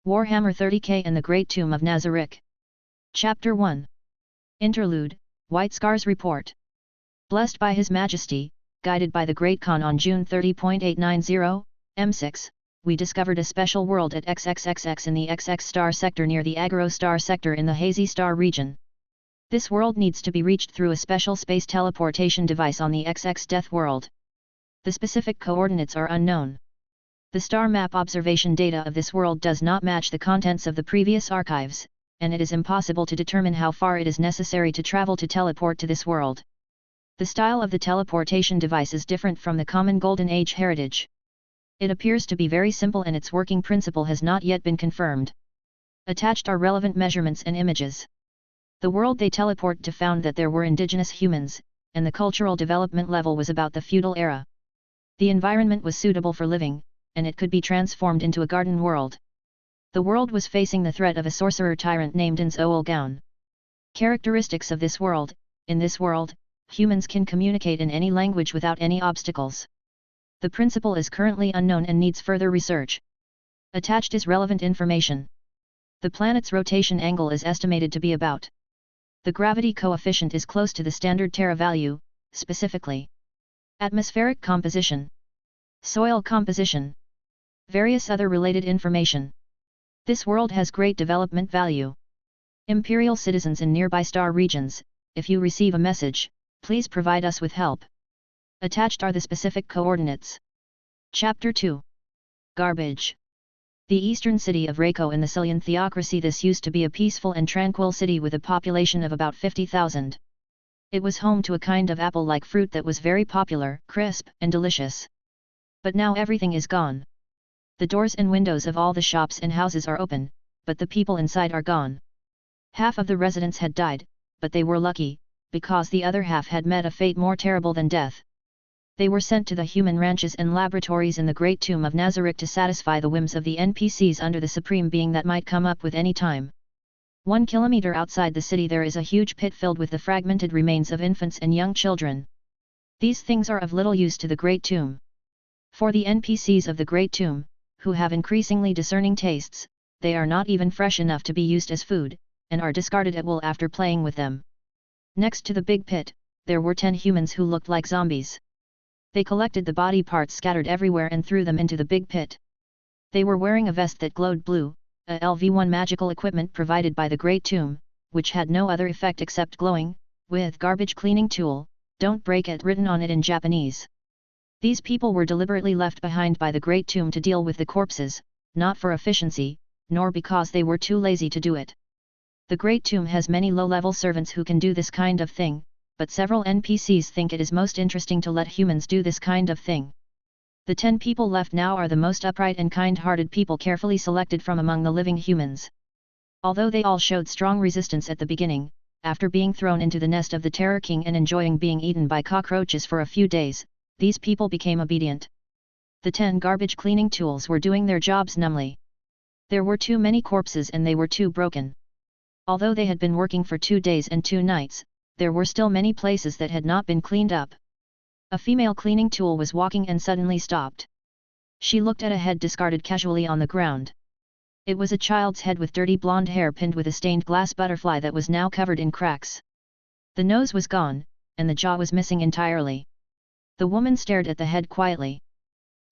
Warhammer 30k and the Great Tomb of Nazarick. Chapter 1. Interlude, White Scar's Report. Blessed by His Majesty, guided by the Great Khan on June 30.890, M6, we discovered a special world at XXXX in the XX star sector near the Agaro star sector in the Hazy star region. This world needs to be reached through a special space teleportation device on the XX Death world. The specific coordinates are unknown. The star map observation data of this world does not match the contents of the previous archives, and it is impossible to determine how far it is necessary to travel to teleport to this world. The style of the teleportation device is different from the common Golden Age heritage. It appears to be very simple and its working principle has not yet been confirmed. Attached are relevant measurements and images. The world they teleport to found that there were indigenous humans, and the cultural development level was about the feudal era. The environment was suitable for living, and it could be transformed into a garden world. The world was facing the threat of a sorcerer tyrant named Ainz. Characteristics of this world: in this world, humans can communicate in any language without any obstacles. The principle is currently unknown and needs further research. Attached is relevant information. The planet's rotation angle is estimated to be about. The gravity coefficient is close to the standard Terra value, specifically. Atmospheric composition. Soil composition. Various other related information. This world has great development value. Imperial citizens in nearby star regions, if you receive a message, please provide us with help. Attached are the specific coordinates. Chapter 2. Garbage. The eastern city of Reiko in the Silian theocracy. This used to be a peaceful and tranquil city with a population of about 50,000. It was home to a kind of apple-like fruit that was very popular, crisp, and delicious. But now everything is gone. The doors and windows of all the shops and houses are open, but the people inside are gone. Half of the residents had died, but they were lucky, because the other half had met a fate more terrible than death. They were sent to the human ranches and laboratories in the Great Tomb of Nazarick to satisfy the whims of the NPCs under the Supreme Being that might come up with any time. 1 kilometer outside the city there is a huge pit filled with the fragmented remains of infants and young children. These things are of little use to the Great Tomb. For the NPCs of the Great Tomb, who have increasingly discerning tastes, they are not even fresh enough to be used as food, and are discarded at will after playing with them. Next to the big pit, there were 10 humans who looked like zombies. They collected the body parts scattered everywhere and threw them into the big pit. They were wearing a vest that glowed blue, a LV1 magical equipment provided by the Great Tomb, which had no other effect except glowing, with garbage cleaning tool, "Don't break it" written on it in Japanese. These people were deliberately left behind by the Great Tomb to deal with the corpses, not for efficiency, nor because they were too lazy to do it. The Great Tomb has many low-level servants who can do this kind of thing, but several NPCs think it is most interesting to let humans do this kind of thing. The 10 people left now are the most upright and kind-hearted people carefully selected from among the living humans. Although they all showed strong resistance at the beginning, after being thrown into the nest of the Terror King and enjoying being eaten by cockroaches for a few days, these people became obedient. The 10 garbage cleaning tools were doing their jobs numbly. There were too many corpses and they were too broken. Although they had been working for 2 days and 2 nights, there were still many places that had not been cleaned up. A female cleaning tool was walking and suddenly stopped. She looked at a head discarded casually on the ground. It was a child's head with dirty blonde hair pinned with a stained glass butterfly that was now covered in cracks. The nose was gone, and the jaw was missing entirely. The woman stared at the head quietly.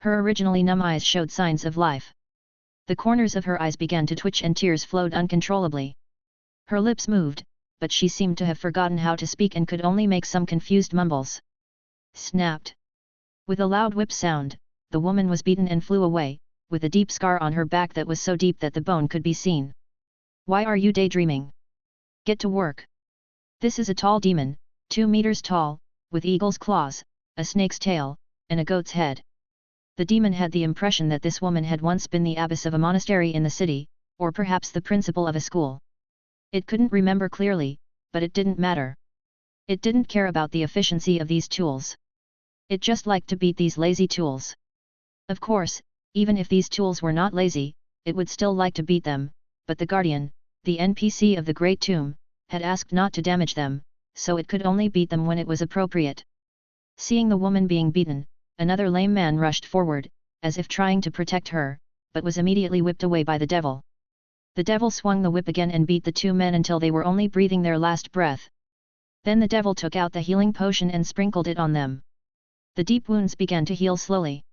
Her originally numb eyes showed signs of life. The corners of her eyes began to twitch and tears flowed uncontrollably. Her lips moved, but she seemed to have forgotten how to speak and could only make some confused mumbles. Snapped. With a loud whip sound, the woman was beaten and flew away, with a deep scar on her back that was so deep that the bone could be seen. "Why are you daydreaming? Get to work." This is a tall demon, 2 meters tall, with eagle's claws, a snake's tail, and a goat's head. The demon had the impression that this woman had once been the abbess of a monastery in the city, or perhaps the principal of a school. It couldn't remember clearly, but it didn't matter. It didn't care about the efficiency of these tools. It just liked to beat these lazy tools. Of course, even if these tools were not lazy, it would still like to beat them, but the Guardian, the NPC of the Great Tomb, had asked not to damage them, so it could only beat them when it was appropriate. Seeing the woman being beaten, another lame man rushed forward, as if trying to protect her, but was immediately whipped away by the devil. The devil swung the whip again and beat the two men until they were only breathing their last breath. Then the devil took out the healing potion and sprinkled it on them. The deep wounds began to heal slowly.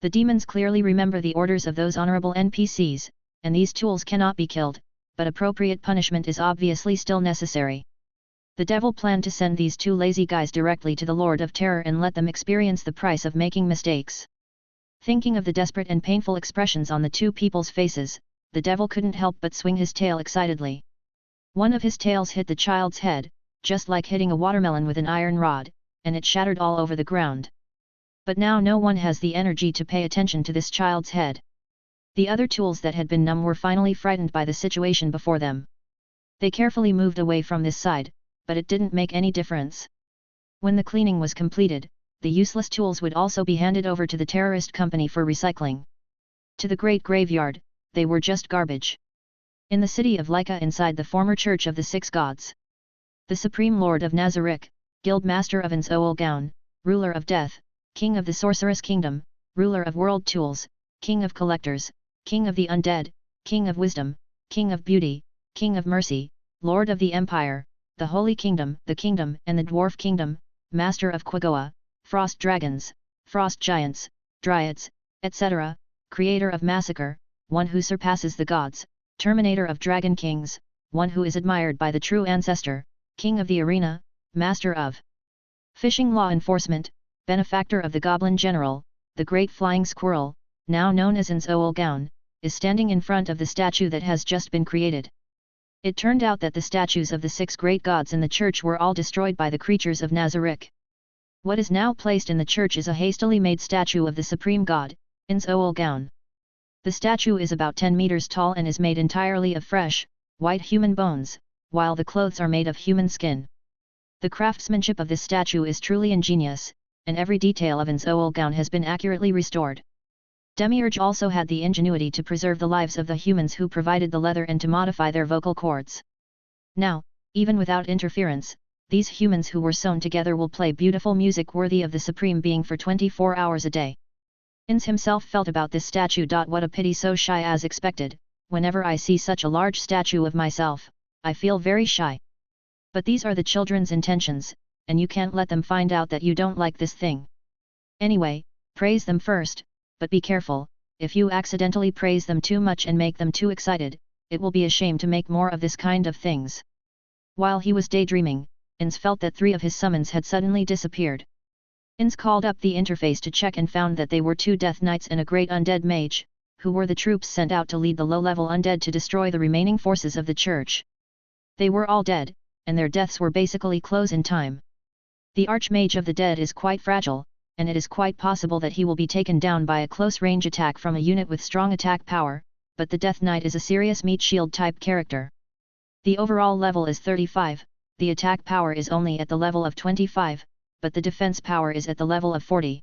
The demons clearly remember the orders of those honorable NPCs, and these tools cannot be killed, but appropriate punishment is obviously still necessary. The devil planned to send these two lazy guys directly to the Lord of Terror and let them experience the price of making mistakes. Thinking of the desperate and painful expressions on the two people's faces, the devil couldn't help but swing his tail excitedly. One of his tails hit the child's head, just like hitting a watermelon with an iron rod, and it shattered all over the ground. But now no one has the energy to pay attention to this child's head. The other tools that had been numb were finally frightened by the situation before them. They carefully moved away from this side, but it didn't make any difference. When the cleaning was completed, the useless tools would also be handed over to the terrorist company for recycling. To the great graveyard, they were just garbage. In the city of Lyca inside the former Church of the Six Gods, the Supreme Lord of Nazarick, Guild Master of Ainz, ruler of death, King of the Sorceress Kingdom, ruler of world tools, King of collectors, King of the undead, King of wisdom, King of beauty, King of mercy, Lord of the Empire, the Holy Kingdom, the Kingdom and the Dwarf Kingdom, Master of Quagoa, Frost Dragons, Frost Giants, Dryads, etc., Creator of Massacre, one who surpasses the gods, Terminator of Dragon Kings, one who is admired by the true ancestor, King of the Arena, Master of Fishing Law Enforcement, Benefactor of the Goblin General, the Great Flying Squirrel, now known as Ainz, is standing in front of the statue that has just been created. It turned out that the statues of the six great gods in the church were all destroyed by the creatures of Nazarick. What is now placed in the church is a hastily made statue of the supreme god, Ainz. The statue is about 10 meters tall and is made entirely of fresh, white human bones, while the clothes are made of human skin. The craftsmanship of this statue is truly ingenious, and every detail of Ainz has been accurately restored. Demiurge also had the ingenuity to preserve the lives of the humans who provided the leather and to modify their vocal cords. Now, even without interference, these humans who were sewn together will play beautiful music worthy of the Supreme Being for 24 hours a day. Ainz himself felt about this statue. What a pity, so shy as expected. Whenever I see such a large statue of myself, I feel very shy. But these are the children's intentions, and you can't let them find out that you don't like this thing. Anyway, praise them first, but be careful, if you accidentally praise them too much and make them too excited, it will be a shame to make more of this kind of things. While he was daydreaming, Ainz felt that 3 of his summons had suddenly disappeared. Ainz called up the interface to check and found that they were 2 Death Knights and a great undead mage, who were the troops sent out to lead the low-level undead to destroy the remaining forces of the church. They were all dead, and their deaths were basically close in time. The Archmage of the Dead is quite fragile, and it is quite possible that he will be taken down by a close-range attack from a unit with strong attack power, but the Death Knight is a serious meat shield type character. The overall level is 35, the attack power is only at the level of 25, but the defense power is at the level of 40.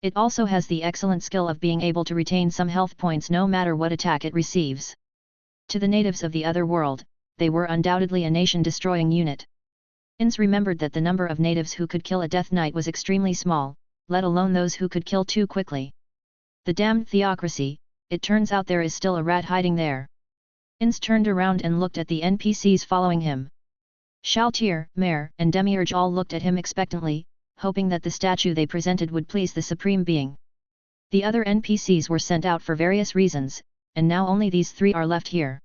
It also has the excellent skill of being able to retain some health points no matter what attack it receives. To the natives of the other world, they were undoubtedly a nation-destroying unit. Ainz remembered that the number of natives who could kill a Death Knight was extremely small, let alone those who could kill too quickly. The damned theocracy, it turns out there is still a rat hiding there. Ainz turned around and looked at the NPCs following him. Shaltir, Mare, and Demiurge all looked at him expectantly, hoping that the statue they presented would please the Supreme Being. The other NPCs were sent out for various reasons, and now only these 3 are left here.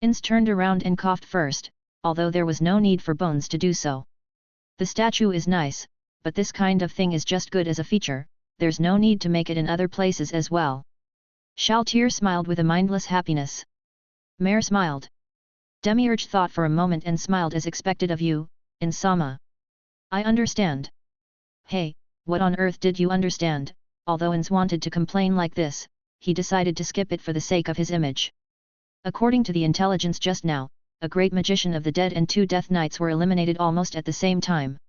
Ainz turned around and coughed first, although there was no need for Bones to do so. The statue is nice, but this kind of thing is just good as a feature, there's no need to make it in other places as well. Shaltir smiled with a mindless happiness. Mare smiled. Demiurge thought for a moment and smiled as expected of you, Ainz-sama. I understand. Hey, what on earth did you understand? Although Ainz wanted to complain like this, he decided to skip it for the sake of his image. According to the intelligence just now, a great magician of the dead and 2 Death Knights were eliminated almost at the same time.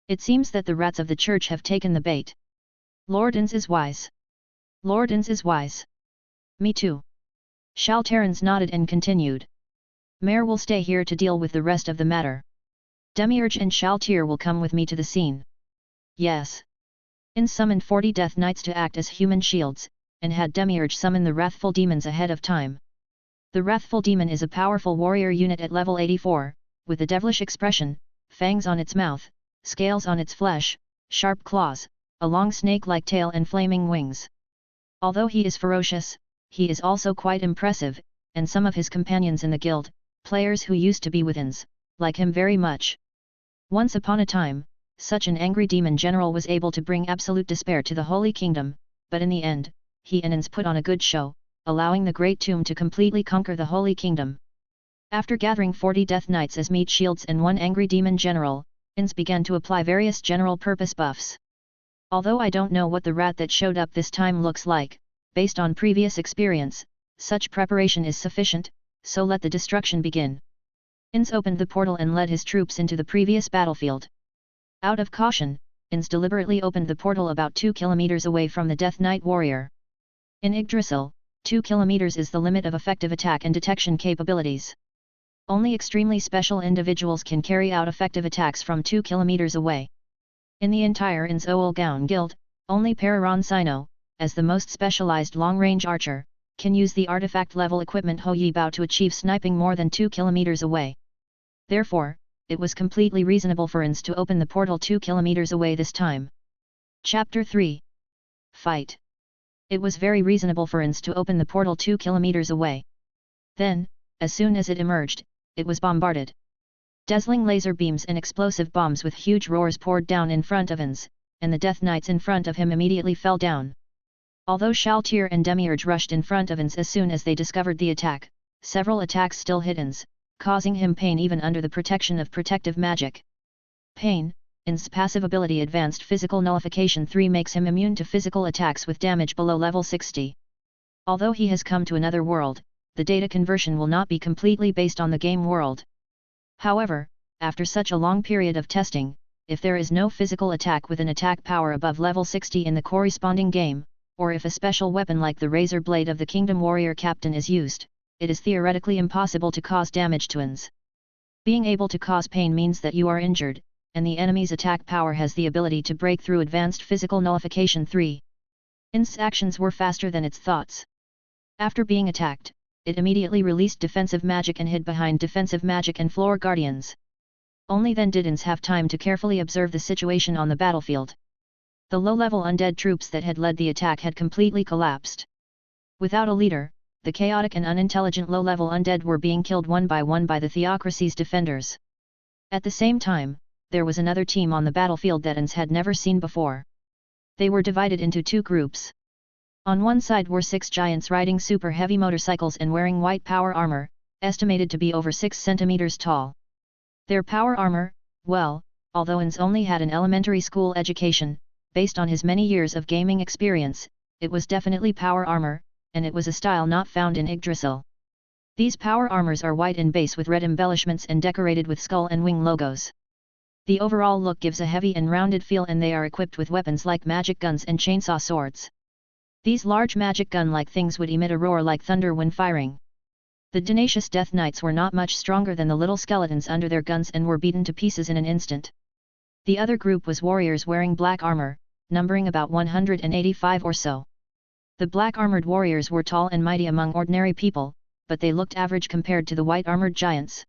It seems that the rats of the church have taken the bait. Lord Ainz is wise. Lord Ainz is wise. Me too. Shalterans nodded and continued. Mare will stay here to deal with the rest of the matter. Demiurge and Shaltir will come with me to the scene. Yes. Ainz summoned 40 Death Knights to act as human shields, and had Demiurge summon the wrathful demons ahead of time. The Wrathful Demon is a powerful warrior unit at level 84, with a devilish expression, fangs on its mouth, scales on its flesh, sharp claws, a long snake-like tail and flaming wings. Although he is ferocious, he is also quite impressive, and some of his companions in the guild, players who used to be with Ainz, like him very much. Once upon a time, such an angry demon general was able to bring absolute despair to the Holy Kingdom, but in the end, he and Ainz put on a good show, allowing the Great Tomb to completely conquer the Holy Kingdom. After gathering 40 Death Knights as meat shields and one angry demon general, Ainz began to apply various general-purpose buffs. Although I don't know what the rat that showed up this time looks like, based on previous experience, such preparation is sufficient, so let the destruction begin. Ainz opened the portal and led his troops into the previous battlefield. Out of caution, Ainz deliberately opened the portal about 2 kilometers away from the Death Knight warrior. In Yggdrasil, 2 kilometers is the limit of effective attack and detection capabilities. Only extremely special individuals can carry out effective attacks from 2 kilometers away. In the entire Ainz Olgaun guild, only Pararon Sino, as the most specialized long-range archer, can use the artifact-level equipment Ho Yi Bao to achieve sniping more than 2 kilometers away. Therefore, it was completely reasonable for Ainz to open the portal 2 kilometers away this time. Chapter 3. Fight. It was very reasonable for Ainz to open the portal 2 kilometers away. Then, as soon as it emerged, it was bombarded. Dazzling laser beams and explosive bombs with huge roars poured down in front of Ainz, and the Death Knights in front of him immediately fell down. Although Shaltir and Demiurge rushed in front of Ainz as soon as they discovered the attack, several attacks still hit Ainz, causing him pain even under the protection of protective magic. Pain, Ainz's passive ability Advanced Physical Nullification 3 makes him immune to physical attacks with damage below level 60. Although he has come to another world, the data conversion will not be completely based on the game world. However, after such a long period of testing, if there is no physical attack with an attack power above level 60 in the corresponding game, or if a special weapon like the Razor Blade of the Kingdom Warrior Captain is used, it is theoretically impossible to cause damage to Ainz. Being able to cause pain means that you are injured, and the enemy's attack power has the ability to break through Advanced Physical Nullification 3. Ainz's actions were faster than its thoughts. After being attacked, it immediately released defensive magic and hid behind defensive magic and floor guardians. Only then did Ainz have time to carefully observe the situation on the battlefield. The low-level undead troops that had led the attack had completely collapsed. Without a leader, the chaotic and unintelligent low-level undead were being killed one by the Theocracy's defenders. At the same time, there was another team on the battlefield that Ainz had never seen before. They were divided into 2 groups. On one side were 6 giants riding super heavy motorcycles and wearing white power armor, estimated to be over 6 centimeters tall. Their power armor, well, although Ainz only had an elementary school education, based on his many years of gaming experience, it was definitely power armor, and it was a style not found in Yggdrasil. These power armors are white in base with red embellishments and decorated with skull and wing logos. The overall look gives a heavy and rounded feel, and they are equipped with weapons like magic guns and chainsaw swords. These large magic gun-like things would emit a roar like thunder when firing. The tenacious Death Knights were not much stronger than the little skeletons under their guns and were beaten to pieces in an instant. The other group was warriors wearing black armor, numbering about 185 or so. The black-armored warriors were tall and mighty among ordinary people, but they looked average compared to the white-armored giants.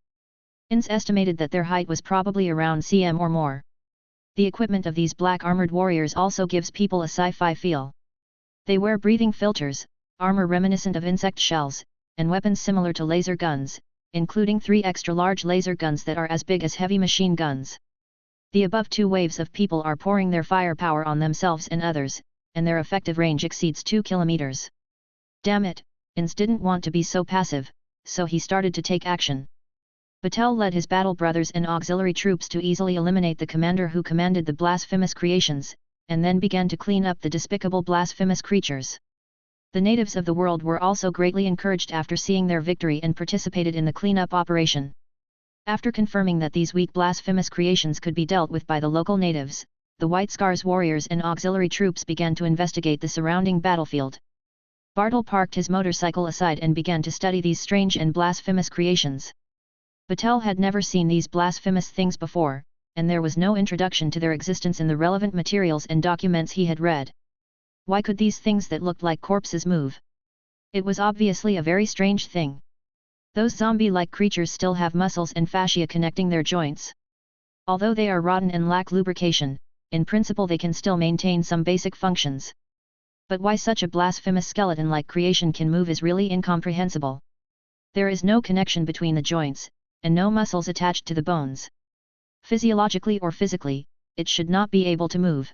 Ainz estimated that their height was probably around cm or more. The equipment of these black-armored warriors also gives people a sci-fi feel. They wear breathing filters, armor reminiscent of insect shells, and weapons similar to laser guns, including 3 extra-large laser guns that are as big as heavy machine guns. The above 2 waves of people are pouring their firepower on themselves and others, and their effective range exceeds 2 kilometers. Damn it, Ainz didn't want to be so passive, so he started to take action. Batel led his battle brothers and auxiliary troops to easily eliminate the commander who commanded the blasphemous creations, and then began to clean up the despicable blasphemous creatures. The natives of the world were also greatly encouraged after seeing their victory and participated in the cleanup operation. After confirming that these weak blasphemous creations could be dealt with by the local natives, the White Scars warriors and auxiliary troops began to investigate the surrounding battlefield. Bartle parked his motorcycle aside and began to study these strange and blasphemous creations. Batel had never seen these blasphemous things before, and there was no introduction to their existence in the relevant materials and documents he had read. Why could these things that looked like corpses move? It was obviously a very strange thing. Those zombie-like creatures still have muscles and fascia connecting their joints. Although they are rotten and lack lubrication, in principle they can still maintain some basic functions. But why such a blasphemous skeleton-like creation can move is really incomprehensible. There is no connection between the joints, and no muscles attached to the bones. Physiologically or physically, it should not be able to move.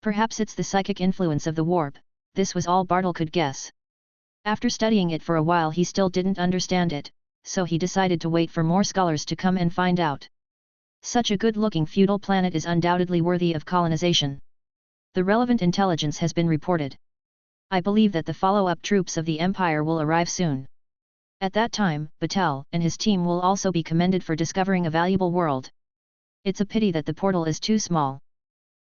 Perhaps it's the psychic influence of the warp, this was all Bartel could guess. After studying it for a while he still didn't understand it, so he decided to wait for more scholars to come and find out. Such a good-looking feudal planet is undoubtedly worthy of colonization. The relevant intelligence has been reported. I believe that the follow-up troops of the Empire will arrive soon. At that time, Bartel and his team will also be commended for discovering a valuable world. It's a pity that the portal is too small.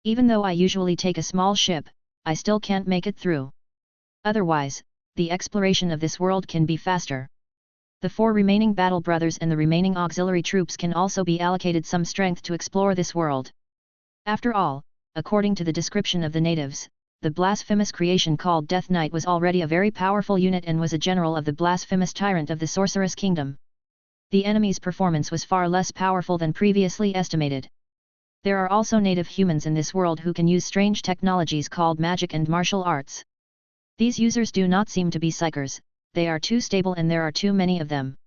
Even though I usually take a small ship, I still can't make it through. Otherwise, the exploration of this world can be faster. The 4 remaining battle brothers and the remaining auxiliary troops can also be allocated some strength to explore this world. After all, according to the description of the natives, the blasphemous creation called Death Knight was already a very powerful unit and was a general of the blasphemous tyrant of the Sorceress Kingdom. The enemy's performance was far less powerful than previously estimated. There are also native humans in this world who can use strange technologies called magic and martial arts. These users do not seem to be psychers, they are too stable and there are too many of them.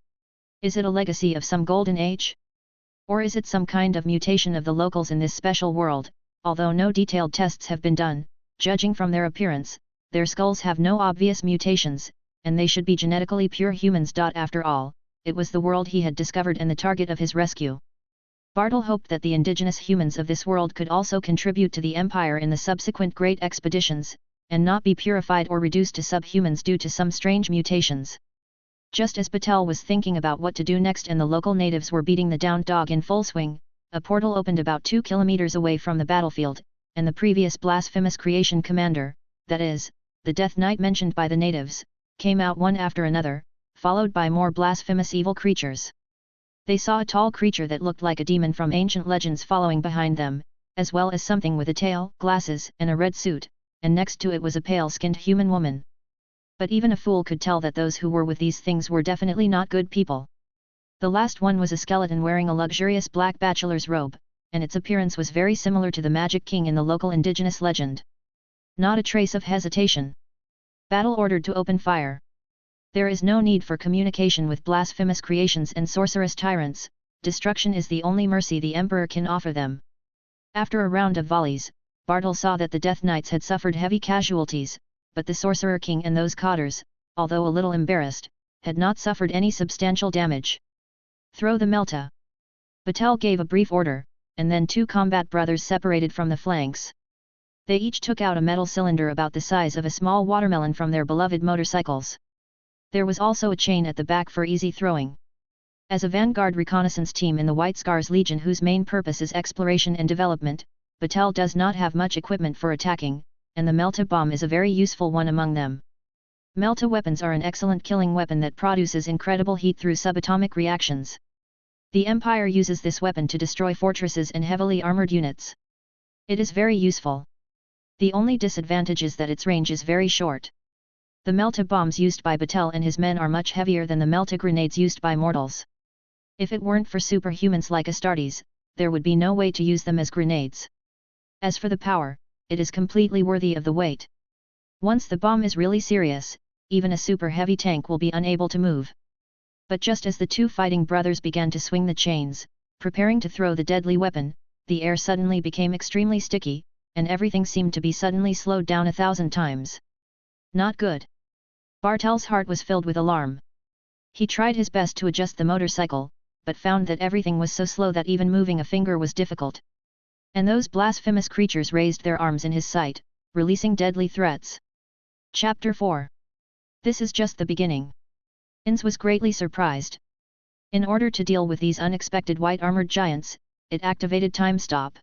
Is it a legacy of some golden age? Or is it some kind of mutation of the locals in this special world? Although no detailed tests have been done, judging from their appearance, their skulls have no obvious mutations, and they should be genetically pure humans. After all, it was the world he had discovered and the target of his rescue. Bartel hoped that the indigenous humans of this world could also contribute to the Empire in the subsequent great expeditions, and not be purified or reduced to subhumans due to some strange mutations. Just as Bartel was thinking about what to do next and the local natives were beating the downed dog in full swing, a portal opened about 2 kilometers away from the battlefield, and the previous blasphemous creation commander, that is, the Death Knight mentioned by the natives, came out one after another, followed by more blasphemous evil creatures. They saw a tall creature that looked like a demon from ancient legends following behind them, as well as something with a tail, glasses, and a red suit, and next to it was a pale-skinned human woman. But even a fool could tell that those who were with these things were definitely not good people. The last one was a skeleton wearing a luxurious black bachelor's robe, and its appearance was very similar to the Magic King in the local indigenous legend. Not a trace of hesitation. Battle ordered to open fire. There is no need for communication with blasphemous creations and sorceress tyrants, destruction is the only mercy the Emperor can offer them. After a round of volleys, Bartel saw that the Death Knights had suffered heavy casualties, but the Sorcerer King and those cotters, although a little embarrassed, had not suffered any substantial damage. Throw the Melta. Bartel gave a brief order, and then 2 combat brothers separated from the flanks. They each took out a metal cylinder about the size of a small watermelon from their beloved motorcycles. There was also a chain at the back for easy throwing. As a vanguard reconnaissance team in the White Scars Legion whose main purpose is exploration and development, Bartel does not have much equipment for attacking, and the Melta bomb is a very useful one among them. Melta weapons are an excellent killing weapon that produces incredible heat through subatomic reactions. The Empire uses this weapon to destroy fortresses and heavily armored units. It is very useful. The only disadvantage is that its range is very short. The Melta bombs used by Bartel and his men are much heavier than the Melta grenades used by mortals. If it weren't for superhumans like Astartes, there would be no way to use them as grenades. As for the power, it is completely worthy of the weight. Once the bomb is really serious, even a super heavy tank will be unable to move. But just as the 2 fighting brothers began to swing the chains, preparing to throw the deadly weapon, the air suddenly became extremely sticky, and everything seemed to be suddenly slowed down 1,000 times. Not good. Bartel's heart was filled with alarm. He tried his best to adjust the motorcycle, but found that everything was so slow that even moving a finger was difficult. And those blasphemous creatures raised their arms in his sight, releasing deadly threats. Chapter 4. This is just the beginning. Ainz was greatly surprised. In order to deal with these unexpected white-armored giants, it activated Time Stop.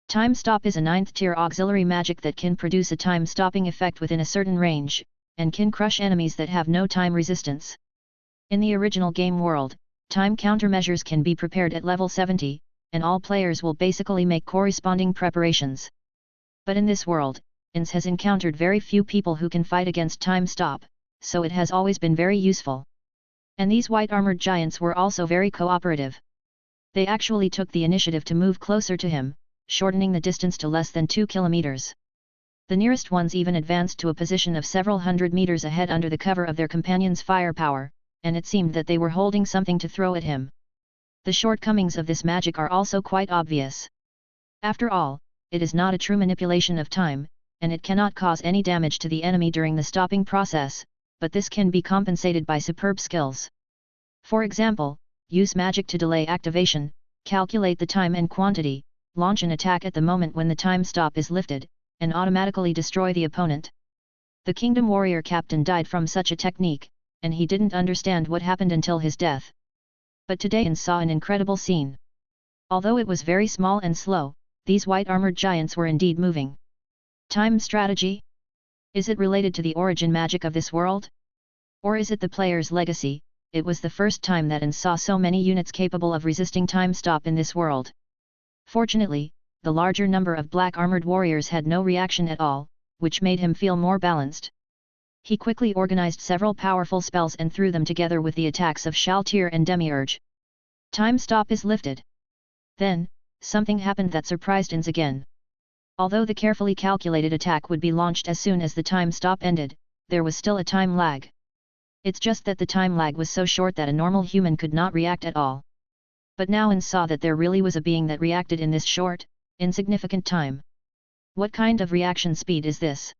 Time Stop is a 9th-tier auxiliary magic that can produce a time-stopping effect within a certain range, and can crush enemies that have no time resistance. In the original game world, time countermeasures can be prepared at level 70, and all players will basically make corresponding preparations. But in this world, Ainz has encountered very few people who can fight against Time Stop, so it has always been very useful. And these white armored giants were also very cooperative. They actually took the initiative to move closer to him, shortening the distance to less than 2 kilometers. The nearest ones even advanced to a position of several hundred meters ahead under the cover of their companions' firepower, and it seemed that they were holding something to throw at him. The shortcomings of this magic are also quite obvious. After all, it is not a true manipulation of time, and it cannot cause any damage to the enemy during the stopping process, but this can be compensated by superb skills. For example, use magic to delay activation, calculate the time and quantity, launch an attack at the moment when the time stop is lifted, and automatically destroy the opponent. The Kingdom Warrior Captain died from such a technique, and he didn't understand what happened until his death. But today Ainz saw an incredible scene. Although it was very small and slow, these white armored giants were indeed moving. Time strategy? Is it related to the origin magic of this world? Or is it the player's legacy? It was the first time that Ainz saw so many units capable of resisting time stop in this world. Fortunately, the larger number of black armored warriors had no reaction at all, which made him feel more balanced. He quickly organized several powerful spells and threw them together with the attacks of Shaltir and Demiurge. Time stop is lifted. Then, something happened that surprised Ainz again. Although the carefully calculated attack would be launched as soon as the time stop ended, there was still a time lag. It's just that the time lag was so short that a normal human could not react at all. But now Ainz saw that there really was a being that reacted in this short, insignificant time. What kind of reaction speed is this?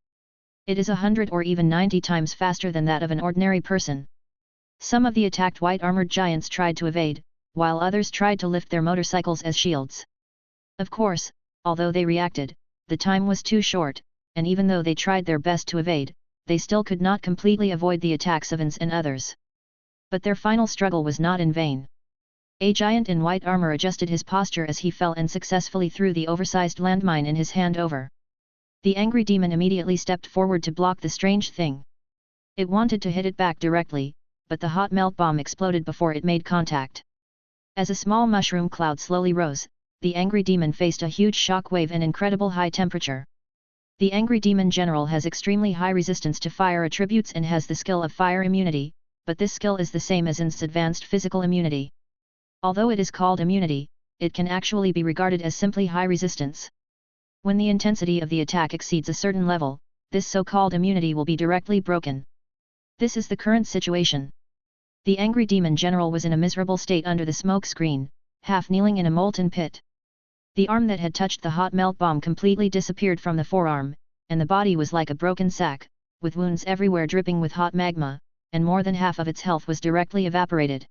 It is 100 or even 90 times faster than that of an ordinary person. Some of the attacked white armored giants tried to evade, while others tried to lift their motorcycles as shields. Of course, although they reacted, the time was too short, and even though they tried their best to evade, they still could not completely avoid the attacks of Ainz and others. But their final struggle was not in vain. A giant in white armor adjusted his posture as he fell and successfully threw the oversized landmine in his hand over. The angry demon immediately stepped forward to block the strange thing. It wanted to hit it back directly, but the hot melt bomb exploded before it made contact. As a small mushroom cloud slowly rose, the angry demon faced a huge shock wave and incredible high temperature. The angry demon general has extremely high resistance to fire attributes and has the skill of fire immunity, but this skill is the same as Ainz's advanced physical immunity. Although it is called immunity, it can actually be regarded as simply high resistance. When the intensity of the attack exceeds a certain level, this so-called immunity will be directly broken. This is the current situation. The angry demon general was in a miserable state under the smoke screen, half kneeling in a molten pit. The arm that had touched the hot melt bomb completely disappeared from the forearm, and the body was like a broken sack, with wounds everywhere dripping with hot magma, and more than half of its health was directly evaporated.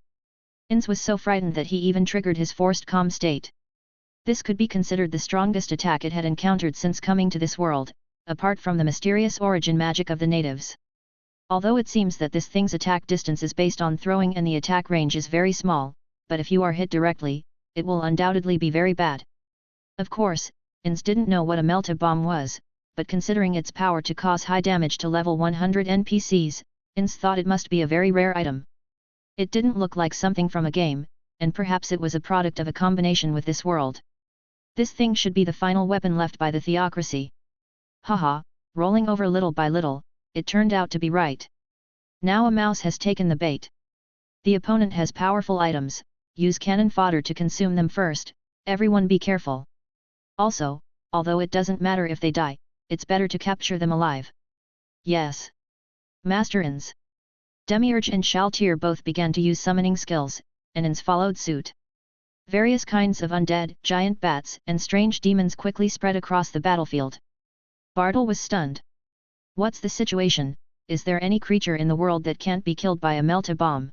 Ainz was so frightened that he even triggered his forced calm state. This could be considered the strongest attack it had encountered since coming to this world, apart from the mysterious origin magic of the natives. Although it seems that this thing's attack distance is based on throwing and the attack range is very small, but if you are hit directly, it will undoubtedly be very bad. Of course, Ainz didn't know what a melt-bomb was, but considering its power to cause high damage to level 100 NPCs, Ainz thought it must be a very rare item. It didn't look like something from a game, and perhaps it was a product of a combination with this world. This thing should be the final weapon left by the theocracy. Haha, rolling over little by little, it turned out to be right. Now a mouse has taken the bait. The opponent has powerful items, use cannon fodder to consume them first, everyone be careful. Also, although it doesn't matter if they die, it's better to capture them alive. Yes. Master Ainz. Demiurge and Shaltir both began to use summoning skills, and Ainz followed suit. Various kinds of undead, giant bats, and strange demons quickly spread across the battlefield. Bartle was stunned. What's the situation? Is there any creature in the world that can't be killed by a melt-bomb?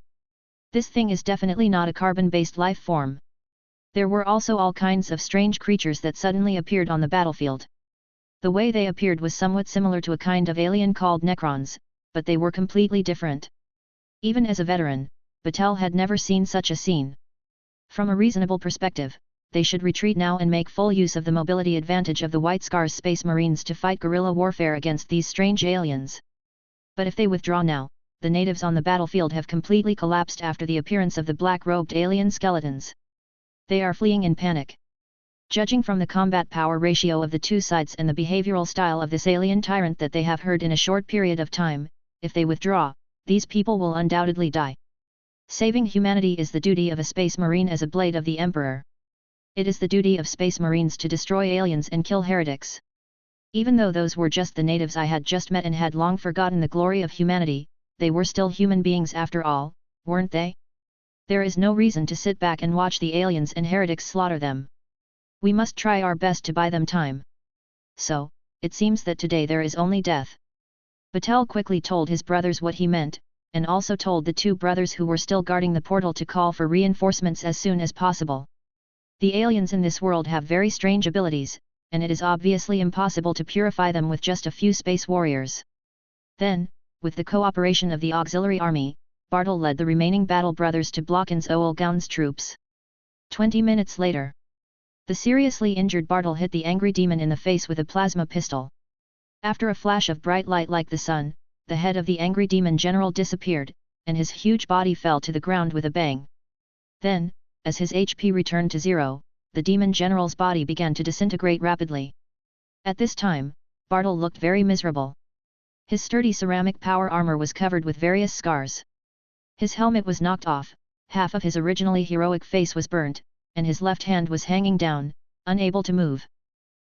This thing is definitely not a carbon-based life form. There were also all kinds of strange creatures that suddenly appeared on the battlefield. The way they appeared was somewhat similar to a kind of alien called Necrons, but they were completely different. Even as a veteran, Batel had never seen such a scene. From a reasonable perspective, they should retreat now and make full use of the mobility advantage of the White Scars Space Marines to fight guerrilla warfare against these strange aliens. But if they withdraw now, the natives on the battlefield have completely collapsed after the appearance of the black-robed alien skeletons. They are fleeing in panic. Judging from the combat power ratio of the two sides and the behavioral style of this alien tyrant that they have heard in a short period of time, if they withdraw, these people will undoubtedly die. Saving humanity is the duty of a space marine as a blade of the Emperor. It is the duty of space marines to destroy aliens and kill heretics. Even though those were just the natives I had just met and had long forgotten the glory of humanity, they were still human beings after all, weren't they? There is no reason to sit back and watch the aliens and heretics slaughter them. We must try our best to buy them time. So, it seems that today there is only death. Batel quickly told his brothers what he meant, and also told the two brothers who were still guarding the portal to call for reinforcements as soon as possible. The aliens in this world have very strange abilities, and it is obviously impossible to purify them with just a few space warriors. Then, with the cooperation of the auxiliary army, Bartel led the remaining battle brothers to block Ainz Olgaun's troops. 20 minutes later, the seriously injured Bartel hit the angry demon in the face with a plasma pistol. After a flash of bright light like the sun, the head of the angry demon general disappeared, and his huge body fell to the ground with a bang. Then, as his HP returned to zero, the demon general's body began to disintegrate rapidly. At this time, Bartel looked very miserable. His sturdy ceramic power armor was covered with various scars. His helmet was knocked off, half of his originally heroic face was burnt, and his left hand was hanging down, unable to move.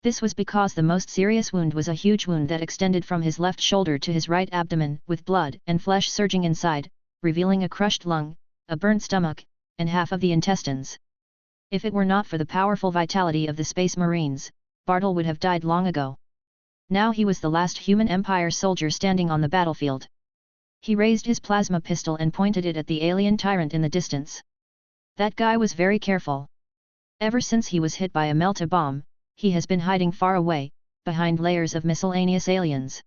This was because the most serious wound was a huge wound that extended from his left shoulder to his right abdomen, with blood and flesh surging inside, revealing a crushed lung, a burnt stomach, and half of the intestines. If it were not for the powerful vitality of the Space Marines, Bartel would have died long ago. Now he was the last human Empire soldier standing on the battlefield. He raised his plasma pistol and pointed it at the alien tyrant in the distance. That guy was very careful. Ever since he was hit by a melta bomb, he has been hiding far away, behind layers of miscellaneous aliens.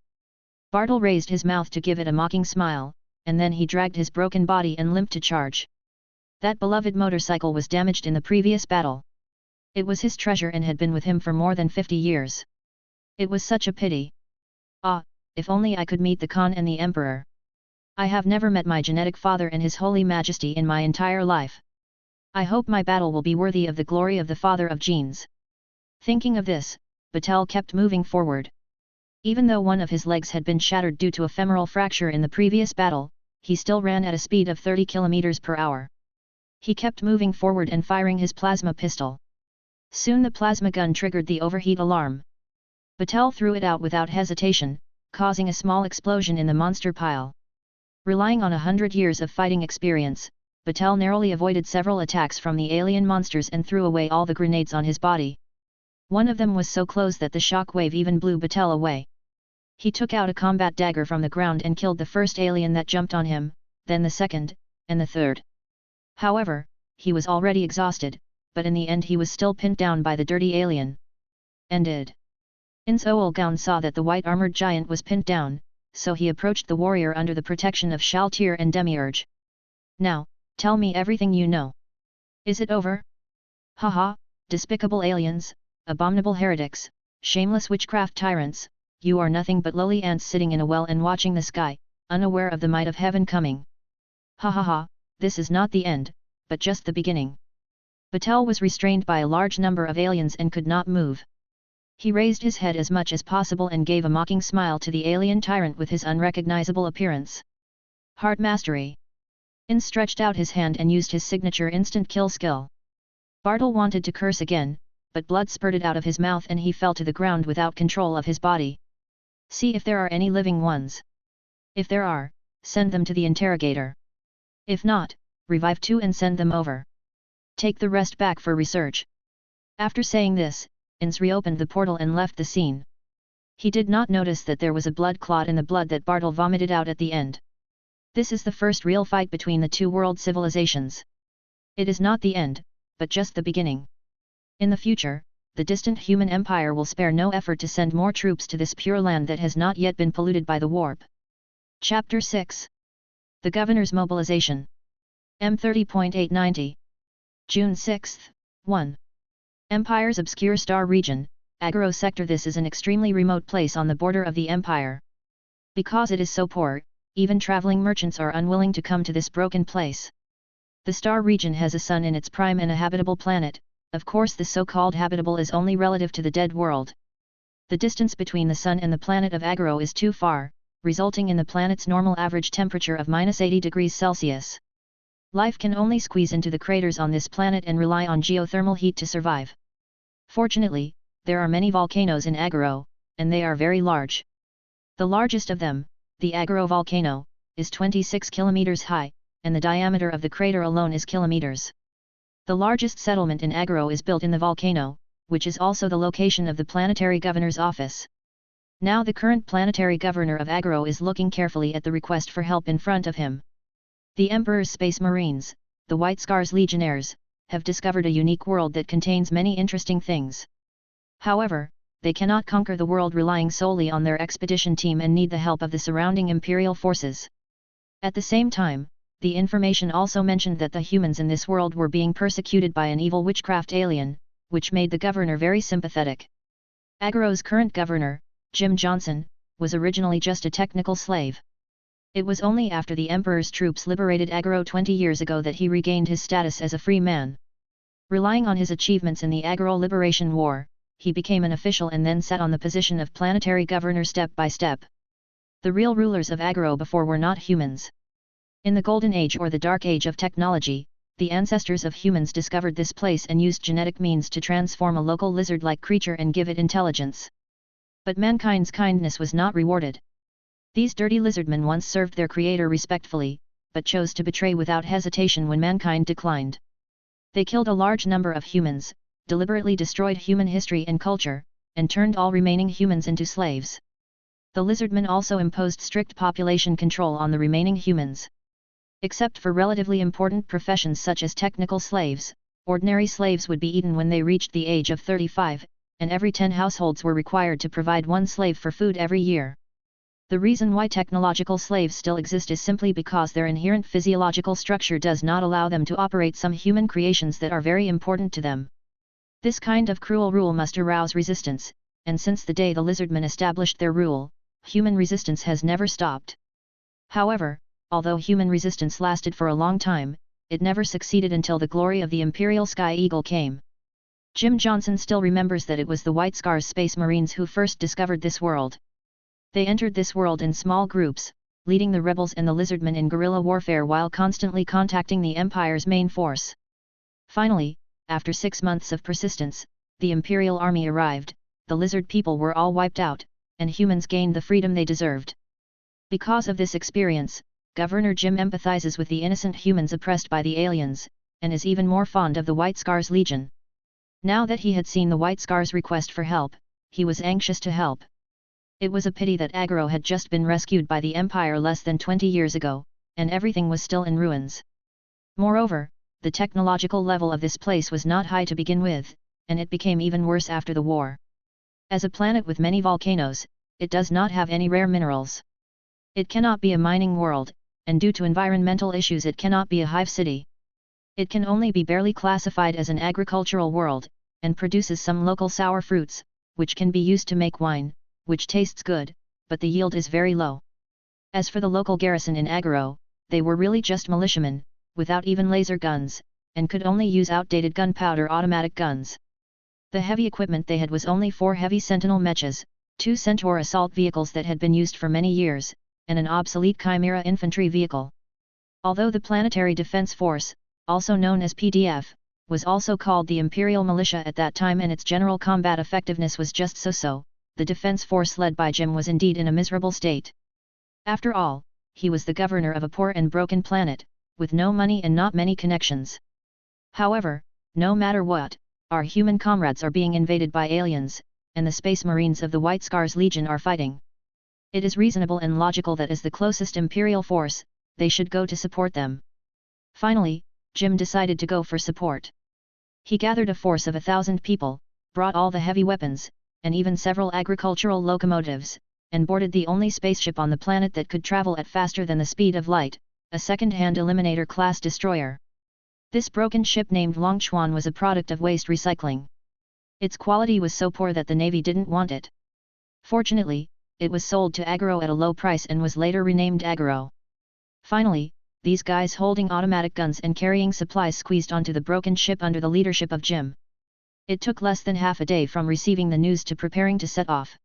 Bartel raised his mouth to give it a mocking smile, and then he dragged his broken body and limped to charge. That beloved motorcycle was damaged in the previous battle. It was his treasure and had been with him for more than 50 years. It was such a pity. Ah, if only I could meet the Khan and the Emperor. I have never met my genetic father and his holy majesty in my entire life. I hope my battle will be worthy of the glory of the father of genes. Thinking of this, Batel kept moving forward. Even though one of his legs had been shattered due to a femoral fracture in the previous battle, he still ran at a speed of 30 km per hour. He kept moving forward and firing his plasma pistol. Soon the plasma gun triggered the overheat alarm. Batel threw it out without hesitation, causing a small explosion in the monster pile. Relying on 100 years of fighting experience, Batel narrowly avoided several attacks from the alien monsters and threw away all the grenades on his body. One of them was so close that the shock wave even blew Batel away. He took out a combat dagger from the ground and killed the first alien that jumped on him, then the second, and the third. However, he was already exhausted, but in the end he was still pinned down by the dirty alien. Ended. Ainz Olgaun saw that the white-armored giant was pinned down, so he approached the warrior under the protection of Shaltir and Demiurge. Now, tell me everything you know. Is it over? Haha, despicable aliens, abominable heretics, shameless witchcraft tyrants, you are nothing but lowly ants sitting in a well and watching the sky, unaware of the might of heaven coming. Ha ha ha, this is not the end, but just the beginning. Batel was restrained by a large number of aliens and could not move. He raised his head as much as possible and gave a mocking smile to the alien tyrant with his unrecognizable appearance. Heart Mastery. Ainz stretched out his hand and used his signature instant kill skill. Bartel wanted to curse again, but blood spurted out of his mouth and he fell to the ground without control of his body. See if there are any living ones. If there are, send them to the interrogator. If not, revive 2 and send them over. Take the rest back for research. After saying this, Ainz reopened the portal and left the scene. He did not notice that there was a blood clot in the blood that Bartel vomited out at the end. This is the first real fight between the two world civilizations. It is not the end, but just the beginning. In the future, the distant human empire will spare no effort to send more troops to this pure land that has not yet been polluted by the warp. Chapter 6. The Governor's Mobilization. M30.890. June 6, 1. Empire's obscure star region, Agaro sector. This is an extremely remote place on the border of the Empire. Because it is so poor, even traveling merchants are unwilling to come to this broken place. The star region has a sun in its prime and a habitable planet. Of course the so-called habitable is only relative to the dead world. The distance between the sun and the planet of Agaro is too far, resulting in the planet's normal average temperature of -80 degrees Celsius. Life can only squeeze into the craters on this planet and rely on geothermal heat to survive. Fortunately, there are many volcanoes in Agaro, and they are very large. The largest of them, the Agaro volcano, is 26 kilometers high, and the diameter of the crater alone is kilometers. The largest settlement in Agaro is built in the volcano, which is also the location of the planetary governor's office. Now the current planetary governor of Agaro is looking carefully at the request for help in front of him. The Emperor's Space Marines, the White Scars Legionnaires, have discovered a unique world that contains many interesting things. However, they cannot conquer the world relying solely on their expedition team and need the help of the surrounding Imperial forces. At the same time, the information also mentioned that the humans in this world were being persecuted by an evil witchcraft alien, which made the governor very sympathetic. Agaro's current governor, Jim Johnson, was originally just a technical slave. It was only after the Emperor's troops liberated Agaro 20 years ago that he regained his status as a free man. Relying on his achievements in the Agaro Liberation War, he became an official and then sat on the position of planetary governor step by step. The real rulers of Agaro before were not humans. In the Golden Age or the Dark Age of technology, the ancestors of humans discovered this place and used genetic means to transform a local lizard-like creature and give it intelligence. But mankind's kindness was not rewarded. These dirty lizardmen once served their creator respectfully, but chose to betray without hesitation when mankind declined. They killed a large number of humans, deliberately destroyed human history and culture, and turned all remaining humans into slaves. The lizardmen also imposed strict population control on the remaining humans. Except for relatively important professions such as technical slaves, ordinary slaves would be eaten when they reached the age of 35, and every 10 households were required to provide one slave for food every year. The reason why technological slaves still exist is simply because their inherent physiological structure does not allow them to operate some human creations that are very important to them. This kind of cruel rule must arouse resistance, and since the day the lizardmen established their rule, human resistance has never stopped. However, although human resistance lasted for a long time, it never succeeded until the glory of the Imperial Sky Eagle came. Jim Johnson still remembers that it was the White Scars Space Marines who first discovered this world. They entered this world in small groups, leading the rebels and the lizardmen in guerrilla warfare while constantly contacting the Empire's main force. Finally, after 6 months of persistence, the Imperial army arrived, the lizard people were all wiped out, and humans gained the freedom they deserved. Because of this experience, Governor Jim empathizes with the innocent humans oppressed by the aliens, and is even more fond of the White Scars Legion. Now that he had seen the White Scars' request for help, he was anxious to help. It was a pity that Agaro had just been rescued by the Empire less than 20 years ago, and everything was still in ruins. Moreover, the technological level of this place was not high to begin with, and it became even worse after the war. As a planet with many volcanoes, it does not have any rare minerals. It cannot be a mining world, and due to environmental issues it cannot be a hive city. It can only be barely classified as an agricultural world, and produces some local sour fruits, which can be used to make wine, which tastes good, but the yield is very low. As for the local garrison in Agaro, they were really just militiamen, without even laser guns, and could only use outdated gunpowder automatic guns. The heavy equipment they had was only 4 heavy Sentinel mechas, 2 Centaur assault vehicles that had been used for many years, and an obsolete Chimera infantry vehicle. Although the Planetary Defense Force, also known as PDF, was also called the Imperial Militia at that time and its general combat effectiveness was just so-so, the defense force led by Jim was indeed in a miserable state. After all, he was the governor of a poor and broken planet, with no money and not many connections. However, no matter what, our human comrades are being invaded by aliens, and the Space Marines of the White Scars Legion are fighting. It is reasonable and logical that as the closest Imperial force, they should go to support them. Finally, Jim decided to go for support. He gathered a force of 1,000 people, brought all the heavy weapons, and even several agricultural locomotives, and boarded the only spaceship on the planet that could travel at faster than the speed of light, a second-hand Eliminator-class destroyer. This broken ship named Longchuan was a product of waste recycling. Its quality was so poor that the Navy didn't want it. Fortunately, it was sold to Agaro at a low price and was later renamed Agaro. Finally, these guys holding automatic guns and carrying supplies squeezed onto the broken ship under the leadership of Jim. It took less than half a day from receiving the news to preparing to set off.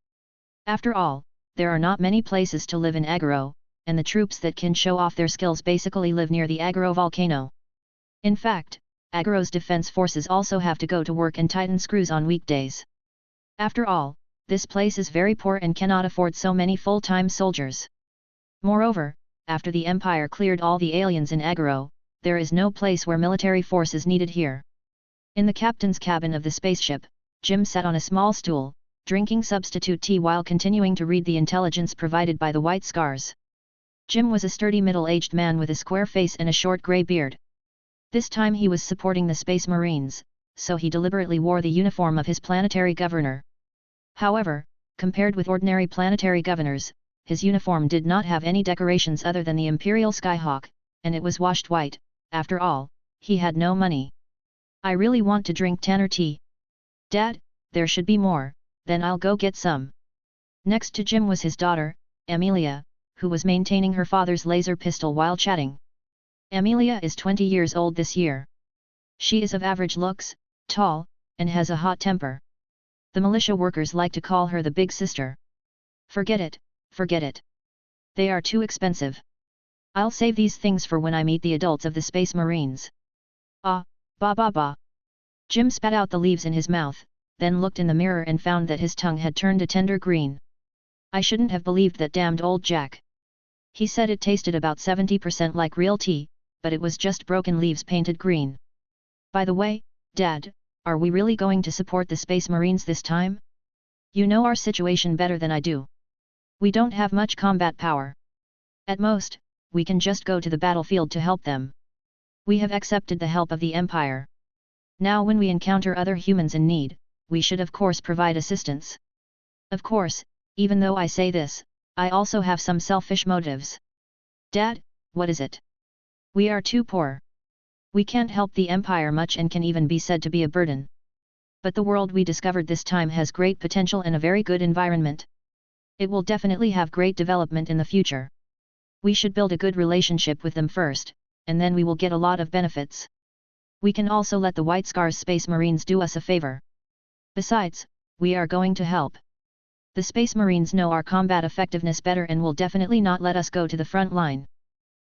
After all, there are not many places to live in Agaro, and the troops that can show off their skills basically live near the Agaro volcano. In fact, Aggoro's defense forces also have to go to work and tighten screws on weekdays. After all, this place is very poor and cannot afford so many full-time soldiers. Moreover, after the Empire cleared all the aliens in Aggoro, there is no place where military force is needed here. In the captain's cabin of the spaceship, Jim sat on a small stool, drinking substitute tea while continuing to read the intelligence provided by the White Scars. Jim was a sturdy middle-aged man with a square face and a short grey beard. This time he was supporting the Space Marines, so he deliberately wore the uniform of his planetary governor. However, compared with ordinary planetary governors, his uniform did not have any decorations other than the Imperial Skyhawk, and it was washed white. After all, he had no money. "I really want to drink Tanner tea. Dad, there should be more, then I'll go get some." Next to Jim was his daughter, Amelia, who was maintaining her father's laser pistol while chatting. Amelia is 20 years old this year. She is of average looks, tall, and has a hot temper. The militia workers like to call her the big sister. Forget it, forget it. They are too expensive. I'll save these things for when I meet the adults of the Space Marines. Ah, ba ba ba. Jim spat out the leaves in his mouth, then looked in the mirror and found that his tongue had turned a tender green. "I shouldn't have believed that damned old Jack." He said it tasted about 70% like real tea, but it was just broken leaves painted green. "By the way, Dad, are we really going to support the Space Marines this time? You know our situation better than I do. We don't have much combat power. At most, we can just go to the battlefield to help them. We have accepted the help of the Empire. Now when we encounter other humans in need, we should of course provide assistance. Of course, even though I say this, I also have some selfish motives." "Dad, what is it?" "We are too poor. We can't help the Empire much and can even be said to be a burden. But the world we discovered this time has great potential and a very good environment. It will definitely have great development in the future. We should build a good relationship with them first, and then we will get a lot of benefits. We can also let the White Scars Space Marines do us a favor. Besides, we are going to help. The Space Marines know our combat effectiveness better and will definitely not let us go to the front line."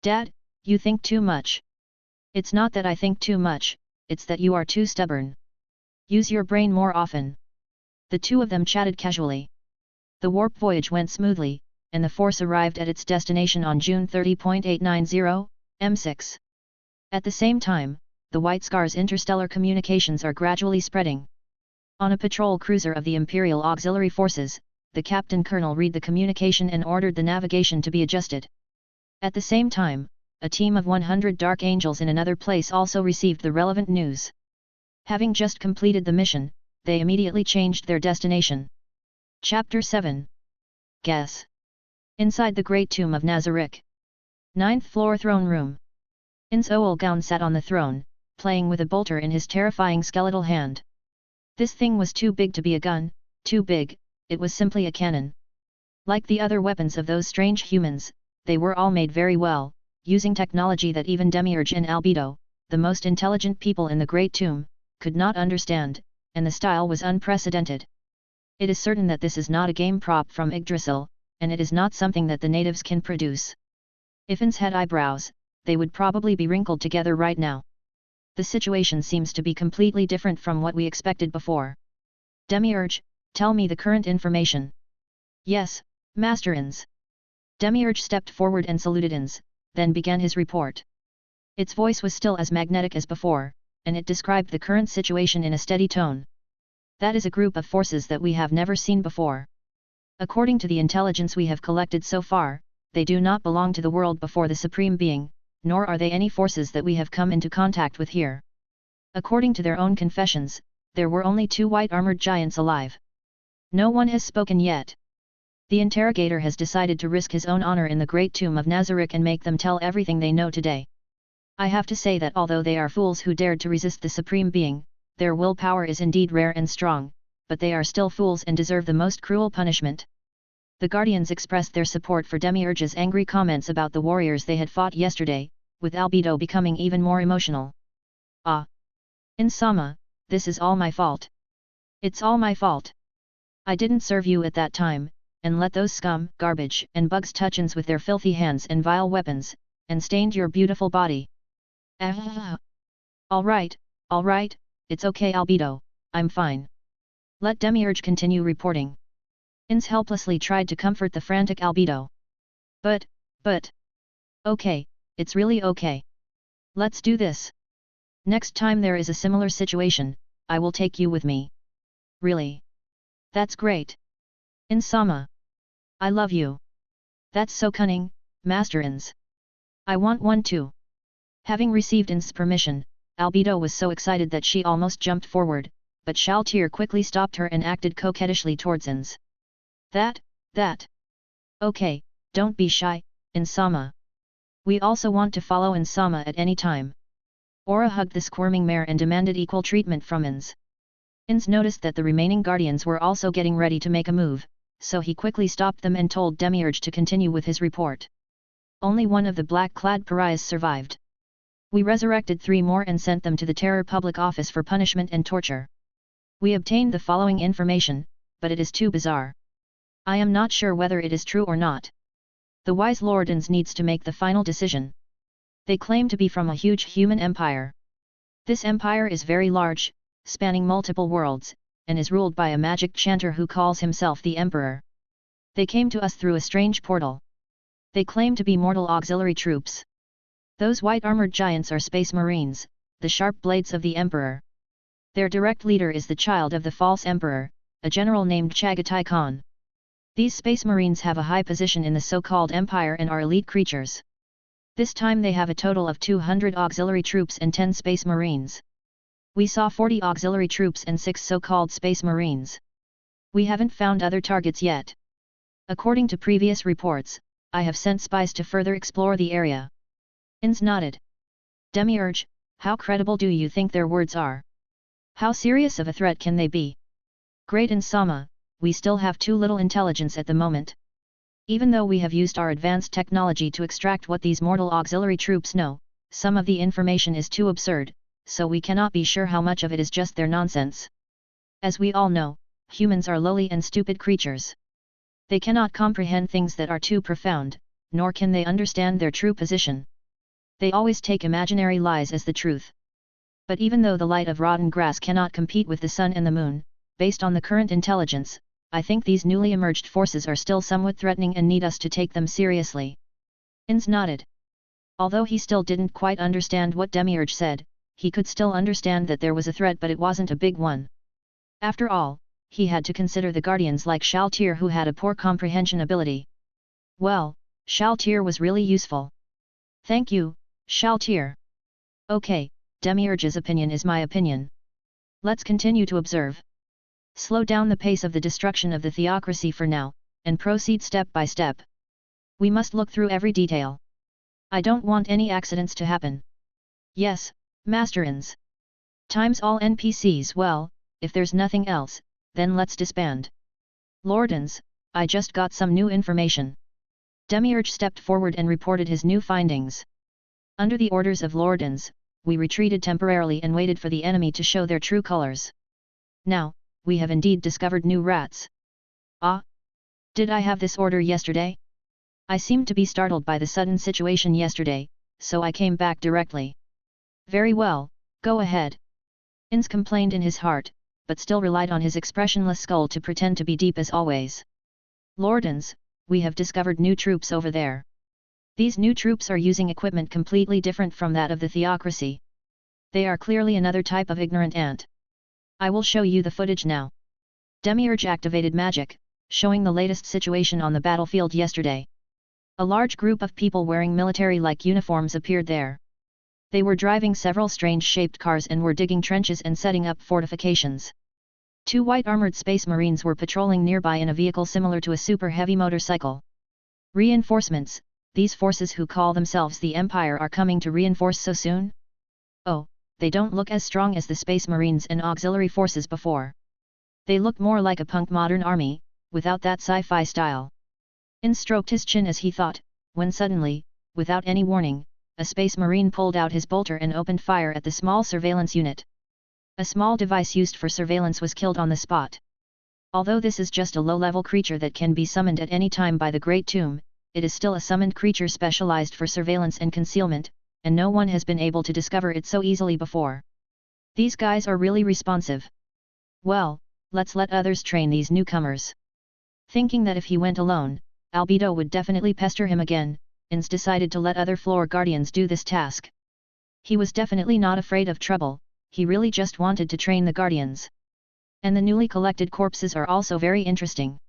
"Dad, you think too much." "It's not that I think too much, it's that you are too stubborn. Use your brain more often." The two of them chatted casually. The warp voyage went smoothly, and the force arrived at its destination on June 30.890, M6. At the same time, the White Scars' interstellar communications are gradually spreading. On a patrol cruiser of the Imperial Auxiliary Forces, the Captain Colonel read the communication and ordered the navigation to be adjusted. At the same time, a team of 100 Dark Angels in another place also received the relevant news. Having just completed the mission, they immediately changed their destination. Chapter 7. Guess. Inside the Great Tomb of Nazarick. 9th floor throne room. Ainz Olgaun sat on the throne, playing with a bolter in his terrifying skeletal hand. This thing was too big to be a gun, too big, it was simply a cannon. Like the other weapons of those strange humans, they were all made very well, using technology that even Demiurge and Albedo, the most intelligent people in the Great Tomb, could not understand, and the style was unprecedented. It is certain that this is not a game prop from Yggdrasil, and it is not something that the natives can produce. If Ainz had eyebrows, they would probably be wrinkled together right now. The situation seems to be completely different from what we expected before. "Demiurge, tell me the current information." "Yes, Master Ainz." Demiurge stepped forward and saluted Ainz, then began his report. Its voice was still as magnetic as before, and it described the current situation in a steady tone. "That is a group of forces that we have never seen before. According to the intelligence we have collected so far, they do not belong to the world before the Supreme Being, nor are they any forces that we have come into contact with here. According to their own confessions, there were only 2 white armored giants alive. No one has spoken yet. The interrogator has decided to risk his own honor in the Great Tomb of Nazarick and make them tell everything they know today. I have to say that although they are fools who dared to resist the Supreme Being, their willpower is indeed rare and strong, but they are still fools and deserve the most cruel punishment." The Guardians expressed their support for Demiurge's angry comments about the warriors they had fought yesterday, with Albedo becoming even more emotional. "Ah! Ainz-sama, this is all my fault. It's all my fault. I didn't serve you at that time, and let those scum, garbage, and bugs touch Ainz with their filthy hands and vile weapons, and stained your beautiful body. Ah! Alright, it's okay Albedo, I'm fine. Let Demiurge continue reporting. Ainz helplessly tried to comfort the frantic Albedo. But... Okay, it's really okay. Let's do this. Next time there is a similar situation, I will take you with me. Really? That's great. Ainz-sama. I love you. That's so cunning, Master Ainz. I want one too. Having received Ainz's permission, Albedo was so excited that she almost jumped forward, but Shaltir quickly stopped her and acted coquettishly towards Ainz. That. Okay, don't be shy, Ainz-sama. We also want to follow Ainz-sama at any time. Aura hugged the squirming mare and demanded equal treatment from Ainz. Ainz noticed that the remaining guardians were also getting ready to make a move, so he quickly stopped them and told Demiurge to continue with his report. Only one of the black-clad pariahs survived. We resurrected 3 more and sent them to the Terror Public Office for punishment and torture. We obtained the following information, but it is too bizarre. I am not sure whether it is true or not. The wise Lord Ainz needs to make the final decision. They claim to be from a huge human empire. This empire is very large, spanning multiple worlds, and is ruled by a magic chanter who calls himself the Emperor. They came to us through a strange portal. They claim to be mortal auxiliary troops. Those white armored giants are space marines, the sharp blades of the Emperor. Their direct leader is the child of the false Emperor, a general named Chagatai Khan. These space marines have a high position in the so-called Empire and are elite creatures. This time they have a total of 200 auxiliary troops and 10 space marines. We saw 40 auxiliary troops and 6 so-called space marines. We haven't found other targets yet. According to previous reports, I have sent spies to further explore the area. Ainz nodded. Demiurge, how credible do you think their words are? How serious of a threat can they be? Great Ainz-sama, we still have too little intelligence at the moment. Even though we have used our advanced technology to extract what these mortal auxiliary troops know, some of the information is too absurd, so we cannot be sure how much of it is just their nonsense. As we all know, humans are lowly and stupid creatures. They cannot comprehend things that are too profound, nor can they understand their true position. They always take imaginary lies as the truth. But even though the light of rotten grass cannot compete with the sun and the moon, based on the current intelligence, I think these newly emerged forces are still somewhat threatening and need us to take them seriously. Ainz nodded. Although he still didn't quite understand what Demiurge said, he could still understand that there was a threat, but it wasn't a big one. After all, he had to consider the guardians like Shaltir who had a poor comprehension ability. Well, Shaltir was really useful. Thank you, Shaltir. Okay, Demiurge's opinion is my opinion. Let's continue to observe. Slow down the pace of the destruction of the theocracy for now, and proceed step by step. We must look through every detail. I don't want any accidents to happen. Yes, Master Ainz. Times all NPCs. Well, if there's nothing else, then let's disband. Lord Ainz, I just got some new information. Demiurge stepped forward and reported his new findings. Under the orders of Lord Ainz, we retreated temporarily and waited for the enemy to show their true colors. Now, we have indeed discovered new rats. Ah! Did I have this order yesterday? I seemed to be startled by the sudden situation yesterday, so I came back directly. Very well, go ahead. Ainz complained in his heart, but still relied on his expressionless skull to pretend to be deep as always. Lord Ainz, we have discovered new troops over there. These new troops are using equipment completely different from that of the theocracy. They are clearly another type of ignorant ant. I will show you the footage now. Demiurge activated magic, showing the latest situation on the battlefield yesterday. A large group of people wearing military-like uniforms appeared there. They were driving several strange-shaped cars and were digging trenches and setting up fortifications. 2 white armored space marines were patrolling nearby in a vehicle similar to a super-heavy motorcycle. Reinforcements, these forces who call themselves the Empire are coming to reinforce so soon? Oh, they don't look as strong as the space marines and auxiliary forces before. They look more like a punk modern army, without that sci-fi style. Ainz stroked his chin as he thought, when suddenly, without any warning, a space marine pulled out his bolter and opened fire at the small surveillance unit. A small device used for surveillance was killed on the spot. Although this is just a low-level creature that can be summoned at any time by the Great Tomb, it is still a summoned creature specialized for surveillance and concealment, and no one has been able to discover it so easily before. These guys are really responsive. Well, let's let others train these newcomers. Thinking that if he went alone, Albedo would definitely pester him again, Ainz decided to let other floor guardians do this task. He was definitely not afraid of trouble, he really just wanted to train the guardians. And the newly collected corpses are also very interesting.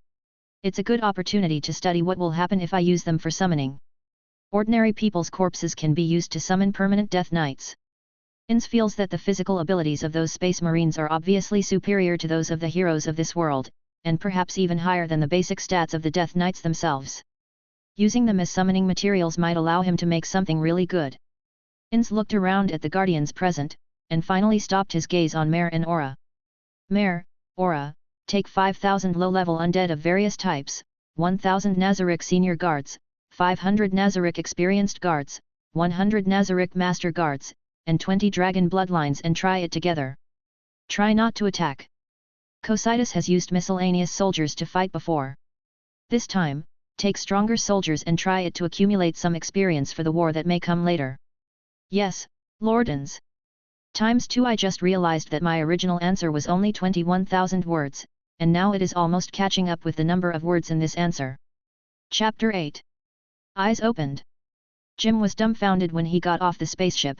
It's a good opportunity to study what will happen if I use them for summoning. Ordinary people's corpses can be used to summon permanent death knights. Ainz feels that the physical abilities of those space marines are obviously superior to those of the heroes of this world, and perhaps even higher than the basic stats of the death knights themselves. Using them as summoning materials might allow him to make something really good. Ainz looked around at the guardians present, and finally stopped his gaze on Mare and Aura. Mare, Aura, take 5,000 low-level undead of various types, 1,000 Nazarick senior guards, 500 Nazarick experienced guards, 100 Nazarick master guards, and 20 dragon bloodlines and try it together. Try not to attack. Cocytus has used miscellaneous soldiers to fight before. This time, take stronger soldiers and try it to accumulate some experience for the war that may come later. Yes, Lord Ainz. ×2. I just realized that my original answer was only 21,000 words, and now it is almost catching up with the number of words in this answer. Chapter 8. Eyes opened. Jim was dumbfounded when he got off the spaceship.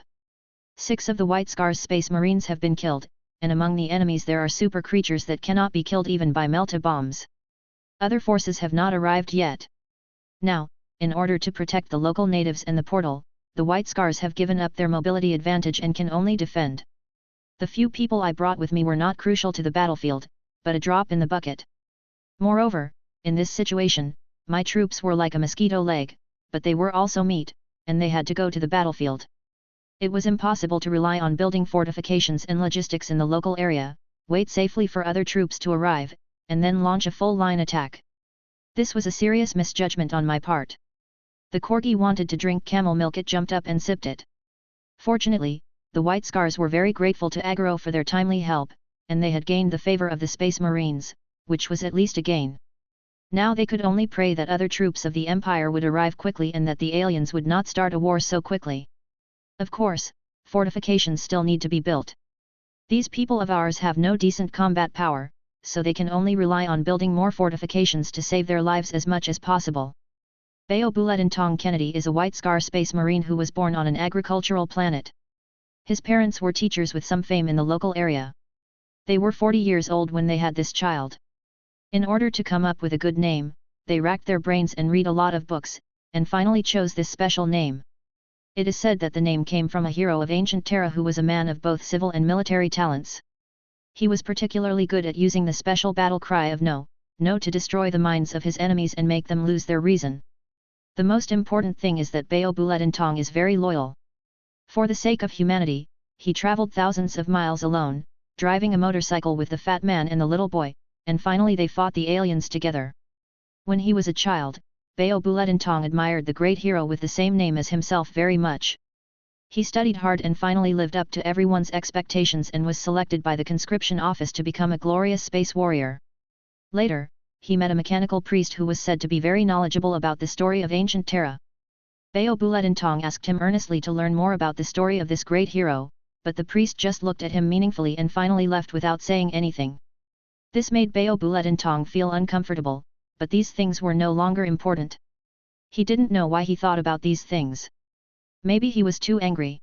6 of the White Scar's space marines have been killed, and among the enemies there are super creatures that cannot be killed even by melta bombs. Other forces have not arrived yet. Now, in order to protect the local natives and the portal, the White Scars have given up their mobility advantage and can only defend. The few people I brought with me were not crucial to the battlefield, but a drop in the bucket. Moreover, in this situation, my troops were like a mosquito leg, but they were also meat, and they had to go to the battlefield. It was impossible to rely on building fortifications and logistics in the local area, wait safely for other troops to arrive, and then launch a full-line attack. This was a serious misjudgment on my part. The corgi wanted to drink camel milk. It jumped up and sipped it. Fortunately, the White Scars were very grateful to Aggro for their timely help, and they had gained the favor of the Space Marines, which was at least a gain. Now they could only pray that other troops of the Empire would arrive quickly and that the aliens would not start a war so quickly. Of course, fortifications still need to be built. These people of ours have no decent combat power, so they can only rely on building more fortifications to save their lives as much as possible. Bayo Buletintong Kennedy is a White Scar space marine who was born on an agricultural planet. His parents were teachers with some fame in the local area. They were 40 years old when they had this child. In order to come up with a good name, they racked their brains and read a lot of books, and finally chose this special name. It is said that the name came from a hero of ancient Terra who was a man of both civil and military talents. He was particularly good at using the special battle cry of no, no to destroy the minds of his enemies and make them lose their reason. The most important thing is that Bayo Buletintong is very loyal. For the sake of humanity, he traveled thousands of miles alone, driving a motorcycle with the fat man and the little boy, and finally they fought the aliens together. When he was a child, Bayo Buletintong admired the great hero with the same name as himself very much. He studied hard and finally lived up to everyone's expectations and was selected by the conscription office to become a glorious space warrior. Later, he met a mechanical priest who was said to be very knowledgeable about the story of ancient Terra. Bayo Buletintong asked him earnestly to learn more about the story of this great hero, but the priest just looked at him meaningfully and finally left without saying anything. This made Bayo Buletintong feel uncomfortable, but these things were no longer important. He didn't know why he thought about these things. Maybe he was too angry.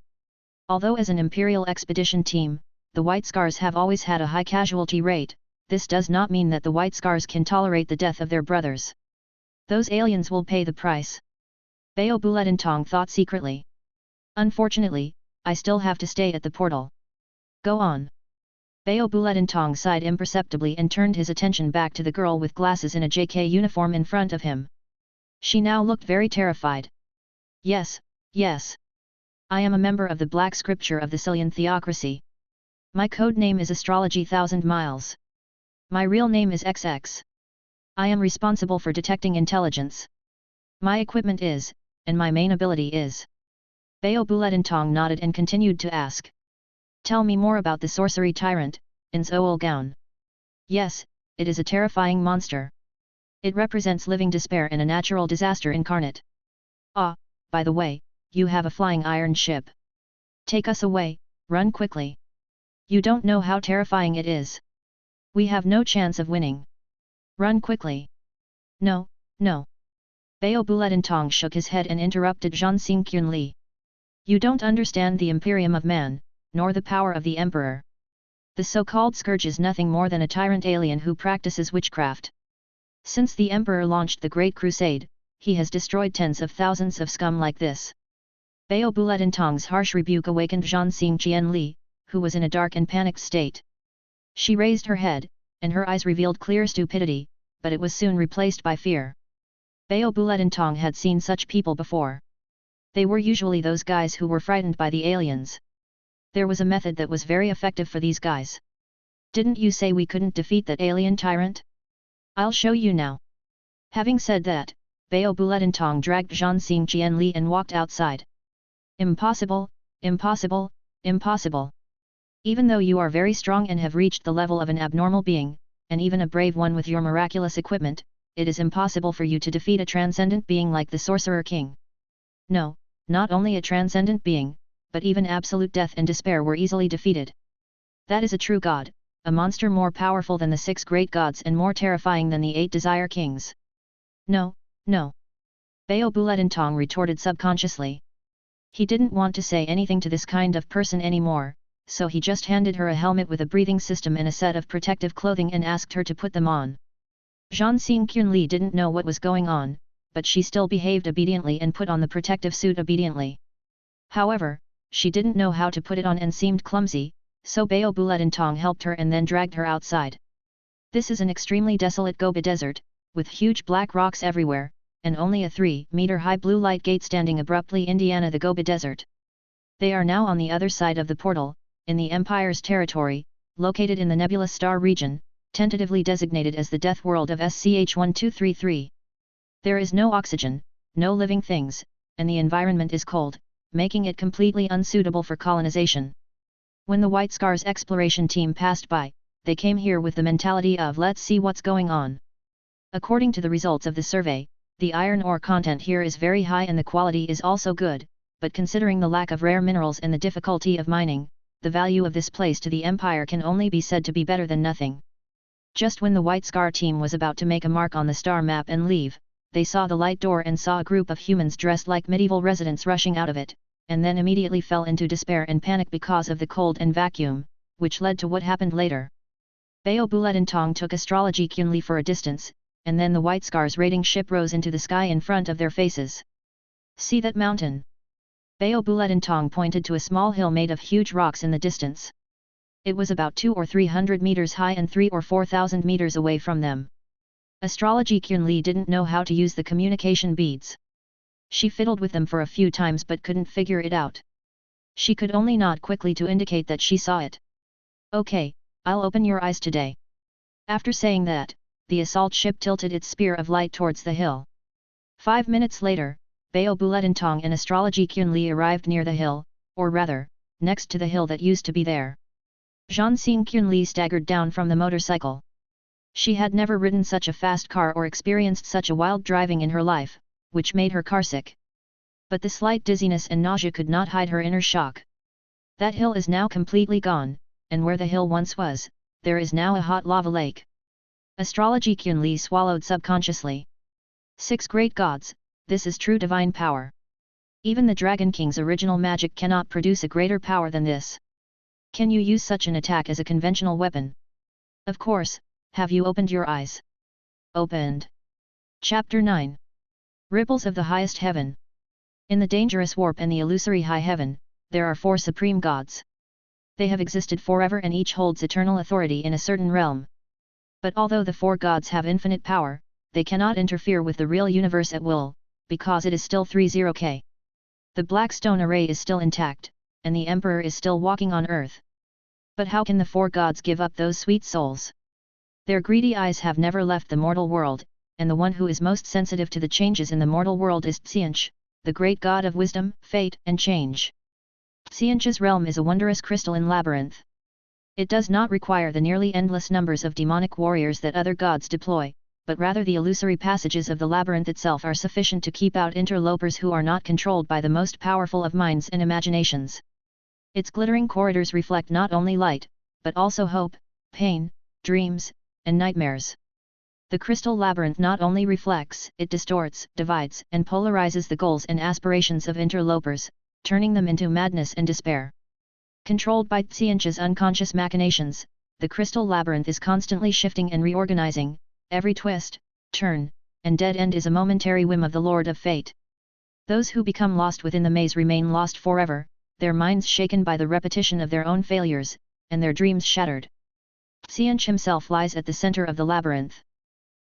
Although as an Imperial expedition team, the White Scars have always had a high casualty rate, this does not mean that the White Scars can tolerate the death of their brothers. Those aliens will pay the price. Bayo Buletintong thought secretly. Unfortunately, I still have to stay at the portal. Go on. Bayo Buletintong sighed imperceptibly and turned his attention back to the girl with glasses in a JK uniform in front of him. She now looked very terrified. Yes, yes. I am a member of the Black Scripture of the Cillian Theocracy. My code name is Astrology 1000 Miles. My real name is XX. I am responsible for detecting intelligence. My equipment is, and my main ability is. Bayo Buletintong nodded and continued to ask. Tell me more about the sorcery tyrant, Ainz Oolgown. Yes, it is a terrifying monster. It represents living despair and a natural disaster incarnate. Ah, by the way, you have a flying iron ship. Take us away, run quickly. You don't know how terrifying it is. We have no chance of winning. Run quickly. No, no. Bao Buletintong shook his head and interrupted Zhang Xingqianli. You don't understand the Imperium of man, nor the power of the Emperor. The so-called Scourge is nothing more than a tyrant alien who practices witchcraft. Since the Emperor launched the Great Crusade, he has destroyed tens of thousands of scum like this. Bao Buletintong's harsh rebuke awakened Zhang Xingqianli, who was in a dark and panicked state. She raised her head, and her eyes revealed clear stupidity, but it was soon replaced by fear. Bao Buletintong had seen such people before. They were usually those guys who were frightened by the aliens. There was a method that was very effective for these guys. Didn't you say we couldn't defeat that alien tyrant? I'll show you now. Having said that, Bao Buletintong dragged Zhang Xingqianli and walked outside. Impossible, impossible, impossible. Even though you are very strong and have reached the level of an abnormal being, and even a brave one with your miraculous equipment, it is impossible for you to defeat a transcendent being like the Sorcerer King. No, not only a transcendent being, but even absolute death and despair were easily defeated. That is a true god, a monster more powerful than the 6 great gods and more terrifying than the 8 desire kings. No, no. Bao Buletintong retorted subconsciously. He didn't want to say anything to this kind of person anymore, so he just handed her a helmet with a breathing system and a set of protective clothing and asked her to put them on. Zhang Xingqianli didn't know what was going on, but she still behaved obediently and put on the protective suit obediently. However, she didn't know how to put it on and seemed clumsy, so Bao Buletintong helped her and then dragged her outside. This is an extremely desolate Gobi desert, with huge black rocks everywhere, and only a 3-meter-high blue light gate standing abruptly Indiana the Gobi desert. They are now on the other side of the portal, in the Empire's territory, located in the Nebulous Star region, tentatively designated as the Death World of SCH-1233. There is no oxygen, no living things, and the environment is cold, making it completely unsuitable for colonization. When the White Scars exploration team passed by, they came here with the mentality of let's see what's going on. According to the results of the survey, the iron ore content here is very high and the quality is also good, but considering the lack of rare minerals and the difficulty of mining, the value of this place to the Empire can only be said to be better than nothing. Just when the White Scar team was about to make a mark on the star map and leave, they saw the light door and saw a group of humans dressed like medieval residents rushing out of it, and then immediately fell into despair and panic because of the cold and vacuum, which led to what happened later. Bao Buletintong took Astrology Qunli for a distance, and then the White Scars raiding ship rose into the sky in front of their faces. See that mountain? Bao Buletintong pointed to a small hill made of huge rocks in the distance. It was about 200 or 300 meters high and 3,000 or 4,000 meters away from them. Astrology Qunli didn't know how to use the communication beads. She fiddled with them for a few times but couldn't figure it out. She could only nod quickly to indicate that she saw it. Okay, I'll open your eyes today. After saying that, the assault ship tilted its spear of light towards the hill. 5 minutes later, Bao Buletintong and Astrology Qunli arrived near the hill, or rather, next to the hill that used to be there. Zhang Xingqianli staggered down from the motorcycle. She had never ridden such a fast car or experienced such a wild driving in her life, which made her carsick. But the slight dizziness and nausea could not hide her inner shock. That hill is now completely gone, and where the hill once was, there is now a hot lava lake. Astrology Qunli swallowed subconsciously. 6 great gods, this is true divine power. Even the Dragon King's original magic cannot produce a greater power than this. Can you use such an attack as a conventional weapon? Of course, have you opened your eyes? Opened. Chapter 9. Ripples of the Highest Heaven. In the dangerous warp and the illusory high heaven, there are 4 supreme gods. They have existed forever and each holds eternal authority in a certain realm. But although the 4 gods have infinite power, they cannot interfere with the real universe at will, because it is still 30k. The Black Stone Array is still intact, and the Emperor is still walking on earth. But how can the 4 gods give up those sweet souls? Their greedy eyes have never left the mortal world, and the one who is most sensitive to the changes in the mortal world is Ainz, the great god of wisdom, fate and change. Ainz's realm is a wondrous crystalline labyrinth. It does not require the nearly endless numbers of demonic warriors that other gods deploy, but rather the illusory passages of the labyrinth itself are sufficient to keep out interlopers who are not controlled by the most powerful of minds and imaginations. Its glittering corridors reflect not only light, but also hope, pain, dreams, and nightmares. The crystal labyrinth not only reflects, it distorts, divides, and polarizes the goals and aspirations of interlopers, turning them into madness and despair. Controlled by Ainz's unconscious machinations, the crystal labyrinth is constantly shifting and reorganizing. Every twist, turn, and dead end is a momentary whim of the Lord of Fate. Those who become lost within the maze remain lost forever, their minds shaken by the repetition of their own failures, and their dreams shattered. Ainz himself lies at the center of the labyrinth.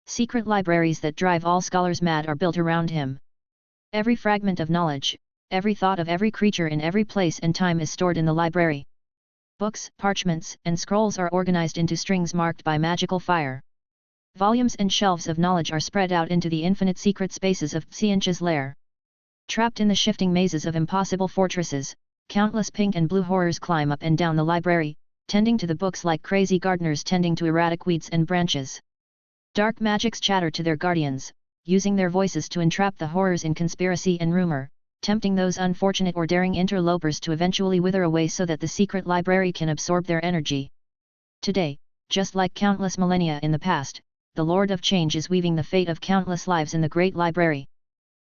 Secret libraries that drive all scholars mad are built around him. Every fragment of knowledge, every thought of every creature in every place and time is stored in the library. Books, parchments, and scrolls are organized into strings marked by magical fire. Volumes and shelves of knowledge are spread out into the infinite secret spaces of Ainz's lair. Trapped in the shifting mazes of impossible fortresses, countless pink and blue horrors climb up and down the library, tending to the books like crazy gardeners tending to erratic weeds and branches. Dark magics chatter to their guardians, using their voices to entrap the horrors in conspiracy and rumor, tempting those unfortunate or daring interlopers to eventually wither away so that the secret library can absorb their energy. Today, just like countless millennia in the past, the Lord of Change is weaving the fate of countless lives in the great library.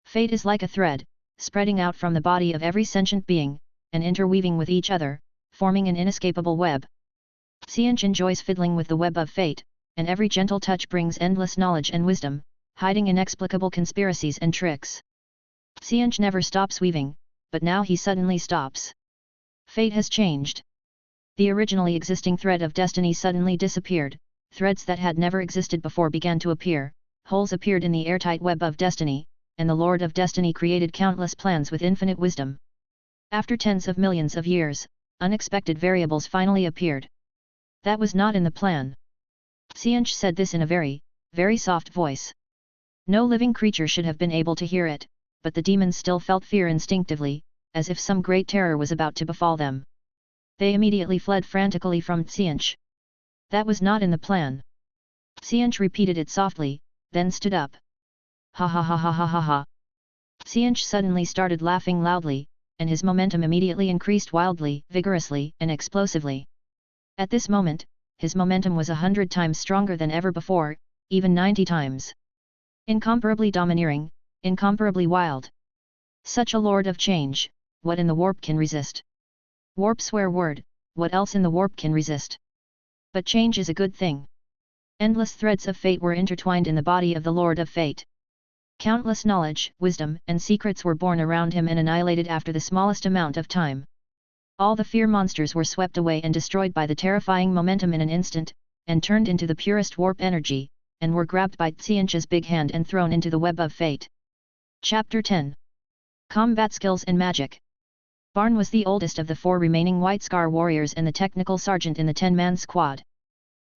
Fate is like a thread, spreading out from the body of every sentient being, and interweaving with each other, forming an inescapable web. Ainz enjoys fiddling with the web of fate, and every gentle touch brings endless knowledge and wisdom, hiding inexplicable conspiracies and tricks. Ainz never stops weaving, but now he suddenly stops. Fate has changed. The originally existing thread of destiny suddenly disappeared, threads that had never existed before began to appear, holes appeared in the airtight web of destiny, and the Lord of Destiny created countless plans with infinite wisdom. After tens of millions of years, unexpected variables finally appeared. That was not in the plan. Ainz said this in a very, very soft voice. No living creature should have been able to hear it, but the demons still felt fear instinctively, as if some great terror was about to befall them. They immediately fled frantically from Ainz. That was not in the plan. Ainz repeated it softly, then stood up. Ha ha ha ha ha ha ha. Ainz suddenly started laughing loudly, and his momentum immediately increased wildly, vigorously, and explosively. At this moment, his momentum was 100 times stronger than ever before, even 90 times. Incomparably domineering, incomparably wild. Such a Lord of Change, what in the warp can resist? Warp swear word, what else in the warp can resist? But change is a good thing. Endless threads of fate were intertwined in the body of the Lord of Fate. Countless knowledge, wisdom, and secrets were born around him and annihilated after the smallest amount of time. All the fear monsters were swept away and destroyed by the terrifying momentum in an instant, and turned into the purest warp energy, and were grabbed by Ainz's big hand and thrown into the web of fate. Chapter 10. Combat Skills and Magic. Barn was the oldest of the 4 remaining White Scar warriors and the technical sergeant in the 10-man squad.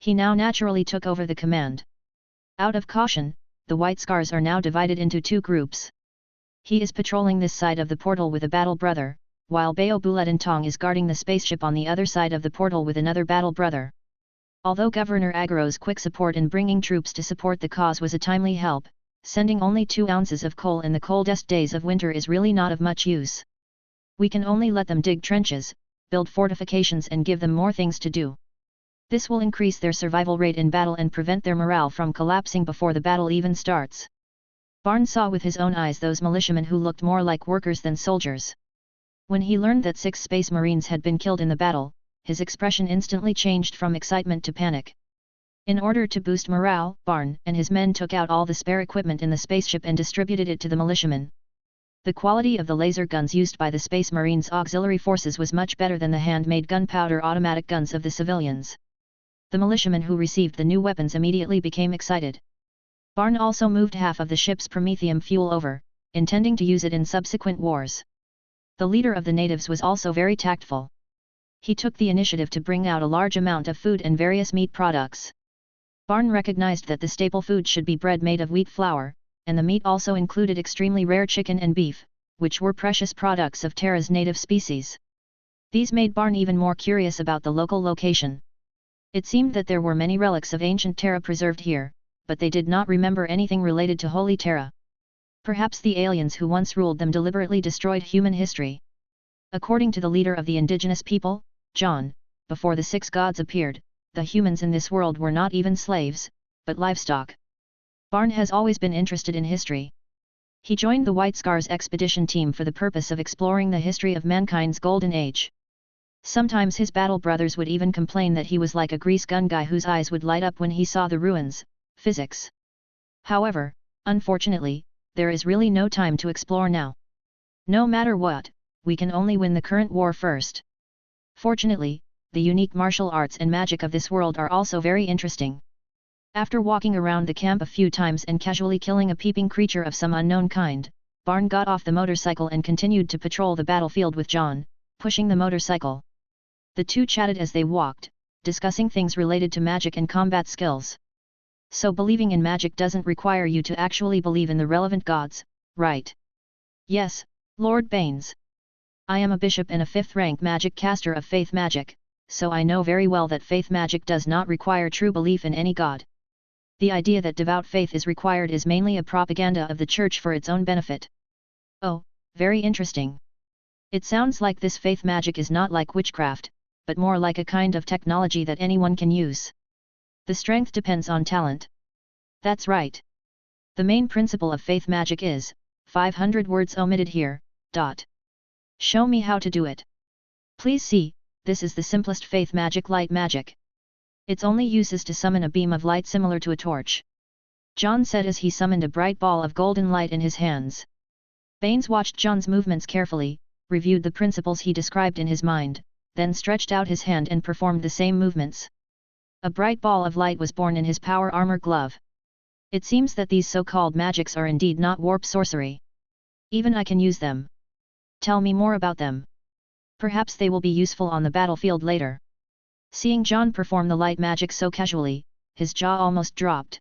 He now naturally took over the command. Out of caution, the White Scars are now divided into 2 groups. He is patrolling this side of the portal with a battle brother, while Bao Bulet and Tong is guarding the spaceship on the other side of the portal with another battle brother. Although Governor Agaro's quick support in bringing troops to support the cause was a timely help, sending only 2 ounces of coal in the coldest days of winter is really not of much use. We can only let them dig trenches, build fortifications and give them more things to do. This will increase their survival rate in battle and prevent their morale from collapsing before the battle even starts. Barn saw with his own eyes those militiamen who looked more like workers than soldiers. When he learned that 6 Space Marines had been killed in the battle, his expression instantly changed from excitement to panic. In order to boost morale, Barn and his men took out all the spare equipment in the spaceship and distributed it to the militiamen. The quality of the laser guns used by the Space Marines' auxiliary forces was much better than the handmade gunpowder automatic guns of the civilians. The militiamen who received the new weapons immediately became excited. Barn also moved half of the ship's promethium fuel over, intending to use it in subsequent wars. The leader of the natives was also very tactful. He took the initiative to bring out a large amount of food and various meat products. Barn recognized that the staple food should be bread made of wheat flour, and the meat also included extremely rare chicken and beef, which were precious products of Terra's native species. These made Barn even more curious about the local location. It seemed that there were many relics of ancient Terra preserved here, but they did not remember anything related to Holy Terra. Perhaps the aliens who once ruled them deliberately destroyed human history. According to the leader of the indigenous people, John, before the six gods appeared, the humans in this world were not even slaves, but livestock. Barn has always been interested in history. He joined the White Scars expedition team for the purpose of exploring the history of mankind's golden age. Sometimes his battle brothers would even complain that he was like a grease gun guy whose eyes would light up when he saw the ruins. Physics. However, unfortunately, there is really no time to explore now. No matter what, we can only win the current war first. Fortunately, the unique martial arts and magic of this world are also very interesting. After walking around the camp a few times and casually killing a peeping creature of some unknown kind, Barn got off the motorcycle and continued to patrol the battlefield with John, pushing the motorcycle. The two chatted as they walked, discussing things related to magic and combat skills. So believing in magic doesn't require you to actually believe in the relevant gods, right? Yes, Lord Baines. I am a bishop and a 5th-rank magic caster of faith magic, so I know very well that faith magic does not require true belief in any god. The idea that devout faith is required is mainly a propaganda of the church for its own benefit. Oh, very interesting. It sounds like this faith magic is not like witchcraft, but more like a kind of technology that anyone can use. The strength depends on talent. That's right. The main principle of faith magic is, 500 words omitted here, ... Show me how to do it. Please see, this is the simplest faith magic, light magic. Its only use is to summon a beam of light similar to a torch. John said as he summoned a bright ball of golden light in his hands. Baines watched John's movements carefully, reviewed the principles he described in his mind, then stretched out his hand and performed the same movements. A bright ball of light was born in his power armor glove. It seems that these so-called magics are indeed not warp sorcery. Even I can use them. Tell me more about them. Perhaps they will be useful on the battlefield later. Seeing John perform the light magic so casually, his jaw almost dropped.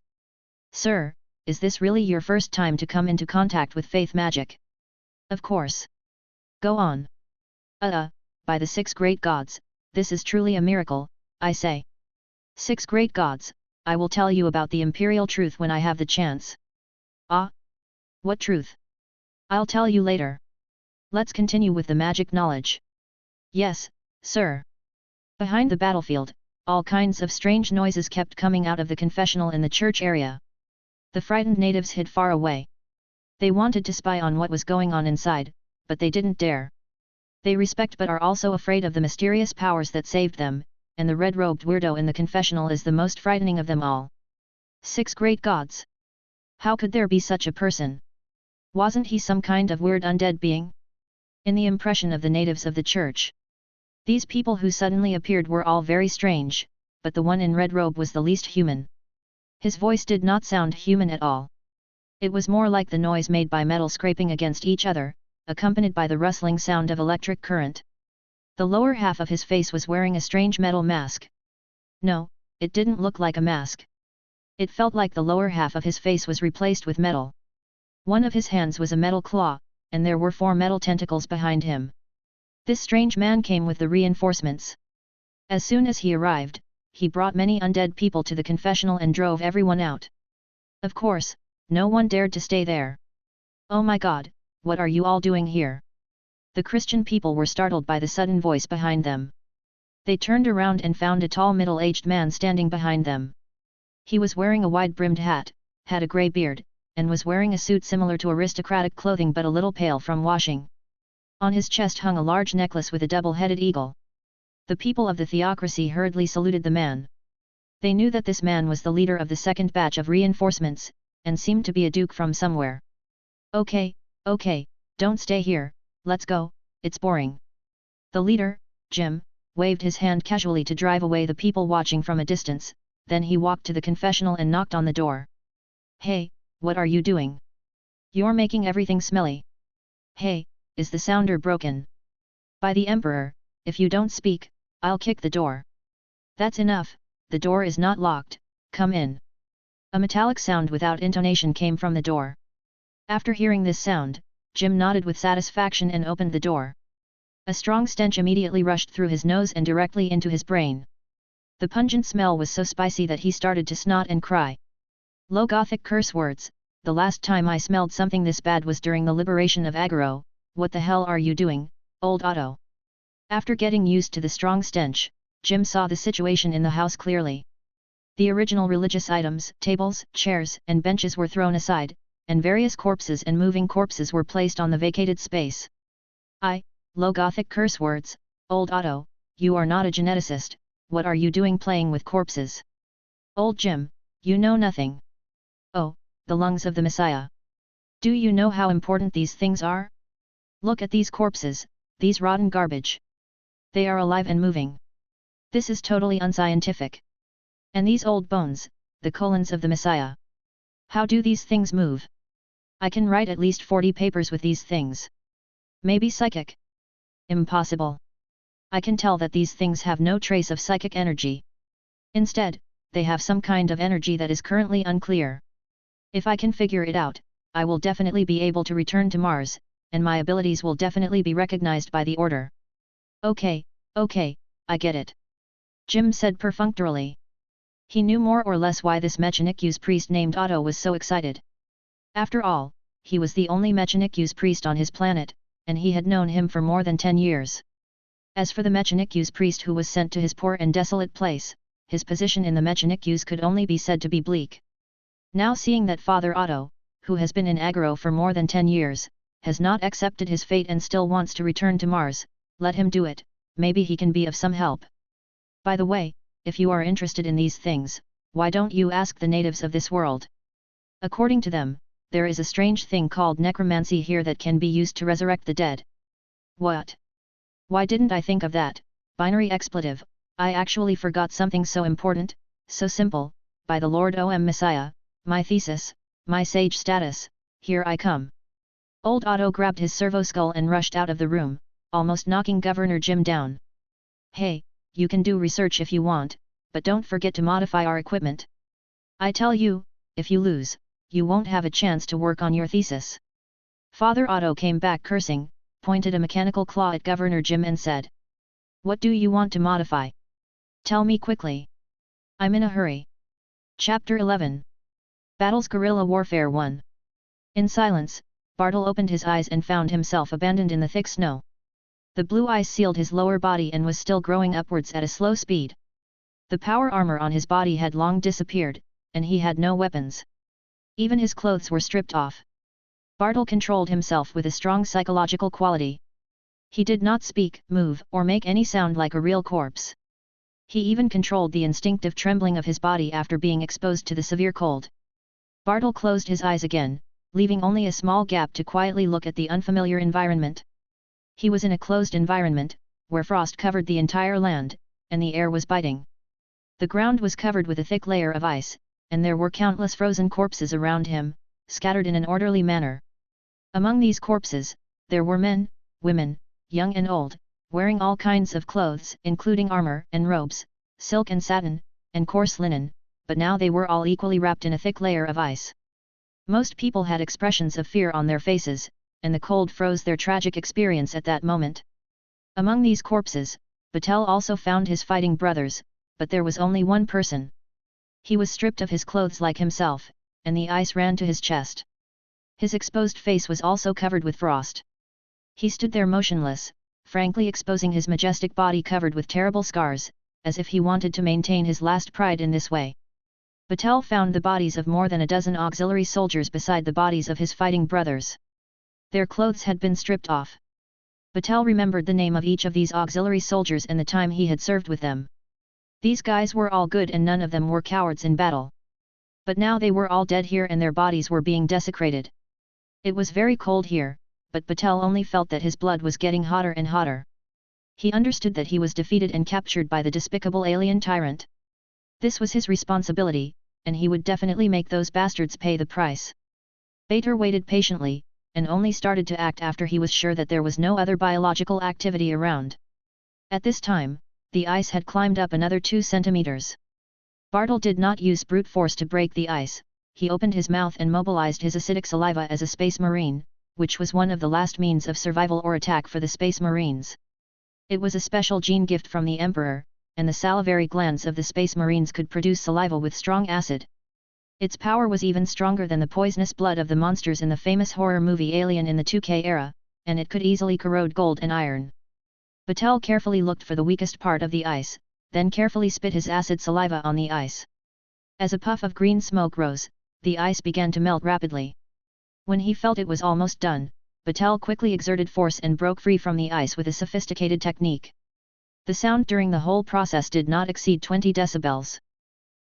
Sir, is this really your first time to come into contact with faith magic? Of course. Go on. By the 6 great gods, this is truly a miracle, I say. 6 great gods, I will tell you about the Imperial truth when I have the chance. Ah? What truth? I'll tell you later. Let's continue with the magic knowledge. Yes, sir. Behind the battlefield, all kinds of strange noises kept coming out of the confessional in the church area. The frightened natives hid far away. They wanted to spy on what was going on inside, but they didn't dare. They respect but are also afraid of the mysterious powers that saved them, and the red-robed weirdo in the confessional is the most frightening of them all. 6 great gods. How could there be such a person? Wasn't he some kind of weird undead being? In the impression of the natives of the church, these people who suddenly appeared were all very strange, but the one in red robe was the least human. His voice did not sound human at all. It was more like the noise made by metal scraping against each other, accompanied by the rustling sound of electric current. The lower half of his face was wearing a strange metal mask. No, it didn't look like a mask. It felt like the lower half of his face was replaced with metal. One of his hands was a metal claw, and there were 4 metal tentacles behind him. This strange man came with the reinforcements. As soon as he arrived, he brought many undead people to the confessional and drove everyone out. Of course, no one dared to stay there. Oh my God, what are you all doing here? The Christian people were startled by the sudden voice behind them. They turned around and found a tall middle-aged man standing behind them. He was wearing a wide-brimmed hat, had a grey beard, and was wearing a suit similar to aristocratic clothing but a little pale from washing. On his chest hung a large necklace with a double-headed eagle. The people of the theocracy hurriedly saluted the man. They knew that this man was the leader of the second batch of reinforcements, and seemed to be a duke from somewhere. Okay, don't stay here, let's go, it's boring. The leader, Jim, waved his hand casually to drive away the people watching from a distance, then he walked to the confessional and knocked on the door. Hey, what are you doing? You're making everything smelly. Hey, is the sounder broken? By the Emperor, if you don't speak, I'll kick the door. That's enough, the door is not locked, come in. A metallic sound without intonation came from the door. After hearing this sound, Jim nodded with satisfaction and opened the door. A strong stench immediately rushed through his nose and directly into his brain. The pungent smell was so spicy that he started to snot and cry. Low Gothic curse words, the last time I smelled something this bad was during the liberation of Agaro. What the hell are you doing, old Otto? After getting used to the strong stench, Jim saw the situation in the house clearly. The original religious items, tables, chairs, and benches were thrown aside, and various corpses and moving corpses were placed on the vacated space. Low Gothic curse words, old Otto, you are not a geneticist, what are you doing playing with corpses? Old Jim, you know nothing. Oh, the lungs of the Messiah. Do you know how important these things are? Look at these corpses, these rotten garbage. They are alive and moving. This is totally unscientific. And these old bones, the colons of the Messiah. How do these things move? I can write at least 40 papers with these things. Maybe psychic. Impossible. I can tell that these things have no trace of psychic energy. Instead, they have some kind of energy that is currently unclear. If I can figure it out, I will definitely be able to return to Mars, and my abilities will definitely be recognized by the Order. Okay, I get it. Jim said perfunctorily. He knew more or less why this Mechanicu's priest named Otto was so excited. After all, he was the only Mechanicu's priest on his planet, and he had known him for more than 10 years. As for the Mechanicu's priest who was sent to his poor and desolate place, his position in the Mechanicu's could only be said to be bleak. Now seeing that Father Otto, who has been in Agaro for more than 10 years, has not accepted his fate and still wants to return to Mars, let him do it, maybe he can be of some help. By the way, if you are interested in these things, why don't you ask the natives of this world? According to them, there is a strange thing called necromancy here that can be used to resurrect the dead. What? Why didn't I think of that? Binary expletive, I actually forgot something so important, so simple, by the Lord OM Messiah, my thesis, my sage status, here I come. Old Otto grabbed his servo skull and rushed out of the room, almost knocking Governor Jim down. Hey, you can do research if you want, but don't forget to modify our equipment. I tell you, if you lose, you won't have a chance to work on your thesis. Father Otto came back cursing, pointed a mechanical claw at Governor Jim and said. What do you want to modify? Tell me quickly. I'm in a hurry. Chapter 11. Battles Guerrilla Warfare 1. In silence, Bartle opened his eyes and found himself abandoned in the thick snow. The blue ice sealed his lower body and was still growing upwards at a slow speed. The power armor on his body had long disappeared, and he had no weapons. Even his clothes were stripped off. Bartle controlled himself with a strong psychological quality. He did not speak, move, or make any sound like a real corpse. He even controlled the instinctive trembling of his body after being exposed to the severe cold. Bartle closed his eyes again, leaving only a small gap to quietly look at the unfamiliar environment. He was in a closed environment, where frost covered the entire land, and the air was biting. The ground was covered with a thick layer of ice, and there were countless frozen corpses around him, scattered in an orderly manner. Among these corpses, there were men, women, young and old, wearing all kinds of clothes, including armor and robes, silk and satin, and coarse linen, but now they were all equally wrapped in a thick layer of ice. Most people had expressions of fear on their faces, and the cold froze their tragic experience at that moment. Among these corpses, Batel also found his fighting brothers, but there was only one person. He was stripped of his clothes like himself, and the ice ran to his chest. His exposed face was also covered with frost. He stood there motionless, frankly exposing his majestic body covered with terrible scars, as if he wanted to maintain his last pride in this way. Batel found the bodies of more than a dozen auxiliary soldiers beside the bodies of his fighting brothers. Their clothes had been stripped off. Batel remembered the name of each of these auxiliary soldiers and the time he had served with them. These guys were all good and none of them were cowards in battle. But now they were all dead here and their bodies were being desecrated. It was very cold here, but Batel only felt that his blood was getting hotter and hotter. He understood that he was defeated and captured by the despicable alien tyrant. This was his responsibility, and he would definitely make those bastards pay the price. Bater waited patiently, and only started to act after he was sure that there was no other biological activity around. At this time, the ice had climbed up another 2 centimeters. Bartle did not use brute force to break the ice, he opened his mouth and mobilized his acidic saliva as a space marine, which was one of the last means of survival or attack for the space marines. It was a special gene gift from the Emperor, and the salivary glands of the space marines could produce saliva with strong acid. Its power was even stronger than the poisonous blood of the monsters in the famous horror movie Alien in the 2K era, and it could easily corrode gold and iron. Batel carefully looked for the weakest part of the ice, then carefully spit his acid saliva on the ice. As a puff of green smoke rose, the ice began to melt rapidly. When he felt it was almost done, Batel quickly exerted force and broke free from the ice with a sophisticated technique. The sound during the whole process did not exceed 20 decibels.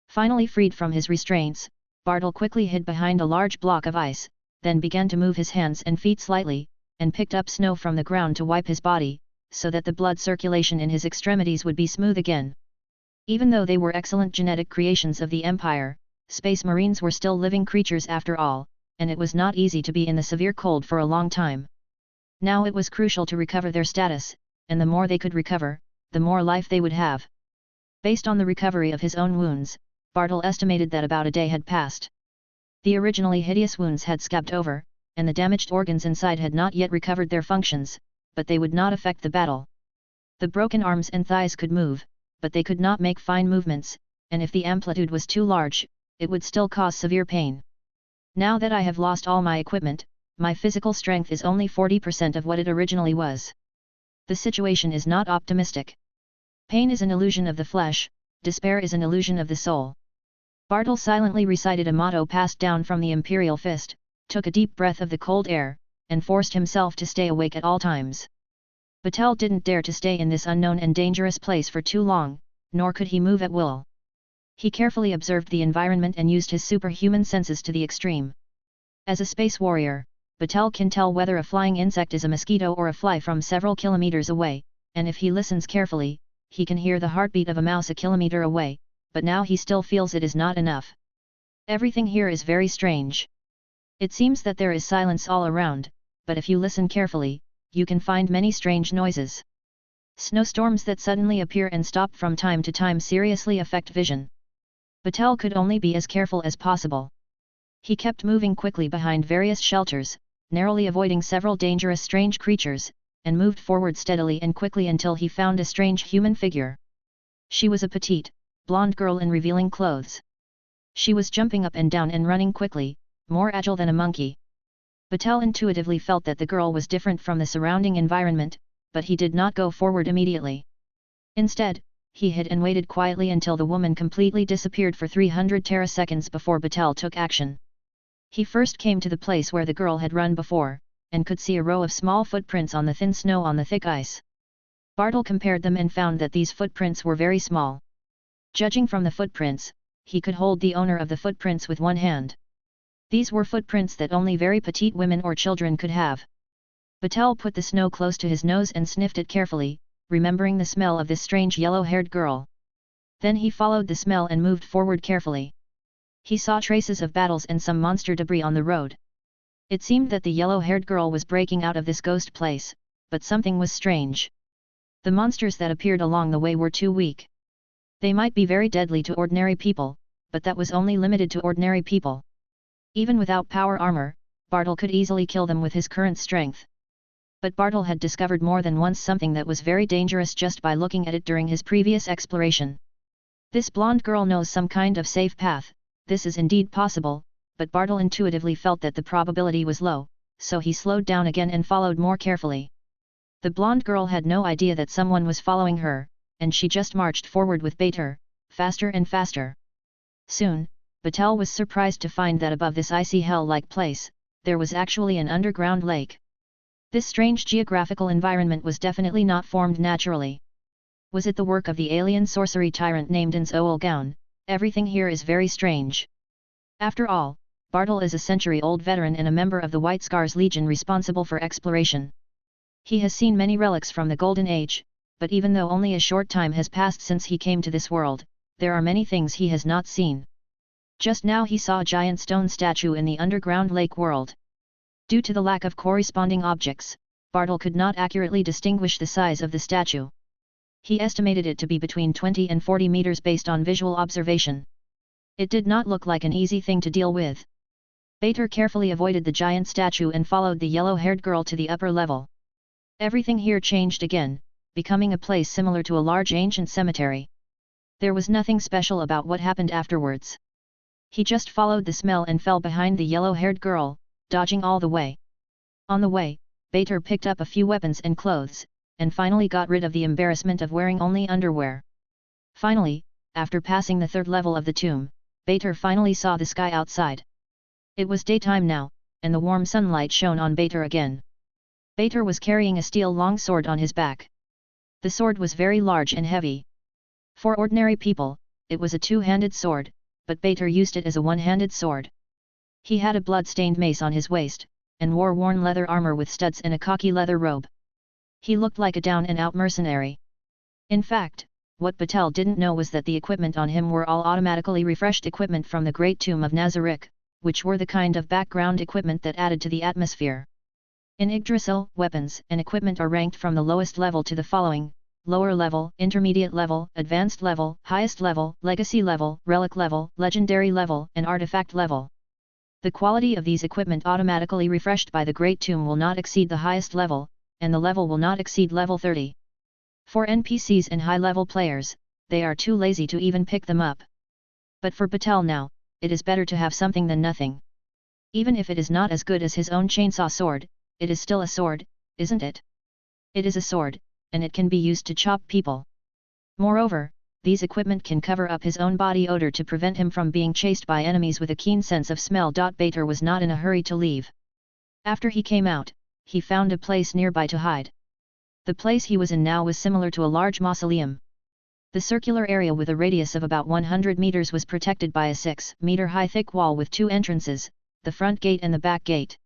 Finally freed from his restraints, Bartle quickly hid behind a large block of ice, then began to move his hands and feet slightly, and picked up snow from the ground to wipe his body, so that the blood circulation in his extremities would be smooth again. Even though they were excellent genetic creations of the Empire, Space Marines were still living creatures after all, and it was not easy to be in the severe cold for a long time. Now it was crucial to recover their status, and the more they could recover, the more life they would have. Based on the recovery of his own wounds, Bartle estimated that about a day had passed. The originally hideous wounds had scabbed over, and the damaged organs inside had not yet recovered their functions, but they would not affect the battle. The broken arms and thighs could move, but they could not make fine movements, and if the amplitude was too large, it would still cause severe pain. Now that I have lost all my equipment, my physical strength is only 40% of what it originally was. The situation is not optimistic. Pain is an illusion of the flesh, despair is an illusion of the soul. Bartle silently recited a motto passed down from the Imperial fist, took a deep breath of the cold air, and forced himself to stay awake at all times. Batel didn't dare to stay in this unknown and dangerous place for too long, nor could he move at will. He carefully observed the environment and used his superhuman senses to the extreme. As a space warrior, Batel can tell whether a flying insect is a mosquito or a fly from several kilometers away, and if he listens carefully, he can hear the heartbeat of a mouse a kilometer away, but now he still feels it is not enough. Everything here is very strange. It seems that there is silence all around, but if you listen carefully, you can find many strange noises. Snowstorms that suddenly appear and stop from time to time seriously affect vision. Batel could only be as careful as possible. He kept moving quickly behind various shelters, narrowly avoiding several dangerous strange creatures, and moved forward steadily and quickly until he found a strange human figure. She was a petite, blonde girl in revealing clothes. She was jumping up and down and running quickly, more agile than a monkey. Batel intuitively felt that the girl was different from the surrounding environment, but he did not go forward immediately. Instead, he hid and waited quietly until the woman completely disappeared for 300 teraseconds before Batel took action. He first came to the place where the girl had run before, and could see a row of small footprints on the thin snow on the thick ice. Bartle compared them and found that these footprints were very small. Judging from the footprints, he could hold the owner of the footprints with one hand. These were footprints that only very petite women or children could have. Batel put the snow close to his nose and sniffed it carefully, remembering the smell of this strange yellow-haired girl. Then he followed the smell and moved forward carefully. He saw traces of battles and some monster debris on the road. It seemed that the yellow-haired girl was breaking out of this ghost place, but something was strange. The monsters that appeared along the way were too weak. They might be very deadly to ordinary people, but that was only limited to ordinary people. Even without power armor, Bartle could easily kill them with his current strength. But Bartle had discovered more than once something that was very dangerous just by looking at it during his previous exploration. This blonde girl knows some kind of safe path. This is indeed possible, but Bartle intuitively felt that the probability was low, so he slowed down again and followed more carefully. The blonde girl had no idea that someone was following her, and she just marched forward with Bater, faster and faster. Soon, Batel was surprised to find that above this icy hell-like place, there was actually an underground lake. This strange geographical environment was definitely not formed naturally. Was it the work of the alien sorcery tyrant named Ainz? Everything here is very strange. After all, Bartle is a century-old veteran and a member of the White Scars Legion responsible for exploration. He has seen many relics from the Golden Age, but even though only a short time has passed since he came to this world, there are many things he has not seen. Just now he saw a giant stone statue in the underground lake world. Due to the lack of corresponding objects, Bartle could not accurately distinguish the size of the statue. He estimated it to be between 20 and 40 meters based on visual observation. It did not look like an easy thing to deal with. Bater carefully avoided the giant statue and followed the yellow-haired girl to the upper level. Everything here changed again, becoming a place similar to a large ancient cemetery. There was nothing special about what happened afterwards. He just followed the smell and fell behind the yellow-haired girl, dodging all the way. On the way, Bater picked up a few weapons and clothes, and finally got rid of the embarrassment of wearing only underwear. Finally, after passing the third level of the tomb, Bater finally saw the sky outside. It was daytime now, and the warm sunlight shone on Bater again. Bater was carrying a steel longsword on his back. The sword was very large and heavy. For ordinary people, it was a two-handed sword, but Bater used it as a one-handed sword. He had a blood-stained mace on his waist, and wore worn leather armor with studs and a khaki leather robe. He looked like a down-and-out mercenary. In fact, what Patel didn't know was that the equipment on him were all automatically refreshed equipment from the Great Tomb of Nazarick, which were the kind of background equipment that added to the atmosphere. In Yggdrasil, weapons and equipment are ranked from the lowest level to the following: lower level, intermediate level, advanced level, highest level, legacy level, relic level, legendary level, and artifact level. The quality of these equipment automatically refreshed by the Great Tomb will not exceed the highest level, and the level will not exceed level 30. For NPCs and high-level players, they are too lazy to even pick them up. But for Patel now, it is better to have something than nothing. Even if it is not as good as his own chainsaw sword, it is still a sword, isn't it? It is a sword, and it can be used to chop people. Moreover, these equipment can cover up his own body odor to prevent him from being chased by enemies with a keen sense of smell. Bater was not in a hurry to leave. After he came out, he found a place nearby to hide. The place he was in now was similar to a large mausoleum. The circular area with a radius of about 100 meters was protected by a 6-meter-high thick wall with two entrances, the front gate and the back gate.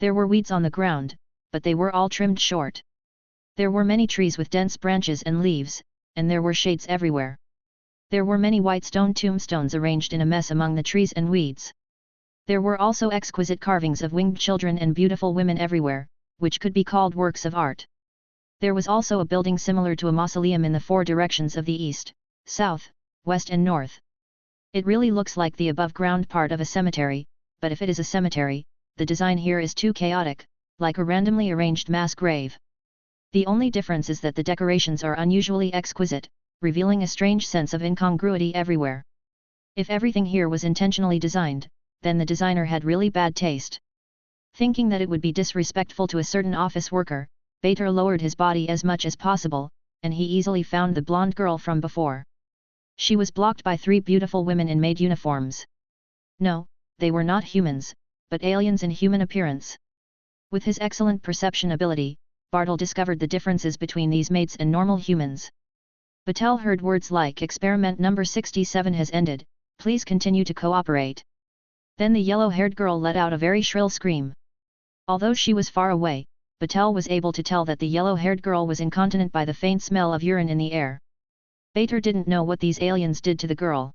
There were weeds on the ground, but they were all trimmed short. There were many trees with dense branches and leaves, and there were shades everywhere. There were many white stone tombstones arranged in a mess among the trees and weeds. There were also exquisite carvings of winged children and beautiful women everywhere, which could be called works of art. There was also a building similar to a mausoleum in the four directions of the east, south, west and north. It really looks like the above-ground part of a cemetery, but if it is a cemetery, the design here is too chaotic, like a randomly arranged mass grave. The only difference is that the decorations are unusually exquisite, revealing a strange sense of incongruity everywhere. If everything here was intentionally designed, then the designer had really bad taste. Thinking that it would be disrespectful to a certain office worker, Bater lowered his body as much as possible, and he easily found the blonde girl from before. She was blocked by three beautiful women in maid uniforms. No, they were not humans, but aliens in human appearance. With his excellent perception ability, Bartle discovered the differences between these maids and normal humans. Patel heard words like "Experiment number 67 has ended, please continue to cooperate." Then the yellow-haired girl let out a very shrill scream. Although she was far away, Patel was able to tell that the yellow-haired girl was incontinent by the faint smell of urine in the air. Bater didn't know what these aliens did to the girl.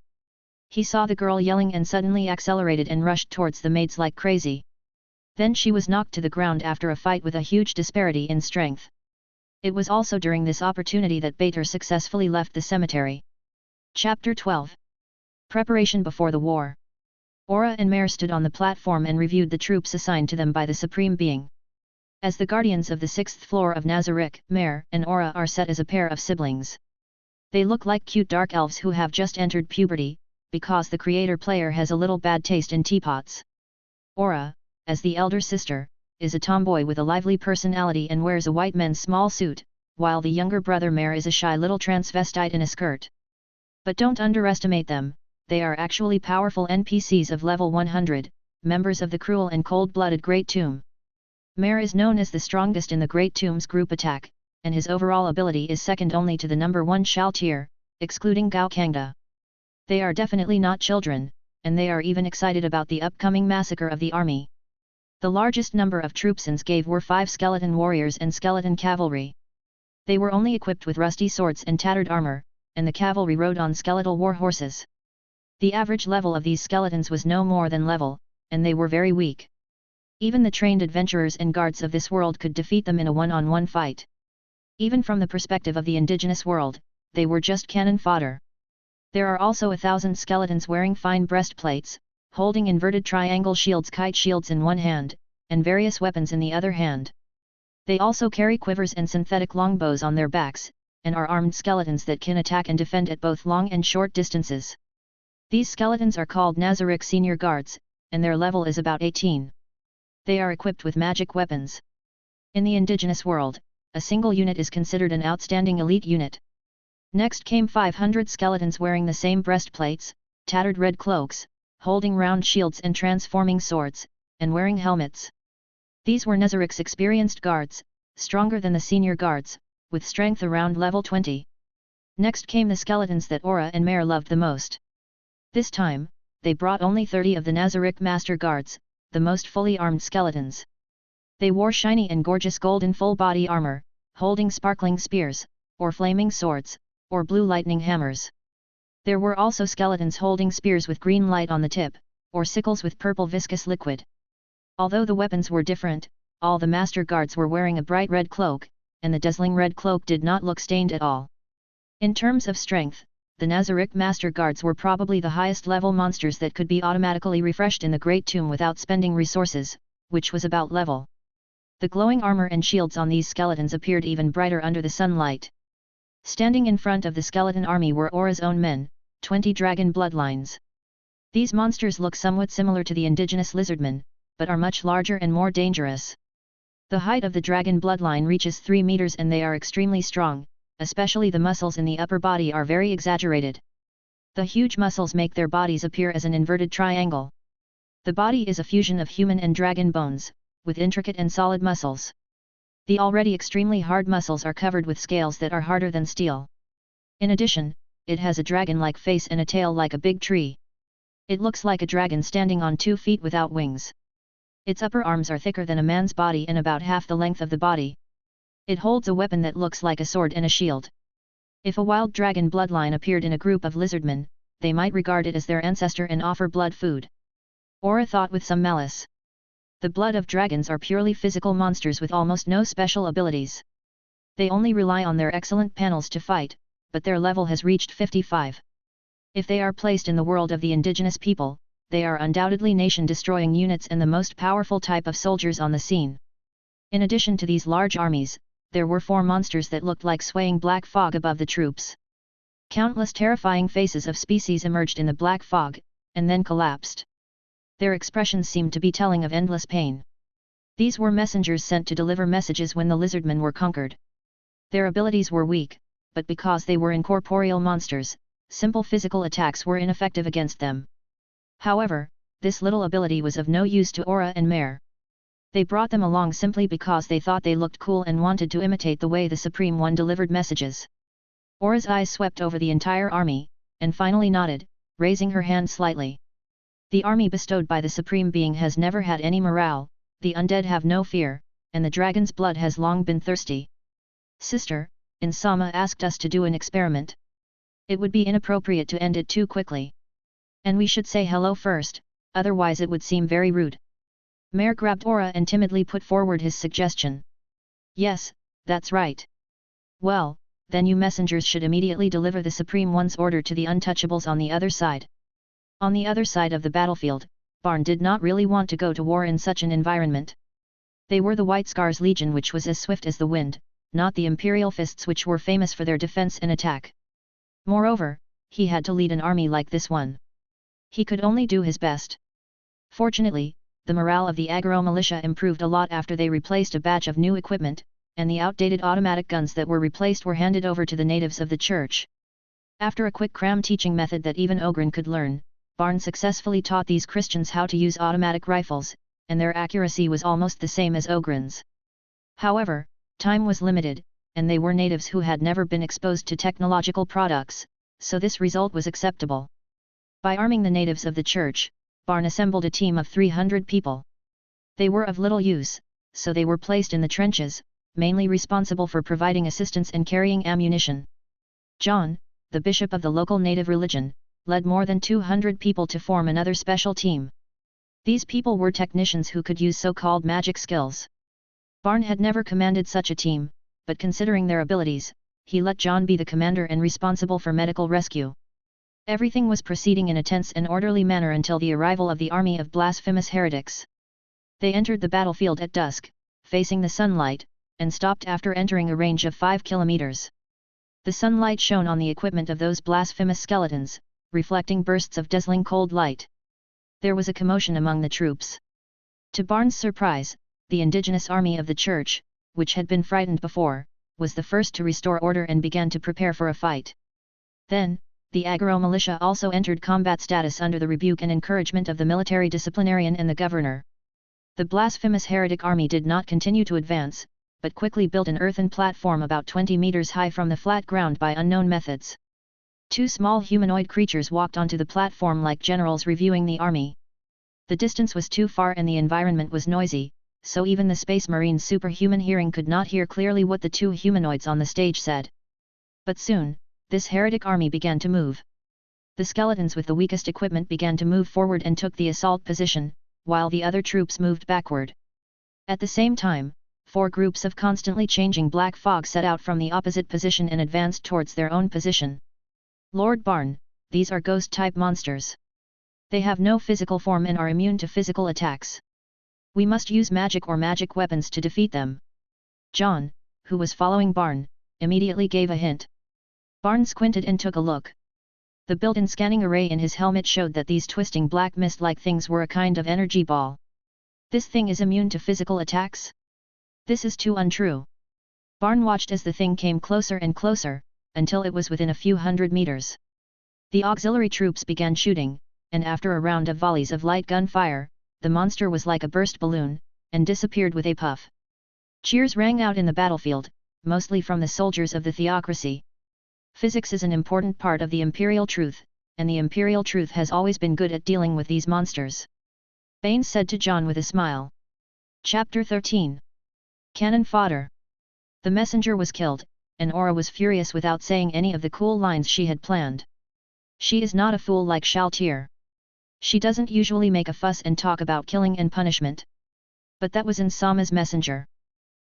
He saw the girl yelling and suddenly accelerated and rushed towards the maids like crazy. Then she was knocked to the ground after a fight with a huge disparity in strength. It was also during this opportunity that Bater successfully left the cemetery. Chapter 12. Preparation before the war. Aura and Mare stood on the platform and reviewed the troops assigned to them by the Supreme Being. As the guardians of the 6th floor of Nazarick, Mare and Aura are set as a pair of siblings. They look like cute dark elves who have just entered puberty, because the creator player has a little bad taste in teapots. Aura, as the elder sister, is a tomboy with a lively personality and wears a white men's small suit, while the younger brother Mare is a shy little transvestite in a skirt. But don't underestimate them, they are actually powerful NPCs of level 100, members of the cruel and cold-blooded Great Tomb. Mare is known as the strongest in the Great Tomb's group attack, and his overall ability is second only to the number 1 Shao tier, excluding Gao Kangda. They are definitely not children, and they are even excited about the upcoming massacre of the army. The largest number of troopsons gave were 5 skeleton warriors and skeleton cavalry. They were only equipped with rusty swords and tattered armor, and the cavalry rode on skeletal war horses. The average level of these skeletons was no more than level, and they were very weak. Even the trained adventurers and guards of this world could defeat them in a one-on-one fight. Even from the perspective of the indigenous world, they were just cannon fodder. There are also 1,000 skeletons wearing fine breastplates, holding inverted triangle shields, kite shields in one hand, and various weapons in the other hand. They also carry quivers and synthetic longbows on their backs, and are armed skeletons that can attack and defend at both long and short distances. These skeletons are called Nazarick Senior Guards, and their level is about 18. They are equipped with magic weapons. In the indigenous world, a single unit is considered an outstanding elite unit. Next came 500 skeletons wearing the same breastplates, tattered red cloaks, holding round shields and transforming swords, and wearing helmets. These were Nazarick's experienced guards, stronger than the senior guards, with strength around level 20. Next came the skeletons that Aura and Mare loved the most. This time, they brought only 30 of the Nazarick Master Guards, the most fully armed skeletons. They wore shiny and gorgeous golden full-body armor, holding sparkling spears, or flaming swords, or blue lightning hammers. There were also skeletons holding spears with green light on the tip, or sickles with purple viscous liquid. Although the weapons were different, all the Master Guards were wearing a bright red cloak, and the dazzling red cloak did not look stained at all. In terms of strength, the Nazarick Master Guards were probably the highest level monsters that could be automatically refreshed in the Great Tomb without spending resources, which was about level. The glowing armor and shields on these skeletons appeared even brighter under the sunlight. Standing in front of the skeleton army were Aura's own men, 20 dragon bloodlines. These monsters look somewhat similar to the indigenous lizardmen, but are much larger and more dangerous. The height of the dragon bloodline reaches 3 meters and they are extremely strong, especially the muscles in the upper body are very exaggerated. The huge muscles make their bodies appear as an inverted triangle. The body is a fusion of human and dragon bones, with intricate and solid muscles. The already extremely hard muscles are covered with scales that are harder than steel. In addition, it has a dragon-like face and a tail like a big tree. It looks like a dragon standing on 2 feet without wings. Its upper arms are thicker than a man's body and about half the length of the body. It holds a weapon that looks like a sword and a shield. If a wild dragon bloodline appeared in a group of lizardmen, they might regard it as their ancestor and offer blood food. Aura thought with some malice. The blood of dragons are purely physical monsters with almost no special abilities. They only rely on their excellent panels to fight, but their level has reached 55. If they are placed in the world of the indigenous people, they are undoubtedly nation-destroying units and the most powerful type of soldiers on the scene. In addition to these large armies, there were 4 monsters that looked like swaying black fog above the troops. Countless terrifying faces of species emerged in the black fog, and then collapsed. Their expressions seemed to be telling of endless pain. These were messengers sent to deliver messages when the lizardmen were conquered. Their abilities were weak, but because they were incorporeal monsters, simple physical attacks were ineffective against them. However, this little ability was of no use to Aura and Mare. They brought them along simply because they thought they looked cool and wanted to imitate the way the Supreme One delivered messages. Aura's eyes swept over the entire army, and finally nodded, raising her hand slightly. The army bestowed by the Supreme Being has never had any morale, the undead have no fear, and the dragon's blood has long been thirsty. Sister, Insama asked us to do an experiment. It would be inappropriate to end it too quickly. And we should say hello first, otherwise it would seem very rude. Mare grabbed Aura and timidly put forward his suggestion. Yes, that's right. Well, then you messengers should immediately deliver the Supreme One's order to the untouchables on the other side. On the other side of the battlefield, Barn did not really want to go to war in such an environment. They were the White Scars Legion, which was as swift as the wind, not the Imperial Fists, which were famous for their defense and attack. Moreover, he had to lead an army like this one. He could only do his best. Fortunately, the morale of the Agro militia improved a lot after they replaced a batch of new equipment, and the outdated automatic guns that were replaced were handed over to the natives of the church. After a quick cram teaching method that even Ogren could learn, Barn successfully taught these Christians how to use automatic rifles, and their accuracy was almost the same as Ogren's. However, time was limited, and they were natives who had never been exposed to technological products, so this result was acceptable. By arming the natives of the church, Barn assembled a team of 300 people. They were of little use, so they were placed in the trenches, mainly responsible for providing assistance and carrying ammunition. John, the bishop of the local native religion, led more than 200 people to form another special team. These people were technicians who could use so-called magic skills. Barn had never commanded such a team, but considering their abilities, he let John be the commander and responsible for medical rescue. Everything was proceeding in a tense and orderly manner until the arrival of the army of blasphemous heretics. They entered the battlefield at dusk, facing the sunlight, and stopped after entering a range of 5 kilometers. The sunlight shone on the equipment of those blasphemous skeletons, reflecting bursts of dazzling cold light. There was a commotion among the troops. To Barnes' surprise, the indigenous army of the church, which had been frightened before, was the first to restore order and began to prepare for a fight. Then, the Agro militia also entered combat status under the rebuke and encouragement of the military disciplinarian and the governor. The blasphemous heretic army did not continue to advance, but quickly built an earthen platform about 20 meters high from the flat ground by unknown methods. Two small humanoid creatures walked onto the platform like generals reviewing the army. The distance was too far and the environment was noisy, so even the Space Marine's superhuman hearing could not hear clearly what the two humanoids on the stage said. But soon, this heretic army began to move. The skeletons with the weakest equipment began to move forward and took the assault position, while the other troops moved backward. At the same time, 4 groups of constantly changing black fog set out from the opposite position and advanced towards their own position. Lord Barn, these are ghost-type monsters. They have no physical form and are immune to physical attacks. We must use magic or magic weapons to defeat them. John, who was following Barn, immediately gave a hint. Barn squinted and took a look. The built-in scanning array in his helmet showed that these twisting black mist-like things were a kind of energy ball. This thing is immune to physical attacks? This is too untrue. Barn watched as the thing came closer and closer, until it was within a few hundred meters. The auxiliary troops began shooting, and after a round of volleys of light gunfire, the monster was like a burst balloon, and disappeared with a puff. Cheers rang out in the battlefield, mostly from the soldiers of the theocracy. Physics is an important part of the Imperial truth, and the Imperial truth has always been good at dealing with these monsters. Ainz said to John with a smile. Chapter 13. Cannon Fodder. The messenger was killed, and Aura was furious without saying any of the cool lines she had planned. She is not a fool like Shaltir. She doesn't usually make a fuss and talk about killing and punishment. But that was in Sama's messenger.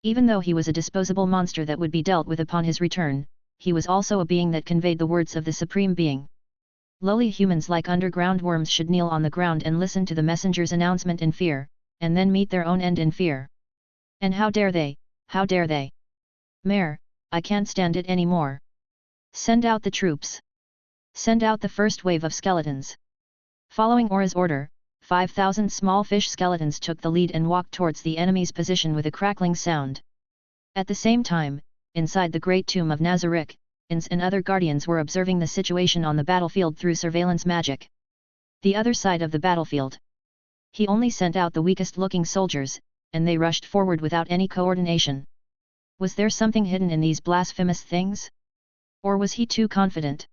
Even though he was a disposable monster that would be dealt with upon his return, he was also a being that conveyed the words of the Supreme Being. Lowly humans like underground worms should kneel on the ground and listen to the messenger's announcement in fear, and then meet their own end in fear. And how dare they, how dare they? Mare, I can't stand it anymore. Send out the troops. Send out the first wave of skeletons. Following Aura's order, 5,000 small fish skeletons took the lead and walked towards the enemy's position with a crackling sound. At the same time, inside the great tomb of Nazarick, Ainz and other guardians were observing the situation on the battlefield through surveillance magic. The other side of the battlefield. He only sent out the weakest-looking soldiers, and they rushed forward without any coordination. Was there something hidden in these blasphemous things? Or was he too confident?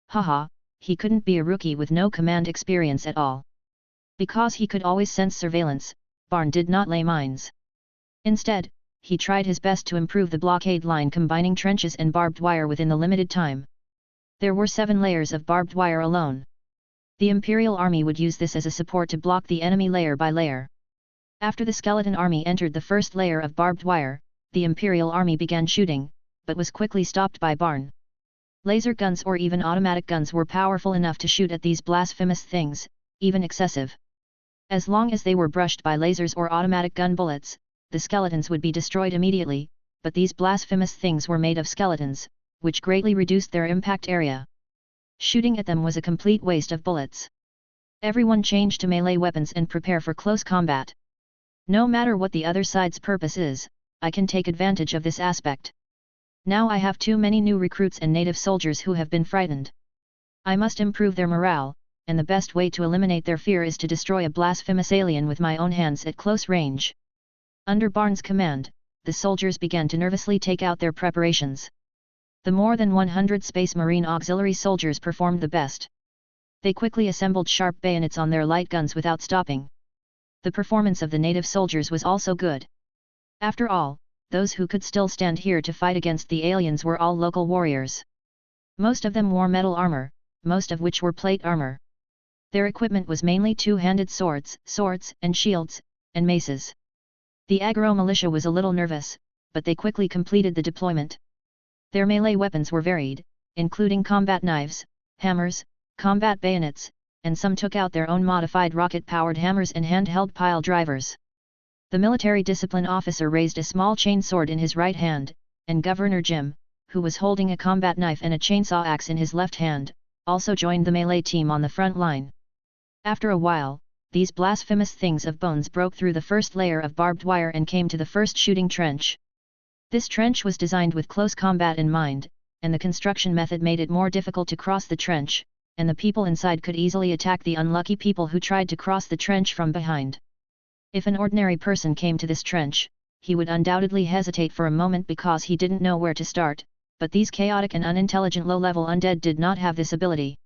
Haha, he couldn't be a rookie with no command experience at all. Because he could always sense surveillance, Barn did not lay mines. Instead, he tried his best to improve the blockade line combining trenches and barbed wire within the limited time. There were 7 layers of barbed wire alone. The Imperial army would use this as a support to block the enemy layer by layer. After the skeleton army entered the first layer of barbed wire, the Imperial army began shooting, but was quickly stopped by Barn. Laser guns or even automatic guns were powerful enough to shoot at these blasphemous things, even excessive. As long as they were brushed by lasers or automatic gun bullets, the skeletons would be destroyed immediately, but these blasphemous things were made of skeletons, which greatly reduced their impact area. Shooting at them was a complete waste of bullets. Everyone changed to melee weapons and prepare for close combat. No matter what the other side's purpose is, I can take advantage of this aspect. Now I have too many new recruits and native soldiers who have been frightened. I must improve their morale, and the best way to eliminate their fear is to destroy a blasphemous alien with my own hands at close range. Under Barn's command, the soldiers began to nervously take out their preparations. The more than 100 Space Marine auxiliary soldiers performed the best. They quickly assembled sharp bayonets on their light guns without stopping. The performance of the native soldiers was also good. After all, those who could still stand here to fight against the aliens were all local warriors. Most of them wore metal armor, most of which were plate armor. Their equipment was mainly two-handed swords, and shields, and maces. The aggro militia was a little nervous, but they quickly completed the deployment. Their melee weapons were varied, including combat knives, hammers, combat bayonets, and some took out their own modified rocket-powered hammers and handheld pile drivers. The military discipline officer raised a small chain sword in his right hand, and Governor Jim, who was holding a combat knife and a chainsaw axe in his left hand, also joined the melee team on the front line. After a while, these blasphemous things of bones broke through the first layer of barbed wire and came to the first shooting trench. This trench was designed with close combat in mind, and the construction method made it more difficult to cross the trench, and the people inside could easily attack the unlucky people who tried to cross the trench from behind. If an ordinary person came to this trench, he would undoubtedly hesitate for a moment because he didn't know where to start, but these chaotic and unintelligent low-level undead did not have this ability.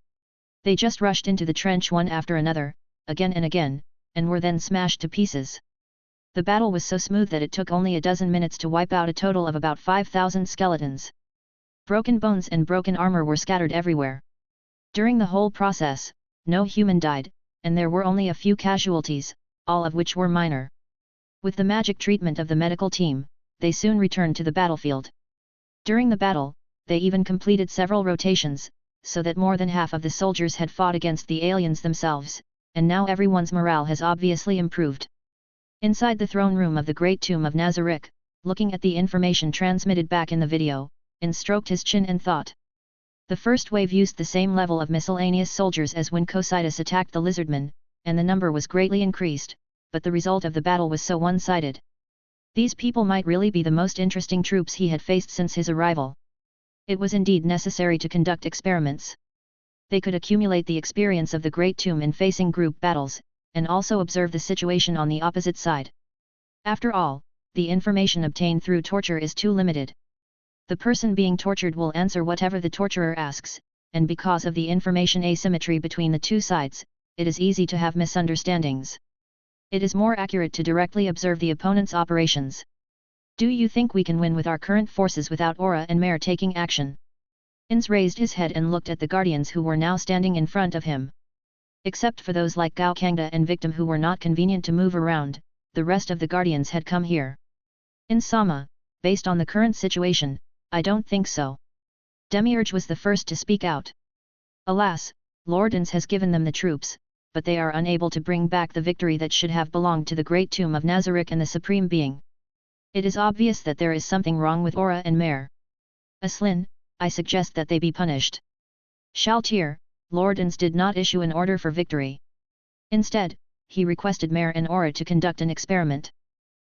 They just rushed into the trench one after another, again and again, and were then smashed to pieces. The battle was so smooth that it took only a dozen minutes to wipe out a total of about 5,000 skeletons. Broken bones and broken armor were scattered everywhere. During the whole process, no human died, and there were only a few casualties, all of which were minor. With the magic treatment of the medical team, they soon returned to the battlefield. During the battle, they even completed several rotations, so that more than half of the soldiers had fought against the aliens themselves, and now everyone's morale has obviously improved. Inside the throne room of the Great Tomb of Nazarick, looking at the information transmitted back in the video, Ainz stroked his chin and thought. The first wave used the same level of miscellaneous soldiers as when Cocytus attacked the lizardmen, and the number was greatly increased, but the result of the battle was so one-sided. These people might really be the most interesting troops he had faced since his arrival. It was indeed necessary to conduct experiments. They could accumulate the experience of the Great Tomb in facing group battles, and also observe the situation on the opposite side. After all, the information obtained through torture is too limited. The person being tortured will answer whatever the torturer asks, and because of the information asymmetry between the two sides, it is easy to have misunderstandings. It is more accurate to directly observe the opponent's operations. Do you think we can win with our current forces without Aura and Mare taking action? Ainz raised his head and looked at the guardians who were now standing in front of him. Except for those like Gao Kangda and Victim who were not convenient to move around, the rest of the guardians had come here. Ainz-sama, based on the current situation, I don't think so. Demiurge was the first to speak out. Alas, Lord Ainz has given them the troops, but they are unable to bring back the victory that should have belonged to the Great Tomb of Nazarick and the Supreme Being. It is obvious that there is something wrong with Aura and Mare. Aslin, I suggest that they be punished. Shaltir, Lord Ainz did not issue an order for victory. Instead, he requested Mare and Aura to conduct an experiment.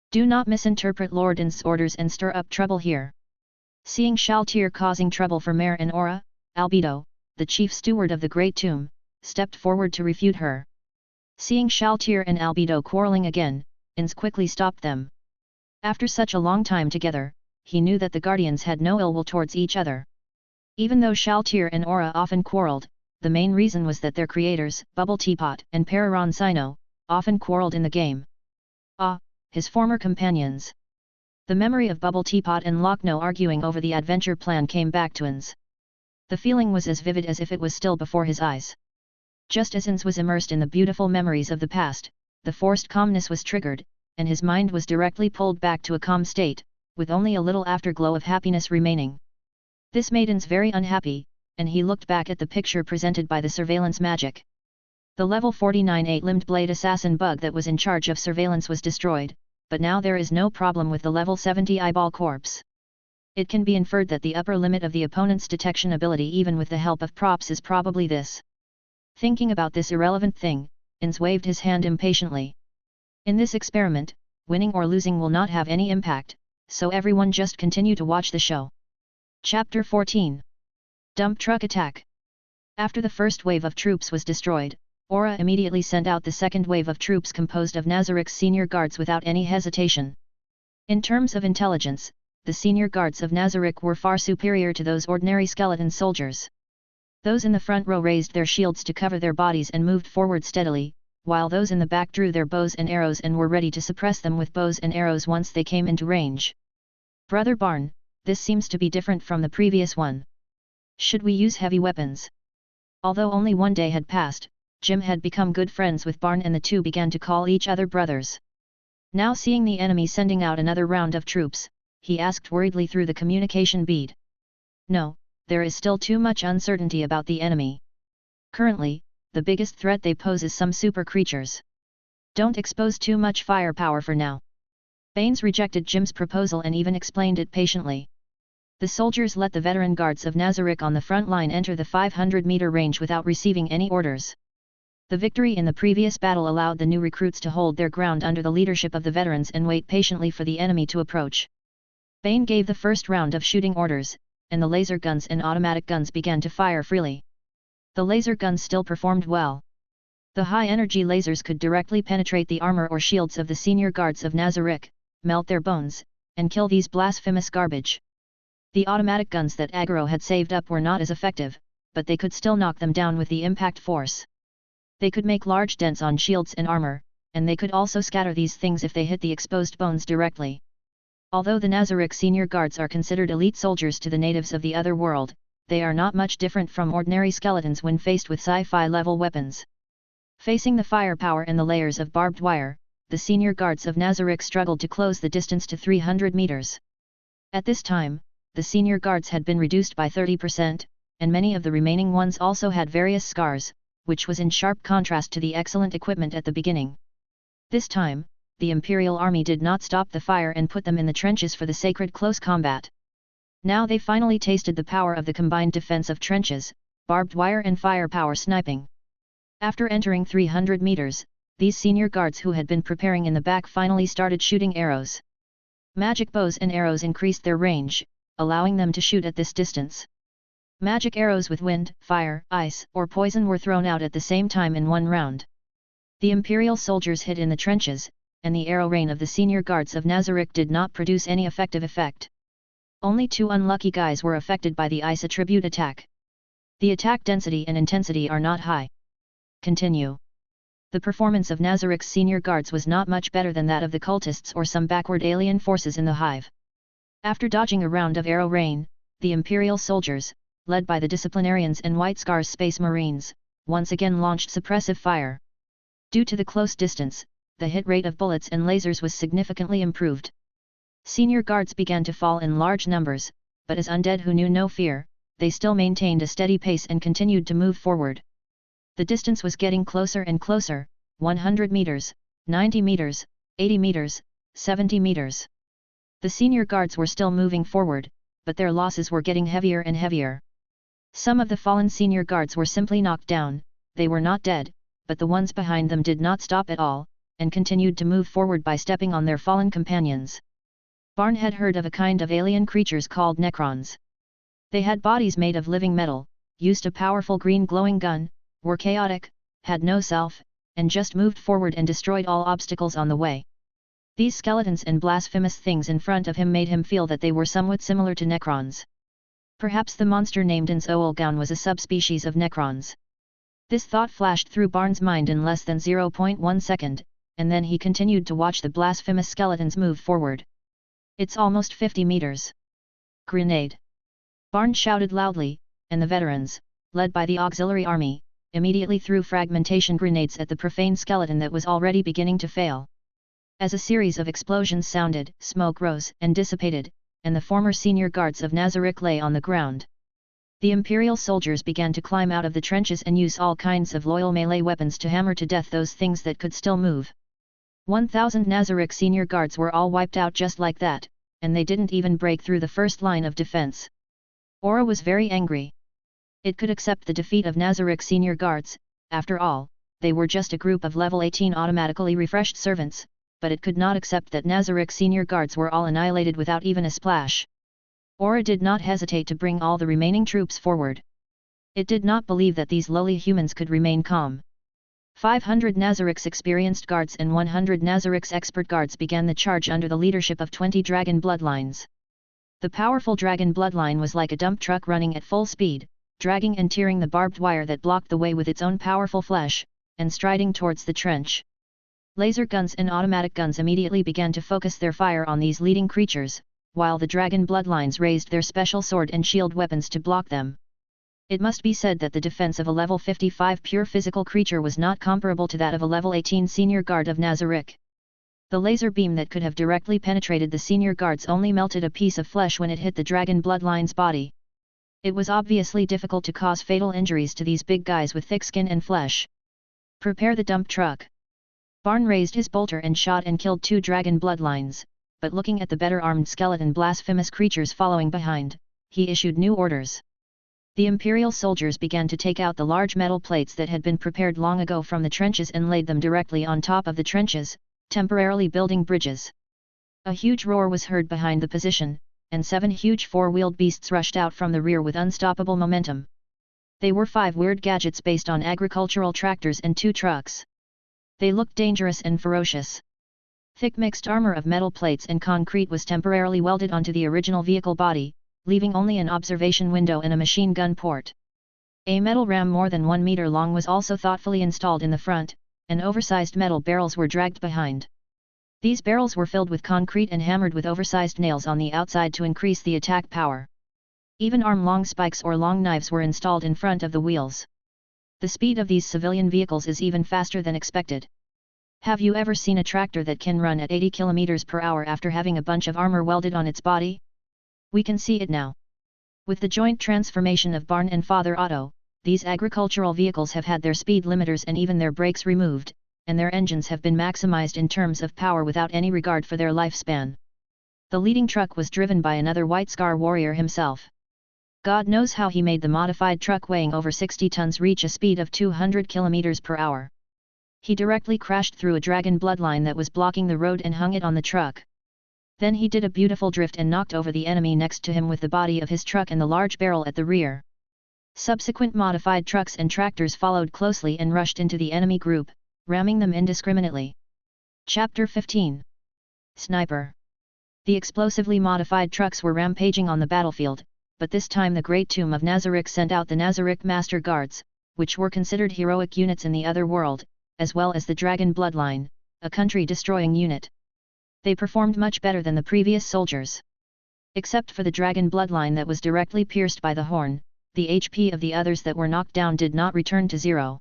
Do not misinterpret Lord Ainz's orders and stir up trouble here. Seeing Shaltir causing trouble for Mare and Aura, Albedo, the chief steward of the Great Tomb, stepped forward to refute her. Seeing Shaltir and Albedo quarreling again, Ainz quickly stopped them. After such a long time together, he knew that the guardians had no ill will towards each other. Even though Shaltir and Aura often quarreled, the main reason was that their creators, Bubble Teapot and Pararon Sino, often quarreled in the game. Ah, his former companions. The memory of Bubble Teapot and Lochno arguing over the adventure plan came back to Ainz. The feeling was as vivid as if it was still before his eyes. Just as Ainz was immersed in the beautiful memories of the past, the forced calmness was triggered, and his mind was directly pulled back to a calm state, with only a little afterglow of happiness remaining. This made Ainz very unhappy, and he looked back at the picture presented by the surveillance magic. The level 49 8-limbed blade assassin bug that was in charge of surveillance was destroyed, but now there is no problem with the level 70 eyeball corpse. It can be inferred that the upper limit of the opponent's detection ability even with the help of props is probably this. Thinking about this irrelevant thing, Ainz waved his hand impatiently. In this experiment, winning or losing will not have any impact, so everyone just continue to watch the show. Chapter 14. Dump Truck Attack. After the first wave of troops was destroyed, Aura immediately sent out the second wave of troops composed of Nazarick's senior guards without any hesitation. In terms of intelligence, the senior guards of Nazarick were far superior to those ordinary skeleton soldiers. Those in the front row raised their shields to cover their bodies and moved forward steadily, while those in the back drew their bows and arrows and were ready to suppress them with bows and arrows once they came into range. Brother Barn, this seems to be different from the previous one. Should we use heavy weapons? Although only one day had passed, Jim had become good friends with Barn and the two began to call each other brothers. Now seeing the enemy sending out another round of troops, he asked worriedly through the communication bead. No, there is still too much uncertainty about the enemy. Currently, the biggest threat they pose is some super creatures. Don't expose too much firepower for now. Baines rejected Jim's proposal and even explained it patiently. The soldiers let the veteran guards of Nazarick on the front line enter the 500-meter range without receiving any orders. The victory in the previous battle allowed the new recruits to hold their ground under the leadership of the veterans and wait patiently for the enemy to approach. Bane gave the first round of shooting orders, and the laser guns and automatic guns began to fire freely. The laser guns still performed well. The high-energy lasers could directly penetrate the armor or shields of the senior guards of Nazarick, melt their bones, and kill these blasphemous garbage. The automatic guns that Aggro had saved up were not as effective, but they could still knock them down with the impact force. They could make large dents on shields and armor, and they could also scatter these things if they hit the exposed bones directly. Although the Nazarick senior guards are considered elite soldiers to the natives of the other world, they are not much different from ordinary skeletons when faced with sci-fi level weapons. Facing the firepower and the layers of barbed wire, the senior guards of Nazarick struggled to close the distance to 300 meters. At this time, the senior guards had been reduced by 30%, and many of the remaining ones also had various scars, which was in sharp contrast to the excellent equipment at the beginning. This time, the Imperial army did not stop the fire and put them in the trenches for the sacred close combat. Now they finally tasted the power of the combined defense of trenches, barbed wire and firepower sniping. After entering 300 meters, these senior guards who had been preparing in the back finally started shooting arrows. Magic bows and arrows increased their range, allowing them to shoot at this distance. Magic arrows with wind, fire, ice, or poison were thrown out at the same time in one round. The Imperial soldiers hit in the trenches, and the arrow rain of the senior guards of Nazarick did not produce any effective effect. Only 2 unlucky guys were affected by the ice attribute attack. The attack density and intensity are not high. Continue. The performance of Nazarick's senior guards was not much better than that of the cultists or some backward alien forces in the hive. After dodging a round of arrow rain, the Imperial soldiers, led by the disciplinarians and White Scars Space Marines, once again launched suppressive fire. Due to the close distance, the hit rate of bullets and lasers was significantly improved. Senior guards began to fall in large numbers, but as undead who knew no fear, they still maintained a steady pace and continued to move forward. The distance was getting closer and closer, 100 meters, 90 meters, 80 meters, 70 meters. The senior guards were still moving forward, but their losses were getting heavier and heavier. Some of the fallen senior guards were simply knocked down, they were not dead, but the ones behind them did not stop at all, and continued to move forward by stepping on their fallen companions. Barn had heard of a kind of alien creatures called Necrons. They had bodies made of living metal, used a powerful green glowing gun, were chaotic, had no self, and just moved forward and destroyed all obstacles on the way. These skeletons and blasphemous things in front of him made him feel that they were somewhat similar to Necrons. Perhaps the monster named Ainz was a subspecies of Necrons. This thought flashed through Barnes' mind in less than 0.1 second, and then he continued to watch the blasphemous skeletons move forward. It's almost 50 meters. Grenade! Barnes shouted loudly, and the veterans, led by the auxiliary army, immediately threw fragmentation grenades at the profane skeleton that was already beginning to fail. As a series of explosions sounded, smoke rose and dissipated, and the former senior guards of Nazarick lay on the ground. The Imperial soldiers began to climb out of the trenches and use all kinds of loyal melee weapons to hammer to death those things that could still move. 1,000 Nazarick senior guards were all wiped out just like that, and they didn't even break through the first line of defense. Aura was very angry. It could accept the defeat of Nazarick senior guards, after all, they were just a group of level 18 automatically refreshed servants, but it could not accept that Nazarick senior guards were all annihilated without even a splash. Aura did not hesitate to bring all the remaining troops forward. It did not believe that these lowly humans could remain calm. 500 Nazarick's experienced guards and 100 Nazarick's expert guards began the charge under the leadership of 20 dragon bloodlines. The powerful dragon bloodline was like a dump truck running at full speed, dragging and tearing the barbed wire that blocked the way with its own powerful flesh, and striding towards the trench. Laser guns and automatic guns immediately began to focus their fire on these leading creatures, while the dragon bloodlines raised their special sword and shield weapons to block them. It must be said that the defense of a level 55 pure physical creature was not comparable to that of a level 18 senior guard of Nazarick. The laser beam that could have directly penetrated the senior guards only melted a piece of flesh when it hit the dragon bloodline's body. It was obviously difficult to cause fatal injuries to these big guys with thick skin and flesh. Prepare the dump truck. Barn raised his bolter and shot and killed 2 dragon bloodlines, but looking at the better armed skeleton blasphemous creatures following behind, he issued new orders. The Imperial soldiers began to take out the large metal plates that had been prepared long ago from the trenches and laid them directly on top of the trenches, temporarily building bridges. A huge roar was heard behind the position, and 7 huge 4-wheeled beasts rushed out from the rear with unstoppable momentum. They were 5 weird gadgets based on agricultural tractors and 2 trucks. They looked dangerous and ferocious. Thick mixed armor of metal plates and concrete was temporarily welded onto the original vehicle body, leaving only an observation window and a machine gun port. A metal ram more than 1 meter long was also thoughtfully installed in the front, and oversized metal barrels were dragged behind. These barrels were filled with concrete and hammered with oversized nails on the outside to increase the attack power. Even arm-long spikes or long knives were installed in front of the wheels. The speed of these civilian vehicles is even faster than expected. Have you ever seen a tractor that can run at 80 km per hour after having a bunch of armor welded on its body? We can see it now. With the joint transformation of Barn and Father Otto, these agricultural vehicles have had their speed limiters and even their brakes removed, and their engines have been maximized in terms of power without any regard for their lifespan. The leading truck was driven by another White Scar warrior himself. God knows how he made the modified truck weighing over 60 tons reach a speed of 200 km per hour. He directly crashed through a dragon bloodline that was blocking the road and hung it on the truck. Then he did a beautiful drift and knocked over the enemy next to him with the body of his truck and the large barrel at the rear. Subsequent modified trucks and tractors followed closely and rushed into the enemy group, ramming them indiscriminately. Chapter 15. Sniper. The explosively modified trucks were rampaging on the battlefield, but this time the Great Tomb of Nazarick sent out the Nazarick Master Guards, which were considered heroic units in the other world, as well as the Dragon Bloodline, a country-destroying unit. They performed much better than the previous soldiers. Except for the Dragon Bloodline that was directly pierced by the horn, the HP of the others that were knocked down did not return to 0.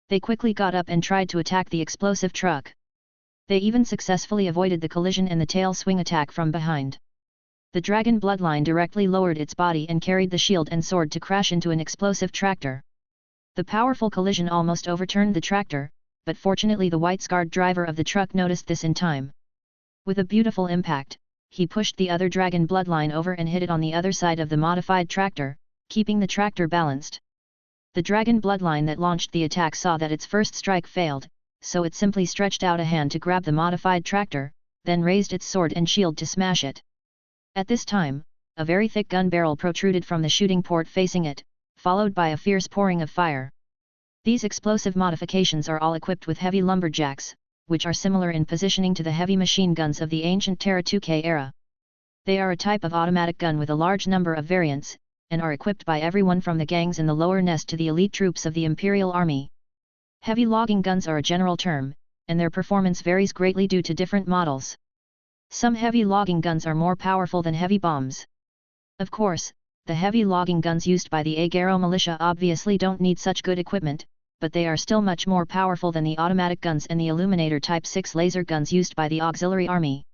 They quickly got up and tried to attack the explosive truck. They even successfully avoided the collision and the tail swing attack from behind. The Dragon Bloodline directly lowered its body and carried the shield and sword to crash into an explosive tractor. The powerful collision almost overturned the tractor, but fortunately the white-scarred driver of the truck noticed this in time. With a beautiful impact, he pushed the other Dragon Bloodline over and hit it on the other side of the modified tractor, keeping the tractor balanced. The Dragon Bloodline that launched the attack saw that its first strike failed, so it simply stretched out a hand to grab the modified tractor, then raised its sword and shield to smash it. At this time, a very thick gun barrel protruded from the shooting port facing it, followed by a fierce pouring of fire. These explosive modifications are all equipped with heavy lumberjacks, which are similar in positioning to the heavy machine guns of the ancient Terra 2k era. They are a type of automatic gun with a large number of variants, and are equipped by everyone from the gangs in the lower nest to the elite troops of the Imperial Army. Heavy logging guns are a general term, and their performance varies greatly due to different models. Some heavy logging guns are more powerful than heavy bombs. Of course, the heavy logging guns used by the Agaro militia obviously don't need such good equipment, but they are still much more powerful than the automatic guns and the Illuminator Type 6 laser guns used by the auxiliary army.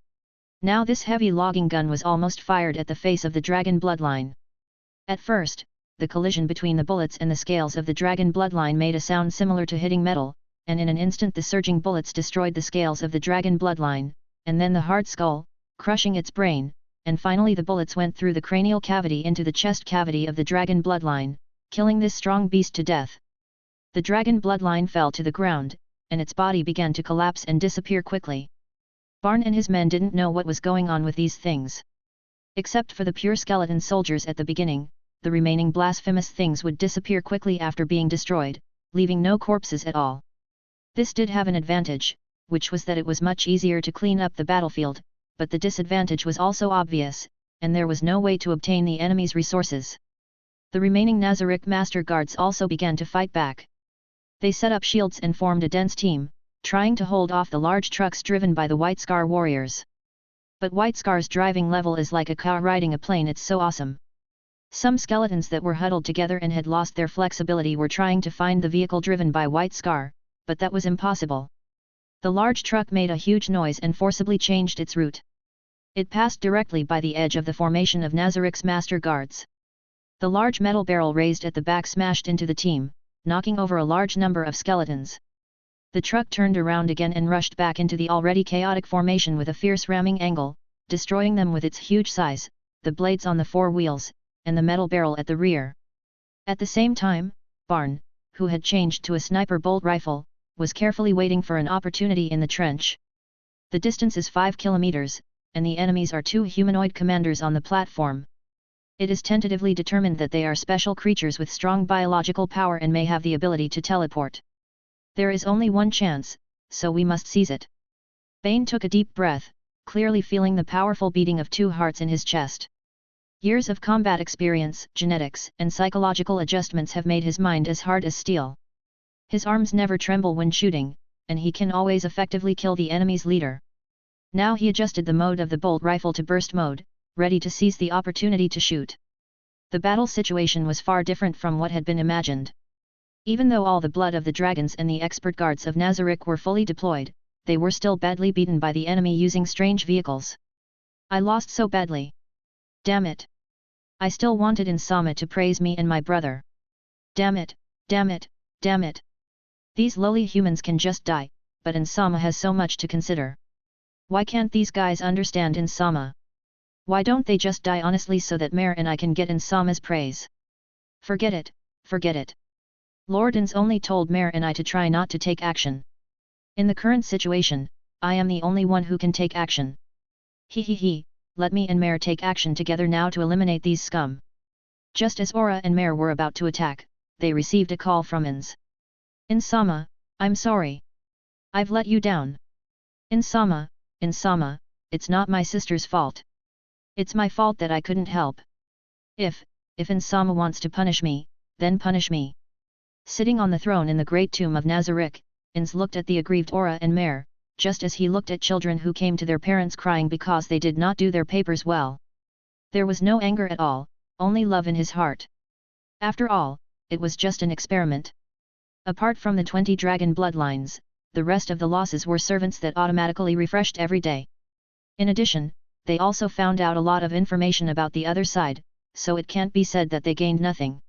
Now this heavy logging gun was almost fired at the face of the Dragon Bloodline. At first, the collision between the bullets and the scales of the Dragon Bloodline made a sound similar to hitting metal, and in an instant the surging bullets destroyed the scales of the Dragon Bloodline, and then the hard skull, crushing its brain, and finally the bullets went through the cranial cavity into the chest cavity of the Dragon Bloodline, killing this strong beast to death. The Dragon Bloodline fell to the ground, and its body began to collapse and disappear quickly. Barn and his men didn't know what was going on with these things. Except for the pure skeleton soldiers at the beginning, the remaining blasphemous things would disappear quickly after being destroyed, leaving no corpses at all. This did have an advantage, which was that it was much easier to clean up the battlefield, but the disadvantage was also obvious, and there was no way to obtain the enemy's resources. The remaining Nazarick Master Guards also began to fight back. They set up shields and formed a dense team, trying to hold off the large trucks driven by the White Scar warriors. But White Scar's driving level is like a car riding a plane, it's so awesome. Some skeletons that were huddled together and had lost their flexibility were trying to find the vehicle driven by White Scar, but that was impossible. The large truck made a huge noise and forcibly changed its route. It passed directly by the edge of the formation of Nazarick's Master Guards. The large metal barrel raised at the back smashed into the team, knocking over a large number of skeletons. The truck turned around again and rushed back into the already chaotic formation with a fierce ramming angle, destroying them with its huge size, the blades on the 4 wheels, and the metal barrel at the rear. At the same time, Barn, who had changed to a sniper bolt rifle, was carefully waiting for an opportunity in the trench. The distance is 5 kilometers, and the enemies are 2 humanoid commanders on the platform. It is tentatively determined that they are special creatures with strong biological power and may have the ability to teleport. There is only one chance, so we must seize it. Bane took a deep breath, clearly feeling the powerful beating of 2 hearts in his chest. Years of combat experience, genetics, and psychological adjustments have made his mind as hard as steel. His arms never tremble when shooting, and he can always effectively kill the enemy's leader. Now he adjusted the mode of the bolt rifle to burst mode, ready to seize the opportunity to shoot. The battle situation was far different from what had been imagined. Even though all the blood of the dragons and the expert guards of Nazarick were fully deployed, they were still badly beaten by the enemy using strange vehicles. I lost so badly. Damn it! I still wanted Insama to praise me and my brother. Damn it, damn it, damn it! These lowly humans can just die, but Insama has so much to consider. Why can't these guys understand Insama? Why don't they just die honestly so that Mare and I can get Insama's praise? Forget it, forget it. Lord Ainz only told Mare and I to try not to take action. In the current situation, I am the only one who can take action. He. Let me and Mare take action together now to eliminate these scum. Just as Aura and Mare were about to attack, they received a call from Ainz. Insama, I'm sorry. I've let you down. Insama, it's not my sister's fault. It's my fault that I couldn't help. If Insama wants to punish me, then punish me. Sitting on the throne in the great tomb of Nazarick, Ainz looked at the aggrieved Aura and Mare, just as he looked at children who came to their parents crying because they did not do their papers well. There was no anger at all, only love in his heart. After all, it was just an experiment. Apart from the 20 dragon bloodlines, the rest of the losses were servants that automatically refreshed every day. In addition, they also found out a lot of information about the other side, so it can't be said that they gained nothing.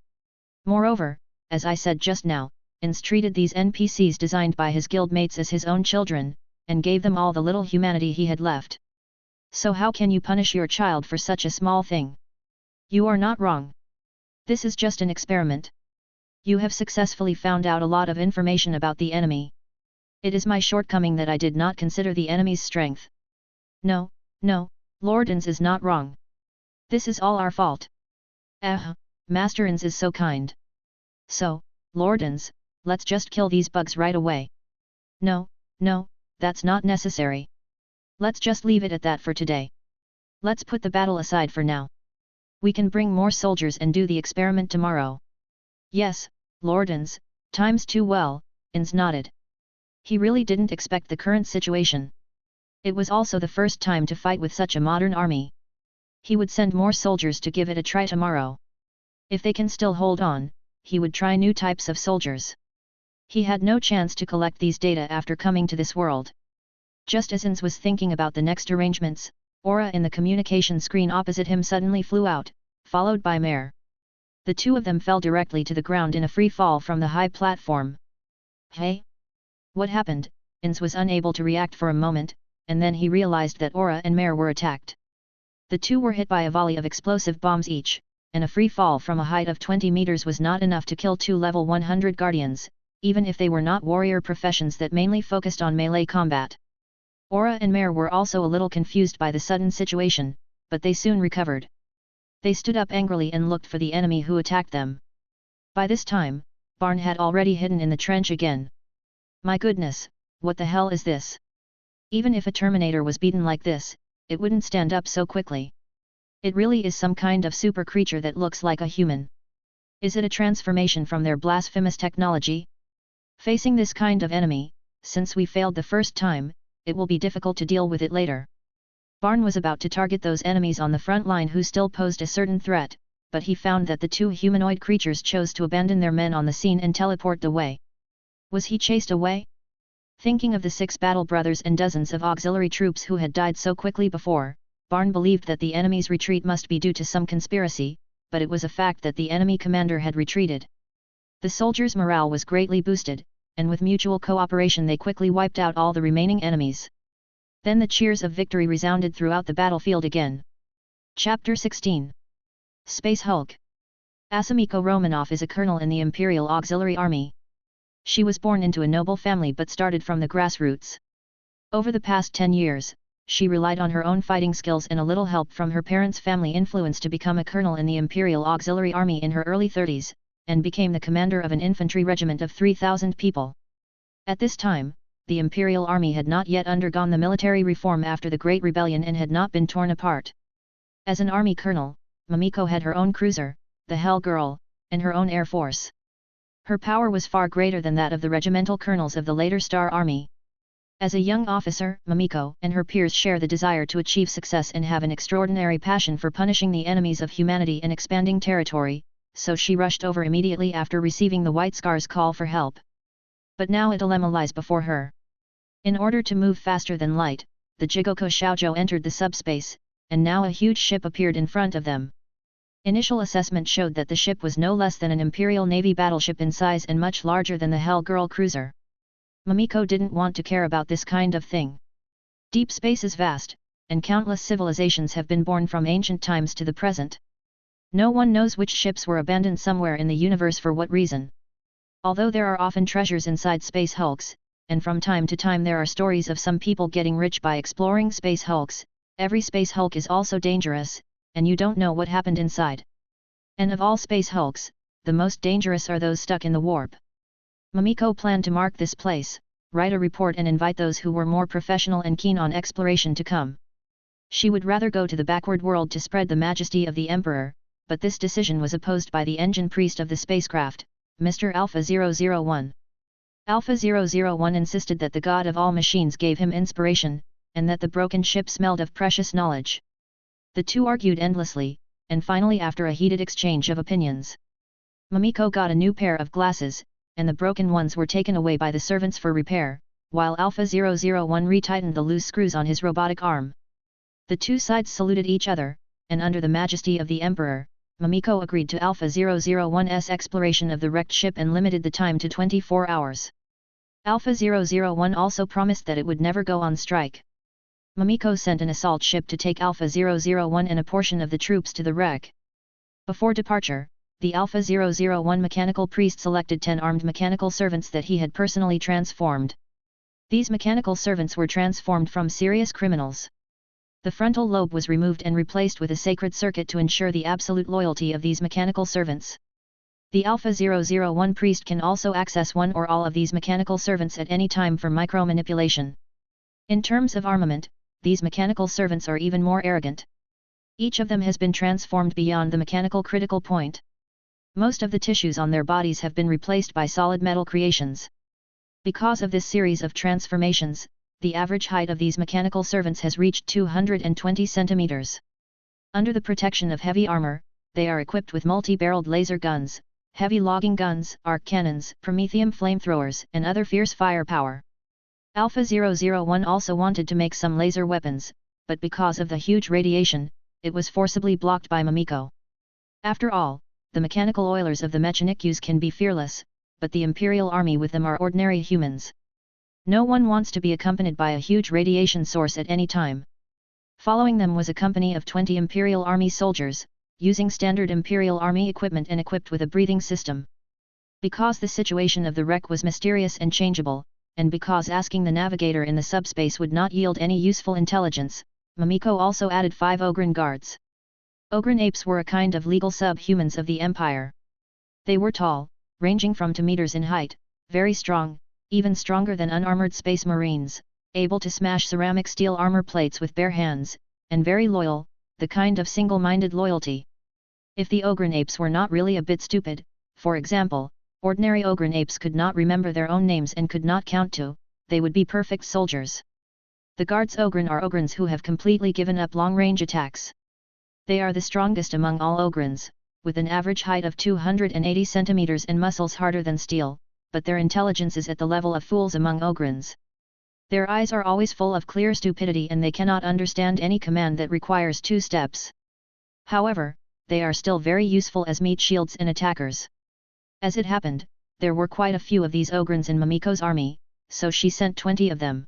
Moreover, as I said just now, Ainz treated these NPCs designed by his guildmates as his own children, and gave them all the little humanity he had left. So how can you punish your child for such a small thing? You are not wrong. This is just an experiment. You have successfully found out a lot of information about the enemy. It is my shortcoming that I did not consider the enemy's strength. No, Lord Ainz is not wrong. This is all our fault. Master Ainz is so kind. So, Lord Ainz, let's just kill these bugs right away. No, that's not necessary. Let's just leave it at that for today. Let's put the battle aside for now. We can bring more soldiers and do the experiment tomorrow. Yes, Lord Ainz, times 2 well, Ainz nodded. He really didn't expect the current situation. It was also the first time to fight with such a modern army. He would send more soldiers to give it a try tomorrow. If they can still hold on, he would try new types of soldiers. He had no chance to collect these data after coming to this world. Just as Ainz was thinking about the next arrangements, Aura in the communication screen opposite him suddenly flew out, followed by Mare. The two of them fell directly to the ground in a free fall from the high platform. Hey? What happened? Ainz was unable to react for a moment, and then he realized that Aura and Mare were attacked. The two were hit by a volley of explosive bombs each, and a free fall from a height of 20 meters was not enough to kill 2 level 100 guardians, even if they were not warrior professions that mainly focused on melee combat. Aura and Mare were also a little confused by the sudden situation, but they soon recovered. They stood up angrily and looked for the enemy who attacked them. By this time, Barn had already hidden in the trench again. My goodness, what the hell is this? Even if a Terminator was beaten like this, it wouldn't stand up so quickly. It really is some kind of super creature that looks like a human. Is it a transformation from their blasphemous technology? Facing this kind of enemy, since we failed the first time, it will be difficult to deal with it later. Barn was about to target those enemies on the front line who still posed a certain threat, but he found that the 2 humanoid creatures chose to abandon their men on the scene and teleport away. Was he chased away? Thinking of the 6 battle brothers and dozens of auxiliary troops who had died so quickly before, Barn believed that the enemy's retreat must be due to some conspiracy, but it was a fact that the enemy commander had retreated. The soldiers' morale was greatly boosted, and with mutual cooperation they quickly wiped out all the remaining enemies. Then the cheers of victory resounded throughout the battlefield again. Chapter 16. Space Hulk. Asimiko Romanov is a colonel in the Imperial Auxiliary Army. She was born into a noble family but started from the grassroots. Over the past 10 years, she relied on her own fighting skills and a little help from her parents' family influence to become a colonel in the Imperial Auxiliary Army in her early 30s, and became the commander of an infantry regiment of 3,000 people. At this time, the Imperial Army had not yet undergone the military reform after the Great Rebellion and had not been torn apart. As an army colonel, Mamiko had her own cruiser, the Hell Girl, and her own air force. Her power was far greater than that of the regimental colonels of the later Star Army. As a young officer, Mamiko and her peers share the desire to achieve success and have an extraordinary passion for punishing the enemies of humanity and expanding territory, so she rushed over immediately after receiving the White Scar's call for help. But now a dilemma lies before her. In order to move faster than light, the Jigoko Shaojo entered the subspace, and now a huge ship appeared in front of them. Initial assessment showed that the ship was no less than an Imperial Navy battleship in size and much larger than the Hell Girl cruiser. Mamiko didn't want to care about this kind of thing. Deep space is vast, and countless civilizations have been born from ancient times to the present. No one knows which ships were abandoned somewhere in the universe for what reason. Although there are often treasures inside space hulks, and from time to time there are stories of some people getting rich by exploring space hulks, every space hulk is also dangerous, and you don't know what happened inside. And of all space hulks, the most dangerous are those stuck in the warp. Mamiko planned to mark this place, write a report and invite those who were more professional and keen on exploration to come. She would rather go to the backward world to spread the majesty of the Emperor, but this decision was opposed by the engine priest of the spacecraft, Mr. Alpha 001. Alpha 001 insisted that the god of all machines gave him inspiration, and that the broken ship smelled of precious knowledge. The two argued endlessly, and finally after a heated exchange of opinions, Mamiko got a new pair of glasses, and the broken ones were taken away by the servants for repair, while Alpha 001 retightened the loose screws on his robotic arm. The two sides saluted each other, and under the majesty of the Emperor, Mamiko agreed to Alpha 001's exploration of the wrecked ship and limited the time to 24 hours. Alpha 001 also promised that it would never go on strike. Mamiko sent an assault ship to take Alpha 001 and a portion of the troops to the wreck. Before departure, the Alpha 001 mechanical priest selected 10 armed mechanical servants that he had personally transformed. These mechanical servants were transformed from serious criminals. The frontal lobe was removed and replaced with a sacred circuit to ensure the absolute loyalty of these mechanical servants. The Alpha 001 priest can also access one or all of these mechanical servants at any time for micro-manipulation. In terms of armament, these mechanical servants are even more arrogant. Each of them has been transformed beyond the mechanical critical point. Most of the tissues on their bodies have been replaced by solid metal creations. Because of this series of transformations, the average height of these mechanical servants has reached 220 centimeters. Under the protection of heavy armor, they are equipped with multi-barreled laser guns, heavy logging guns, arc cannons, promethium flamethrowers, and other fierce firepower. Alpha 001 also wanted to make some laser weapons, but because of the huge radiation, it was forcibly blocked by Mamiko. After all, the mechanical oilers of the Mechanikus can be fearless, but the Imperial Army with them are ordinary humans. No one wants to be accompanied by a huge radiation source at any time. Following them was a company of 20 Imperial Army soldiers, using standard Imperial Army equipment and equipped with a breathing system. Because the situation of the wreck was mysterious and changeable, and because asking the navigator in the subspace would not yield any useful intelligence, Mamiko also added 5 Ogren guards. Ogren apes were a kind of legal sub-humans of the Empire. They were tall, ranging from 2 meters in height, very strong, even stronger than unarmored space marines, able to smash ceramic steel armor plates with bare hands, and very loyal, the kind of single-minded loyalty. If the Ogren apes were not really a bit stupid, for example, ordinary Ogren apes could not remember their own names and could not count to, they would be perfect soldiers. The guards Ogren are Ogrens who have completely given up long-range attacks. They are the strongest among all Ogrens, with an average height of 280 centimeters and muscles harder than steel, but their intelligence is at the level of fools among Ogrens. Their eyes are always full of clear stupidity and they cannot understand any command that requires 2 steps. However, they are still very useful as meat shields and attackers. As it happened, there were quite a few of these Ogrens in Mamiko's army, so she sent 20 of them.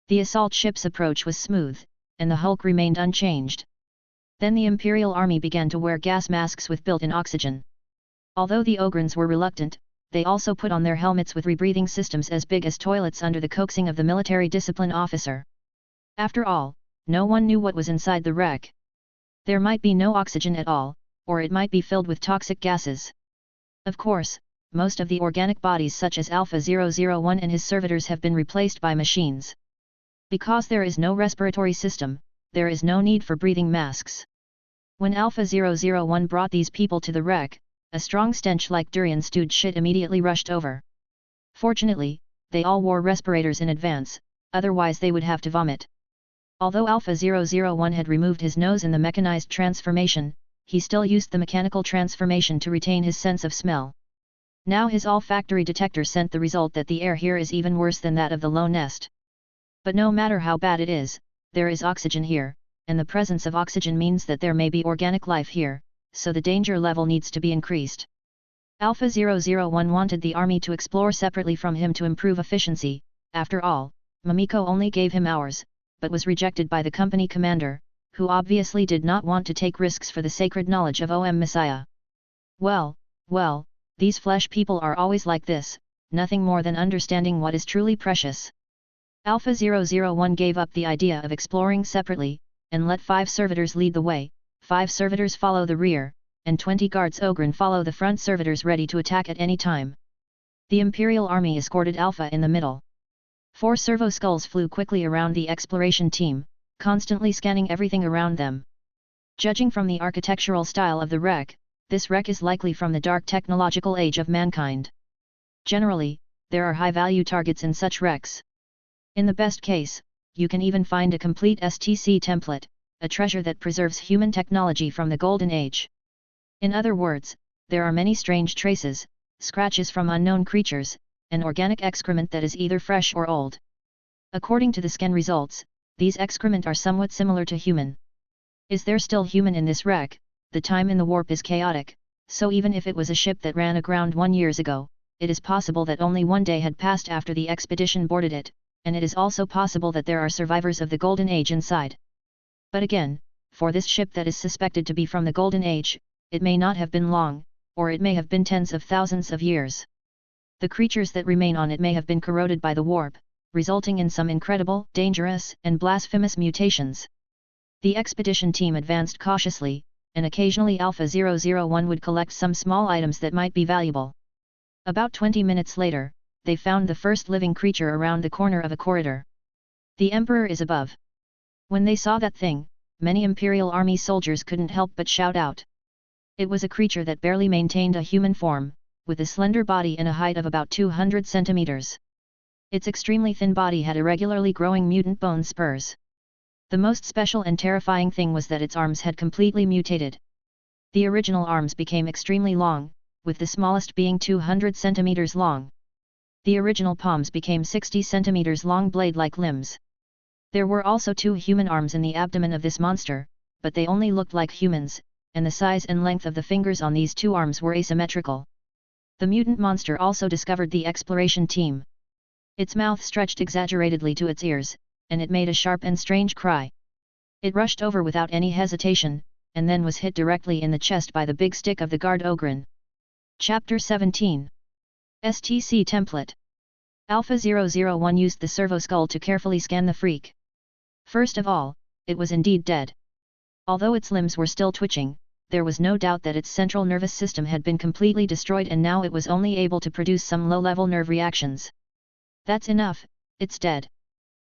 The assault ship's approach was smooth, and the hulk remained unchanged. Then the Imperial army began to wear gas masks with built-in oxygen. Although the Ogrins were reluctant, they also put on their helmets with rebreathing systems as big as toilets under the coaxing of the military discipline officer. After all, no one knew what was inside the wreck. There might be no oxygen at all, or it might be filled with toxic gases. Of course, most of the organic bodies such as Alpha 001 and his servitors have been replaced by machines. Because there is no respiratory system, there is no need for breathing masks. When Alpha 001 brought these people to the wreck, a strong stench like durian stewed shit immediately rushed over. Fortunately, they all wore respirators in advance, otherwise they would have to vomit. Although Alpha 001 had removed his nose in the mechanized transformation, he still used the mechanical transformation to retain his sense of smell. Now his olfactory detector sent the result that the air here is even worse than that of the low nest. But no matter how bad it is, there is oxygen here, and the presence of oxygen means that there may be organic life here, so the danger level needs to be increased. Alpha 001 wanted the army to explore separately from him to improve efficiency. After all, Mamiko only gave him hours, but was rejected by the company commander, who obviously did not want to take risks for the sacred knowledge of Messiah. Well, these flesh people are always like this, nothing more than understanding what is truly precious. Alpha 001 gave up the idea of exploring separately, and let 5 servitors lead the way, 5 servitors follow the rear, and 20 guards Ogrin follow the front servitors ready to attack at any time. The Imperial army escorted Alpha in the middle. 4 servo skulls flew quickly around the exploration team, constantly scanning everything around them. Judging from the architectural style of the wreck, this wreck is likely from the dark technological age of mankind. Generally, there are high-value targets in such wrecks. In the best case, you can even find a complete STC template, a treasure that preserves human technology from the Golden Age. In other words, there are many strange traces, scratches from unknown creatures, and organic excrement that is either fresh or old. According to the scan results, these excrement are somewhat similar to human. Is there still human in this wreck? The time in the warp is chaotic, so even if it was a ship that ran aground 1 year ago, it is possible that only 1 day had passed after the expedition boarded it, and it is also possible that there are survivors of the Golden Age inside. But again, for this ship that is suspected to be from the Golden Age, it may not have been long, or it may have been tens of thousands of years. The creatures that remain on it may have been corroded by the warp, resulting in some incredible, dangerous, and blasphemous mutations. The expedition team advanced cautiously, and occasionally Alpha 001 would collect some small items that might be valuable. About 20 minutes later, they found the first living creature around the corner of a corridor. The Emperor is above. When they saw that thing, many Imperial army soldiers couldn't help but shout out. It was a creature that barely maintained a human form, with a slender body and a height of about 200 centimeters. Its extremely thin body had irregularly growing mutant bone spurs. The most special and terrifying thing was that its arms had completely mutated. The original arms became extremely long, with the smallest being 200 centimeters long. The original palms became 60 centimeters long blade-like limbs. There were also 2 human arms in the abdomen of this monster, but they only looked like humans, and the size and length of the fingers on these 2 arms were asymmetrical. The mutant monster also discovered the exploration team. Its mouth stretched exaggeratedly to its ears, and it made a sharp and strange cry. It rushed over without any hesitation, and then was hit directly in the chest by the big stick of the guard Ogrin. Chapter 17. STC Template. Alpha 001 used the servo skull to carefully scan the freak. First of all, it was indeed dead. Although its limbs were still twitching, there was no doubt that its central nervous system had been completely destroyed and now it was only able to produce some low-level nerve reactions. That's enough, it's dead.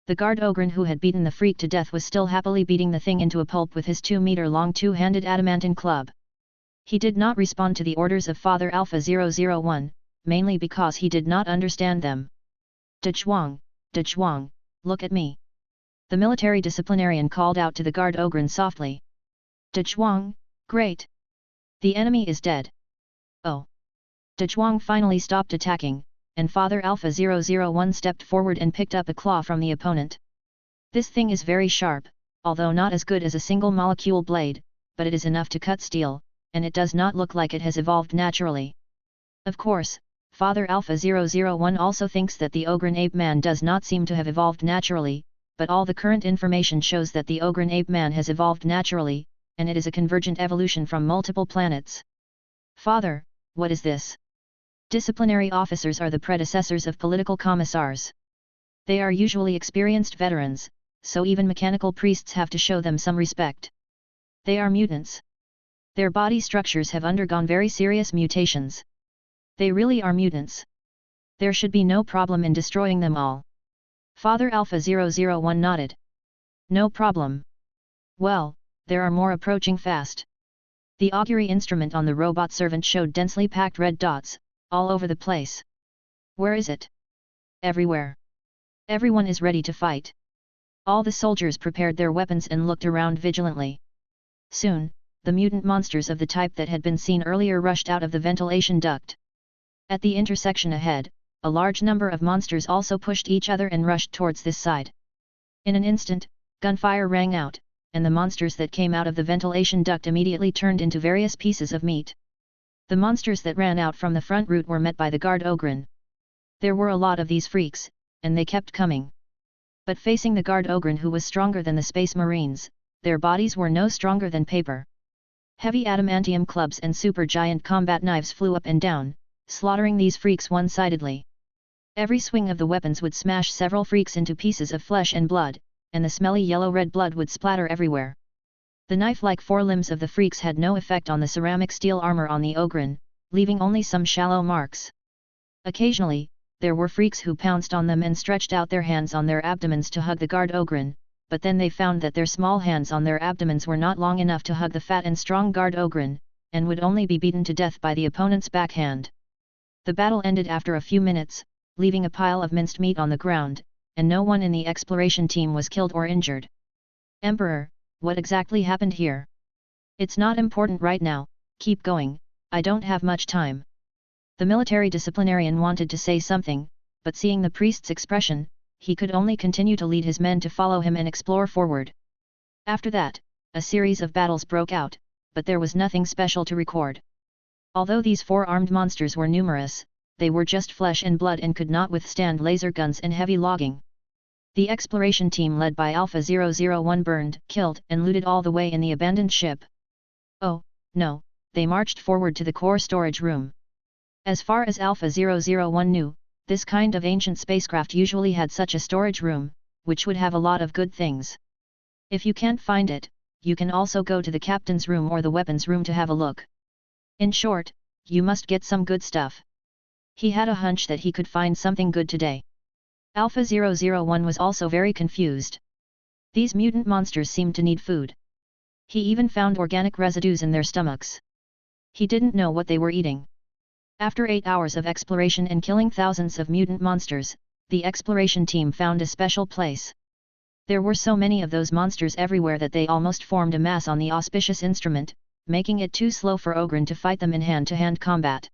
The guard Ogrin who had beaten the freak to death was still happily beating the thing into a pulp with his 2-meter-long 2-handed adamantine club. He did not respond to the orders of Father Alpha 001, mainly because he did not understand them. De Chuang, look at me. The military disciplinarian called out to the guard Ogrin softly. De Chuang, great. The enemy is dead. Oh. De Chuang finally stopped attacking, and Father Alpha 001 stepped forward and picked up a claw from the opponent. This thing is very sharp, although not as good as a single-molecule blade, but it is enough to cut steel, and it does not look like it has evolved naturally. Of course, Father Alpha 001 also thinks that the Ogrin ape-man does not seem to have evolved naturally, but all the current information shows that the Ogrin ape-man has evolved naturally, and it is a convergent evolution from multiple planets. Father, what is this? Disciplinary officers are the predecessors of political commissars. They are usually experienced veterans, so even mechanical priests have to show them some respect. They are mutants. Their body structures have undergone very serious mutations. They really are mutants. There should be no problem in destroying them all. Father Alpha 001 nodded. No problem. Well, there are more approaching fast. The augury instrument on the robot servant showed densely packed red dots, all over the place. Where is it? Everywhere. Everyone is ready to fight. All the soldiers prepared their weapons and looked around vigilantly. Soon, the mutant monsters of the type that had been seen earlier rushed out of the ventilation duct. At the intersection ahead, a large number of monsters also pushed each other and rushed towards this side. In an instant, gunfire rang out, and the monsters that came out of the ventilation duct immediately turned into various pieces of meat. The monsters that ran out from the front route were met by the guard Ogren. There were a lot of these freaks, and they kept coming. But facing the guard Ogren, who was stronger than the Space Marines, their bodies were no stronger than paper. Heavy adamantium clubs and supergiant combat knives flew up and down, slaughtering these freaks one-sidedly. Every swing of the weapons would smash several freaks into pieces of flesh and blood, and the smelly yellow-red blood would splatter everywhere. The knife-like forelimbs of the freaks had no effect on the ceramic steel armor on the Ogren, leaving only some shallow marks. Occasionally, there were freaks who pounced on them and stretched out their hands on their abdomens to hug the guard Ogren, but then they found that their small hands on their abdomens were not long enough to hug the fat and strong guard Ogren, and would only be beaten to death by the opponent's backhand. The battle ended after a few minutes, leaving a pile of minced meat on the ground, and no one in the exploration team was killed or injured. Emperor, what exactly happened here? It's not important right now, keep going, I don't have much time. The military disciplinarian wanted to say something, but seeing the priest's expression, he could only continue to lead his men to follow him and explore forward. After that, a series of battles broke out, but there was nothing special to record. Although these four-armed monsters were numerous, they were just flesh and blood and could not withstand laser guns and heavy logging. The exploration team led by Alpha 001 burned, killed, and looted all the way in the abandoned ship. Oh, no, they marched forward to the core storage room. As far as Alpha 001 knew, this kind of ancient spacecraft usually had such a storage room, which would have a lot of good things. If you can't find it, you can also go to the captain's room or the weapons room to have a look. In short, you must get some good stuff. He had a hunch that he could find something good today. Alpha 001 was also very confused. These mutant monsters seemed to need food. He even found organic residues in their stomachs. He didn't know what they were eating. After 8 hours of exploration and killing thousands of mutant monsters, the exploration team found a special place. There were so many of those monsters everywhere that they almost formed a mass on the auspicious instrument, making it too slow for Ogren to fight them in hand-to-hand combat.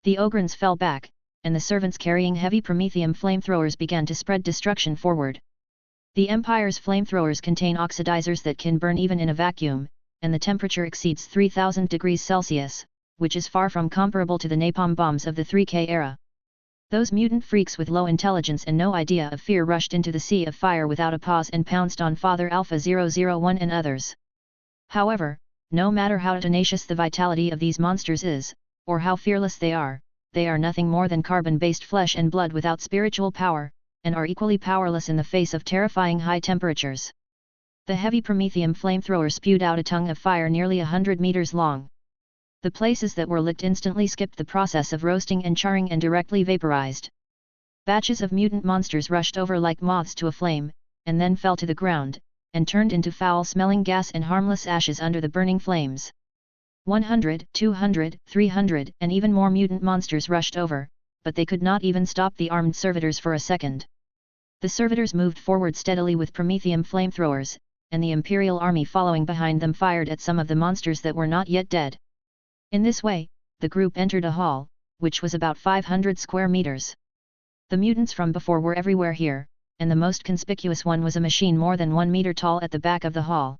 The Ogrens fell back, and the servants carrying heavy promethium flamethrowers began to spread destruction forward. The Empire's flamethrowers contain oxidizers that can burn even in a vacuum, and the temperature exceeds 3000 degrees Celsius, which is far from comparable to the napalm bombs of the 30k era. Those mutant freaks with low intelligence and no idea of fear rushed into the sea of fire without a pause and pounced on Father Alpha 001 and others. However, no matter how tenacious the vitality of these monsters is, or how fearless they are nothing more than carbon-based flesh and blood without spiritual power, and are equally powerless in the face of terrifying high temperatures. The heavy promethium flamethrower spewed out a tongue of fire nearly 100 meters long. The places that were lit instantly skipped the process of roasting and charring and directly vaporized. Batches of mutant monsters rushed over like moths to a flame, and then fell to the ground, and turned into foul-smelling gas and harmless ashes under the burning flames. 100, 200, 300, and even more mutant monsters rushed over, but they could not even stop the armed servitors for a second. The servitors moved forward steadily with promethium flamethrowers, and the Imperial army following behind them fired at some of the monsters that were not yet dead. In this way, the group entered a hall, which was about 500 square meters. The mutants from before were everywhere here, and the most conspicuous one was a machine more than 1 meter tall at the back of the hall.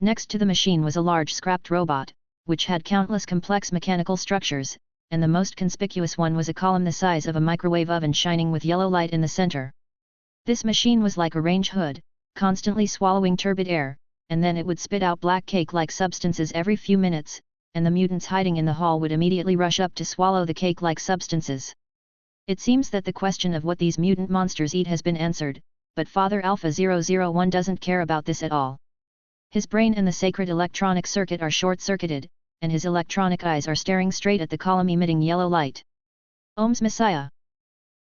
Next to the machine was a large scrapped robot, which had countless complex mechanical structures, and the most conspicuous one was a column the size of a microwave oven shining with yellow light in the center. This machine was like a range hood, constantly swallowing turbid air, and then it would spit out black cake-like substances every few minutes, and the mutants hiding in the hall would immediately rush up to swallow the cake-like substances. It seems that the question of what these mutant monsters eat has been answered, but Father Alpha-001 doesn't care about this at all. His brain and the sacred electronic circuit are short-circuited, and his electronic eyes are staring straight at the column emitting yellow light. Ohm's Messiah.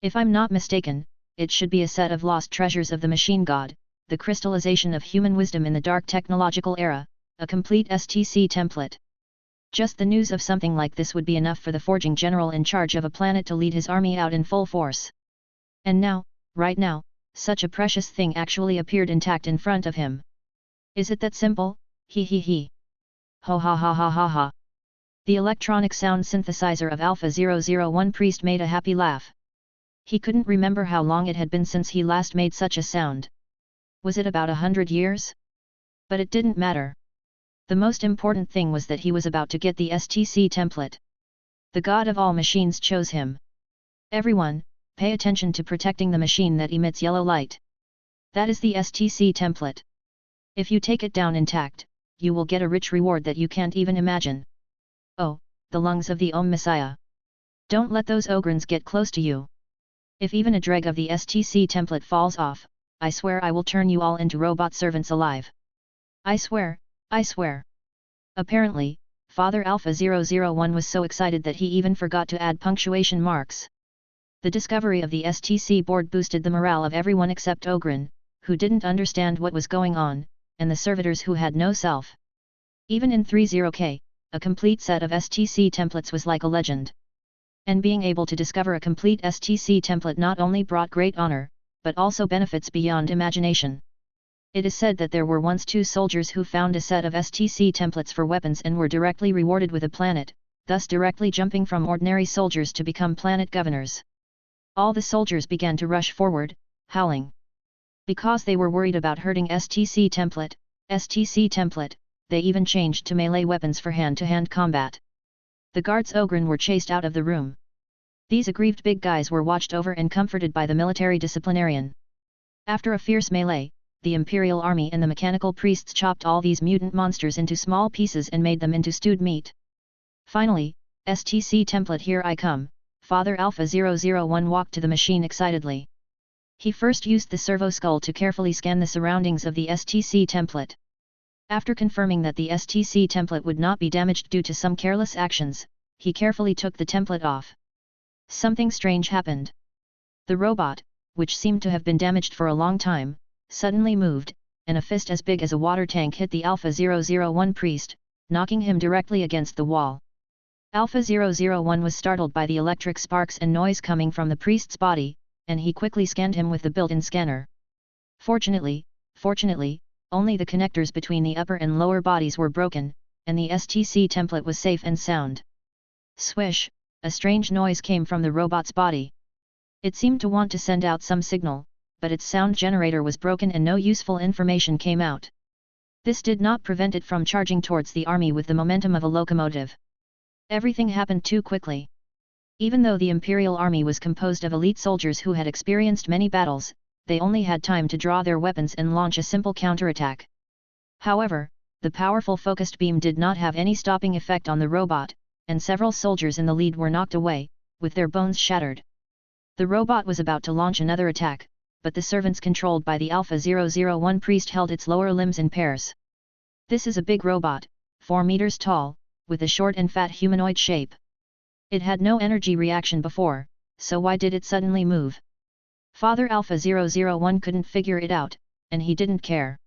If I'm not mistaken, it should be a set of lost treasures of the machine god, the crystallization of human wisdom in the dark technological era, a complete STC template. Just the news of something like this would be enough for the forging general in charge of a planet to lead his army out in full force. And now, right now, such a precious thing actually appeared intact in front of him. Is it that simple? He. Ho ha ha ha ha ha. The electronic sound synthesizer of Alpha-001 Priest made a happy laugh. He couldn't remember how long it had been since he last made such a sound. Was it about 100 years? But it didn't matter. The most important thing was that he was about to get the STC template. The god of all machines chose him. Everyone, pay attention to protecting the machine that emits yellow light. That is the STC template. If you take it down intact, you will get a rich reward that you can't even imagine. Oh, the lungs of the Om Messiah. Don't let those ogrins get close to you. If even a dreg of the STC template falls off, I swear I will turn you all into robot servants alive. I swear. Apparently, Father Alpha-001 was so excited that he even forgot to add punctuation marks. The discovery of the STC board boosted the morale of everyone except Ogren, who didn't understand what was going on, and the servitors who had no self. Even in 30k, a complete set of STC templates was like a legend. And being able to discover a complete STC template not only brought great honor, but also benefits beyond imagination. It is said that there were once 2 soldiers who found a set of STC templates for weapons and were directly rewarded with a planet, thus directly jumping from ordinary soldiers to become planet governors. All the soldiers began to rush forward, howling. Because they were worried about hurting STC template, they even changed to melee weapons for hand-to-hand combat. The guards Ogren were chased out of the room. These aggrieved big guys were watched over and comforted by the military disciplinarian. After a fierce melee, the Imperial army and the mechanical priests chopped all these mutant monsters into small pieces and made them into stewed meat. Finally, STC template, here I come. Father Alpha-001 walked to the machine excitedly. He first used the servo skull to carefully scan the surroundings of the STC template. After confirming that the STC template would not be damaged due to some careless actions, he carefully took the template off. Something strange happened. The robot, which seemed to have been damaged for a long time, suddenly moved, and a fist as big as a water tank hit the Alpha-001 priest, knocking him directly against the wall. Alpha-001 was startled by the electric sparks and noise coming from the priest's body, and he quickly scanned him with the built-in scanner. Fortunately, only the connectors between the upper and lower bodies were broken, and the STC template was safe and sound. Swish, a strange noise came from the robot's body. It seemed to want to send out some signal, but its sound generator was broken and no useful information came out. This did not prevent it from charging towards the army with the momentum of a locomotive. Everything happened too quickly. Even though the Imperial army was composed of elite soldiers who had experienced many battles, they only had time to draw their weapons and launch a simple counterattack. However, the powerful focused beam did not have any stopping effect on the robot, and several soldiers in the lead were knocked away, with their bones shattered. The robot was about to launch another attack, but the servants controlled by the Alpha-001 priest held its lower limbs in pairs. This is a big robot, 4 meters tall, with a short and fat humanoid shape. It had no energy reaction before, so why did it suddenly move? Father Alpha-001 couldn't figure it out, and he didn't care.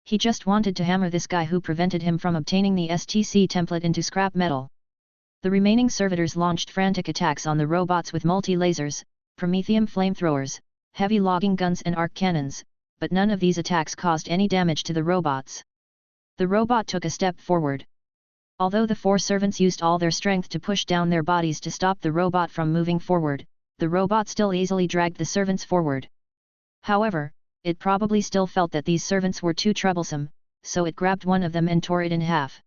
He just wanted to hammer this guy who prevented him from obtaining the STC template into scrap metal. The remaining servitors launched frantic attacks on the robots with multi-lasers, promethium flamethrowers, heavy logging guns and arc cannons, but none of these attacks caused any damage to the robots. The robot took a step forward. Although the 4 servants used all their strength to push down their bodies to stop the robot from moving forward, the robot still easily dragged the servants forward. However, it probably still felt that these servants were too troublesome, so it grabbed one of them and tore it in half.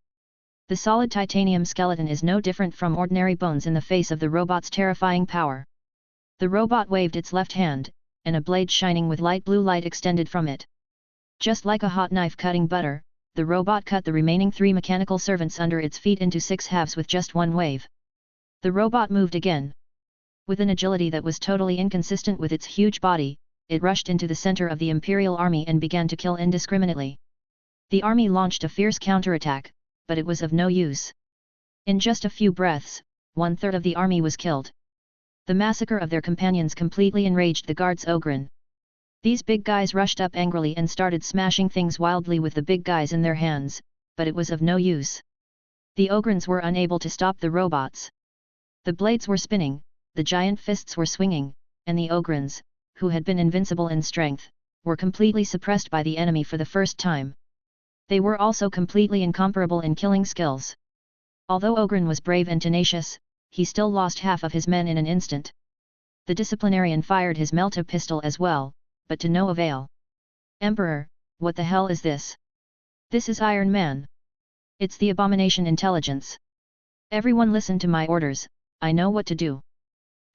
The solid titanium skeleton is no different from ordinary bones in the face of the robot's terrifying power. The robot waved its left hand, and a blade shining with light blue light extended from it. Just like a hot knife cutting butter, the robot cut the remaining 3 mechanical servants under its feet into 6 halves with just one wave. The robot moved again. With an agility that was totally inconsistent with its huge body, it rushed into the center of the Imperial army and began to kill indiscriminately. The army launched a fierce counterattack, but it was of no use. In just a few breaths, 1/3 of the army was killed. The massacre of their companions completely enraged the guards Ogren. These big guys rushed up angrily and started smashing things wildly with the big guys in their hands, but it was of no use. The Ogrens were unable to stop the robots. The blades were spinning, the giant fists were swinging, and the Ogrens, who had been invincible in strength, were completely suppressed by the enemy for the first time. They were also completely incomparable in killing skills. Although Ogren was brave and tenacious, he still lost half of his men in an instant. The disciplinarian fired his melta pistol as well, but to no avail. "Emperor, what the hell is this? This is Iron Man. It's the abomination intelligence. Everyone listen to my orders, I know what to do."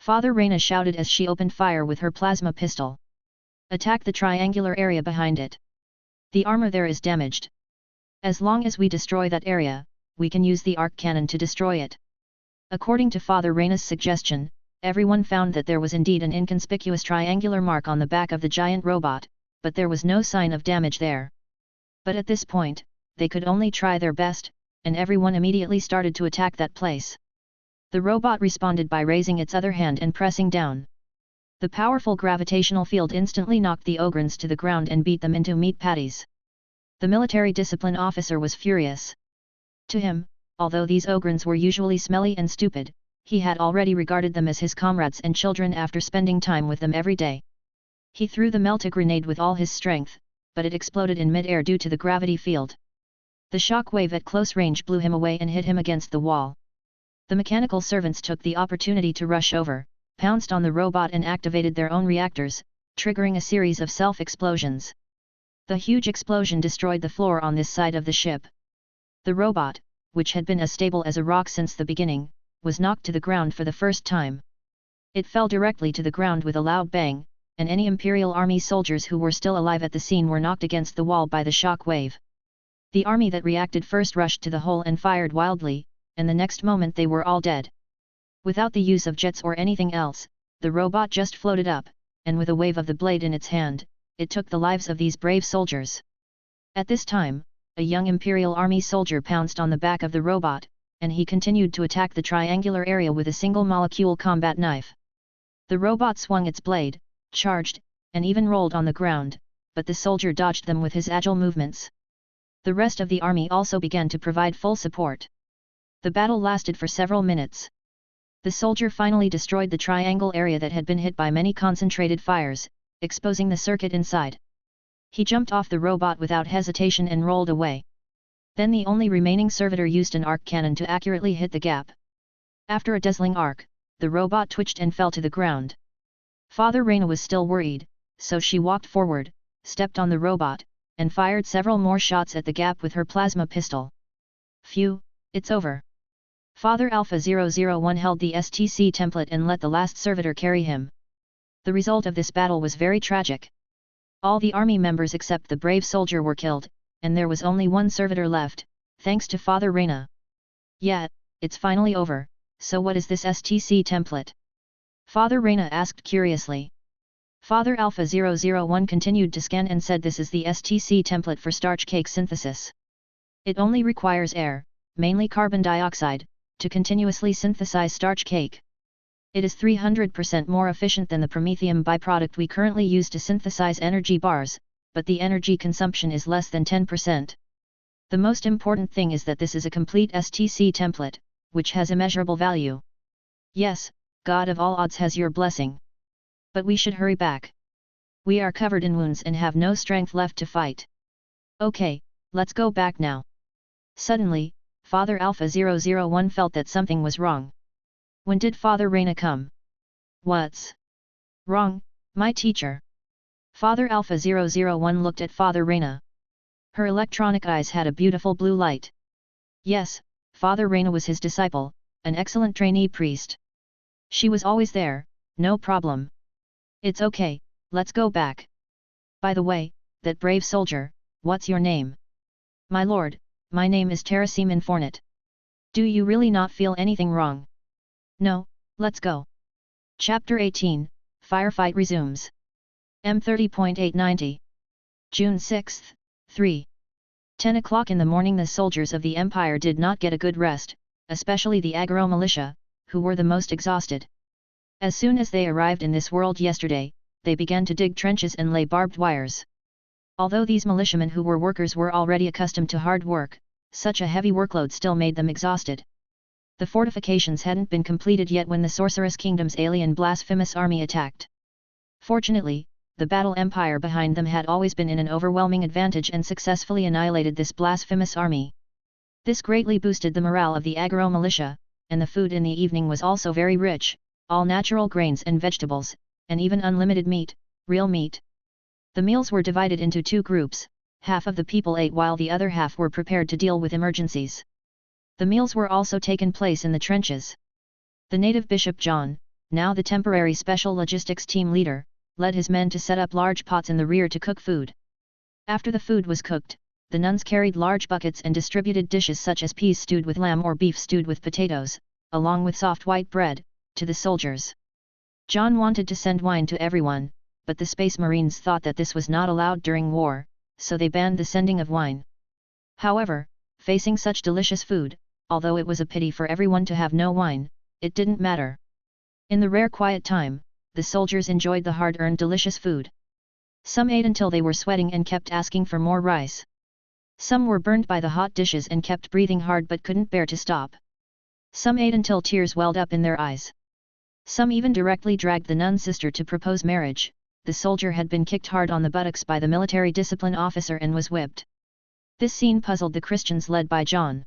Father Reyna shouted as she opened fire with her plasma pistol. "Attack the triangular area behind it. The armor there is damaged. As long as we destroy that area, we can use the arc cannon to destroy it." According to Father Reyna's suggestion, everyone found that there was indeed an inconspicuous triangular mark on the back of the giant robot, but there was no sign of damage there. But at this point, they could only try their best, and everyone immediately started to attack that place. The robot responded by raising its other hand and pressing down. The powerful gravitational field instantly knocked the Ogrens to the ground and beat them into meat patties. The military discipline officer was furious. To him, although these Ogrens were usually smelly and stupid, he had already regarded them as his comrades and children after spending time with them every day. He threw the melta grenade with all his strength, but it exploded in mid-air due to the gravity field. The shock wave at close range blew him away and hit him against the wall. The mechanical servants took the opportunity to rush over, pounced on the robot and activated their own reactors, triggering a series of self-explosions. The huge explosion destroyed the floor on this side of the ship. The robot, which had been as stable as a rock since the beginning, was knocked to the ground for the first time. It fell directly to the ground with a loud bang, and any Imperial army soldiers who were still alive at the scene were knocked against the wall by the shock wave. The army that reacted first rushed to the hole and fired wildly, and the next moment they were all dead. Without the use of jets or anything else, the robot just floated up, and with a wave of the blade in its hand, it took the lives of these brave soldiers. At this time, a young Imperial army soldier pounced on the back of the robot, and he continued to attack the triangular area with a single molecule combat knife. The robot swung its blade, charged, and even rolled on the ground, but the soldier dodged them with his agile movements. The rest of the army also began to provide full support. The battle lasted for several minutes. The soldier finally destroyed the triangle area that had been hit by many concentrated fires, exposing the circuit inside. He jumped off the robot without hesitation and rolled away. Then the only remaining servitor used an arc cannon to accurately hit the gap. After a dazzling arc, the robot twitched and fell to the ground. Father Reyna was still worried, so she walked forward, stepped on the robot, and fired several more shots at the gap with her plasma pistol. Phew, it's over. Father Alpha 001 held the STC template and let the last servitor carry him. The result of this battle was very tragic. All the army members except the brave soldier were killed, and there was only one servitor left, thanks to Father Reyna. Yeah, it's finally over, so what is this STC template? Father Reyna asked curiously. Father Alpha 001 continued to scan and said this is the STC template for starch cake synthesis. It only requires air, mainly carbon dioxide, to continuously synthesize starch cake. It is 300% more efficient than the promethium byproduct we currently use to synthesize energy bars, but the energy consumption is less than 10%. The most important thing is that this is a complete STC template, which has immeasurable value. Yes, God of all odds has your blessing. But we should hurry back. We are covered in wounds and have no strength left to fight. Okay, let's go back now. Suddenly, Father Alpha 001 felt that something was wrong. When did Father Reyna come? What's wrong, my teacher? Father Alpha 001 looked at Father Reyna. Her electronic eyes had a beautiful blue light. Yes, Father Reyna was his disciple, an excellent trainee priest. She was always there, no problem. It's okay, let's go back. By the way, that brave soldier, what's your name? My lord, my name is Terrasim Infornit. Do you really not feel anything wrong? No, let's go. Chapter 18, Firefight resumes. M30.890. June 6, 3. 10 o'clock in the morning. The soldiers of the Empire did not get a good rest, especially the aggro militia, who were the most exhausted. As soon as they arrived in this world yesterday, they began to dig trenches and lay barbed wires. Although these militiamen who were workers were already accustomed to hard work, such a heavy workload still made them exhausted. The fortifications hadn't been completed yet when the Sorceress Kingdom's alien blasphemous army attacked. Fortunately, the battle empire behind them had always been in an overwhelming advantage and successfully annihilated this blasphemous army. This greatly boosted the morale of the aggro militia, and the food in the evening was also very rich, all natural grains and vegetables, and even unlimited meat, real meat. The meals were divided into two groups, half of the people ate while the other half were prepared to deal with emergencies. The meals were also taken place in the trenches. The native Bishop John, now the temporary special logistics team leader, led his men to set up large pots in the rear to cook food. After the food was cooked, the nuns carried large buckets and distributed dishes such as peas stewed with lamb or beef stewed with potatoes, along with soft white bread, to the soldiers. John wanted to send wine to everyone, but the Space Marines thought that this was not allowed during war, so they banned the sending of wine. However, facing such delicious food, although it was a pity for everyone to have no wine, it didn't matter. In the rare quiet time, the soldiers enjoyed the hard-earned delicious food. Some ate until they were sweating and kept asking for more rice. Some were burned by the hot dishes and kept breathing hard but couldn't bear to stop. Some ate until tears welled up in their eyes. Some even directly dragged the nun sister to propose marriage. The soldier had been kicked hard on the buttocks by the military discipline officer and was whipped. This scene puzzled the Christians led by John.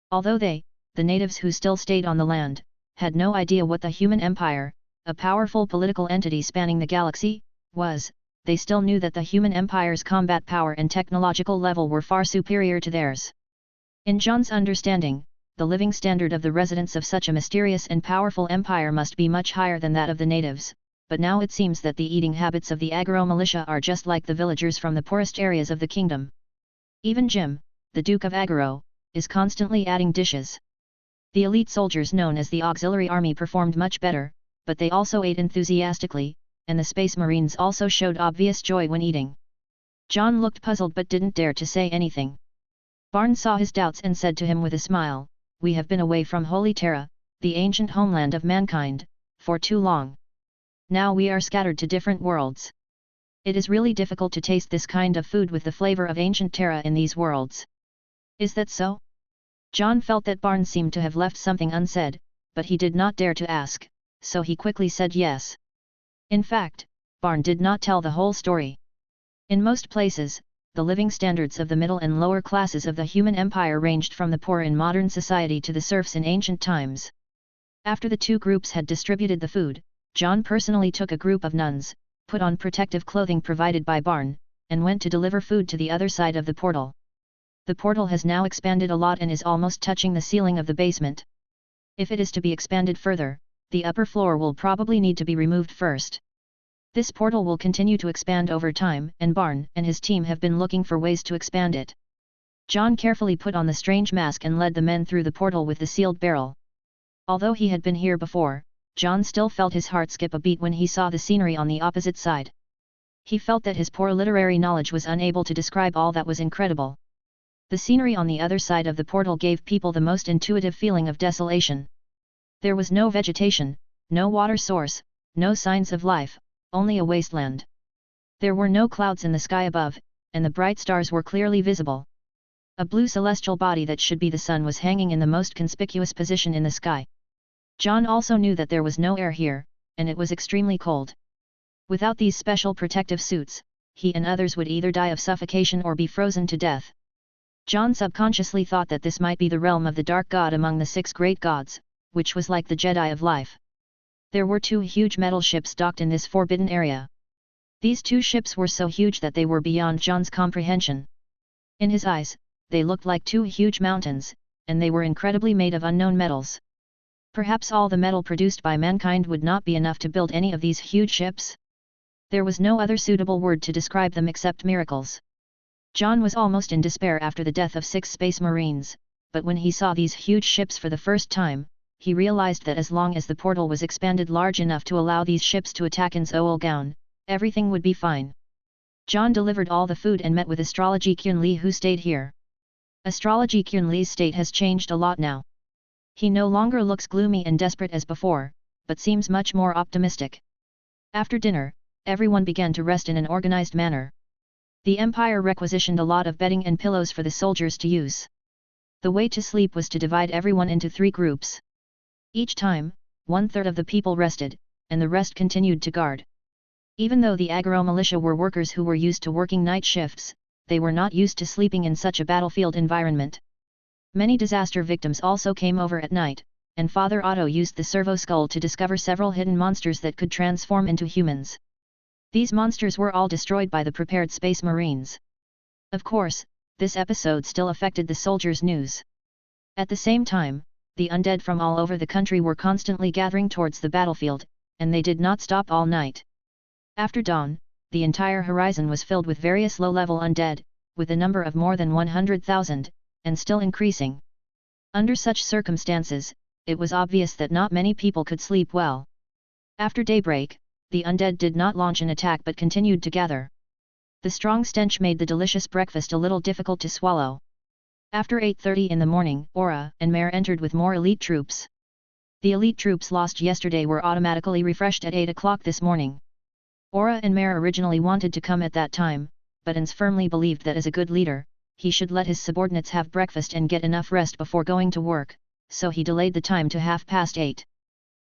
Although they, the natives who still stayed on the land, had no idea what the human empire, a powerful political entity spanning the galaxy, was, they still knew that the human empire's combat power and technological level were far superior to theirs. In John's understanding, the living standard of the residents of such a mysterious and powerful empire must be much higher than that of the natives, but now it seems that the eating habits of the aggro militia are just like the villagers from the poorest areas of the kingdom. Even Jim, the Duke of Aggro, is constantly adding dishes. The elite soldiers known as the Auxiliary Army performed much better, but they also ate enthusiastically, and the Space Marines also showed obvious joy when eating. John looked puzzled but didn't dare to say anything. Barnes saw his doubts and said to him with a smile, "We have been away from Holy Terra, the ancient homeland of mankind, for too long. Now we are scattered to different worlds. It is really difficult to taste this kind of food with the flavor of ancient Terra in these worlds. Is that so?" John felt that Barnes seemed to have left something unsaid, but he did not dare to ask, so he quickly said yes. In fact, Barnes did not tell the whole story. In most places, the living standards of the middle and lower classes of the human empire ranged from the poor in modern society to the serfs in ancient times. After the two groups had distributed the food, John personally took a group of nuns, put on protective clothing provided by Barnes, and went to deliver food to the other side of the portal. The portal has now expanded a lot and is almost touching the ceiling of the basement. If it is to be expanded further, the upper floor will probably need to be removed first. This portal will continue to expand over time, and Barnes and his team have been looking for ways to expand it. John carefully put on the strange mask and led the men through the portal with the sealed barrel. Although he had been here before, John still felt his heart skip a beat when he saw the scenery on the opposite side. He felt that his poor literary knowledge was unable to describe all that was incredible. The scenery on the other side of the portal gave people the most intuitive feeling of desolation. There was no vegetation, no water source, no signs of life, only a wasteland. There were no clouds in the sky above, and the bright stars were clearly visible. A blue celestial body that should be the sun was hanging in the most conspicuous position in the sky. John also knew that there was no air here, and it was extremely cold. Without these special protective suits, he and others would either die of suffocation or be frozen to death. John subconsciously thought that this might be the realm of the dark god among the 6 great gods, which was like the Jedi of life. There were 2 huge metal ships docked in this forbidden area. These 2 ships were so huge that they were beyond John's comprehension. In his eyes, they looked like 2 huge mountains, and they were incredibly made of unknown metals. Perhaps all the metal produced by mankind would not be enough to build any of these huge ships? There was no other suitable word to describe them except miracles. John was almost in despair after the death of 6 Space Marines, but when he saw these huge ships for the first time, he realized that as long as the portal was expanded large enough to allow these ships to attack Ainz Oolgown, everything would be fine. John delivered all the food and met with Astrology Kyunli, who stayed here. Astrology Kyunli's state has changed a lot now. He no longer looks gloomy and desperate as before, but seems much more optimistic. After dinner, everyone began to rest in an organized manner. The Empire requisitioned a lot of bedding and pillows for the soldiers to use. The way to sleep was to divide everyone into 3 groups. Each time, 1/3 of the people rested, and the rest continued to guard. Even though the Agaro militia were workers who were used to working night shifts, they were not used to sleeping in such a battlefield environment. Many disaster victims also came over at night, and Father Otto used the servo skull to discover several hidden monsters that could transform into humans. These monsters were all destroyed by the prepared Space Marines. Of course, this episode still affected the soldiers' news. At the same time, the undead from all over the country were constantly gathering towards the battlefield, and they did not stop all night. After dawn, the entire horizon was filled with various low-level undead, with a number of more than 100,000, and still increasing. Under such circumstances, it was obvious that not many people could sleep well. After daybreak, the undead did not launch an attack but continued to gather. The strong stench made the delicious breakfast a little difficult to swallow. After 8:30 in the morning, Aura and Mare entered with more elite troops. The elite troops lost yesterday were automatically refreshed at 8 o'clock this morning. Aura and Mare originally wanted to come at that time, but Ainz firmly believed that as a good leader, he should let his subordinates have breakfast and get enough rest before going to work, so he delayed the time to 8:30.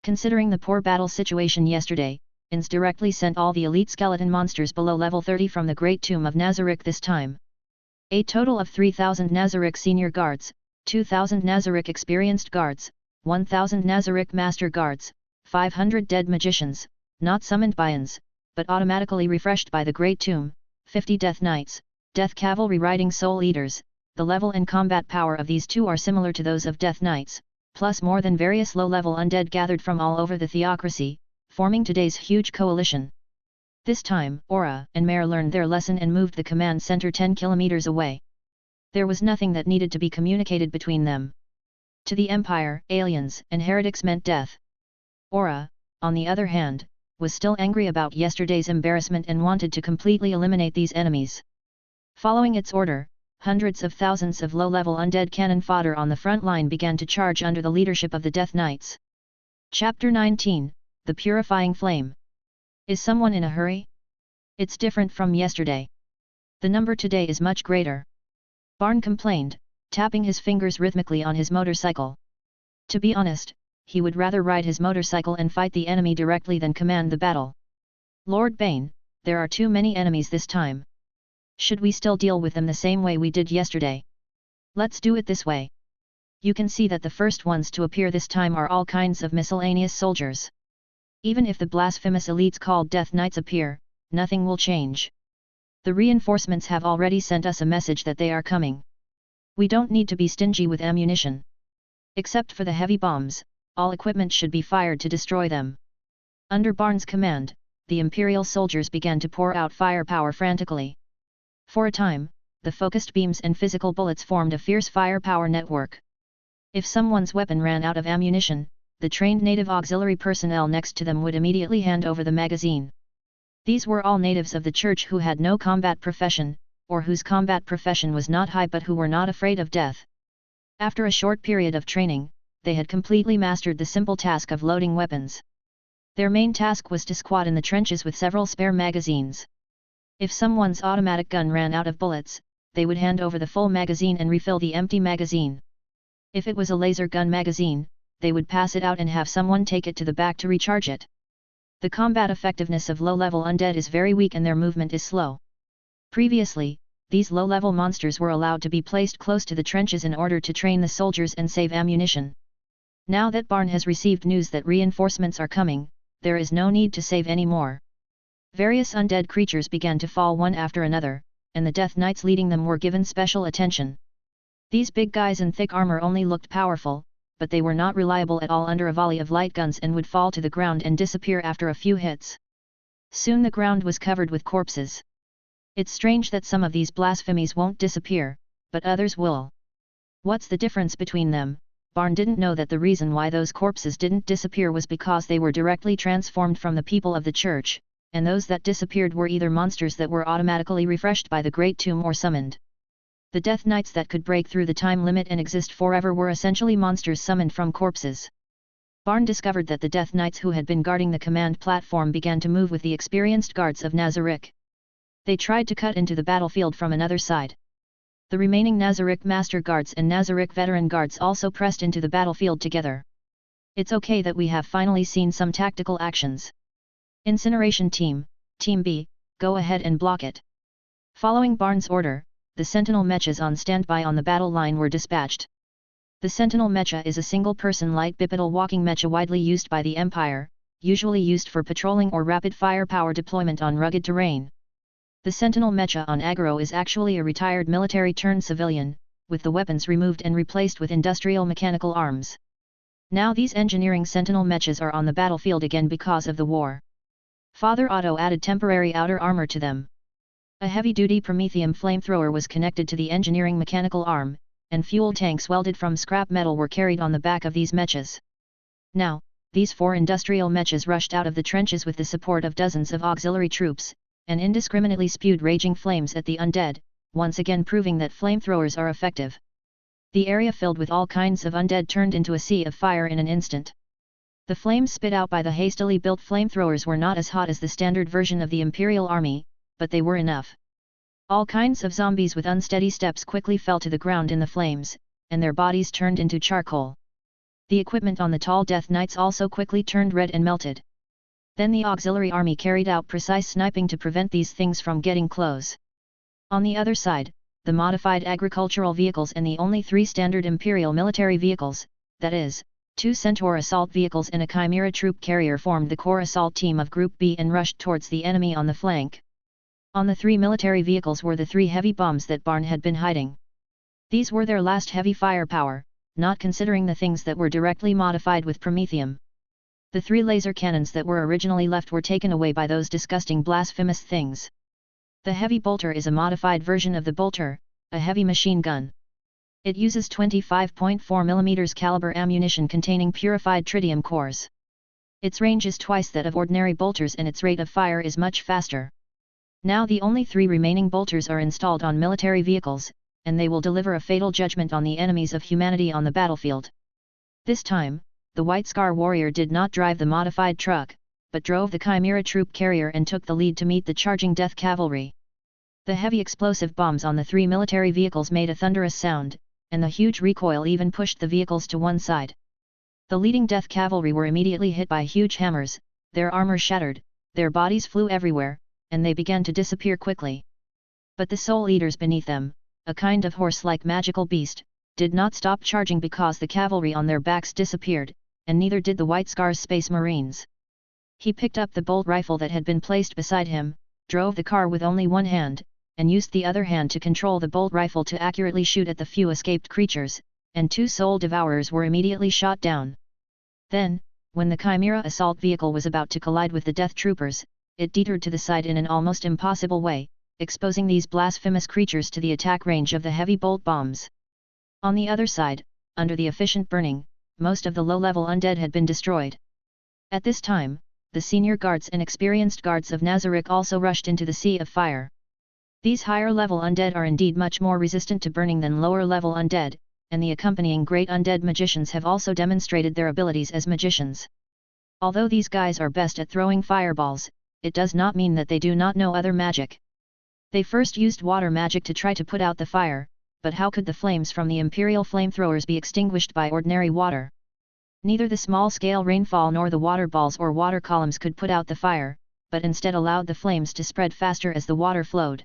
Considering the poor battle situation yesterday, Ainz directly sent all the elite skeleton monsters below level 30 from the Great Tomb of Nazarick this time. A total of 3,000 Nazarick Senior Guards, 2,000 Nazarick Experienced Guards, 1,000 Nazarick Master Guards, 500 Dead Magicians, not summoned by Ainz, but automatically refreshed by the Great Tomb, 50 Death Knights, Death Cavalry riding Soul Eaters. The level and combat power of these two are similar to those of Death Knights, plus more than various low-level undead gathered from all over the theocracy, forming today's huge coalition. This time, Aura and Mare learned their lesson and moved the command center 10 kilometers away. There was nothing that needed to be communicated between them. To the Empire, aliens and heretics meant death. Aura, on the other hand, was still angry about yesterday's embarrassment and wanted to completely eliminate these enemies. Following its order, hundreds of thousands of low-level undead cannon fodder on the front line began to charge under the leadership of the Death Knights. Chapter 19, The Purifying Flame. Is someone in a hurry? It's different from yesterday. The number today is much greater. Barn complained, tapping his fingers rhythmically on his motorcycle. To be honest, he would rather ride his motorcycle and fight the enemy directly than command the battle. Lord Bane, there are too many enemies this time. Should we still deal with them the same way we did yesterday? Let's do it this way. You can see that the first ones to appear this time are all kinds of miscellaneous soldiers. Even if the blasphemous elites called Death Knights appear, nothing will change. The reinforcements have already sent us a message that they are coming. We don't need to be stingy with ammunition. Except for the heavy bombs, all equipment should be fired to destroy them. Under Barnes' command, the Imperial soldiers began to pour out firepower frantically. For a time, the focused beams and physical bullets formed a fierce firepower network. If someone's weapon ran out of ammunition, the trained native auxiliary personnel next to them would immediately hand over the magazine. These were all natives of the church who had no combat profession, or whose combat profession was not high but who were not afraid of death. After a short period of training, they had completely mastered the simple task of loading weapons. Their main task was to squat in the trenches with several spare magazines. If someone's automatic gun ran out of bullets, they would hand over the full magazine and refill the empty magazine. If it was a laser gun magazine, they would pass it out and have someone take it to the back to recharge it. The combat effectiveness of low-level undead is very weak and their movement is slow. Previously, these low-level monsters were allowed to be placed close to the trenches in order to train the soldiers and save ammunition. Now that Barn has received news that reinforcements are coming, there is no need to save any more. Various undead creatures began to fall one after another, and the Death Knights leading them were given special attention. These big guys in thick armor only looked powerful, but they were not reliable at all under a volley of light guns and would fall to the ground and disappear after a few hits. Soon the ground was covered with corpses. It's strange that some of these blasphemies won't disappear, but others will. What's the difference between them? Barn didn't know that the reason why those corpses didn't disappear was because they were directly transformed from the people of the church, and those that disappeared were either monsters that were automatically refreshed by the Great Tomb or summoned. The Death Knights that could break through the time limit and exist forever were essentially monsters summoned from corpses. Barn discovered that the Death Knights who had been guarding the command platform began to move with the experienced guards of Nazarick. They tried to cut into the battlefield from another side. The remaining Nazarick Master Guards and Nazarick Veteran Guards also pressed into the battlefield together. It's okay that we have finally seen some tactical actions. Incineration Team, Team B, go ahead and block it. Following Barn's order, the Sentinel Mechas on standby on the battle line were dispatched. The Sentinel Mecha is a single-person light bipedal walking mecha widely used by the Empire, usually used for patrolling or rapid firepower deployment on rugged terrain. The Sentinel Mecha on aggro is actually a retired military-turned-civilian, with the weapons removed and replaced with industrial mechanical arms. Now these engineering Sentinel Mechas are on the battlefield again because of the war. Father Otto added temporary outer armor to them. A heavy-duty Promethium flamethrower was connected to the engineering mechanical arm, and fuel tanks welded from scrap metal were carried on the back of these mechas. Now, these 4 industrial mechas rushed out of the trenches with the support of dozens of auxiliary troops, and indiscriminately spewed raging flames at the undead, once again proving that flamethrowers are effective. The area filled with all kinds of undead turned into a sea of fire in an instant. The flames spit out by the hastily built flamethrowers were not as hot as the standard version of the Imperial army, but they were enough. All kinds of zombies with unsteady steps quickly fell to the ground in the flames, and their bodies turned into charcoal. The equipment on the tall Death Knights also quickly turned red and melted. Then the auxiliary army carried out precise sniping to prevent these things from getting close. On the other side, the modified agricultural vehicles and the only 3 standard Imperial military vehicles, that is, 2 Centaur assault vehicles and a Chimera troop carrier formed the core assault team of Group B and rushed towards the enemy on the flank. On the 3 military vehicles were the 3 heavy bombs that Barn had been hiding. These were their last heavy firepower, not considering the things that were directly modified with Promethium. The 3 laser cannons that were originally left were taken away by those disgusting blasphemous things. The heavy bolter is a modified version of the bolter, a heavy machine gun. It uses 25.4 mm caliber ammunition containing purified tritium cores. Its range is twice that of ordinary bolters and its rate of fire is much faster. Now the only 3 remaining bolters are installed on military vehicles, and they will deliver a fatal judgment on the enemies of humanity on the battlefield. This time, the White Scar warrior did not drive the modified truck, but drove the Chimera troop carrier and took the lead to meet the charging Death Cavalry. The heavy explosive bombs on the 3 military vehicles made a thunderous sound, and the huge recoil even pushed the vehicles to one side. The leading Death Cavalry were immediately hit by huge hammers, their armor shattered, their bodies flew everywhere, and they began to disappear quickly. But the Soul Eaters beneath them, a kind of horse-like magical beast, did not stop charging because the cavalry on their backs disappeared, and neither did the White Scar's Space Marines. He picked up the bolt rifle that had been placed beside him, drove the car with only one hand, and used the other hand to control the bolt rifle to accurately shoot at the few escaped creatures, and 2 soul devourers were immediately shot down. Then, when the Chimera assault vehicle was about to collide with the Death Troopers, it detoured to the side in an almost impossible way, exposing these blasphemous creatures to the attack range of the heavy bolt bombs. On the other side, under the efficient burning, most of the low-level undead had been destroyed. At this time, the senior guards and experienced guards of Nazarick also rushed into the sea of fire. These higher-level undead are indeed much more resistant to burning than lower-level undead, and the accompanying great undead magicians have also demonstrated their abilities as magicians. Although these guys are best at throwing fireballs, it does not mean that they do not know other magic. They first used water magic to try to put out the fire, but how could the flames from the Imperial flamethrowers be extinguished by ordinary water? Neither the small-scale rainfall nor the water balls or water columns could put out the fire, but instead allowed the flames to spread faster as the water flowed.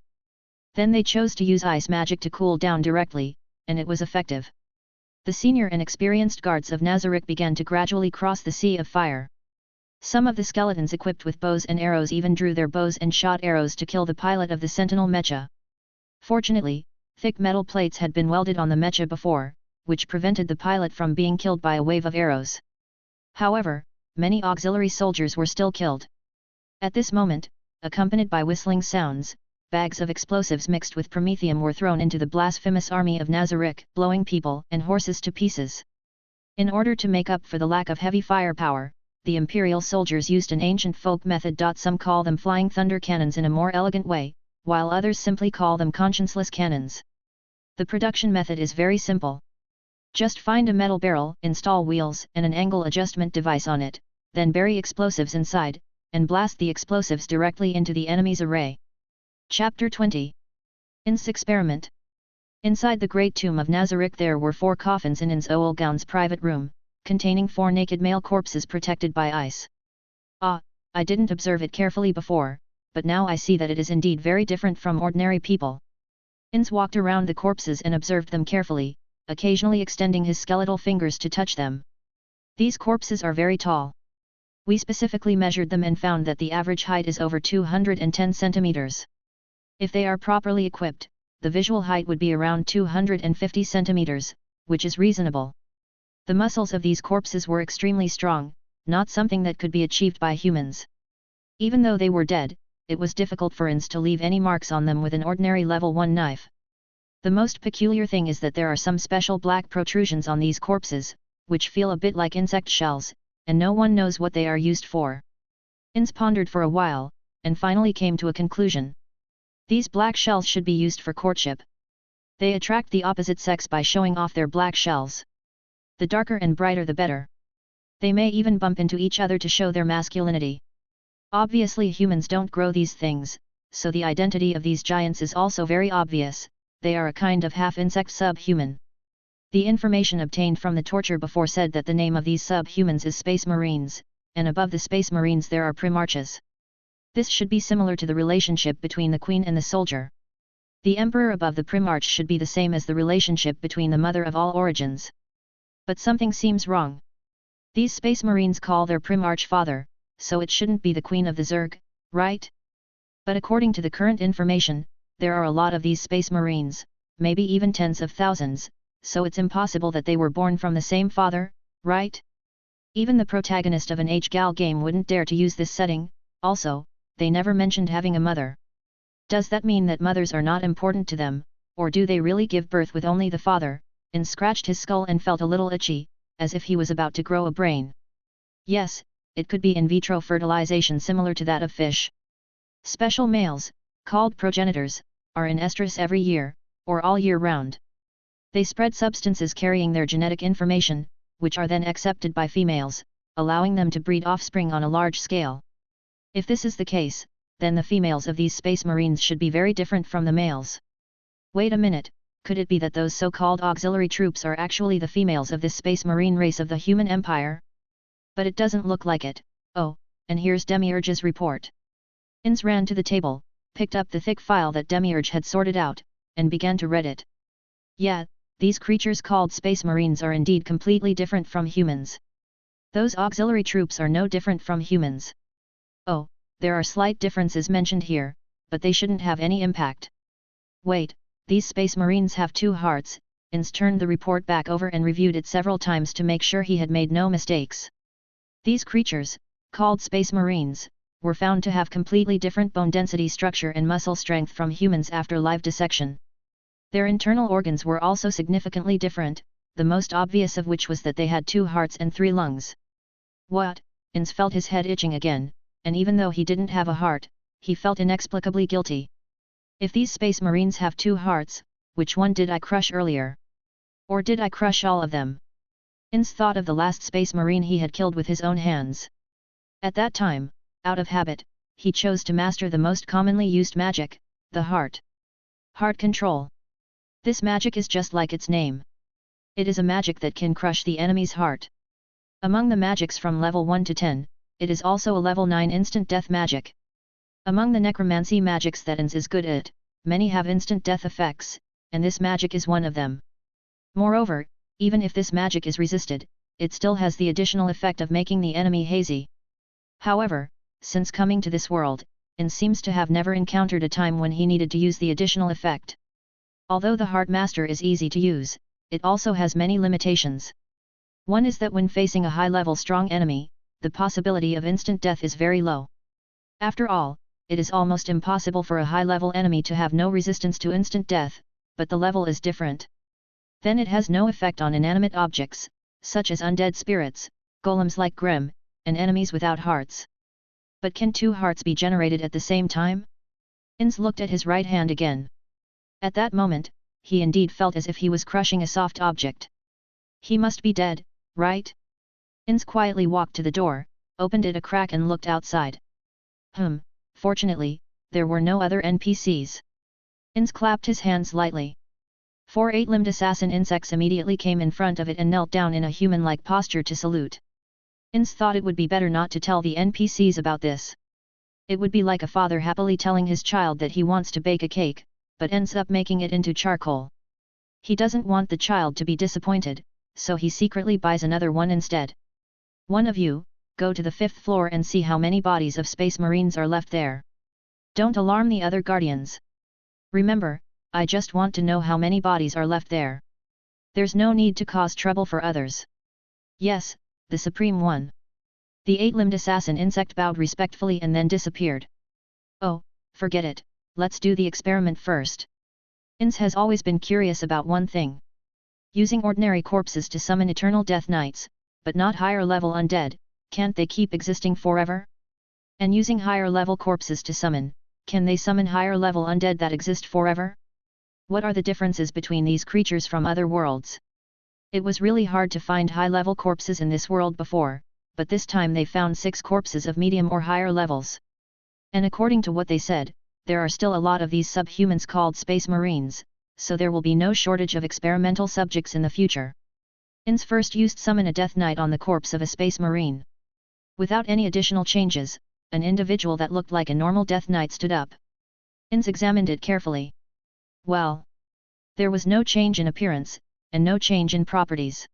Then they chose to use ice magic to cool down directly, and it was effective. The senior and experienced guards of Nazarick began to gradually cross the sea of fire. Some of the skeletons equipped with bows and arrows even drew their bows and shot arrows to kill the pilot of the Sentinel Mecha. Fortunately, thick metal plates had been welded on the Mecha before, which prevented the pilot from being killed by a wave of arrows. However, many auxiliary soldiers were still killed. At this moment, accompanied by whistling sounds, bags of explosives mixed with promethium were thrown into the blasphemous army of Nazarick, blowing people and horses to pieces. In order to make up for the lack of heavy firepower, the Imperial soldiers used an ancient folk method. Some call them flying thunder cannons in a more elegant way, while others simply call them conscienceless cannons. The production method is very simple. Just find a metal barrel, install wheels and an angle adjustment device on it, then bury explosives inside, and blast the explosives directly into the enemy's array. Chapter 20. Ainz Experiment. Inside the great tomb of Nazarick there were 4 coffins in Ainz Olgaun's private room, containing 4 naked male corpses protected by ice. Ah, I didn't observe it carefully before, but now I see that it is indeed very different from ordinary people. Ainz walked around the corpses and observed them carefully, occasionally extending his skeletal fingers to touch them. These corpses are very tall. We specifically measured them and found that the average height is over 210 centimeters. If they are properly equipped, the visual height would be around 250 centimeters, which is reasonable. The muscles of these corpses were extremely strong, not something that could be achieved by humans. Even though they were dead, it was difficult for Ainz to leave any marks on them with an ordinary level 1 knife. The most peculiar thing is that there are some special black protrusions on these corpses, which feel a bit like insect shells, and no one knows what they are used for. Ainz pondered for a while, and finally came to a conclusion. These black shells should be used for courtship. They attract the opposite sex by showing off their black shells. The darker and brighter the better. They may even bump into each other to show their masculinity. Obviously humans don't grow these things, so the identity of these giants is also very obvious. They are a kind of half-insect sub-human. The information obtained from the torture before said that the name of these sub-humans is Space Marines, and above the Space Marines there are Primarches. This should be similar to the relationship between the Queen and the soldier. The Emperor above the Primarch should be the same as the relationship between the Mother of all origins. But something seems wrong. These Space Marines call their Primarch father, so it shouldn't be the Queen of the Zerg, right? But according to the current information, there are a lot of these Space Marines, maybe even tens of thousands, so it's impossible that they were born from the same father, right? Even the protagonist of an HGAL game wouldn't dare to use this setting. Also, they never mentioned having a mother. Does that mean that mothers are not important to them, or do they really give birth with only the father? Ainz scratched his skull and felt a little itchy, as if he was about to grow a brain. Yes, it could be in vitro fertilization similar to that of fish. Special males, called progenitors, are in estrus every year, or all year round. They spread substances carrying their genetic information, which are then accepted by females, allowing them to breed offspring on a large scale. If this is the case, then the females of these Space Marines should be very different from the males. Wait a minute, could it be that those so-called auxiliary troops are actually the females of this Space Marine race of the human empire? But it doesn't look like it. Oh, and here's Demiurge's report. Ainz ran to the table, picked up the thick file that Demiurge had sorted out, and began to read it. Yeah, these creatures called Space Marines are indeed completely different from humans. Those auxiliary troops are no different from humans. Oh, there are slight differences mentioned here, but they shouldn't have any impact. Wait, these Space Marines have 2 hearts. Ainz turned the report back over and reviewed it several times to make sure he had made no mistakes. These creatures, called Space Marines, were found to have completely different bone density structure and muscle strength from humans after live dissection. Their internal organs were also significantly different, the most obvious of which was that they had 2 hearts and 3 lungs. What? Ainz felt his head itching again, and even though he didn't have a heart, he felt inexplicably guilty. If these Space Marines have 2 hearts, which one did I crush earlier? Or did I crush all of them? Ainz thought of the last Space Marine he had killed with his own hands. At that time, out of habit, he chose to master the most commonly used magic, the heart. Heart control. This magic is just like its name. It is a magic that can crush the enemy's heart. Among the magics from level 1 to 10, it is also a level 9 instant death magic. Among the necromancy magics that Ainz is good at, many have instant death effects, and this magic is one of them. Moreover, even if this magic is resisted, it still has the additional effect of making the enemy hazy. However, since coming to this world, Ainz seems to have never encountered a time when he needed to use the additional effect. Although the Heart Master is easy to use, it also has many limitations. One is that when facing a high-level strong enemy, the possibility of instant death is very low. After all, it is almost impossible for a high-level enemy to have no resistance to instant death, but the level is different. Then it has no effect on inanimate objects, such as undead spirits, golems like Grimm, and enemies without hearts. But can 2 hearts be generated at the same time? Ainz looked at his right hand again. At that moment, he indeed felt as if he was crushing a soft object. He must be dead, right? Ainz quietly walked to the door, opened it a crack and looked outside. Fortunately, there were no other NPCs. Ainz clapped his hands lightly. 4 8-limbed assassin insects immediately came in front of it and knelt down in a human-like posture to salute. Ainz thought it would be better not to tell the NPCs about this. It would be like a father happily telling his child that he wants to bake a cake, but ends up making it into charcoal. He doesn't want the child to be disappointed, so he secretly buys another one instead. One of you, go to the 5th floor and see how many bodies of space marines are left there. Don't alarm the other guardians. Remember, I just want to know how many bodies are left there. There's no need to cause trouble for others. Yes, the Supreme One. The 8-limbed assassin insect bowed respectfully and then disappeared. Oh, forget it, let's do the experiment first. Ainz has always been curious about one thing. Using ordinary corpses to summon eternal death knights, but not higher-level undead, can't they keep existing forever? And using higher-level corpses to summon, can they summon higher-level undead that exist forever? What are the differences between these creatures from other worlds? It was really hard to find high-level corpses in this world before, but this time they found 6 corpses of medium or higher levels. And according to what they said, there are still a lot of these subhumans called Space Marines, so there will be no shortage of experimental subjects in the future. Ainz first used summon a Death Knight on the corpse of a Space Marine. Without any additional changes, an individual that looked like a normal Death Knight stood up. Ainz examined it carefully. Well, there was no change in appearance, and no change in properties.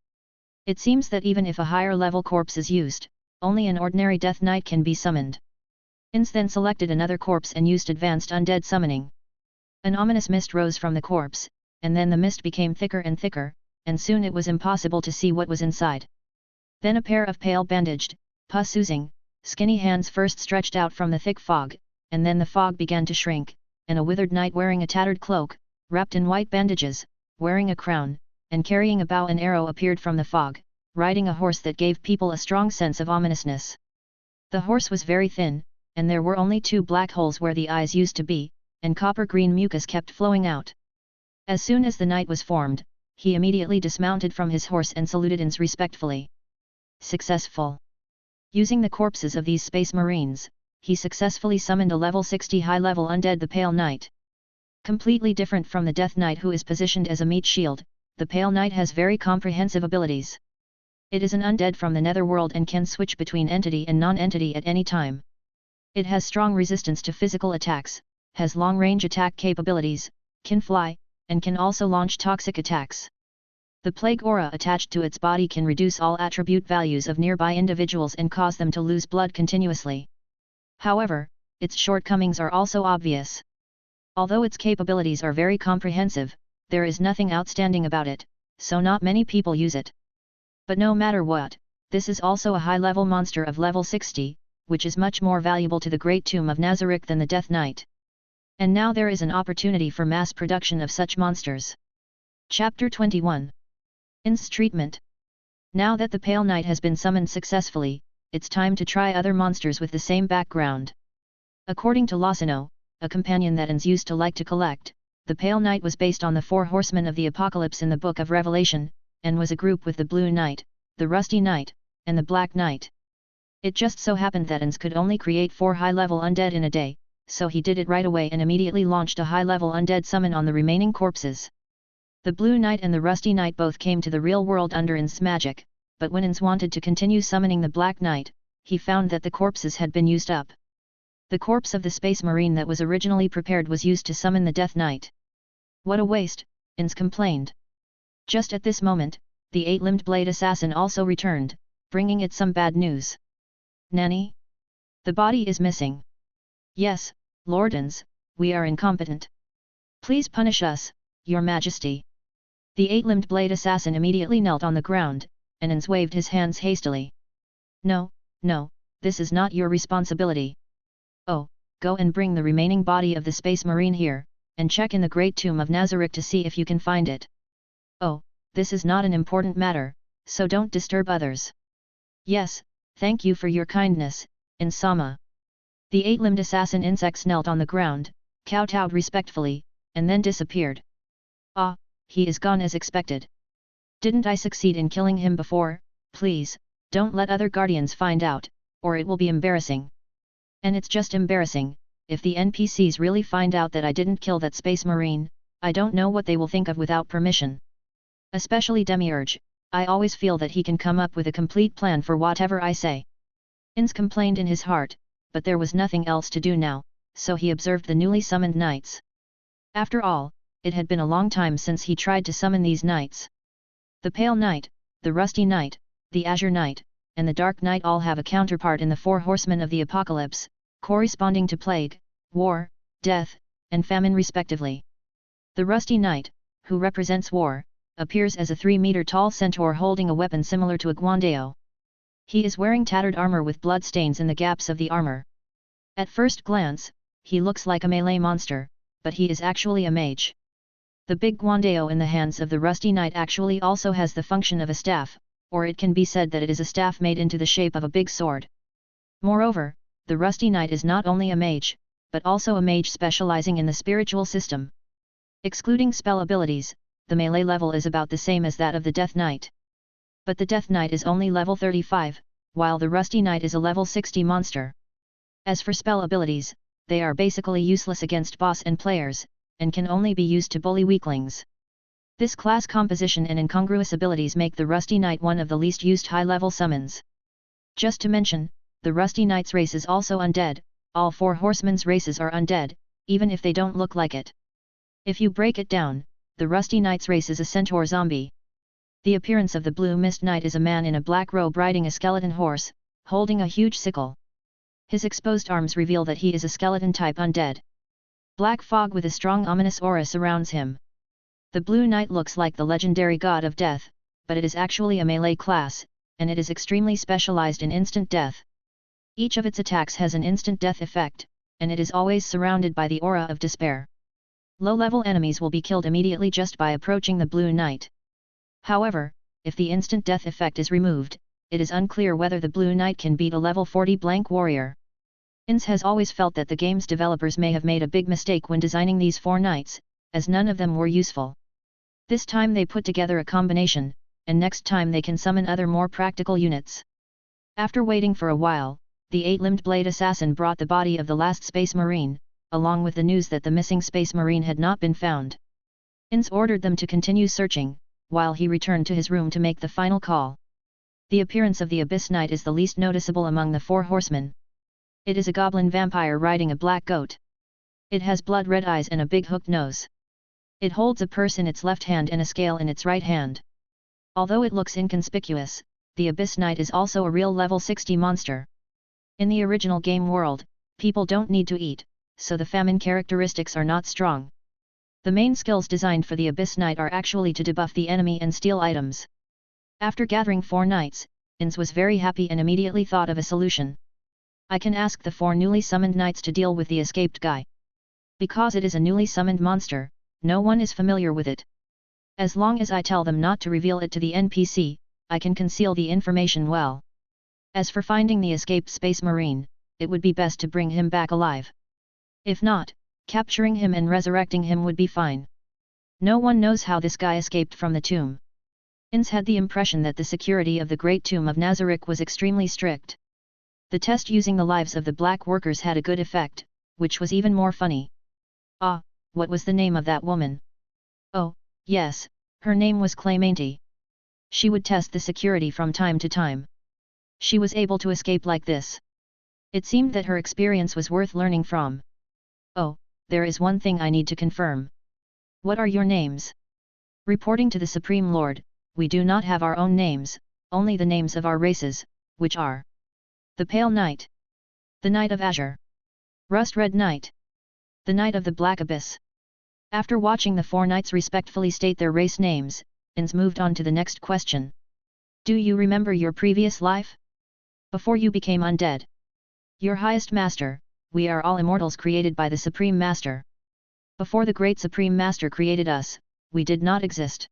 It seems that even if a higher level corpse is used, only an ordinary Death Knight can be summoned. Ainz then selected another corpse and used advanced undead summoning. An ominous mist rose from the corpse, and then the mist became thicker and thicker, and soon it was impossible to see what was inside. Then a pair of pale bandaged, pus-oozing, skinny hands first stretched out from the thick fog, and then the fog began to shrink, and a withered knight wearing a tattered cloak, wrapped in white bandages, wearing a crown, and carrying a bow and arrow appeared from the fog, riding a horse that gave people a strong sense of ominousness. The horse was very thin, and there were only 2 black holes where the eyes used to be, and copper-green mucus kept flowing out. As soon as the knight was formed, he immediately dismounted from his horse and saluted Ainz respectfully. Successful. Using the corpses of these Space Marines, he successfully summoned a level 60 high-level undead the Pale Knight. Completely different from the Death Knight who is positioned as a meat shield, the Pale Knight has very comprehensive abilities. It is an undead from the netherworld and can switch between entity and non-entity at any time. It has strong resistance to physical attacks, has long-range attack capabilities, can fly, and can also launch toxic attacks. The plague aura attached to its body can reduce all attribute values of nearby individuals and cause them to lose blood continuously. However, its shortcomings are also obvious. Although its capabilities are very comprehensive, there is nothing outstanding about it, so not many people use it. But no matter what, this is also a high-level monster of level 60, which is much more valuable to the Great Tomb of Nazarick than the Death Knight. And now there is an opportunity for mass production of such monsters. Chapter 21. Ainz's treatment. Now that the Pale Knight has been summoned successfully, it's time to try other monsters with the same background. According to Losino, a companion that Ainz used to like to collect, the Pale Knight was based on the 4 horsemen of the Apocalypse in the Book of Revelation, and was a group with the Blue Knight, the Rusty Knight, and the Black Knight. It just so happened that Ainz could only create 4 high-level undead in a day, so he did it right away and immediately launched a high-level undead summon on the remaining corpses. The Blue Knight and the Rusty Knight both came to the real world under Ainz's magic, but when Ainz wanted to continue summoning the Black Knight, he found that the corpses had been used up. The corpse of the Space Marine that was originally prepared was used to summon the Death Knight. What a waste, Ainz complained. Just at this moment, the 8-limbed blade assassin also returned, bringing it some bad news. Nanny? The body is missing. Yes, Lord Ainz, we are incompetent. Please punish us, Your Majesty. The 8-limbed blade assassin immediately knelt on the ground, and Ainz waved his hands hastily. No, this is not your responsibility. Oh, go and bring the remaining body of the Space Marine here, and check in the Great Tomb of Nazarick to see if you can find it. Oh, this is not an important matter, so don't disturb others. Yes, thank you for your kindness, Ainz-sama. The eight-limbed assassin insects knelt on the ground, kowtowed respectfully, and then disappeared. Ah, he is gone as expected. Didn't I succeed in killing him before? Please, don't let other guardians find out, or it will be embarrassing. And it's just embarrassing, if the NPCs really find out that I didn't kill that Space Marine, I don't know what they will think of without permission. Especially Demiurge, I always feel that he can come up with a complete plan for whatever I say. Ainz complained in his heart, but there was nothing else to do now, so he observed the newly summoned knights. After all, it had been a long time since he tried to summon these knights. The Pale Knight, the Rusty Knight, the Azure Knight, and the Dark Knight all have a counterpart in the four horsemen of the apocalypse, corresponding to plague, war, death, and famine respectively. The Rusty Knight, who represents war, appears as a 3-meter-tall centaur holding a weapon similar to a guandeo. He is wearing tattered armor with blood stains in the gaps of the armor. At first glance, he looks like a melee monster, but he is actually a mage. The big guandeo in the hands of the Rusty Knight actually also has the function of a staff, or it can be said that it is a staff made into the shape of a big sword. Moreover, the Rusty Knight is not only a mage, but also a mage specializing in the spiritual system. Excluding spell abilities, the melee level is about the same as that of the Death Knight. But the Death Knight is only level 35, while the Rusty Knight is a level 60 monster. As for spell abilities, they are basically useless against boss and players, and can only be used to bully weaklings. This class composition and incongruous abilities make the Rusty Knight one of the least used high-level summons. Just to mention, the Rusty Knight's race is also undead. All four horsemen's races are undead, even if they don't look like it. If you break it down, the Rusty Knight's race is a centaur zombie. The appearance of the Blue Mist Knight is a man in a black robe riding a skeleton horse, holding a huge sickle. His exposed arms reveal that he is a skeleton-type undead. Black fog with a strong ominous aura surrounds him. The Blue Knight looks like the legendary god of death, but it is actually a melee class, and it is extremely specialized in instant death. Each of its attacks has an instant death effect, and it is always surrounded by the aura of despair. Low-level enemies will be killed immediately just by approaching the Blue Knight. However, if the instant death effect is removed, it is unclear whether the Blue Knight can beat a level 40 blank warrior. Ainz has always felt that the game's developers may have made a big mistake when designing these four knights, as none of them were useful. This time they put together a combination, and next time they can summon other more practical units. After waiting for a while, the eight-limbed blade assassin brought the body of the last Space Marine, along with the news that the missing Space Marine had not been found. Ainz ordered them to continue searching, while he returned to his room to make the final call. The appearance of the Abyss Knight is the least noticeable among the four horsemen. It is a goblin vampire riding a black goat. It has blood-red eyes and a big hooked nose. It holds a purse in its left hand and a scale in its right hand. Although it looks inconspicuous, the Abyss Knight is also a real level 60 monster. In the original game world, people don't need to eat, so the famine characteristics are not strong. The main skills designed for the Abyss Knight are actually to debuff the enemy and steal items. After gathering four knights, Ainz was very happy and immediately thought of a solution. I can ask the four newly summoned knights to deal with the escaped guy. Because it is a newly summoned monster, no one is familiar with it. As long as I tell them not to reveal it to the NPC, I can conceal the information well. As for finding the escaped Space Marine, it would be best to bring him back alive. If not, capturing him and resurrecting him would be fine. No one knows how this guy escaped from the tomb. Ainz had the impression that the security of the Great Tomb of Nazarick was extremely strict. The test using the lives of the black workers had a good effect, which was even more funny. Ah, what was the name of that woman? Oh, yes, her name was Clemente. She would test the security from time to time. She was able to escape like this. It seemed that her experience was worth learning from. Oh, there is one thing I need to confirm. What are your names? Reporting to the Supreme Lord, we do not have our own names, only the names of our races, which are the Pale Knight, the Knight of Azure, Rust Red Knight, the Knight of the Black Abyss. After watching the four knights respectfully state their race names, Ainz moved on to the next question. Do you remember your previous life? Before you became undead? Your highest master, we are all immortals created by the Supreme Master. Before the Great Supreme Master created us, we did not exist.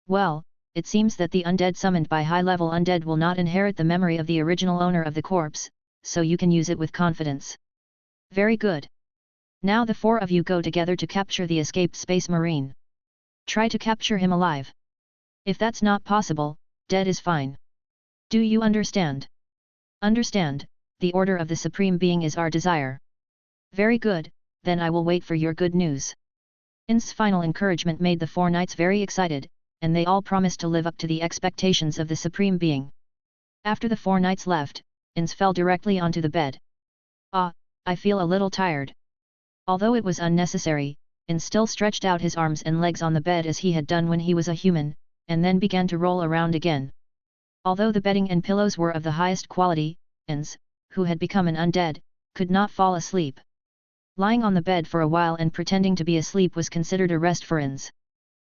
Well, it seems that the undead summoned by high-level undead will not inherit the memory of the original owner of the corpse, so you can use it with confidence. Very good. Now the 4 of you go together to capture the escaped Space Marine. Try to capture him alive. If that's not possible, dead is fine. Do you understand? Understand, the order of the Supreme Being is our desire. Very good, then I will wait for your good news. Ainz's final encouragement made the 4 knights very excited, and they all promised to live up to the expectations of the Supreme Being. After the 4 knights left, Ainz fell directly onto the bed. Ah, I feel a little tired. Although it was unnecessary, Ainz still stretched out his arms and legs on the bed as he had done when he was a human, and then began to roll around again. Although the bedding and pillows were of the highest quality, Ainz, who had become an undead, could not fall asleep. Lying on the bed for a while and pretending to be asleep was considered a rest for Ainz.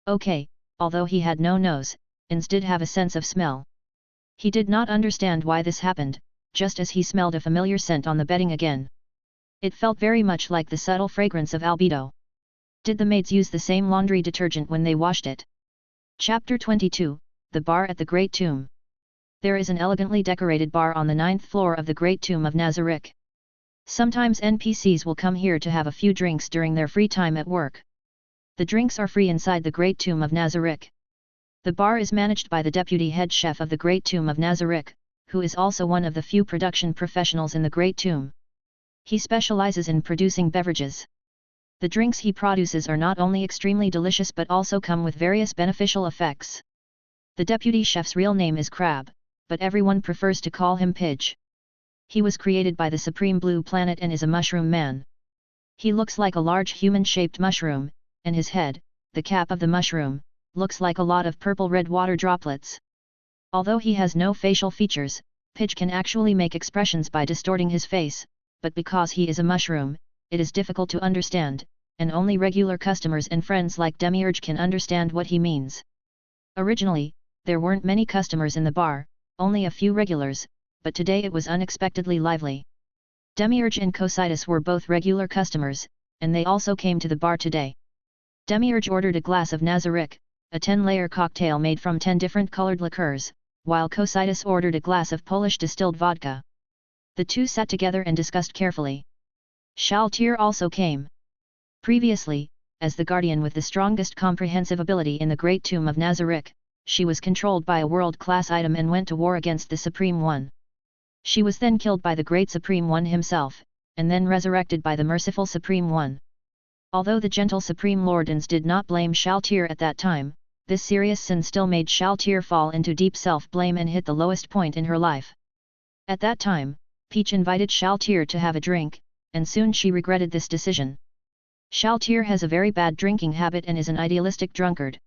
Okay, although he had no nose, Ainz did have a sense of smell. He did not understand why this happened, just as he smelled a familiar scent on the bedding again. It felt very much like the subtle fragrance of albedo. Did the maids use the same laundry detergent when they washed it? Chapter 22, The Bar at the Great Tomb. There is an elegantly decorated bar on the 9th floor of the Great Tomb of Nazarick. Sometimes NPCs will come here to have a few drinks during their free time at work. The drinks are free inside the Great Tomb of Nazarick. The bar is managed by the deputy head chef of the Great Tomb of Nazarick, who is also one of the few production professionals in the Great Tomb. He specializes in producing beverages. The drinks he produces are not only extremely delicious but also come with various beneficial effects. The deputy chef's real name is Crab, but everyone prefers to call him Pidge. He was created by the Supreme Blue Planet and is a mushroom man. He looks like a large human-shaped mushroom, and his head, the cap of the mushroom, looks like a lot of purple-red water droplets. Although he has no facial features, Pidge can actually make expressions by distorting his face, but because he is a mushroom, it is difficult to understand, and only regular customers and friends like Demiurge can understand what he means. Originally, there weren't many customers in the bar, only a few regulars, but today it was unexpectedly lively. Demiurge and Cocytus were both regular customers, and they also came to the bar today. Demiurge ordered a glass of Nazarick, a 10-layer cocktail made from 10 different colored liqueurs, while Cocytus ordered a glass of Polish distilled vodka. The two sat together and discussed carefully. Shaltir also came. Previously, as the guardian with the strongest comprehensive ability in the Great Tomb of Nazarick, she was controlled by a world-class item and went to war against the Supreme One. She was then killed by the Great Supreme One himself, and then resurrected by the merciful Supreme One. Although the gentle Supreme Lord Ainz did not blame Shaltir at that time, this serious sin still made Shaltir fall into deep self-blame and hit the lowest point in her life. At that time, Peach invited Shaltir to have a drink, and soon she regretted this decision. Shaltir has a very bad drinking habit and is an idealistic drunkard.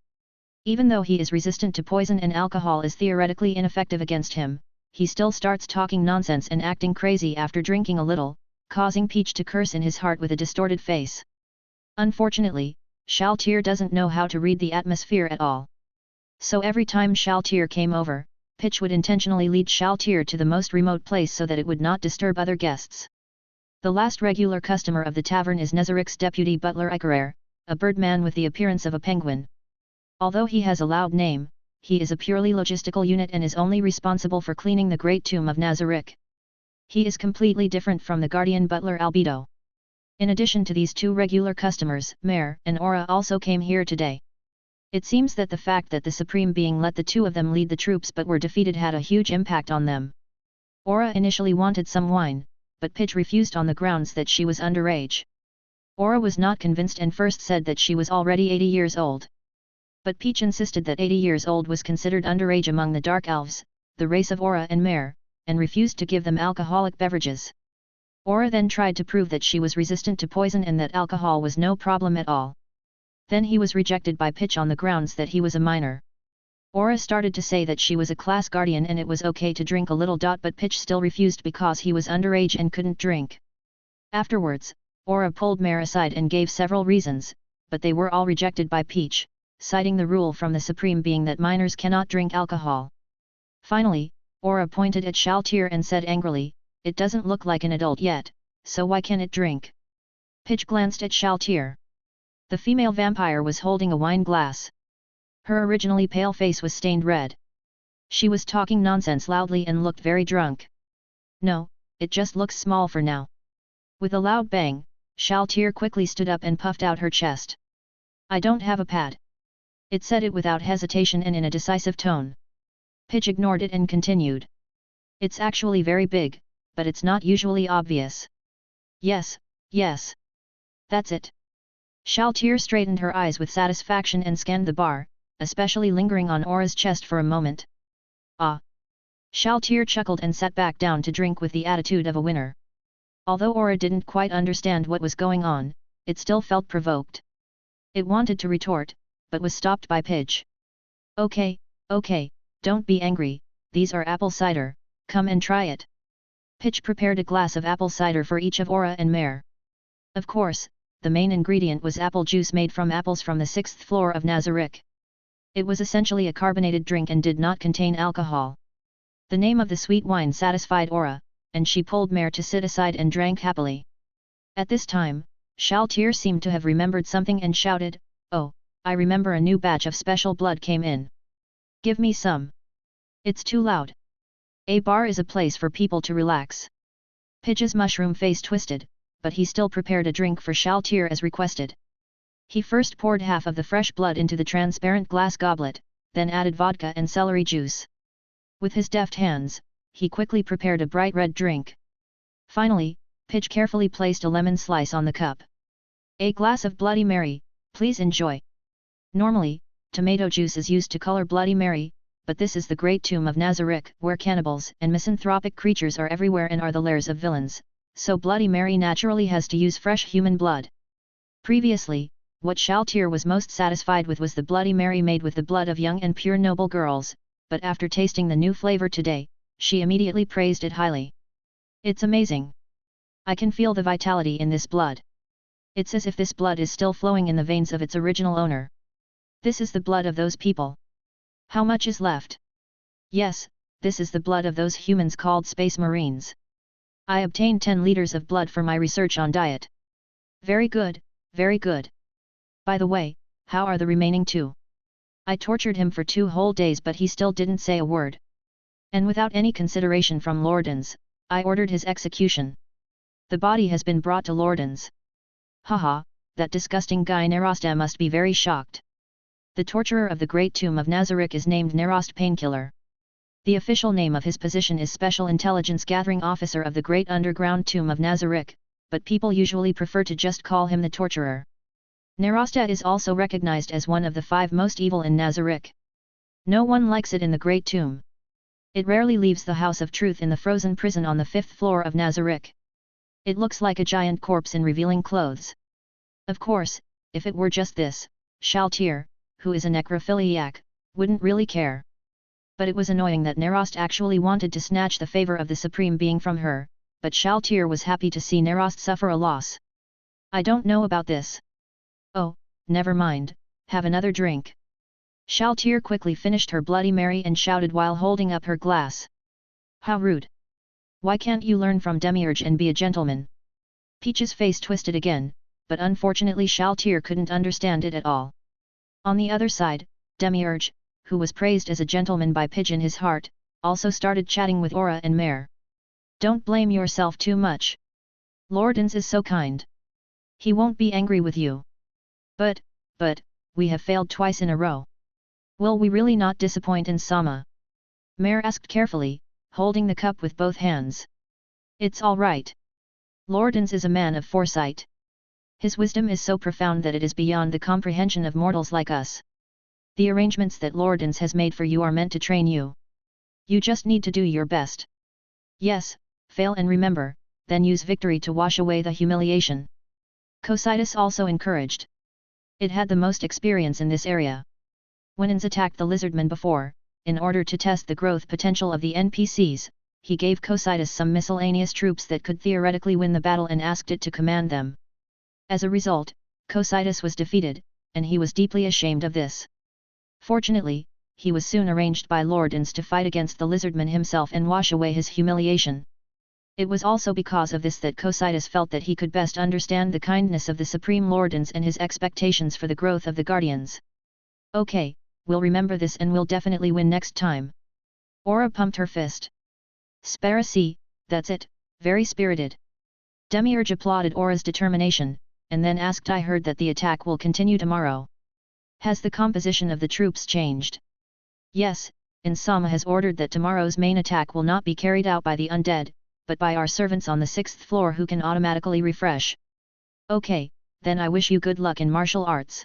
Even though he is resistant to poison and alcohol is theoretically ineffective against him, he still starts talking nonsense and acting crazy after drinking a little, causing Peach to curse in his heart with a distorted face. Unfortunately, Shaltir doesn't know how to read the atmosphere at all. So every time Shaltir came over, Peach would intentionally lead Shaltir to the most remote place so that it would not disturb other guests. The last regular customer of the tavern is Nazarick's deputy butler Icarer, a birdman with the appearance of a penguin. Although he has a loud name, he is a purely logistical unit and is only responsible for cleaning the Great Tomb of Nazarick. He is completely different from the guardian butler Albedo. In addition to these two regular customers, Mare and Aura also came here today. It seems that the fact that the Supreme Being let the two of them lead the troops but were defeated had a huge impact on them. Aura initially wanted some wine, but Pidge refused on the grounds that she was underage. Aura was not convinced and first said that she was already 80 years old. But Peach insisted that 80 years old was considered underage among the Dark Elves, the race of Aura and Mare, and refused to give them alcoholic beverages. Aura then tried to prove that she was resistant to poison and that alcohol was no problem at all. Then he was rejected by Peach on the grounds that he was a minor. Aura started to say that she was a class guardian and it was okay to drink a little. But Peach still refused because he was underage and couldn't drink. Afterwards, Aura pulled Mare aside and gave several reasons, but they were all rejected by Peach, citing the rule from the Supreme Being that minors cannot drink alcohol. Finally, Aura pointed at Shaltir and said angrily, "It doesn't look like an adult yet, so why can't it drink? Pitch glanced at Shaltir. The female vampire was holding a wine glass. Her originally pale face was stained red. She was talking nonsense loudly and looked very drunk. No, it just looks small for now. With a loud bang, Shaltir quickly stood up and puffed out her chest. I don't have a pad. It said it without hesitation and in a decisive tone. Pitch ignored it and continued. It's actually very big, but it's not usually obvious. Yes, yes. That's it. Shaltir straightened her eyes with satisfaction and scanned the bar, especially lingering on Aura's chest for a moment. Ah. Shaltir chuckled and sat back down to drink with the attitude of a winner. Although Aura didn't quite understand what was going on, it still felt provoked. It wanted to retort, but was stopped by Pidge. Okay, don't be angry, these are apple cider, come and try it. Pidge prepared a glass of apple cider for each of Aura and Mare. Of course, the main ingredient was apple juice made from apples from the 6th floor of Nazarick. It was essentially a carbonated drink and did not contain alcohol. The name of the sweet wine satisfied Aura, and she pulled Mare to sit aside and drank happily. At this time, Shaltir seemed to have remembered something and shouted, "Oh, I remember a new batch of special blood came in. Give me some. It's too loud. A bar is a place for people to relax." Pidge's mushroom face twisted, but he still prepared a drink for Shaltir as requested. He first poured half of the fresh blood into the transparent glass goblet, then added vodka and celery juice. With his deft hands, he quickly prepared a bright red drink. Finally, Pidge carefully placed a lemon slice on the cup. "A glass of Bloody Mary, please enjoy." Normally, tomato juice is used to color Bloody Mary, but this is the great tomb of Nazarick, where cannibals and misanthropic creatures are everywhere and are the lairs of villains, so Bloody Mary naturally has to use fresh human blood. Previously, what Shaltir was most satisfied with was the Bloody Mary made with the blood of young and pure noble girls, but after tasting the new flavor today, she immediately praised it highly. "It's amazing. I can feel the vitality in this blood. It's as if this blood is still flowing in the veins of its original owner. This is the blood of those people. How much is left?" "Yes, this is the blood of those humans called Space Marines. I obtained 10 liters of blood for my research on diet." Very good, very good. By the way, how are the remaining 2? I tortured him for 2 whole days but he still didn't say a word. And without any consideration from Lordans, I ordered his execution. The body has been brought to Lordans. Haha, that disgusting guy Nerosta must be very shocked. The torturer of the Great Tomb of Nazarick is named Nerost Painkiller. The official name of his position is Special Intelligence Gathering Officer of the Great Underground Tomb of Nazarick, but people usually prefer to just call him the Torturer. Nerosta is also recognized as one of the 5 most evil in Nazarick. No one likes it in the Great Tomb. It rarely leaves the House of Truth in the frozen prison on the 5th floor of Nazarick. It looks like a giant corpse in revealing clothes. Of course, if it were just this, Shaltir, who is a necrophiliac, wouldn't really care. But it was annoying that Nerost actually wanted to snatch the favor of the Supreme Being from her, but Shaltir was happy to see Nerost suffer a loss. "I don't know about this." "Oh, never mind, have another drink." Shaltir quickly finished her Bloody Mary and shouted while holding up her glass. "How rude! Why can't you learn from Demiurge and be a gentleman?" Peach's face twisted again, but unfortunately Shaltir couldn't understand it at all. On the other side, Demiurge, who was praised as a gentleman by Pidge in his heart, also started chatting with Aura and Mare. "Don't blame yourself too much. Lordans is so kind. He won't be angry with you." But, we have failed twice in a row. Will we really not disappoint in Sama?" Mare asked carefully, holding the cup with both hands. "It's all right. Lordans is a man of foresight. His wisdom is so profound that it is beyond the comprehension of mortals like us. The arrangements that Lordans has made for you are meant to train you. You just need to do your best. Yes, fail and remember, then use victory to wash away the humiliation." Cocytus also encouraged. It had the most experience in this area. When Ainz attacked the lizardmen before, in order to test the growth potential of the NPCs, he gave Cocytus some miscellaneous troops that could theoretically win the battle and asked it to command them. As a result, Cocytus was defeated, and he was deeply ashamed of this. Fortunately, he was soon arranged by Lord Ainz to fight against the lizardman himself and wash away his humiliation. It was also because of this that Cocytus felt that he could best understand the kindness of the Supreme Lord Ainz and his expectations for the growth of the Guardians. Okay, we'll remember this and we'll definitely win next time. Aura pumped her fist. Sparasi, that's it, very spirited. Demiurge applauded Aura's determination, and then asked, I heard that the attack will continue tomorrow. Has the composition of the troops changed? Yes, Insama has ordered that tomorrow's main attack will not be carried out by the undead, but by our servants on the 6th floor who can automatically refresh. Okay, then I wish you good luck in martial arts.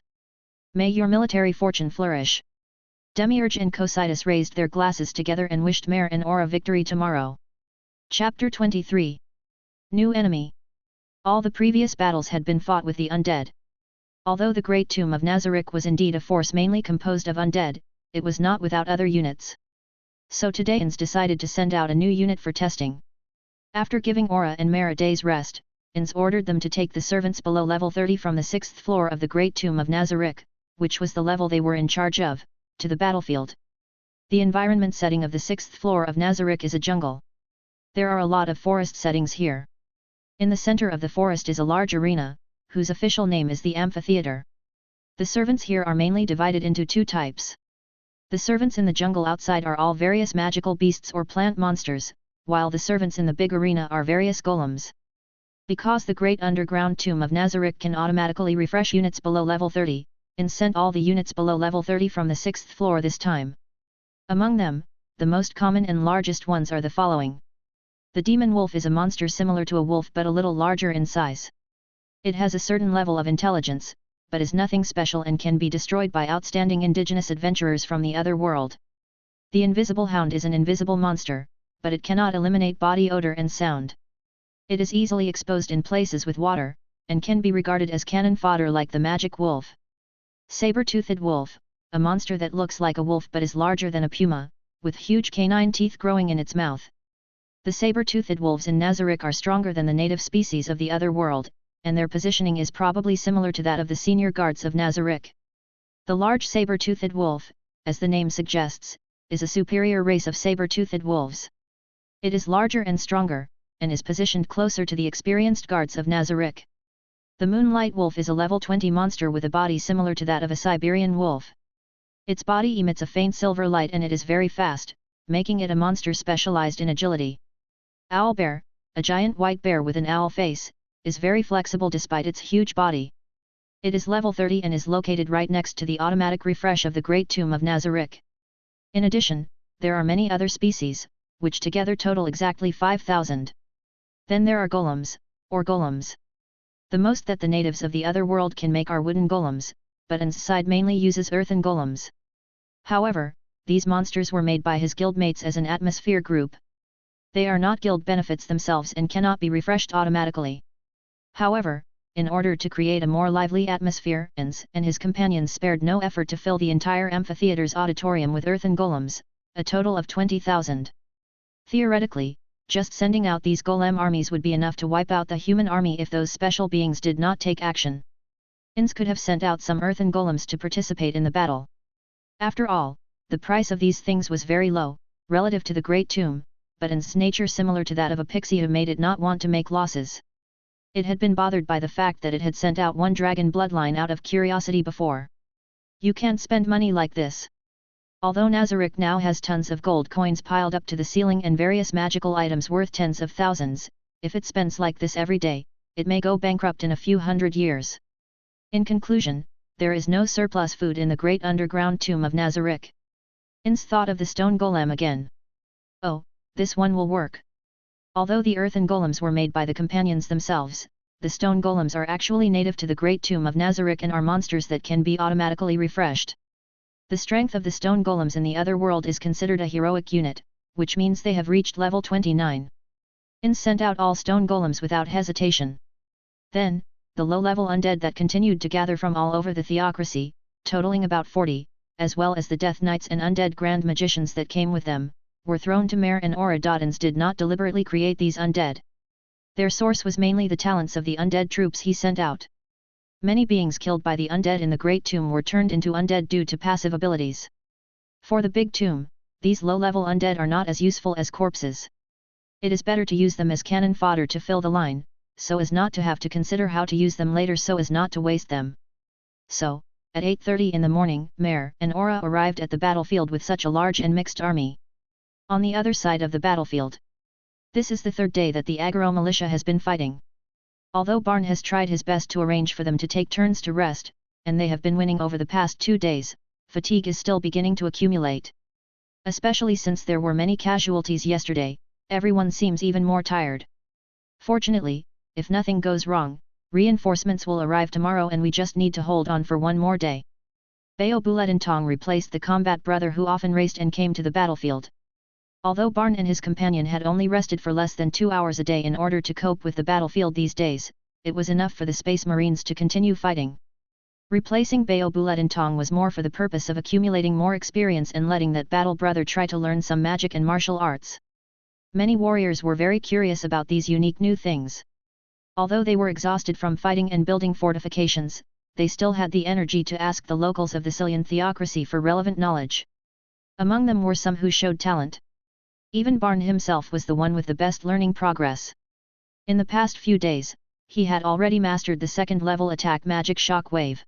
May your military fortune flourish. Demiurge and Cocytus raised their glasses together and wished Mare and Aura victory tomorrow. Chapter 23. New enemy. All the previous battles had been fought with the undead. Although the Great Tomb of Nazarick was indeed a force mainly composed of undead, it was not without other units. So today Ainz decided to send out a new unit for testing. After giving Aura and Mare a day's rest, Ainz ordered them to take the servants below level 30 from the 6th floor of the Great Tomb of Nazarick, which was the level they were in charge of, to the battlefield. The environment setting of the 6th floor of Nazarick is a jungle. There are a lot of forest settings here. In the center of the forest is a large arena, whose official name is the amphitheater. The servants here are mainly divided into two types. The servants in the jungle outside are all various magical beasts or plant monsters, while the servants in the big arena are various golems. Because the great underground tomb of Nazarick can automatically refresh units below level 30, Ainz sent all the units below level 30 from the 6th floor this time. Among them, the most common and largest ones are the following. The demon wolf is a monster similar to a wolf but a little larger in size. It has a certain level of intelligence, but is nothing special and can be destroyed by outstanding indigenous adventurers from the other world. The invisible hound is an invisible monster, but it cannot eliminate body odor and sound. It is easily exposed in places with water, and can be regarded as cannon fodder like the magic wolf. Saber-toothed wolf, a monster that looks like a wolf but is larger than a puma, with huge canine teeth growing in its mouth. The saber-toothed wolves in Nazarick are stronger than the native species of the other world, and their positioning is probably similar to that of the senior guards of Nazarick. The large saber-toothed wolf, as the name suggests, is a superior race of saber-toothed wolves. It is larger and stronger, and is positioned closer to the experienced guards of Nazarick. The Moonlight Wolf is a level 20 monster with a body similar to that of a Siberian wolf. Its body emits a faint silver light and it is very fast, making it a monster specialized in agility. Owlbear, a giant white bear with an owl face, is very flexible despite its huge body. It is level 30 and is located right next to the automatic refresh of the Great Tomb of Nazarick. In addition, there are many other species, which together total exactly 5,000. Then there are golems, or golems. The most that the natives of the other world can make are wooden golems, but Ainz's side mainly uses earthen golems. However, these monsters were made by his guildmates as an atmosphere group. They are not guild benefits themselves and cannot be refreshed automatically. However, in order to create a more lively atmosphere, Ainz and his companions spared no effort to fill the entire amphitheater's auditorium with earthen golems, a total of 20,000. Theoretically, just sending out these golem armies would be enough to wipe out the human army if those special beings did not take action. Ainz could have sent out some earthen golems to participate in the battle. After all, the price of these things was very low, relative to the Great Tomb, but Ainz's nature similar to that of a pixie who made it not want to make losses. It had been bothered by the fact that it had sent out one dragon bloodline out of curiosity before. You can't spend money like this. Although Nazarick now has tons of gold coins piled up to the ceiling and various magical items worth tens of thousands, if it spends like this every day, it may go bankrupt in a few hundred years. In conclusion, there is no surplus food in the great underground tomb of Nazarick. Ainz thought of the stone golem again. Oh, this one will work. Although the earthen golems were made by the companions themselves, the stone golems are actually native to the Great Tomb of Nazarick and are monsters that can be automatically refreshed. The strength of the stone golems in the other world is considered a heroic unit, which means they have reached level 29. Ainz sent out all stone golems without hesitation. Then, the low-level undead that continued to gather from all over the theocracy, totaling about 40, as well as the Death Knights and undead grand magicians that came with them, were thrown to Mare and Aura. Ainz did not deliberately create these undead. Their source was mainly the talents of the undead troops he sent out. Many beings killed by the undead in the Great Tomb were turned into undead due to passive abilities. For the Big Tomb, these low-level undead are not as useful as corpses. It is better to use them as cannon fodder to fill the line, so as not to have to consider how to use them later so as not to waste them. So, at 8:30 in the morning, Mare and Aura arrived at the battlefield with such a large and mixed army. On the other side of the battlefield. This is the third day that the aggro militia has been fighting. Although Barn has tried his best to arrange for them to take turns to rest, and they have been winning over the past 2 days, fatigue is still beginning to accumulate. Especially since there were many casualties yesterday, everyone seems even more tired. Fortunately, if nothing goes wrong, reinforcements will arrive tomorrow and we just need to hold on for one more day. Bao Buletintong replaced the combat brother who often raced and came to the battlefield. Although Barn and his companion had only rested for less than 2 hours a day in order to cope with the battlefield these days, it was enough for the Space Marines to continue fighting. Replacing Bao Buletintong was more for the purpose of accumulating more experience and letting that battle brother try to learn some magic and martial arts. Many warriors were very curious about these unique new things. Although they were exhausted from fighting and building fortifications, they still had the energy to ask the locals of the Silian theocracy for relevant knowledge. Among them were some who showed talent. Even Barn himself was the one with the best learning progress. In the past few days, he had already mastered the second-level attack magic shock wave.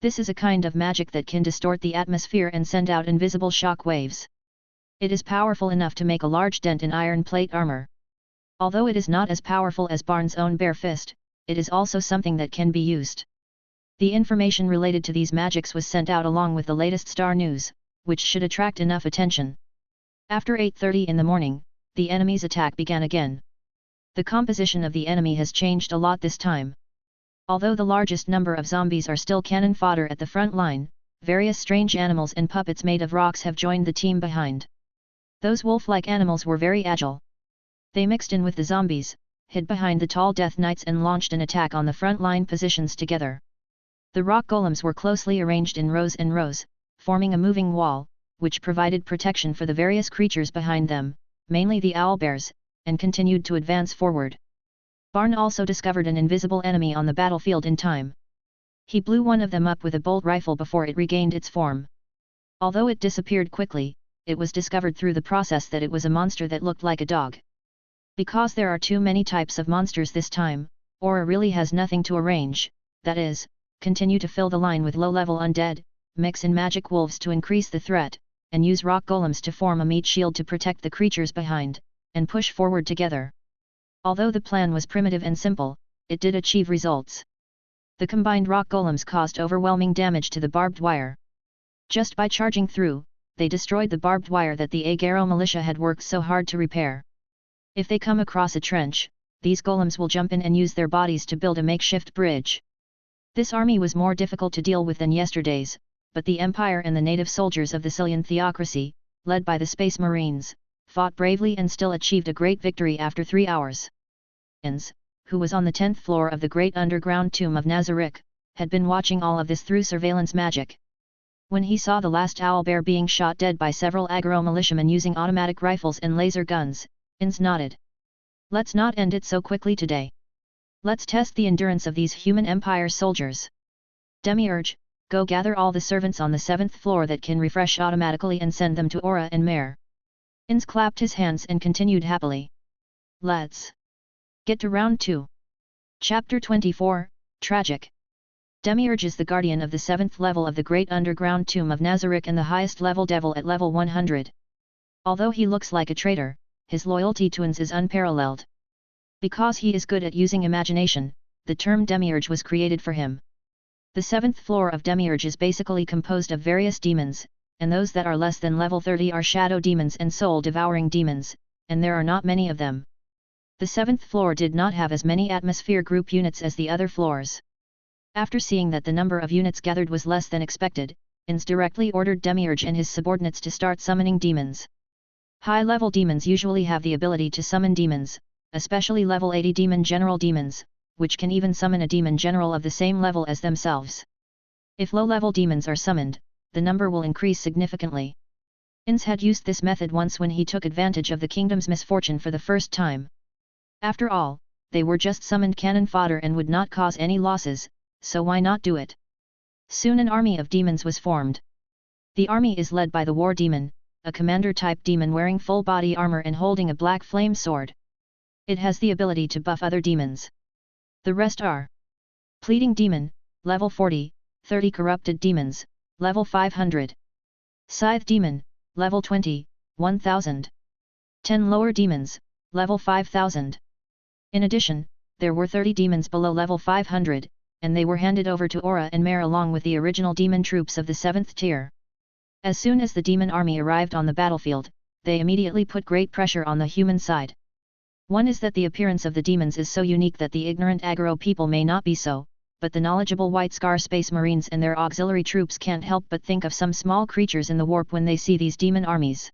This is a kind of magic that can distort the atmosphere and send out invisible shock waves. It is powerful enough to make a large dent in iron plate armor. Although it is not as powerful as Barn's own bare fist, it is also something that can be used. The information related to these magics was sent out along with the latest star news, which should attract enough attention. After 8:30 in the morning, the enemy's attack began again. The composition of the enemy has changed a lot this time. Although the largest number of zombies are still cannon fodder at the front line, various strange animals and puppets made of rocks have joined the team behind. Those wolf-like animals were very agile. They mixed in with the zombies, hid behind the tall Death Knights and launched an attack on the front line positions together. The rock golems were closely arranged in rows and rows, forming a moving wall, which provided protection for the various creatures behind them, mainly the owlbears, and continued to advance forward. Barn also discovered an invisible enemy on the battlefield in time. He blew one of them up with a bolt rifle before it regained its form. Although it disappeared quickly, it was discovered through the process that it was a monster that looked like a dog. Because there are too many types of monsters this time, Aura really has nothing to arrange, that is, continue to fill the line with low-level undead, mix in magic wolves to increase the threat, and use rock golems to form a meat shield to protect the creatures behind, and push forward together. Although the plan was primitive and simple, it did achieve results. The combined rock golems caused overwhelming damage to the barbed wire. Just by charging through, they destroyed the barbed wire that the aggro militia had worked so hard to repair. If they come across a trench, these golems will jump in and use their bodies to build a makeshift bridge. This army was more difficult to deal with than yesterday's, but the Empire and the native soldiers of the Silian theocracy, led by the Space Marines, fought bravely and still achieved a great victory after 3 hours. Ainz, who was on the 10th floor of the great underground tomb of Nazarick, had been watching all of this through surveillance magic. When he saw the last owlbear being shot dead by several aggro militiamen using automatic rifles and laser guns, Ainz nodded. Let's not end it so quickly today. Let's test the endurance of these human Empire soldiers. Demiurge, go gather all the servants on the 7th floor that can refresh automatically and send them to Aura and Mare. Ainz clapped his hands and continued happily. Let's get to round 2. Chapter 24, Tragic. Demiurge is the guardian of the 7th level of the great underground tomb of Nazarick and the highest level devil at level 100. Although he looks like a traitor, his loyalty to Ainz is unparalleled. Because he is good at using imagination, the term Demiurge was created for him. The 7th floor of Demiurge is basically composed of various demons, and those that are less than level 30 are shadow demons and soul-devouring demons, and there are not many of them. The 7th floor did not have as many atmosphere group units as the other floors. After seeing that the number of units gathered was less than expected, Ainz directly ordered Demiurge and his subordinates to start summoning demons. High-level demons usually have the ability to summon demons, especially level 80 demon general demons, which can even summon a demon general of the same level as themselves. If low-level demons are summoned, the number will increase significantly. Ainz had used this method once when he took advantage of the kingdom's misfortune for the first time. After all, they were just summoned cannon fodder and would not cause any losses, so why not do it? Soon an army of demons was formed. The army is led by the war demon, a commander-type demon wearing full-body armor and holding a black flame sword. It has the ability to buff other demons. The rest are Pleading Demon, level 40, 30 Corrupted Demons, level 500. Scythe Demon, level 20, 1000. 10 Lower Demons, level 5000. In addition, there were 30 demons below level 500, and they were handed over to Aura and Mare along with the original demon troops of the 7th tier. As soon as the demon army arrived on the battlefield, they immediately put great pressure on the human side. One is that the appearance of the demons is so unique that the ignorant aggro people may not be so, but the knowledgeable White Scar Space Marines and their auxiliary troops can't help but think of some small creatures in the warp when they see these demon armies.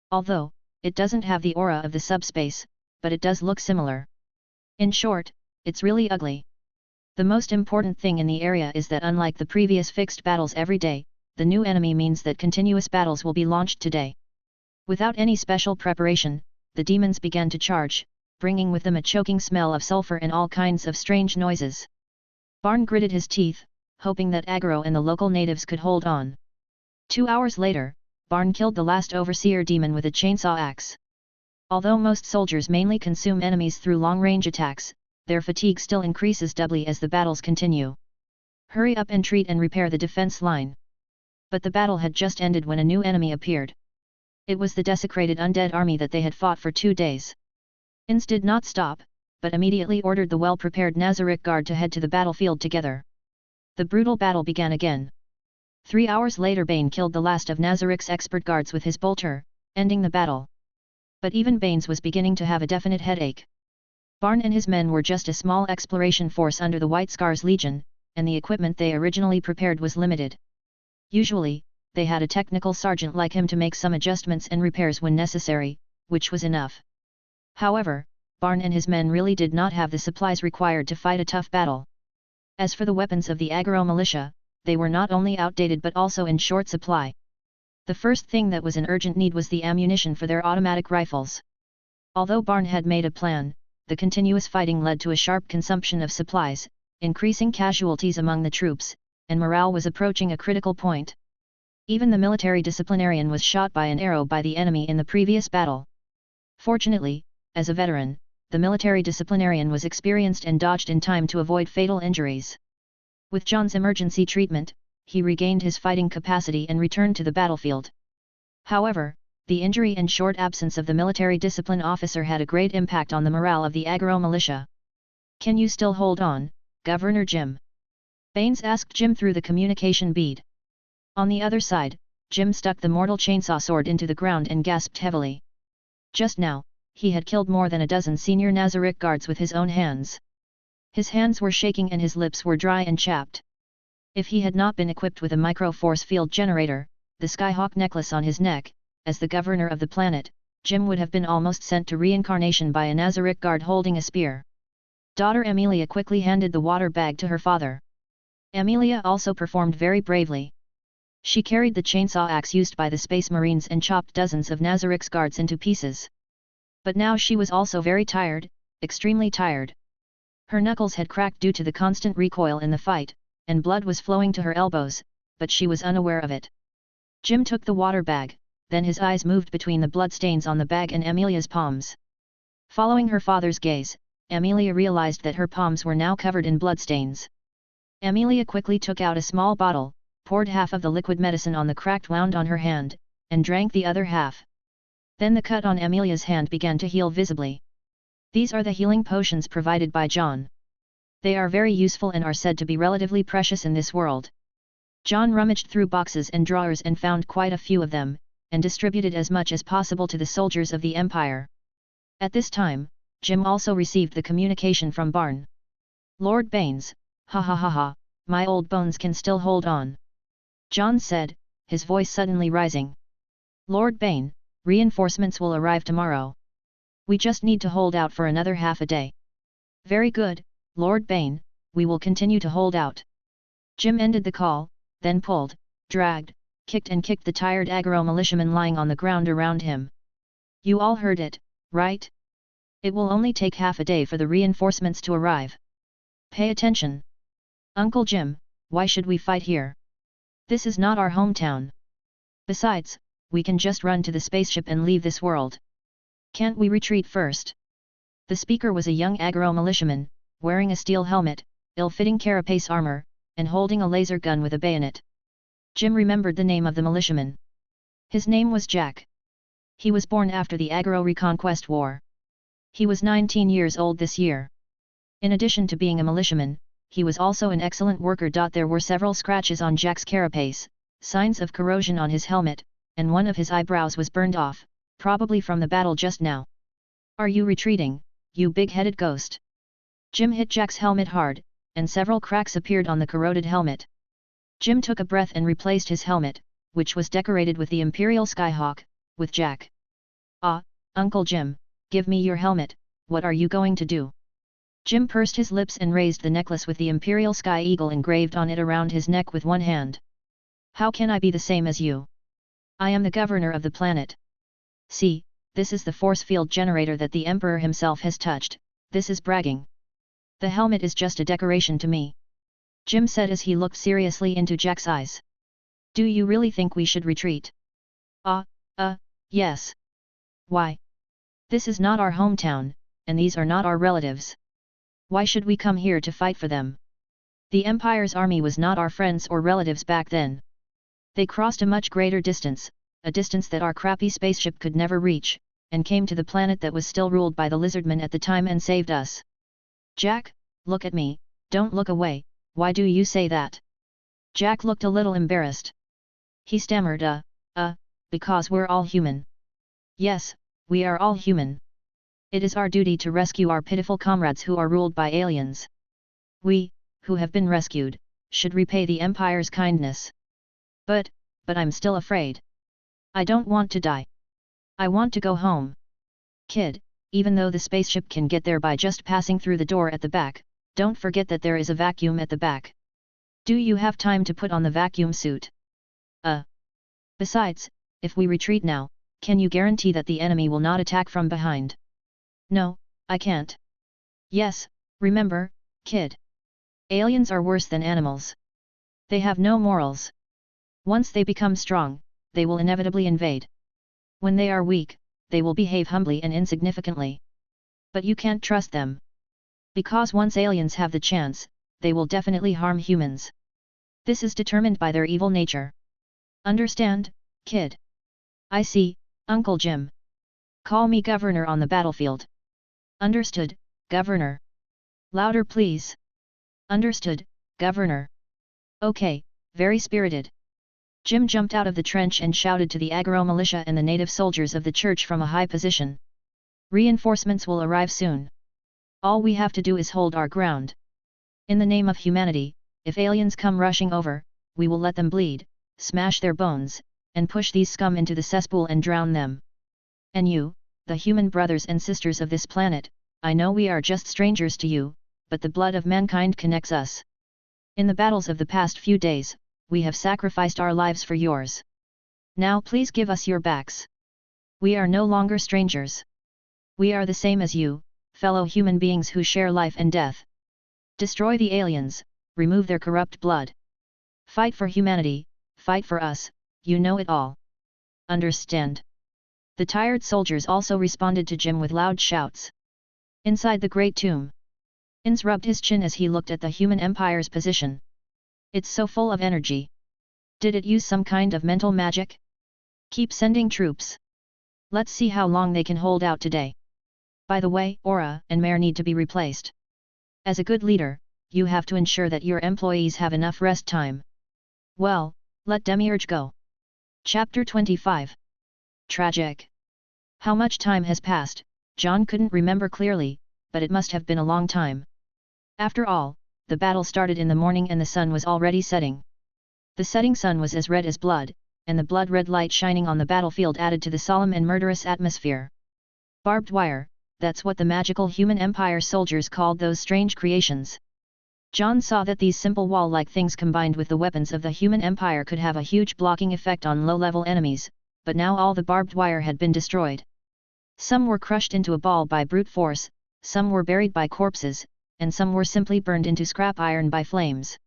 Although, it doesn't have the aura of the subspace, but it does look similar. In short, it's really ugly. The most important thing in the area is that unlike the previous fixed battles every day, the new enemy means that continuous battles will be launched today. Without any special preparation, the demons began to charge, bringing with them a choking smell of sulfur and all kinds of strange noises. Barn gritted his teeth, hoping that aggro and the local natives could hold on. 2 hours later, Barn killed the last overseer demon with a chainsaw axe. Although most soldiers mainly consume enemies through long-range attacks, their fatigue still increases doubly as the battles continue. Hurry up and treat and repair the defense line. But the battle had just ended when a new enemy appeared. It was the desecrated undead army that they had fought for 2 days. Ainz did not stop, but immediately ordered the well-prepared Nazarick Guard to head to the battlefield together. The brutal battle began again. 3 hours later Bane killed the last of Nazarick's expert guards with his bolter, ending the battle. But even Bane's was beginning to have a definite headache. Barn and his men were just a small exploration force under the White Scars Legion, and the equipment they originally prepared was limited. Usually, they had a technical sergeant like him to make some adjustments and repairs when necessary, which was enough. However, Barn and his men really did not have the supplies required to fight a tough battle. As for the weapons of the aggro militia, they were not only outdated but also in short supply. The first thing that was an urgent need was the ammunition for their automatic rifles. Although Barn had made a plan, the continuous fighting led to a sharp consumption of supplies, increasing casualties among the troops, and morale was approaching a critical point. Even the military disciplinarian was shot by an arrow by the enemy in the previous battle. Fortunately, as a veteran, the military disciplinarian was experienced and dodged in time to avoid fatal injuries. With John's emergency treatment, he regained his fighting capacity and returned to the battlefield. However, the injury and short absence of the military discipline officer had a great impact on the morale of the aggro militia. "Can you still hold on, Governor Jim?" Baines asked Jim through the communication bead. On the other side, Jim stuck the mortal chainsaw sword into the ground and gasped heavily. Just now, he had killed more than a dozen senior Nazarick guards with his own hands. His hands were shaking and his lips were dry and chapped. If he had not been equipped with a micro-force field generator, the Skyhawk necklace on his neck, as the governor of the planet, Jim would have been almost sent to reincarnation by a Nazarick guard holding a spear. Daughter Amelia quickly handed the water bag to her father. Amelia also performed very bravely. She carried the chainsaw axe used by the Space Marines and chopped dozens of Nazarick's guards into pieces. But now she was also very tired, extremely tired. Her knuckles had cracked due to the constant recoil in the fight, and blood was flowing to her elbows, but she was unaware of it. Jim took the water bag, then his eyes moved between the bloodstains on the bag and Amelia's palms. Following her father's gaze, Amelia realized that her palms were now covered in bloodstains. Amelia quickly took out a small bottle, poured half of the liquid medicine on the cracked wound on her hand, and drank the other half. Then the cut on Amelia's hand began to heal visibly. These are the healing potions provided by John. They are very useful and are said to be relatively precious in this world. John rummaged through boxes and drawers and found quite a few of them, and distributed as much as possible to the soldiers of the Empire. At this time, Jim also received the communication from Barn. "Lord Baines, ha ha ha ha, my old bones can still hold on," John said, his voice suddenly rising. "Lord Bane, reinforcements will arrive tomorrow. We just need to hold out for another half a day." "Very good, Lord Bane, we will continue to hold out." Jim ended the call, then pulled, dragged, kicked the tired aggro militiamen lying on the ground around him. "You all heard it, right? It will only take half a day for the reinforcements to arrive. Pay attention. Uncle Jim, why should we fight here? This is not our hometown. Besides, we can just run to the spaceship and leave this world. Can't we retreat first? The speaker was a young aggro militiaman, wearing a steel helmet, ill-fitting carapace armor, and holding a laser gun with a bayonet. Jim remembered the name of the militiaman. His name was Jack. He was born after the Aggro Reconquest War. He was 19 years old this year. In addition to being a militiaman, he was also an excellent worker. There were several scratches on Jack's carapace, signs of corrosion on his helmet, and one of his eyebrows was burned off, probably from the battle just now. Are you retreating, you big-headed ghost? Jim hit Jack's helmet hard, and several cracks appeared on the corroded helmet. Jim took a breath and replaced his helmet, which was decorated with the Imperial Skyhawk, with Jack. Ah, Uncle Jim, give me your helmet, what are you going to do? Jim pursed his lips and raised the necklace with the Imperial Sky Eagle engraved on it around his neck with one hand. How can I be the same as you? I am the governor of the planet. See, this is the force field generator that the Emperor himself has touched, this is bragging. The helmet is just a decoration to me. Jim said as he looked seriously into Jack's eyes. Do you really think we should retreat? Yes. Why? This is not our hometown, and these are not our relatives. Why should we come here to fight for them? The Empire's army was not our friends or relatives back then. They crossed a much greater distance, a distance that our crappy spaceship could never reach, and came to the planet that was still ruled by the lizardmen at the time and saved us. Jack, look at me, don't look away, why do you say that? Jack looked a little embarrassed. He stammered, because we're all human. Yes, we are all human. It is our duty to rescue our pitiful comrades who are ruled by aliens. We, who have been rescued, should repay the Empire's kindness. But I'm still afraid. I don't want to die. I want to go home. Kid, even though the spaceship can get there by just passing through the door at the back, don't forget that there is a vacuum at the back. Do you have time to put on the vacuum suit? Besides, if we retreat now, can you guarantee that the enemy will not attack from behind? No, I can't. Yes, remember, kid. Aliens are worse than animals. They have no morals. Once they become strong, they will inevitably invade. When they are weak, they will behave humbly and insignificantly. But you can't trust them. Because once aliens have the chance, they will definitely harm humans. This is determined by their evil nature. Understand, kid? I see, Uncle Jim. Call me Governor on the battlefield. Understood, Governor. Louder please. Understood, Governor. Okay, very spirited. Jim jumped out of the trench and shouted to the aggro militia and the native soldiers of the church from a high position. Reinforcements will arrive soon. All we have to do is hold our ground. In the name of humanity, if aliens come rushing over, we will let them bleed, smash their bones, and push these scum into the cesspool and drown them. And you, the human brothers and sisters of this planet, I know we are just strangers to you, but the blood of mankind connects us. In the battles of the past few days, we have sacrificed our lives for yours. Now please give us your backs. We are no longer strangers. We are the same as you, fellow human beings who share life and death. Destroy the aliens, remove their corrupt blood. Fight for humanity, fight for us, you know it all. Understand? The tired soldiers also responded to Jim with loud shouts. Inside the great tomb, Ainz rubbed his chin as he looked at the human empire's position. It's so full of energy. Did it use some kind of mental magic? Keep sending troops. Let's see how long they can hold out today. By the way, Aura and Mare need to be replaced. As a good leader, you have to ensure that your employees have enough rest time. Well, let Demiurge go. Chapter 25. Tragic. How much time has passed, John couldn't remember clearly, but it must have been a long time. After all, the battle started in the morning and the sun was already setting. The setting sun was as red as blood, and the blood-red light shining on the battlefield added to the solemn and murderous atmosphere. Barbed wire, that's what the magical human empire soldiers called those strange creations. John saw that these simple wall-like things combined with the weapons of the human empire could have a huge blocking effect on low-level enemies, but now all the barbed wire had been destroyed. Some were crushed into a ball by brute force, some were buried by corpses, and some were simply burned into scrap iron by flames.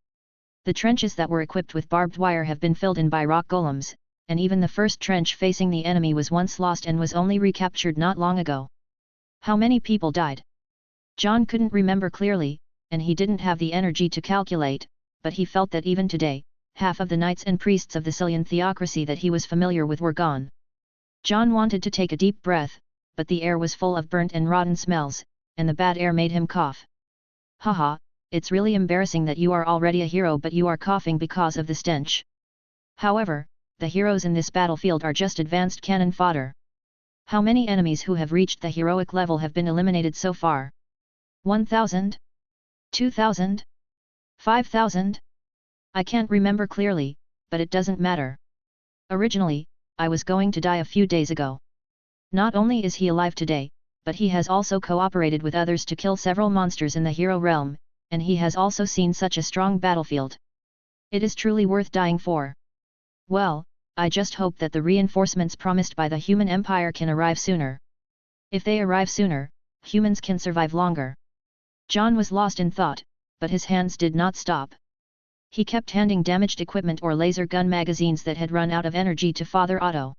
The trenches that were equipped with barbed wire have been filled in by rock golems, and even the first trench facing the enemy was once lost and was only recaptured not long ago. How many people died? John couldn't remember clearly, and he didn't have the energy to calculate, but he felt that even today, half of the knights and priests of the Sicilian theocracy that he was familiar with were gone. John wanted to take a deep breath, but the air was full of burnt and rotten smells, and the bad air made him cough. Haha, it's really embarrassing that you are already a hero but you are coughing because of the stench. However, the heroes in this battlefield are just advanced cannon fodder. How many enemies who have reached the heroic level have been eliminated so far? 1,000? 2,000? 5,000? I can't remember clearly, but it doesn't matter. Originally, I was going to die a few days ago. Not only is he alive today, but he has also cooperated with others to kill several monsters in the hero realm, and he has also seen such a strong battlefield. It is truly worth dying for. Well, I just hope that the reinforcements promised by the human empire can arrive sooner. If they arrive sooner, humans can survive longer. John was lost in thought, but his hands did not stop. He kept handing damaged equipment or laser gun magazines that had run out of energy to Father Otto.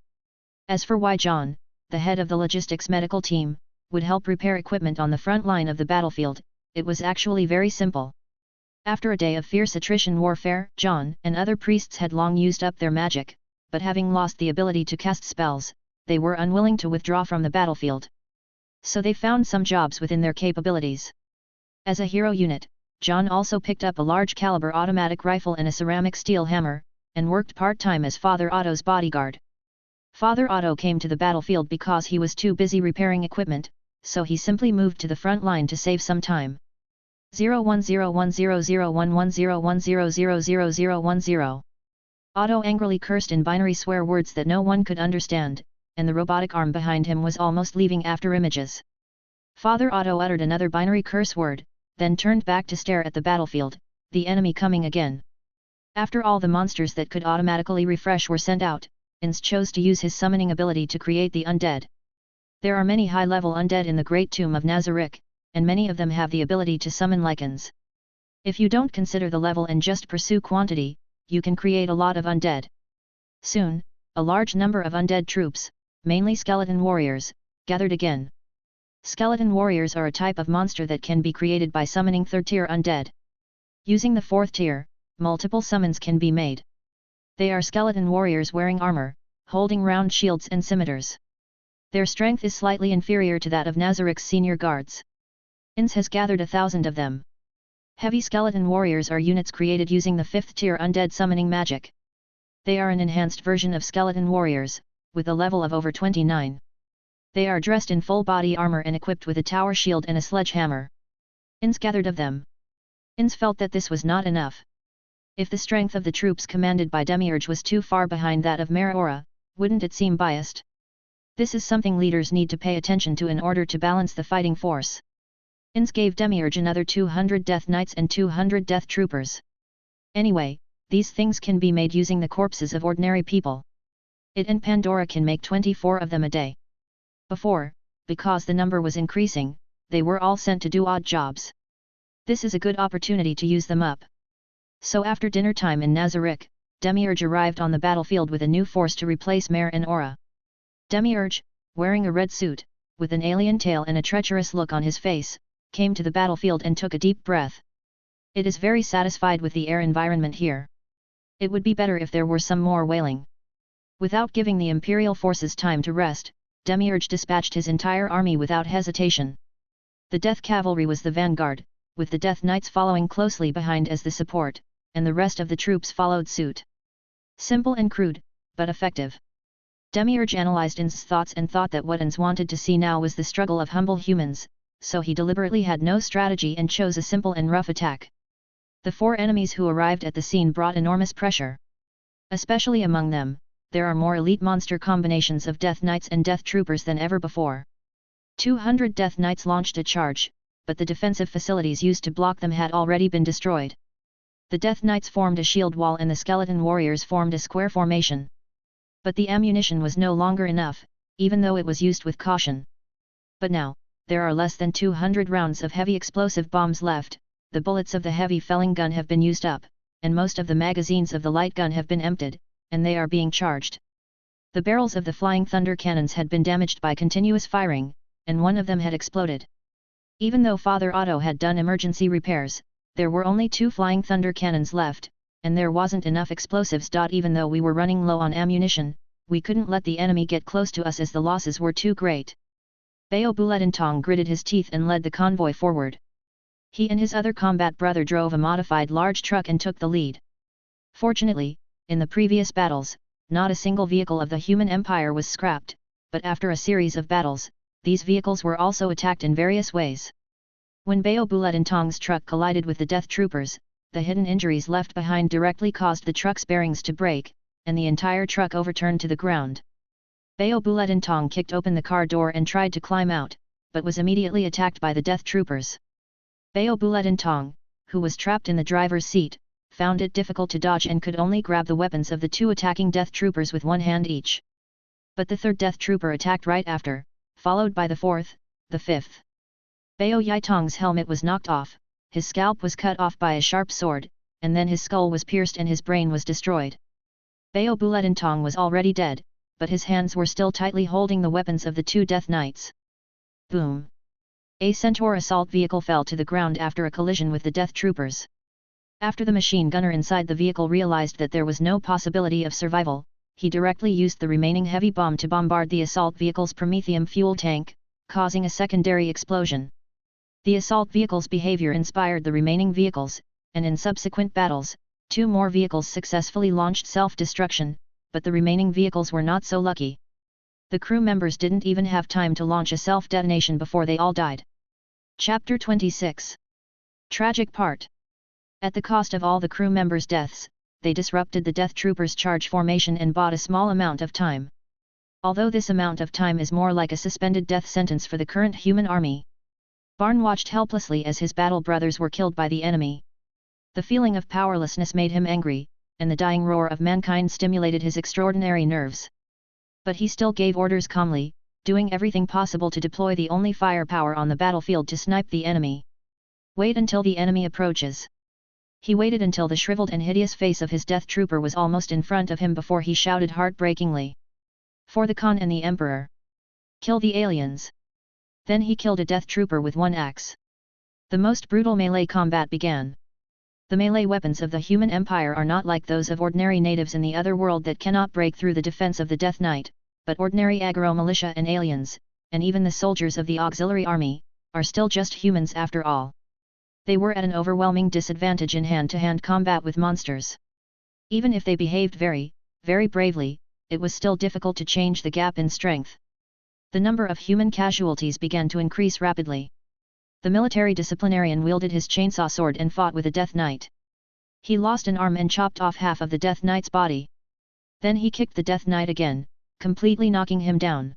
As for why John, the head of the logistics medical team, would help repair equipment on the front line of the battlefield, it was actually very simple. After a day of fierce attrition warfare, John and other priests had long used up their magic, but having lost the ability to cast spells, they were unwilling to withdraw from the battlefield. So they found some jobs within their capabilities. As a hero unit, John also picked up a large caliber automatic rifle and a ceramic steel hammer, and worked part-time as Father Otto's bodyguard. Father Otto came to the battlefield because he was too busy repairing equipment, so he simply moved to the front line to save some time. 0101001101000010. Otto angrily cursed in binary swear words that no one could understand, and the robotic arm behind him was almost leaving after images. Father Otto uttered another binary curse word, then turned back to stare at the battlefield, the enemy coming again. After all the monsters that could automatically refresh were sent out, Ainz chose to use his summoning ability to create the undead. There are many high-level undead in the Great Tomb of Nazarick, and many of them have the ability to summon lichens. If you don't consider the level and just pursue quantity, you can create a lot of undead. Soon, a large number of undead troops, mainly skeleton warriors, gathered again. Skeleton warriors are a type of monster that can be created by summoning third-tier undead. Using the fourth tier, multiple summons can be made. They are skeleton warriors wearing armor, holding round shields and scimitars. Their strength is slightly inferior to that of Nazarick's senior guards. Ainz has gathered 1,000 of them. Heavy skeleton warriors are units created using the 5th tier undead summoning magic. They are an enhanced version of skeleton warriors, with a level of over 29. They are dressed in full body armor and equipped with a tower shield and a sledgehammer. Ainz gathered of them. Ainz felt that this was not enough. If the strength of the troops commanded by Demiurge was too far behind that of Maraora, wouldn't it seem biased? This is something leaders need to pay attention to in order to balance the fighting force. Ainz gave Demiurge another 200 Death Knights and 200 Death Troopers. Anyway, these things can be made using the corpses of ordinary people. It and Pandora can make 24 of them a day. Before, because the number was increasing, they were all sent to do odd jobs. This is a good opportunity to use them up. So after dinner time in Nazarick, Demiurge arrived on the battlefield with a new force to replace Mare and Aura. Demiurge, wearing a red suit, with an alien tail and a treacherous look on his face, came to the battlefield and took a deep breath. It is very satisfied with the air environment here. It would be better if there were some more wailing. Without giving the Imperial forces time to rest, Demiurge dispatched his entire army without hesitation. The Death Cavalry was the vanguard, with the Death Knights following closely behind as the support, and the rest of the troops followed suit. Simple and crude, but effective. Demiurge analyzed Ainz's thoughts and thought that what Ainz wanted to see now was the struggle of humble humans, so he deliberately had no strategy and chose a simple and rough attack. The 4 enemies who arrived at the scene brought enormous pressure. Especially among them, there are more elite monster combinations of Death Knights and Death Troopers than ever before. 200 Death Knights launched a charge, but the defensive facilities used to block them had already been destroyed. The Death Knights formed a shield wall and the skeleton warriors formed a square formation. But the ammunition was no longer enough, even though it was used with caution. But now, there are less than 200 rounds of heavy explosive bombs left, the bullets of the heavy felling gun have been used up, and most of the magazines of the light gun have been emptied, and they are being charged. The barrels of the flying thunder cannons had been damaged by continuous firing, and one of them had exploded. Even though Father Otto had done emergency repairs, there were only 2 flying thunder cannons left, and there wasn't enough explosives. Even though we were running low on ammunition, we couldn't let the enemy get close to us as the losses were too great. Bao Buletintong gritted his teeth and led the convoy forward. He and his other combat brother drove a modified large truck and took the lead. Fortunately, in the previous battles, not a single vehicle of the human empire was scrapped, but after a series of battles, these vehicles were also attacked in various ways. When Bao Buletintong's truck collided with the death troopers, the hidden injuries left behind directly caused the truck's bearings to break, and the entire truck overturned to the ground. Bao Buletintong kicked open the car door and tried to climb out, but was immediately attacked by the death troopers. Bao Buletintong, who was trapped in the driver's seat, found it difficult to dodge and could only grab the weapons of the 2 attacking death troopers with one hand each. But the 3rd death trooper attacked right after, followed by the 4th, the 5th. Bao Yitong's helmet was knocked off, his scalp was cut off by a sharp sword, and then his skull was pierced and his brain was destroyed. Bao Buletintong was already dead, but his hands were still tightly holding the weapons of the 2 death knights. Boom! A Centaur assault vehicle fell to the ground after a collision with the death troopers. After the machine gunner inside the vehicle realized that there was no possibility of survival, he directly used the remaining heavy bomb to bombard the assault vehicle's promethium fuel tank, causing a secondary explosion. The assault vehicle's behavior inspired the remaining vehicles, and in subsequent battles, 2 more vehicles successfully launched self-destruction, but the remaining vehicles were not so lucky. The crew members didn't even have time to launch a self-detonation before they all died. Chapter 26. Tragic part. At the cost of all the crew members' deaths, they disrupted the death troopers' charge formation and bought a small amount of time. Although this amount of time is more like a suspended death sentence for the current human army. Barn watched helplessly as his battle brothers were killed by the enemy. The feeling of powerlessness made him angry, and the dying roar of mankind stimulated his extraordinary nerves. But he still gave orders calmly, doing everything possible to deploy the only firepower on the battlefield to snipe the enemy. Wait until the enemy approaches. He waited until the shriveled and hideous face of his death trooper was almost in front of him before he shouted heartbreakingly. For the Khan and the Emperor. Kill the aliens. Then he killed a death trooper with one axe. The most brutal melee combat began. The melee weapons of the human empire are not like those of ordinary natives in the other world that cannot break through the defense of the Death Knight, but ordinary aggro militia and aliens, and even the soldiers of the auxiliary army, are still just humans after all. They were at an overwhelming disadvantage in hand-to-hand combat with monsters. Even if they behaved very, very bravely, it was still difficult to change the gap in strength. The number of human casualties began to increase rapidly. The military disciplinarian wielded his chainsaw sword and fought with a Death Knight. He lost an arm and chopped off half of the Death Knight's body. Then he kicked the Death Knight again, completely knocking him down.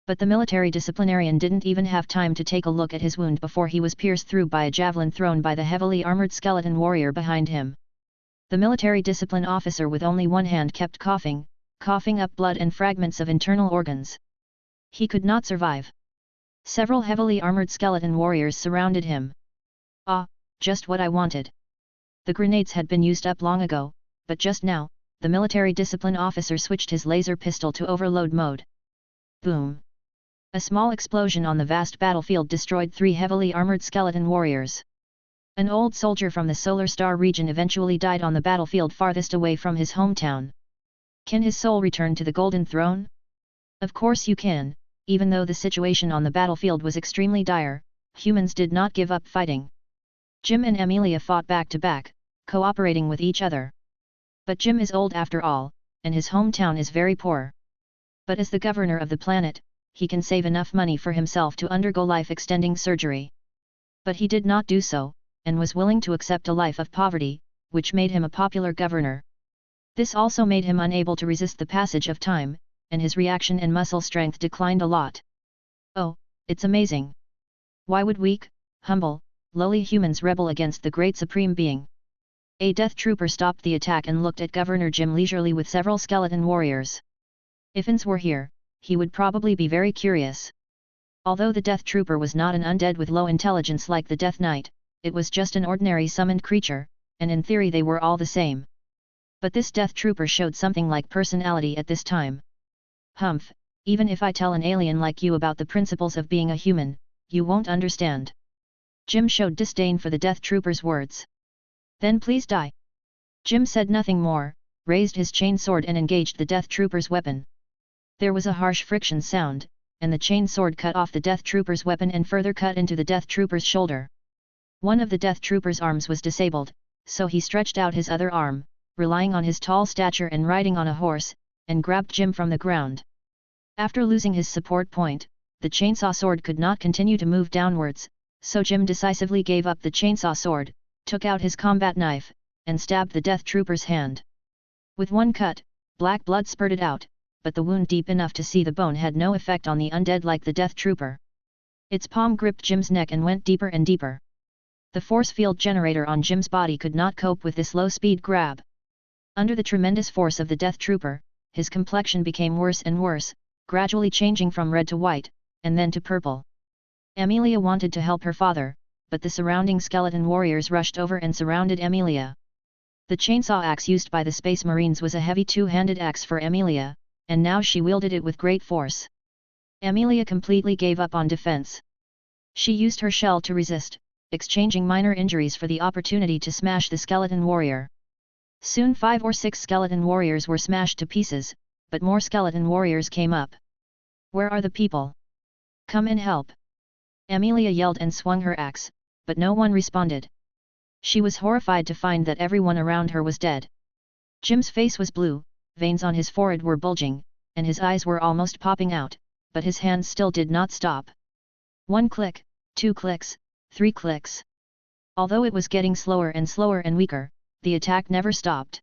But the military disciplinarian didn't even have time to take a look at his wound before he was pierced through by a javelin thrown by the heavily armored skeleton warrior behind him. The military discipline officer with only one hand kept coughing up blood and fragments of internal organs. He could not survive. Several heavily armored skeleton warriors surrounded him. Ah, just what I wanted. The grenades had been used up long ago, but just now, the military discipline officer switched his laser pistol to overload mode. Boom! A small explosion on the vast battlefield destroyed 3 heavily armored skeleton warriors. An old soldier from the Solar Star region eventually died on the battlefield farthest away from his hometown. Can his soul return to the Golden Throne? Of course you can, even though the situation on the battlefield was extremely dire, humans did not give up fighting. Jim and Amelia fought back to back, cooperating with each other. But Jim is old after all, and his hometown is very poor. But as the governor of the planet, he can save enough money for himself to undergo life-extending surgery. But he did not do so, and was willing to accept a life of poverty, which made him a popular governor. This also made him unable to resist the passage of time, and his reaction and muscle strength declined a lot. Oh, it's amazing. Why would weak, humble, lowly humans rebel against the great supreme being? A death trooper stopped the attack and looked at Governor Jim leisurely with several skeleton warriors. If Ainz were here, he would probably be very curious. Although the death trooper was not an undead with low intelligence like the Death Knight, it was just an ordinary summoned creature, and in theory they were all the same. But this death trooper showed something like personality at this time. Humph, even if I tell an alien like you about the principles of being a human, you won't understand. Jim showed disdain for the Death Trooper's words. Then please die. Jim said nothing more, raised his chain sword and engaged the Death Trooper's weapon. There was a harsh friction sound, and the chain sword cut off the Death Trooper's weapon and further cut into the Death Trooper's shoulder. One of the Death Trooper's arms was disabled, so he stretched out his other arm, relying on his tall stature and riding on a horse, and grabbed Jim from the ground. After losing his support point, the chainsaw sword could not continue to move downwards, so Jim decisively gave up the chainsaw sword, took out his combat knife, and stabbed the Death Trooper's hand. With one cut, black blood spurted out, but the wound deep enough to see the bone had no effect on the undead like the Death Trooper. Its palm gripped Jim's neck and went deeper and deeper. The force field generator on Jim's body could not cope with this low-speed grab. Under the tremendous force of the Death Trooper, his complexion became worse and worse, gradually changing from red to white, and then to purple. Amelia wanted to help her father, but the surrounding skeleton warriors rushed over and surrounded Amelia. The chainsaw axe used by the Space Marines was a heavy two-handed axe for Amelia, and now she wielded it with great force. Amelia completely gave up on defense. She used her shell to resist, exchanging minor injuries for the opportunity to smash the skeleton warrior. Soon 5 or 6 skeleton warriors were smashed to pieces, but more skeleton warriors came up. Where are the people? Come and help! Amelia yelled and swung her axe, but no one responded. She was horrified to find that everyone around her was dead. Jim's face was blue, veins on his forehead were bulging, and his eyes were almost popping out, but his hands still did not stop. 1 click, 2 clicks, 3 clicks. Although it was getting slower and weaker, the attack never stopped.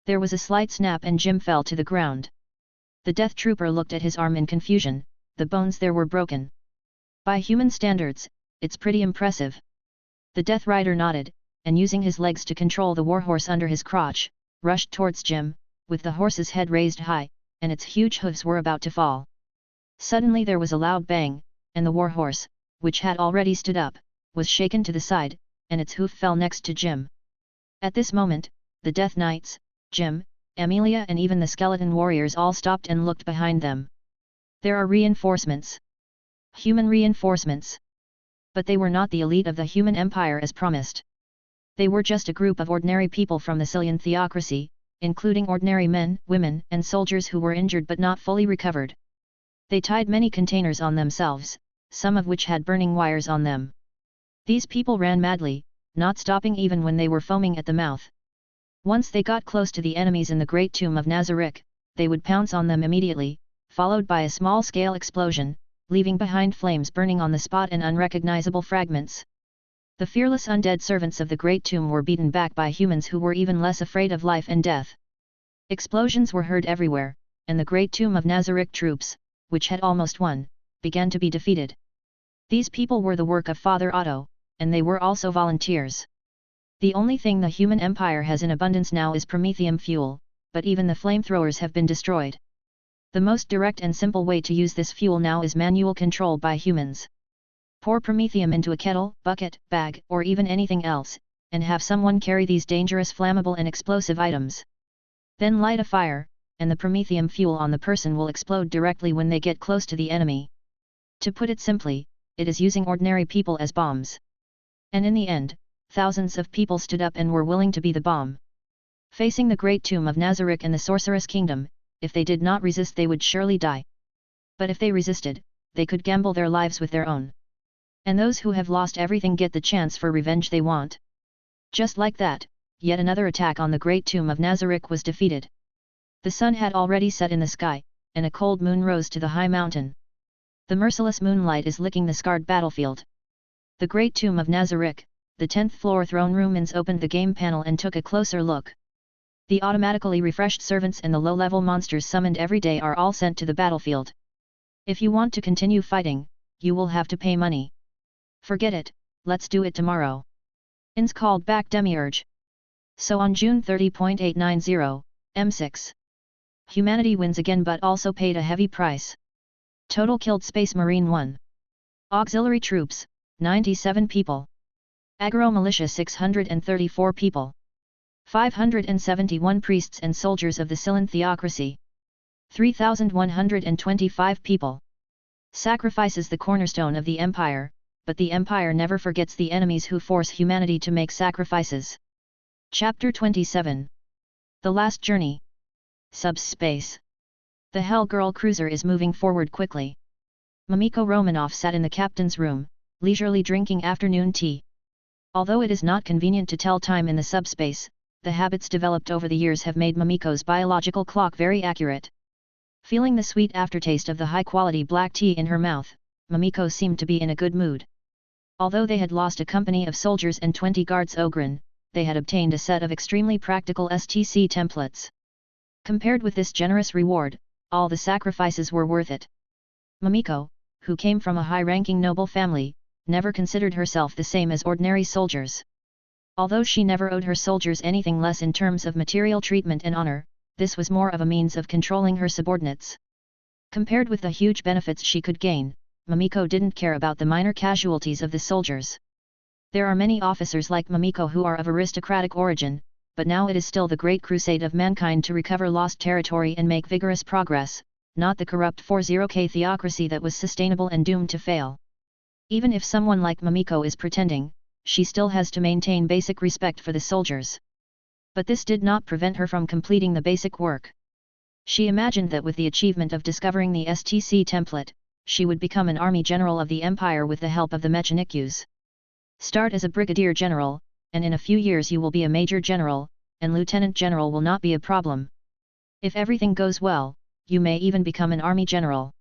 There was a slight snap and Jim fell to the ground. The Death Trooper looked at his arm in confusion, the bones there were broken. By human standards, it's pretty impressive. The Death Rider nodded, and using his legs to control the warhorse under his crotch, rushed towards Jim, with the horse's head raised high, and its huge hooves were about to fall. Suddenly there was a loud bang, and the warhorse, which had already stood up, was shaken to the side, and its hoof fell next to Jim. At this moment, the Death Knights, Jim, Amelia and even the skeleton warriors all stopped and looked behind them. There are reinforcements. Human reinforcements. But they were not the elite of the human empire as promised. They were just a group of ordinary people from the Cillian theocracy, including ordinary men, women, and soldiers who were injured but not fully recovered. They tied many containers on themselves, some of which had burning wires on them. These people ran madly, not stopping even when they were foaming at the mouth. Once they got close to the enemies in the Great Tomb of Nazarick, they would pounce on them immediately, followed by a small-scale explosion, leaving behind flames burning on the spot and unrecognizable fragments. The fearless undead servants of the Great Tomb were beaten back by humans who were even less afraid of life and death. Explosions were heard everywhere, and the Great Tomb of Nazarick troops, which had almost won, began to be defeated. These people were the work of Father Otto, and they were also volunteers. The only thing the human empire has in abundance now is promethium fuel, but even the flamethrowers have been destroyed. The most direct and simple way to use this fuel now is manual control by humans. Pour promethium into a kettle, bucket, bag, or even anything else, and have someone carry these dangerous flammable and explosive items. Then light a fire, and the promethium fuel on the person will explode directly when they get close to the enemy. To put it simply, it is using ordinary people as bombs. And in the end, thousands of people stood up and were willing to be the bomb. Facing the Great Tomb of Nazarick and the Sorceress Kingdom, if they did not resist they would surely die. But if they resisted, they could gamble their lives with their own. And those who have lost everything get the chance for revenge they want. Just like that, yet another attack on the Great Tomb of Nazarick was defeated. The sun had already set in the sky, and a cold moon rose to the high mountain. The merciless moonlight is licking the scarred battlefield. The Great Tomb of Nazarick, the 10th floor throne room. Ainz opened the game panel and took a closer look. The automatically refreshed servants and the low-level monsters summoned every day are all sent to the battlefield. If you want to continue fighting, you will have to pay money. Forget it, let's do it tomorrow. Ainz called back Demiurge. So on June 30.890, M6. Humanity wins again but also paid a heavy price. Total killed Space Marine 1. Auxiliary troops, 97 people. Aggro militia 634 people. 571 priests and soldiers of the Cillian theocracy. 3,125 people. Sacrifice is the cornerstone of the Empire, but the Empire never forgets the enemies who force humanity to make sacrifices. Chapter 27. The Last Journey. Subspace. The Hell Girl cruiser is moving forward quickly. Mamiko Romanov sat in the captain's room, leisurely drinking afternoon tea. Although it is not convenient to tell time in the subspace, the habits developed over the years have made Mamiko's biological clock very accurate. Feeling the sweet aftertaste of the high-quality black tea in her mouth, Mamiko seemed to be in a good mood. Although they had lost a company of soldiers and 20 guards Ogren, they had obtained a set of extremely practical STC templates. Compared with this generous reward, all the sacrifices were worth it. Mamiko, who came from a high-ranking noble family, never considered herself the same as ordinary soldiers. Although she never owed her soldiers anything less in terms of material treatment and honor, this was more of a means of controlling her subordinates. Compared with the huge benefits she could gain, Mamiko didn't care about the minor casualties of the soldiers. There are many officers like Mamiko who are of aristocratic origin, but now it is still the great crusade of mankind to recover lost territory and make vigorous progress, not the corrupt 40k theocracy that was sustainable and doomed to fail. Even if someone like Mamiko is pretending, she still has to maintain basic respect for the soldiers. But this did not prevent her from completing the basic work. She imagined that with the achievement of discovering the STC template, she would become an army general of the Empire with the help of the Mechanikus. Start as a brigadier general, and in a few years you will be a major general, and lieutenant general will not be a problem. If everything goes well, you may even become an army general.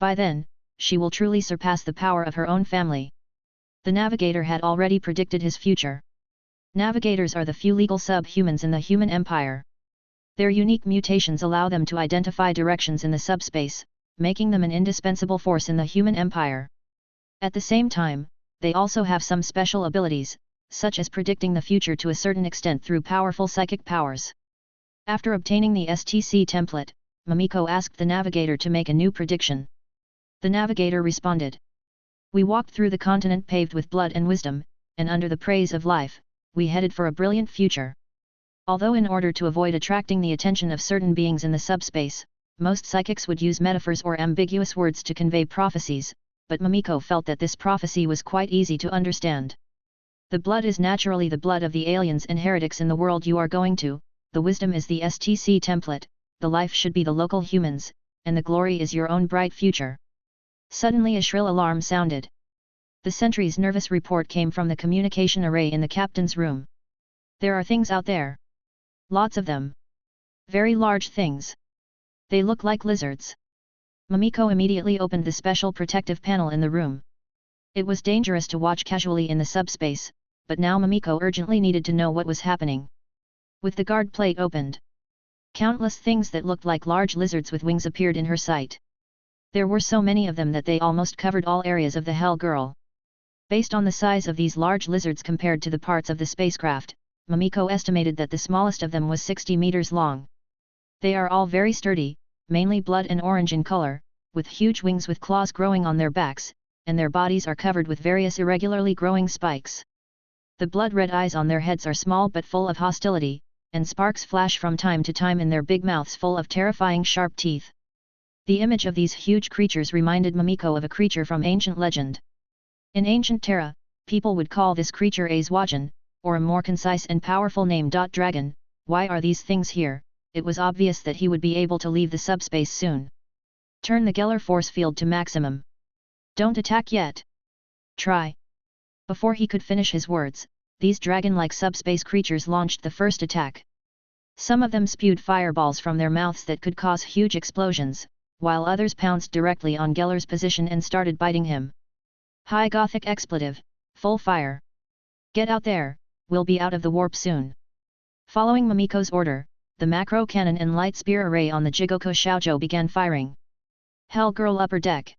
By then, she will truly surpass the power of her own family. The navigator had already predicted his future. Navigators are the few legal subhumans in the human empire. Their unique mutations allow them to identify directions in the subspace, making them an indispensable force in the human empire. At the same time, they also have some special abilities, such as predicting the future to a certain extent through powerful psychic powers. After obtaining the STC template, Mamiko asked the navigator to make a new prediction. The navigator responded. We walked through the continent paved with blood and wisdom, and under the praise of life, we headed for a brilliant future. Although in order to avoid attracting the attention of certain beings in the subspace, most psychics would use metaphors or ambiguous words to convey prophecies, but Mamiko felt that this prophecy was quite easy to understand. The blood is naturally the blood of the aliens and heretics in the world you are going to, the wisdom is the STC template, the life should be the local humans, and the glory is your own bright future. Suddenly a shrill alarm sounded. The sentry's nervous report came from the communication array in the captain's room. There are things out there. Lots of them. Very large things. They look like lizards. Mamiko immediately opened the special protective panel in the room. It was dangerous to watch casually in the subspace, but now Mamiko urgently needed to know what was happening. With the guard plate opened, countless things that looked like large lizards with wings appeared in her sight. There were so many of them that they almost covered all areas of the Hell Girl. Based on the size of these large lizards compared to the parts of the spacecraft, Mamiko estimated that the smallest of them was 60 meters long. They are all very sturdy, mainly blood and orange in color, with huge wings with claws growing on their backs, and their bodies are covered with various irregularly growing spikes. The blood-red eyes on their heads are small but full of hostility, and sparks flash from time to time in their big mouths full of terrifying sharp teeth. The image of these huge creatures reminded Mamiko of a creature from ancient legend. In ancient Terra, people would call this creature Azwajan, or a more concise and powerful name. Dragon. Why are these things here? It was obvious that he would be able to leave the subspace soon. Turn the Geller force field to maximum. Don't attack yet. Try. Before he could finish his words, these dragon-like subspace creatures launched the first attack. Some of them spewed fireballs from their mouths that could cause huge explosions, while others pounced directly on Geller's position and started biting him. High Gothic expletive, full fire. Get out there, we'll be out of the warp soon. Following Mamiko's order, the macro cannon and light spear array on the Jigoko Shaojo began firing. Hell Girl upper deck.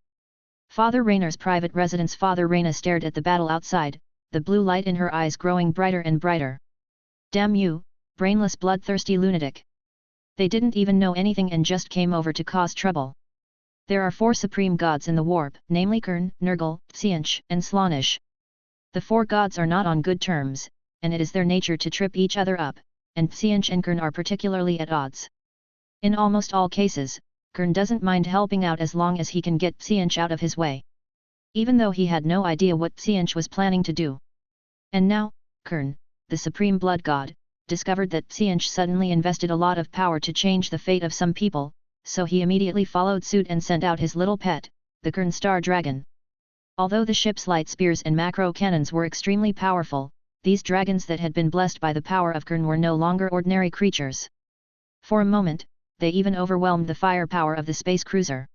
Father Rainer's private residence. Father Raina stared at the battle outside, the blue light in her eyes growing brighter and brighter. Damn you, brainless bloodthirsty lunatic. They didn't even know anything and just came over to cause trouble. There are 4 supreme gods in the warp, namely Kern, Nurgle, Tseentch, and Slaanesh. The 4 gods are not on good terms, and it is their nature to trip each other up, and Tseentch and Kern are particularly at odds. In almost all cases, Kern doesn't mind helping out as long as he can get Ainz out of his way. Even though he had no idea what Ainz was planning to do. And now, Kern, the supreme blood god, discovered that Ainz suddenly invested a lot of power to change the fate of some people, so he immediately followed suit and sent out his little pet, the Kern Star Dragon. Although the ship's light spears and macro cannons were extremely powerful, these dragons that had been blessed by the power of Kern were no longer ordinary creatures. For a moment, they even overwhelmed the firepower of the space cruiser.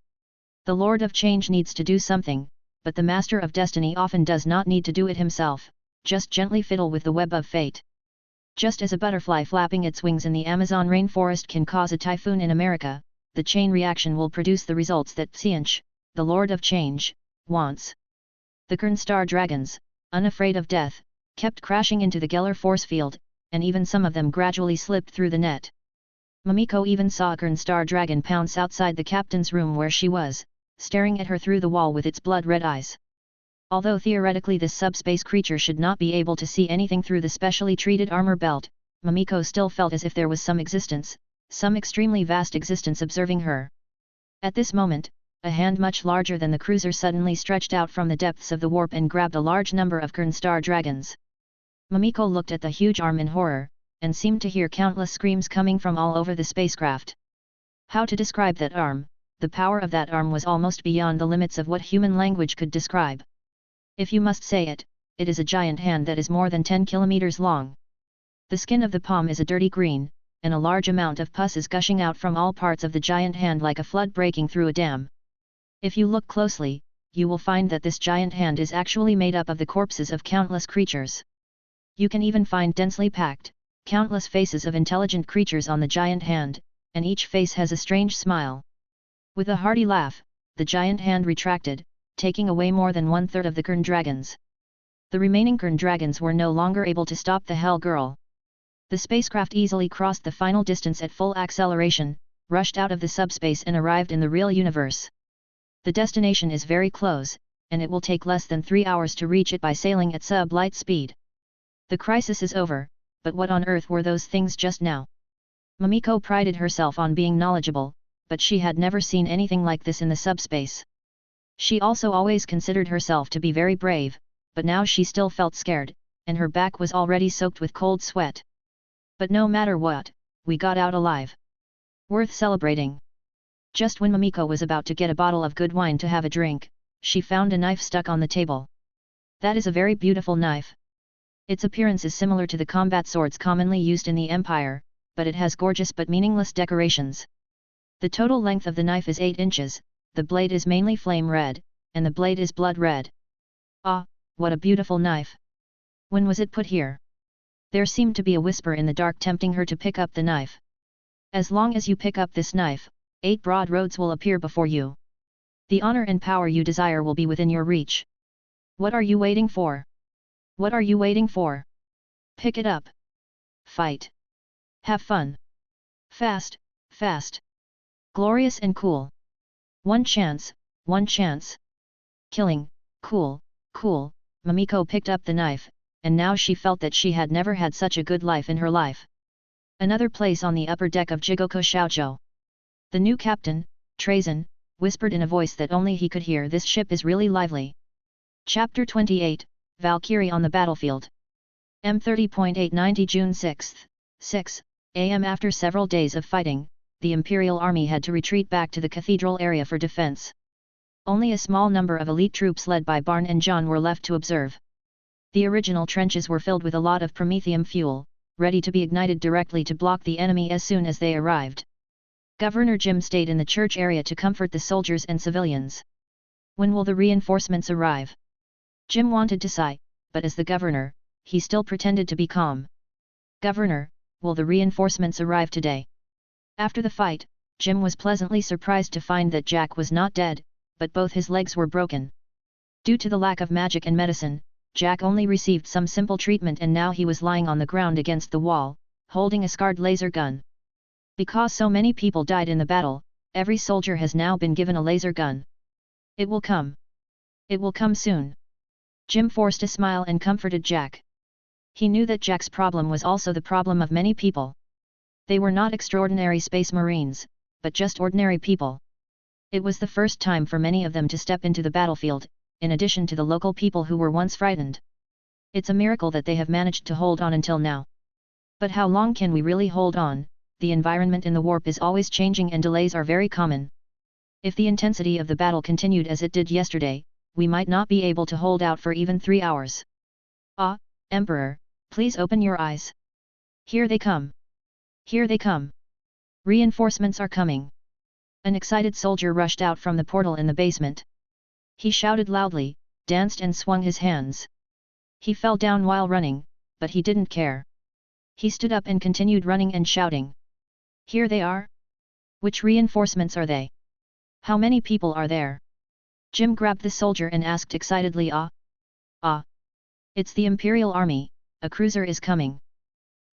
The Lord of Change needs to do something, but the Master of Destiny often does not need to do it himself, just gently fiddle with the web of fate. Just as a butterfly flapping its wings in the Amazon rainforest can cause a typhoon in America, the chain reaction will produce the results that Ainz, the Lord of Change, wants. The Kern Star Dragons, unafraid of death, kept crashing into the Geller force field, and even some of them gradually slipped through the net. Mamiko even saw a Kern Star Dragon pounce outside the captain's room where she was, staring at her through the wall with its blood-red eyes. Although theoretically this subspace creature should not be able to see anything through the specially treated armor belt, Mamiko still felt as if there was some existence, some extremely vast existence observing her. At this moment, a hand much larger than the cruiser suddenly stretched out from the depths of the warp and grabbed a large number of Kern Star Dragons. Mamiko looked at the huge arm in horror, and seemed to hear countless screams coming from all over the spacecraft. How to describe that arm? The power of that arm was almost beyond the limits of what human language could describe. If you must say it, it is a giant hand that is more than 10 kilometers long. The skin of the palm is a dirty green, and a large amount of pus is gushing out from all parts of the giant hand like a flood breaking through a dam. If you look closely, you will find that this giant hand is actually made up of the corpses of countless creatures. You can even find densely packed, countless faces of intelligent creatures on the giant hand, and each face has a strange smile. With a hearty laugh, the giant hand retracted, taking away more than 1/3 of the Kern Dragons. The remaining Kern Dragons were no longer able to stop the Hell Girl. The spacecraft easily crossed the final distance at full acceleration, rushed out of the subspace and arrived in the real universe. The destination is very close, and it will take less than 3 hours to reach it by sailing at sub-light speed. The crisis is over, but what on earth were those things just now? Mamiko prided herself on being knowledgeable, but she had never seen anything like this in the subspace. She also always considered herself to be very brave, but now she still felt scared, and her back was already soaked with cold sweat. But no matter what, we got out alive. Worth celebrating. Just when Mamiko was about to get a bottle of good wine to have a drink, she found a knife stuck on the table. That is a very beautiful knife. Its appearance is similar to the combat swords commonly used in the Empire, but it has gorgeous but meaningless decorations. The total length of the knife is 8 inches, the blade is mainly flame red, and the blade is blood red. Ah, what a beautiful knife! When was it put here? There seemed to be a whisper in the dark tempting her to pick up the knife. As long as you pick up this knife, 8 broad roads will appear before you. The honor and power you desire will be within your reach. What are you waiting for? What are you waiting for? Pick it up. Fight. Have fun. Fast, fast. Glorious and cool. One chance, one chance. Killing, cool, cool. Mamiko picked up the knife, and now she felt that she had never had such a good life in her life. Another place on the upper deck of Jigoko Shaojo. The new captain, Trazin, whispered in a voice that only he could hear, "This ship is really lively." Chapter 28, Valkyrie on the battlefield. M30.890 June 6, 6 am. After several days of fighting, the Imperial army had to retreat back to the cathedral area for defense. Only a small number of elite troops led by Barn and John were left to observe. The original trenches were filled with a lot of promethium fuel, ready to be ignited directly to block the enemy as soon as they arrived. Governor Jim stayed in the church area to comfort the soldiers and civilians. When will the reinforcements arrive? Jim wanted to sigh, but as the governor, he still pretended to be calm. Governor, will the reinforcements arrive today? After the fight, Jim was pleasantly surprised to find that Jack was not dead, but both his legs were broken. Due to the lack of magic and medicine, Jack only received some simple treatment, and now he was lying on the ground against the wall, holding a scarred laser gun. Because so many people died in the battle, every soldier has now been given a laser gun. It will come. It will come soon. Jim forced a smile and comforted Jack. He knew that Jack's problem was also the problem of many people. They were not extraordinary space marines, but just ordinary people. It was the first time for many of them to step into the battlefield, in addition to the local people who were once frightened. It's a miracle that they have managed to hold on until now. But how long can we really hold on? The environment in the warp is always changing and delays are very common. If the intensity of the battle continued as it did yesterday, we might not be able to hold out for even 3 hours. Ah, Emperor, please open your eyes. Here they come. Here they come. Reinforcements are coming. An excited soldier rushed out from the portal in the basement. He shouted loudly, danced and swung his hands. He fell down while running, but he didn't care. He stood up and continued running and shouting. Here they are? Which reinforcements are they? How many people are there? Jim grabbed the soldier and asked excitedly, Ah! It's the Imperial army, a cruiser is coming.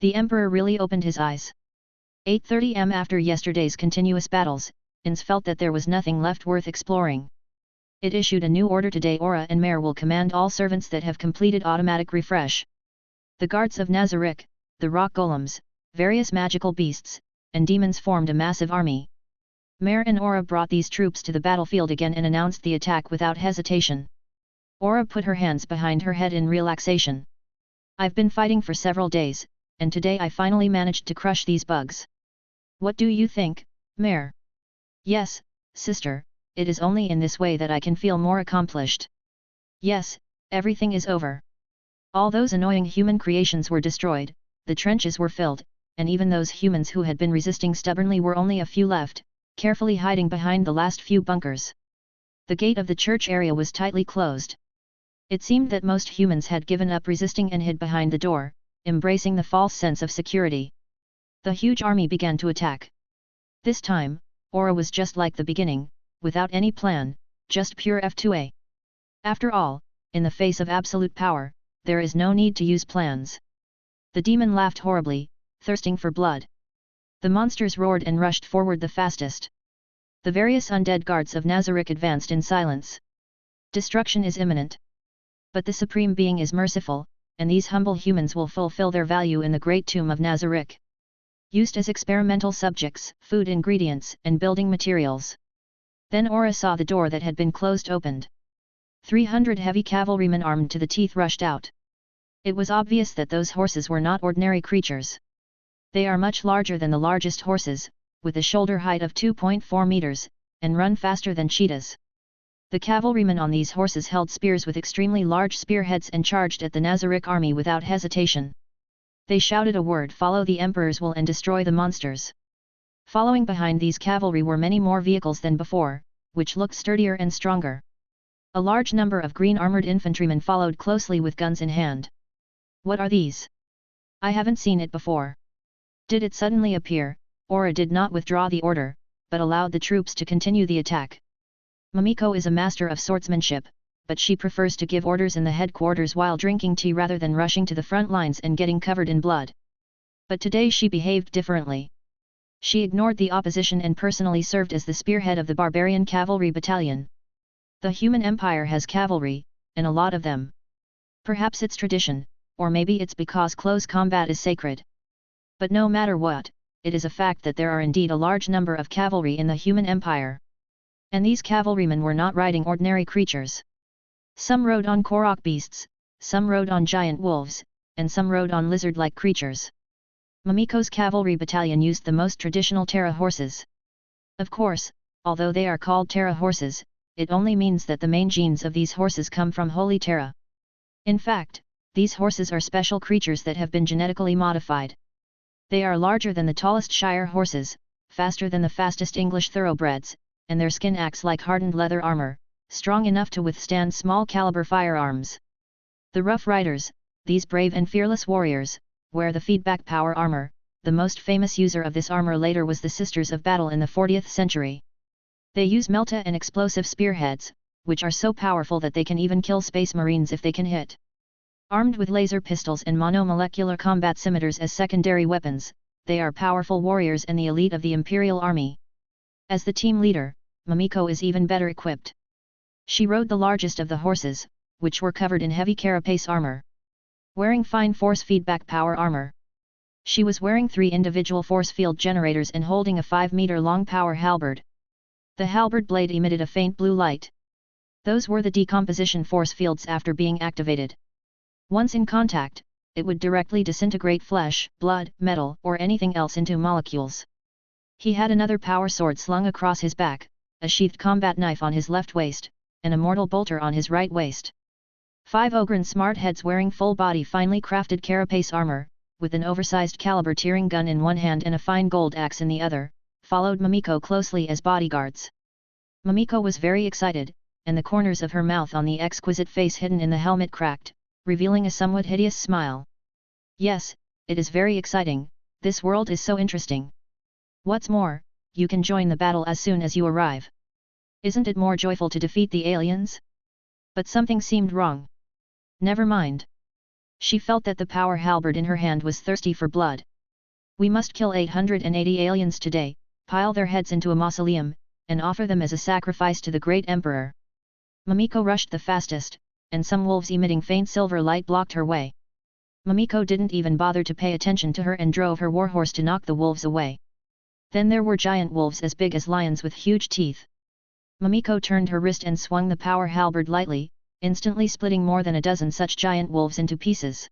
The Emperor really opened his eyes. 8:30 am after yesterday's continuous battles, Ainz felt that there was nothing left worth exploring. It issued a new order today. Aura and Mare will command all servants that have completed automatic refresh. The guards of Nazarick, the rock golems, various magical beasts, and demons formed a massive army. Mare and Aura brought these troops to the battlefield again and announced the attack without hesitation. Aura put her hands behind her head in relaxation. I've been fighting for several days, and today I finally managed to crush these bugs. What do you think, Mare? Yes, sister, it is only in this way that I can feel more accomplished. Yes, everything is over. All those annoying human creations were destroyed, the trenches were filled, and even those humans who had been resisting stubbornly were only a few left, carefully hiding behind the last few bunkers. The gate of the church area was tightly closed. It seemed that most humans had given up resisting and hid behind the door, embracing the false sense of security. The huge army began to attack. This time, Aura was just like the beginning, without any plan, just pure F2A. After all, in the face of absolute power, there is no need to use plans. The demon laughed horribly, thirsting for blood. The monsters roared and rushed forward the fastest. The various undead guards of Nazarick advanced in silence. Destruction is imminent. But the Supreme Being is merciful, and these humble humans will fulfill their value in the great tomb of Nazarick. Used as experimental subjects, food ingredients, and building materials. Then Aura saw the door that had been closed opened. 300 heavy cavalrymen armed to the teeth rushed out. It was obvious that those horses were not ordinary creatures. They are much larger than the largest horses, with a shoulder height of 2.4 meters, and run faster than cheetahs. The cavalrymen on these horses held spears with extremely large spearheads and charged at the Nazarick army without hesitation. They shouted a word, "Follow the Emperor's will and destroy the monsters." Following behind these cavalry were many more vehicles than before, which looked sturdier and stronger. A large number of green armored infantrymen followed closely with guns in hand. What are these? I haven't seen it before. Did it suddenly appear? Aura did not withdraw the order, but allowed the troops to continue the attack. Mamiko is a master of swordsmanship, but she prefers to give orders in the headquarters while drinking tea rather than rushing to the front lines and getting covered in blood. But today she behaved differently. She ignored the opposition and personally served as the spearhead of the barbarian cavalry battalion. The human empire has cavalry, and a lot of them. Perhaps it's tradition, or maybe it's because close combat is sacred. But no matter what, it is a fact that there are indeed a large number of cavalry in the human empire. And these cavalrymen were not riding ordinary creatures. Some rode on Korok beasts, some rode on giant wolves, and some rode on lizard-like creatures. Mamiko's cavalry battalion used the most traditional Terra horses. Of course, although they are called Terra horses, it only means that the main genes of these horses come from Holy Terra. In fact, these horses are special creatures that have been genetically modified. They are larger than the tallest Shire horses, faster than the fastest English thoroughbreds, and their skin acts like hardened leather armor, strong enough to withstand small-caliber firearms. The Rough Riders, these brave and fearless warriors, wear the feedback power armor. The most famous user of this armor later was the Sisters of Battle in the 40th century. They use melta and explosive spearheads, which are so powerful that they can even kill space marines if they can hit. Armed with laser pistols and monomolecular combat scimitars as secondary weapons, they are powerful warriors and the elite of the Imperial army. As the team leader, Mamiko is even better equipped. She rode the largest of the horses, which were covered in heavy carapace armor. Wearing fine force feedback power armor. She was wearing 3 individual force field generators and holding a 5-meter-long power halberd. The halberd blade emitted a faint blue light. Those were the decomposition force fields after being activated. Once in contact, it would directly disintegrate flesh, blood, metal, or anything else into molecules. He had another power sword slung across his back, a sheathed combat knife on his left waist, and a mortal bolter on his right waist. 5 Ogren smart heads wearing full-body finely crafted carapace armor, with an oversized caliber tearing gun in one hand and a fine gold axe in the other, followed Mamiko closely as bodyguards. Mamiko was very excited, and the corners of her mouth on the exquisite face hidden in the helmet cracked, revealing a somewhat hideous smile. Yes, it is very exciting, this world is so interesting. What's more, you can join the battle as soon as you arrive. Isn't it more joyful to defeat the aliens? But something seemed wrong. Never mind. She felt that the power halberd in her hand was thirsty for blood. We must kill 880 aliens today, pile their heads into a mausoleum, and offer them as a sacrifice to the great emperor. Mamiko rushed the fastest, and some wolves emitting faint silver light blocked her way. Mamiko didn't even bother to pay attention to her and drove her warhorse to knock the wolves away. Then there were giant wolves as big as lions with huge teeth. Mamiko turned her wrist and swung the power halberd lightly, instantly splitting more than a dozen such giant wolves into pieces.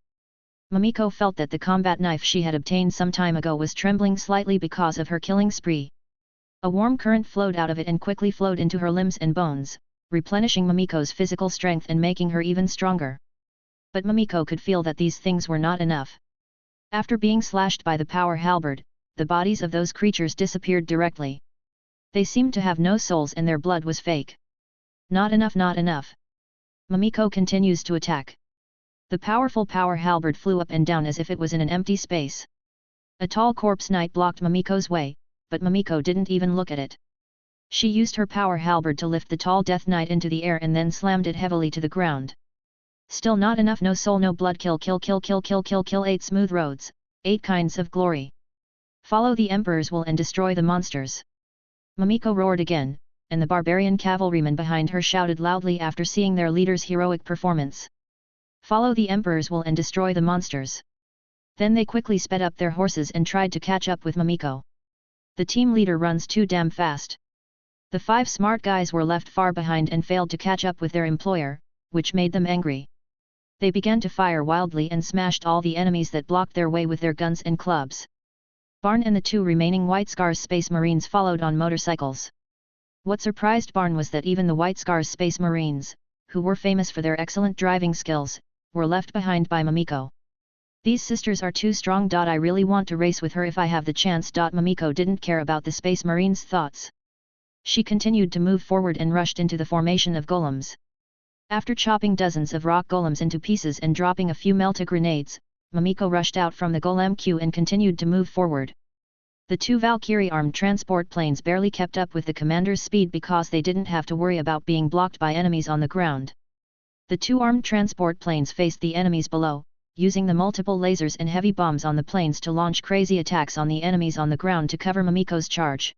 Mamiko felt that the combat knife she had obtained some time ago was trembling slightly because of her killing spree. A warm current flowed out of it and quickly flowed into her limbs and bones, replenishing Mamiko's physical strength and making her even stronger. But Mamiko could feel that these things were not enough. After being slashed by the power halberd, the bodies of those creatures disappeared directly. They seemed to have no souls and their blood was fake. Not enough, not enough. Mamiko continues to attack. The powerful power halberd flew up and down as if it was in an empty space. A tall corpse knight blocked Mamiko's way, but Mamiko didn't even look at it. She used her power halberd to lift the tall death knight into the air and then slammed it heavily to the ground. Still not enough. No soul, no blood. Kill, kill, kill, kill, kill, kill, kill. 8 smooth roads, 8 kinds of glory. Follow the emperor's will and destroy the monsters. Mamiko roared again, and the barbarian cavalrymen behind her shouted loudly after seeing their leader's heroic performance. Follow the emperor's will and destroy the monsters. Then they quickly sped up their horses and tried to catch up with Mamiko. The team leader runs too damn fast. The 5 smart guys were left far behind and failed to catch up with their employer, which made them angry. They began to fire wildly and smashed all the enemies that blocked their way with their guns and clubs. Barn and the 2 remaining White Scars Space Marines followed on motorcycles. What surprised Barn was that even the White Scars Space Marines, who were famous for their excellent driving skills, were left behind by Mamiko. These sisters are too strong. I really want to race with her if I have the chance. Mamiko didn't care about the Space Marines' thoughts. She continued to move forward and rushed into the formation of golems. After chopping dozens of rock golems into pieces and dropping a few melta grenades, Mamiko rushed out from the golem queue and continued to move forward. The 2 Valkyrie-armed transport planes barely kept up with the commander's speed because they didn't have to worry about being blocked by enemies on the ground. The 2 armed transport planes faced the enemies below, using the multiple lasers and heavy bombs on the planes to launch crazy attacks on the enemies on the ground to cover Mamiko's charge.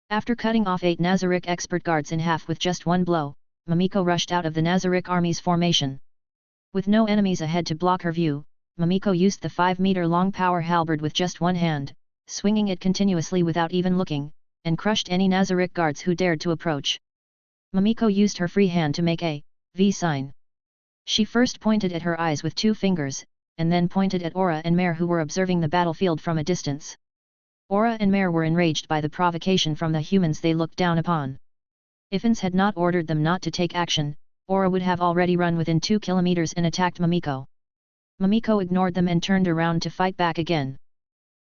After cutting off 8 Nazarick expert guards in half with just one blow, Mamiko rushed out of the Nazarick army's formation. With no enemies ahead to block her view, Mamiko used the 5-meter-long power halberd with just one hand, swinging it continuously without even looking, and crushed any Nazarick guards who dared to approach. Mamiko used her free hand to make a V sign. She first pointed at her eyes with 2 fingers, and then pointed at Aura and Mare who were observing the battlefield from a distance. Aura and Mare were enraged by the provocation from the humans they looked down upon. If Ainz had not ordered them not to take action, Aura would have already run within 2 kilometers and attacked Mamiko. Mamiko ignored them and turned around to fight back again.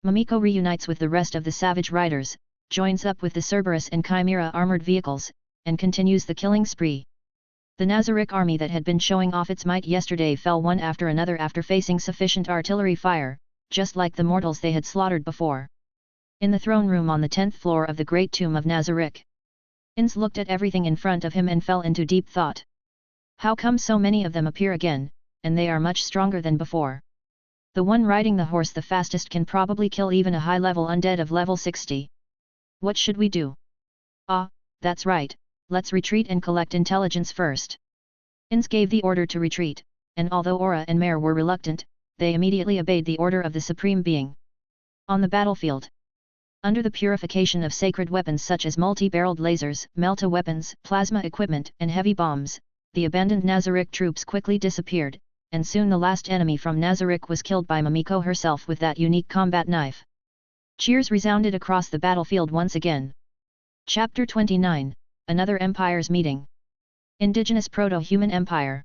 Mamiko reunites with the rest of the Savage Riders, joins up with the Cerberus and Chimera armored vehicles, and continues the killing spree. The Nazarick army that had been showing off its might yesterday fell one after another after facing sufficient artillery fire, just like the mortals they had slaughtered before. In the throne room on the 10th floor of the Great Tomb of Nazarick, Ainz looked at everything in front of him and fell into deep thought. How come so many of them appear again, and they are much stronger than before? The one riding the horse the fastest can probably kill even a high-level undead of level 60. What should we do? Ah, that's right, let's retreat and collect intelligence first. Ainz gave the order to retreat, and although Aura and Mare were reluctant, they immediately obeyed the order of the Supreme Being. On the battlefield, Under the purification of sacred weapons such as multi-barreled lasers, melta weapons, plasma equipment, and heavy bombs, the abandoned Nazarick troops quickly disappeared, and soon the last enemy from Nazarick was killed by Mamiko herself with that unique combat knife. Cheers resounded across the battlefield once again. Chapter 29, Another Empire's Meeting. Indigenous Proto-Human Empire.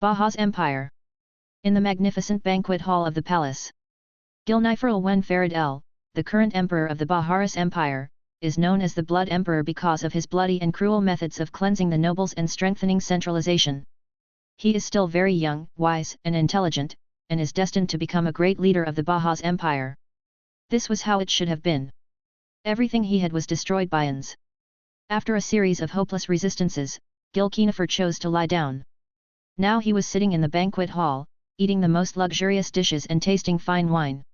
Baja's Empire. In the magnificent banquet hall of the palace. Gilnifral Wen Farid El, the current emperor of the Baharis Empire, is known as the Blood Emperor because of his bloody and cruel methods of cleansing the nobles and strengthening centralization. He is still very young, wise, and intelligent, and is destined to become a great leader of the Baja's Empire. This was how it should have been. Everything he had was destroyed by Ainz. After a series of hopeless resistances, Gilkenifer chose to lie down. Now he was sitting in the banquet hall, eating the most luxurious dishes and tasting fine wine.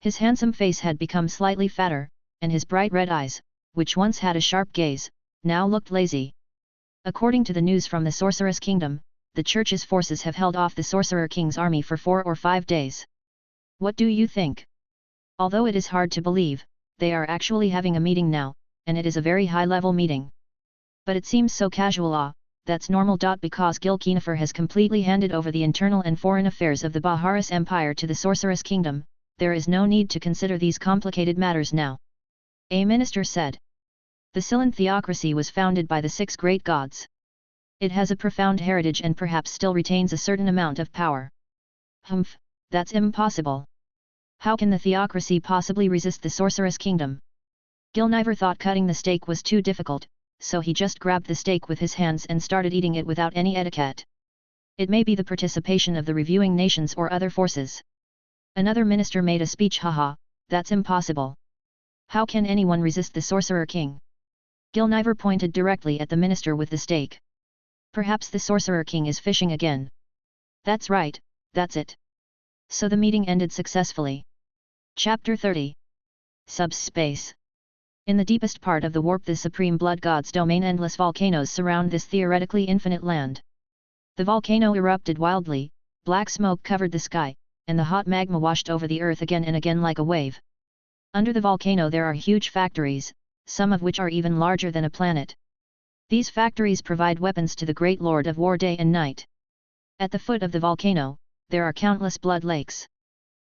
His handsome face had become slightly fatter, and his bright red eyes, which once had a sharp gaze, now looked lazy. According to the news from the Sorceress Kingdom, the Church's forces have held off the Sorcerer King's army for 4 or 5 days. What do you think? Although it is hard to believe, they are actually having a meeting now, and it is a very high-level meeting. But it seems so casual. That's normal. Because Gilkenifer has completely handed over the internal and foreign affairs of the Baharis Empire to the Sorceress Kingdom, there is no need to consider these complicated matters now. A minister said. The Silan theocracy was founded by the 6 great gods. It has a profound heritage and perhaps still retains a certain amount of power. Humph, that's impossible. How can the theocracy possibly resist the Sorceress Kingdom? Gilniver thought cutting the steak was too difficult, so he just grabbed the steak with his hands and started eating it without any etiquette. It may be the participation of the reviewing nations or other forces. Another minister made a speech. Haha, that's impossible. How can anyone resist the Sorcerer King? Gilniver pointed directly at the minister with the steak. Perhaps the Sorcerer King is fishing again. That's right, that's it. So the meeting ended successfully. Chapter 30. Subspace. In the deepest part of the warp, the Supreme Blood God's domain, endless volcanoes surround this theoretically infinite land. The volcano erupted wildly, black smoke covered the sky, and the hot magma washed over the earth again and again like a wave. Under the volcano there are huge factories, some of which are even larger than a planet. These factories provide weapons to the Great Lord of War day and night. At the foot of the volcano, there are countless blood lakes.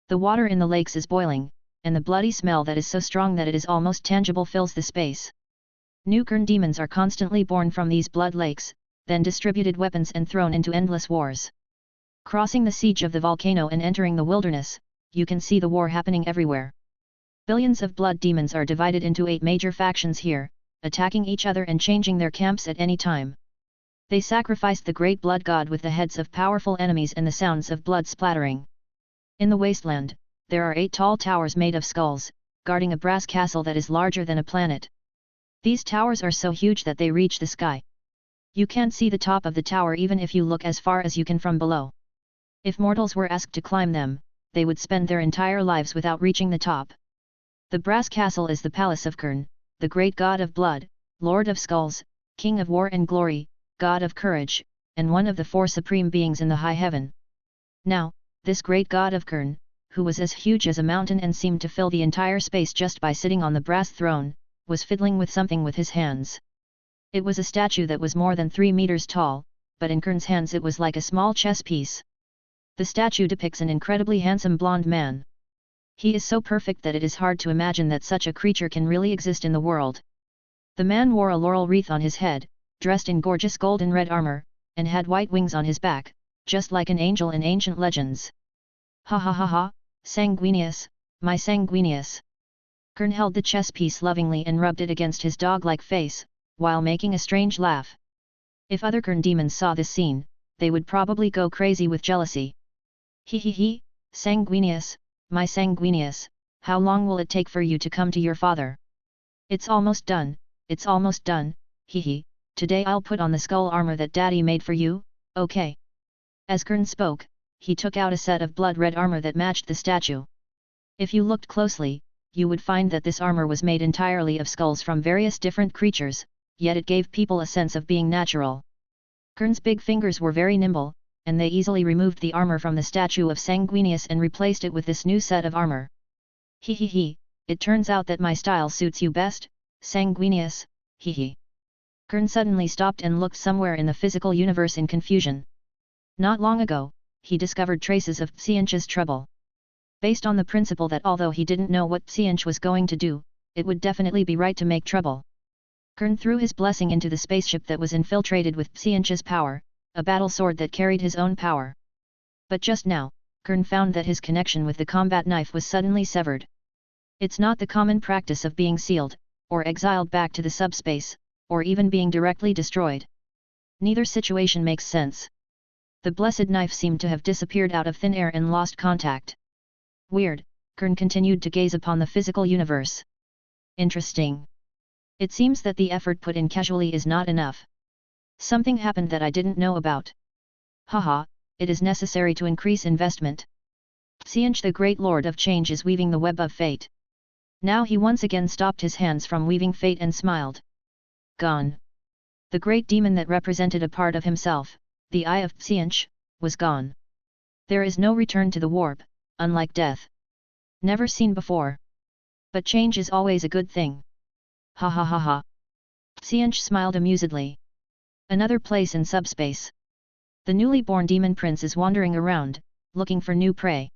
The water in the lakes is boiling, and the bloody smell that is so strong that it is almost tangible fills the space. New Kern demons are constantly born from these blood lakes, then distributed weapons and thrown into endless wars. Crossing the siege of the volcano and entering the wilderness, you can see the war happening everywhere. Billions of blood demons are divided into 8 major factions here, attacking each other and changing their camps at any time. They sacrificed the great blood god with the heads of powerful enemies and the sounds of blood splattering. In the wasteland, there are 8 tall towers made of skulls, guarding a brass castle that is larger than a planet. These towers are so huge that they reach the sky. You can't see the top of the tower even if you look as far as you can from below. If mortals were asked to climb them, they would spend their entire lives without reaching the top. The brass castle is the palace of Kern, the great god of blood, lord of skulls, king of war and glory, god of courage, and one of the 4 supreme beings in the high heaven. Now, this great god of Kern, who was as huge as a mountain and seemed to fill the entire space just by sitting on the brass throne, was fiddling with something with his hands. It was a statue that was more than 3 meters tall, but in Kern's hands it was like a small chess piece. The statue depicts an incredibly handsome blonde man. He is so perfect that it is hard to imagine that such a creature can really exist in the world. The man wore a laurel wreath on his head, dressed in gorgeous gold and red armor, and had white wings on his back, just like an angel in ancient legends. Ha ha ha ha, Sanguinius, my Sanguinius. Kern held the chess piece lovingly and rubbed it against his dog-like face, while making a strange laugh. If other Kern demons saw this scene, they would probably go crazy with jealousy. He he he, Sanguinius, my Sanguinius, how long will it take for you to come to your father? It's almost done, it's almost done, he he, today I'll put on the skull armor that Daddy made for you, okay? As Kern spoke, he took out a set of blood-red armor that matched the statue. If you looked closely, you would find that this armor was made entirely of skulls from various different creatures, yet it gave people a sense of being natural. Kern's big fingers were very nimble, and they easily removed the armor from the statue of Sanguinius and replaced it with this new set of armor. He he he, it turns out that my style suits you best, sanguineous, hee. Kern suddenly stopped and looked somewhere in the physical universe in confusion. Not long ago, he discovered traces of Ainz's trouble. Based on the principle that although he didn't know what Ainz was going to do, it would definitely be right to make trouble. Kern threw his blessing into the spaceship that was infiltrated with Ainz's power, a battle sword that carried his own power. But just now, Kern found that his connection with the combat knife was suddenly severed. It's not the common practice of being sealed, or exiled back to the subspace, or even being directly destroyed. Neither situation makes sense. The blessed knife seemed to have disappeared out of thin air and lost contact. Weird, Kern continued to gaze upon the physical universe. Interesting. It seems that the effort put in casually is not enough. Something happened that I didn't know about. Haha, it is necessary to increase investment. Ainz the Great Lord of Change is weaving the web of fate. Now he once again stopped his hands from weaving fate and smiled. Gone. The great demon that represented a part of himself, the eye of Ainz, was gone. There is no return to the warp, unlike death. Never seen before. But change is always a good thing. Ha ha ha ha. Ainz smiled amusedly. Another place in subspace. The newly born demon prince is wandering around, looking for new prey.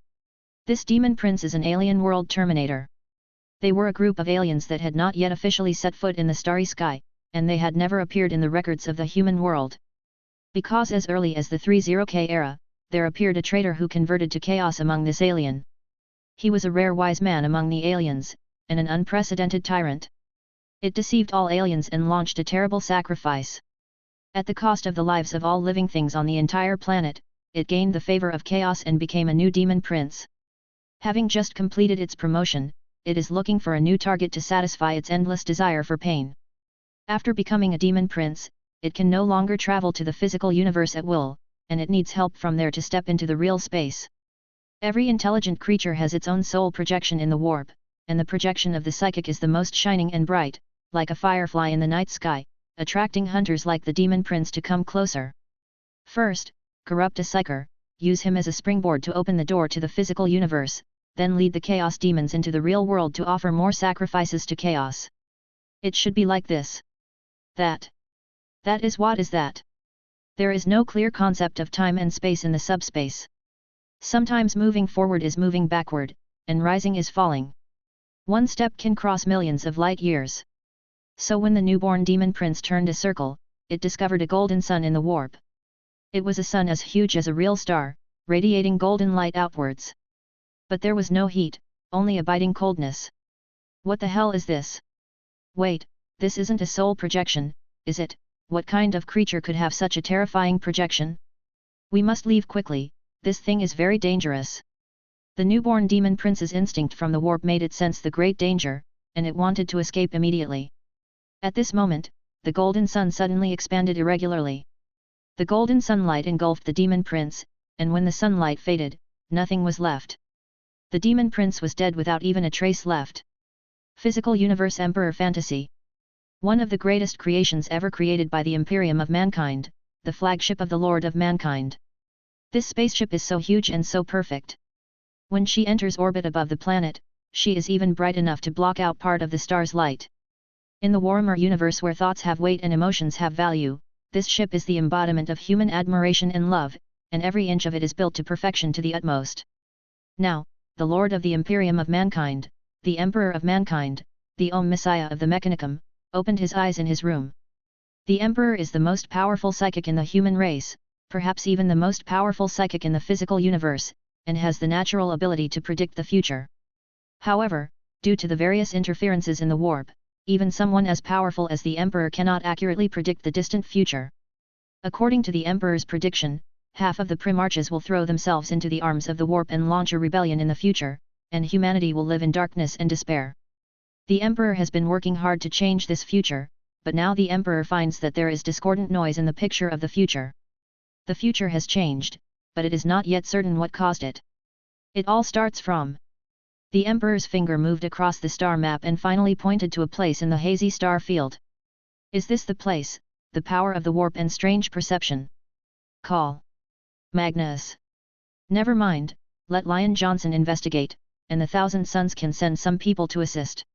This demon prince is an alien world terminator. They were a group of aliens that had not yet officially set foot in the starry sky, and they had never appeared in the records of the human world. Because as early as the 30k era, there appeared a traitor who converted to chaos among this alien. He was a rare wise man among the aliens, and an unprecedented tyrant. It deceived all aliens and launched a terrible sacrifice. At the cost of the lives of all living things on the entire planet, it gained the favor of chaos and became a new demon prince. Having just completed its promotion, it is looking for a new target to satisfy its endless desire for pain. After becoming a demon prince, it can no longer travel to the physical universe at will, and it needs help from there to step into the real space. Every intelligent creature has its own soul projection in the warp, and the projection of the psychic is the most shining and bright, like a firefly in the night sky, attracting hunters like the demon prince to come closer. First, corrupt a psyker, use him as a springboard to open the door to the physical universe, then lead the chaos demons into the real world to offer more sacrifices to chaos. It should be like this. That is what is that. There is no clear concept of time and space in the subspace. Sometimes moving forward is moving backward, and rising is falling. One step can cross millions of light years. So when the newborn demon prince turned a circle, it discovered a golden sun in the warp. It was a sun as huge as a real star, radiating golden light outwards. But there was no heat, only a biting coldness. What the hell is this? Wait, this isn't a soul projection, is it? What kind of creature could have such a terrifying projection? We must leave quickly, this thing is very dangerous. The newborn demon prince's instinct from the warp made it sense the great danger, and it wanted to escape immediately. At this moment, the golden sun suddenly expanded irregularly. The golden sunlight engulfed the demon prince, and when the sunlight faded, nothing was left. The demon prince was dead without even a trace left. Physical Universe Emperor Fantasy. One of the greatest creations ever created by the Imperium of mankind, the flagship of the Lord of mankind. This spaceship is so huge and so perfect. When she enters orbit above the planet, she is even bright enough to block out part of the star's light. In the Warhammer universe where thoughts have weight and emotions have value, this ship is the embodiment of human admiration and love, and every inch of it is built to perfection to the utmost. Now, the Lord of the Imperium of mankind, the Emperor of mankind, the Messiah of the Mechanicum, opened his eyes in his room. The Emperor is the most powerful psychic in the human race, perhaps even the most powerful psychic in the physical universe, and has the natural ability to predict the future. However, due to the various interferences in the warp, even someone as powerful as the Emperor cannot accurately predict the distant future. According to the Emperor's prediction, half of the Primarches will throw themselves into the arms of the warp and launch a rebellion in the future, and humanity will live in darkness and despair. The Emperor has been working hard to change this future, but now the Emperor finds that there is discordant noise in the picture of the future. The future has changed, but it is not yet certain what caused it. It all starts from. The Emperor's finger moved across the star map and finally pointed to a place in the hazy star field. Is this the place, the power of the warp and strange perception? Call. Magnus. Never mind, let Lion Johnson investigate, and the 1,000 Suns can send some people to assist.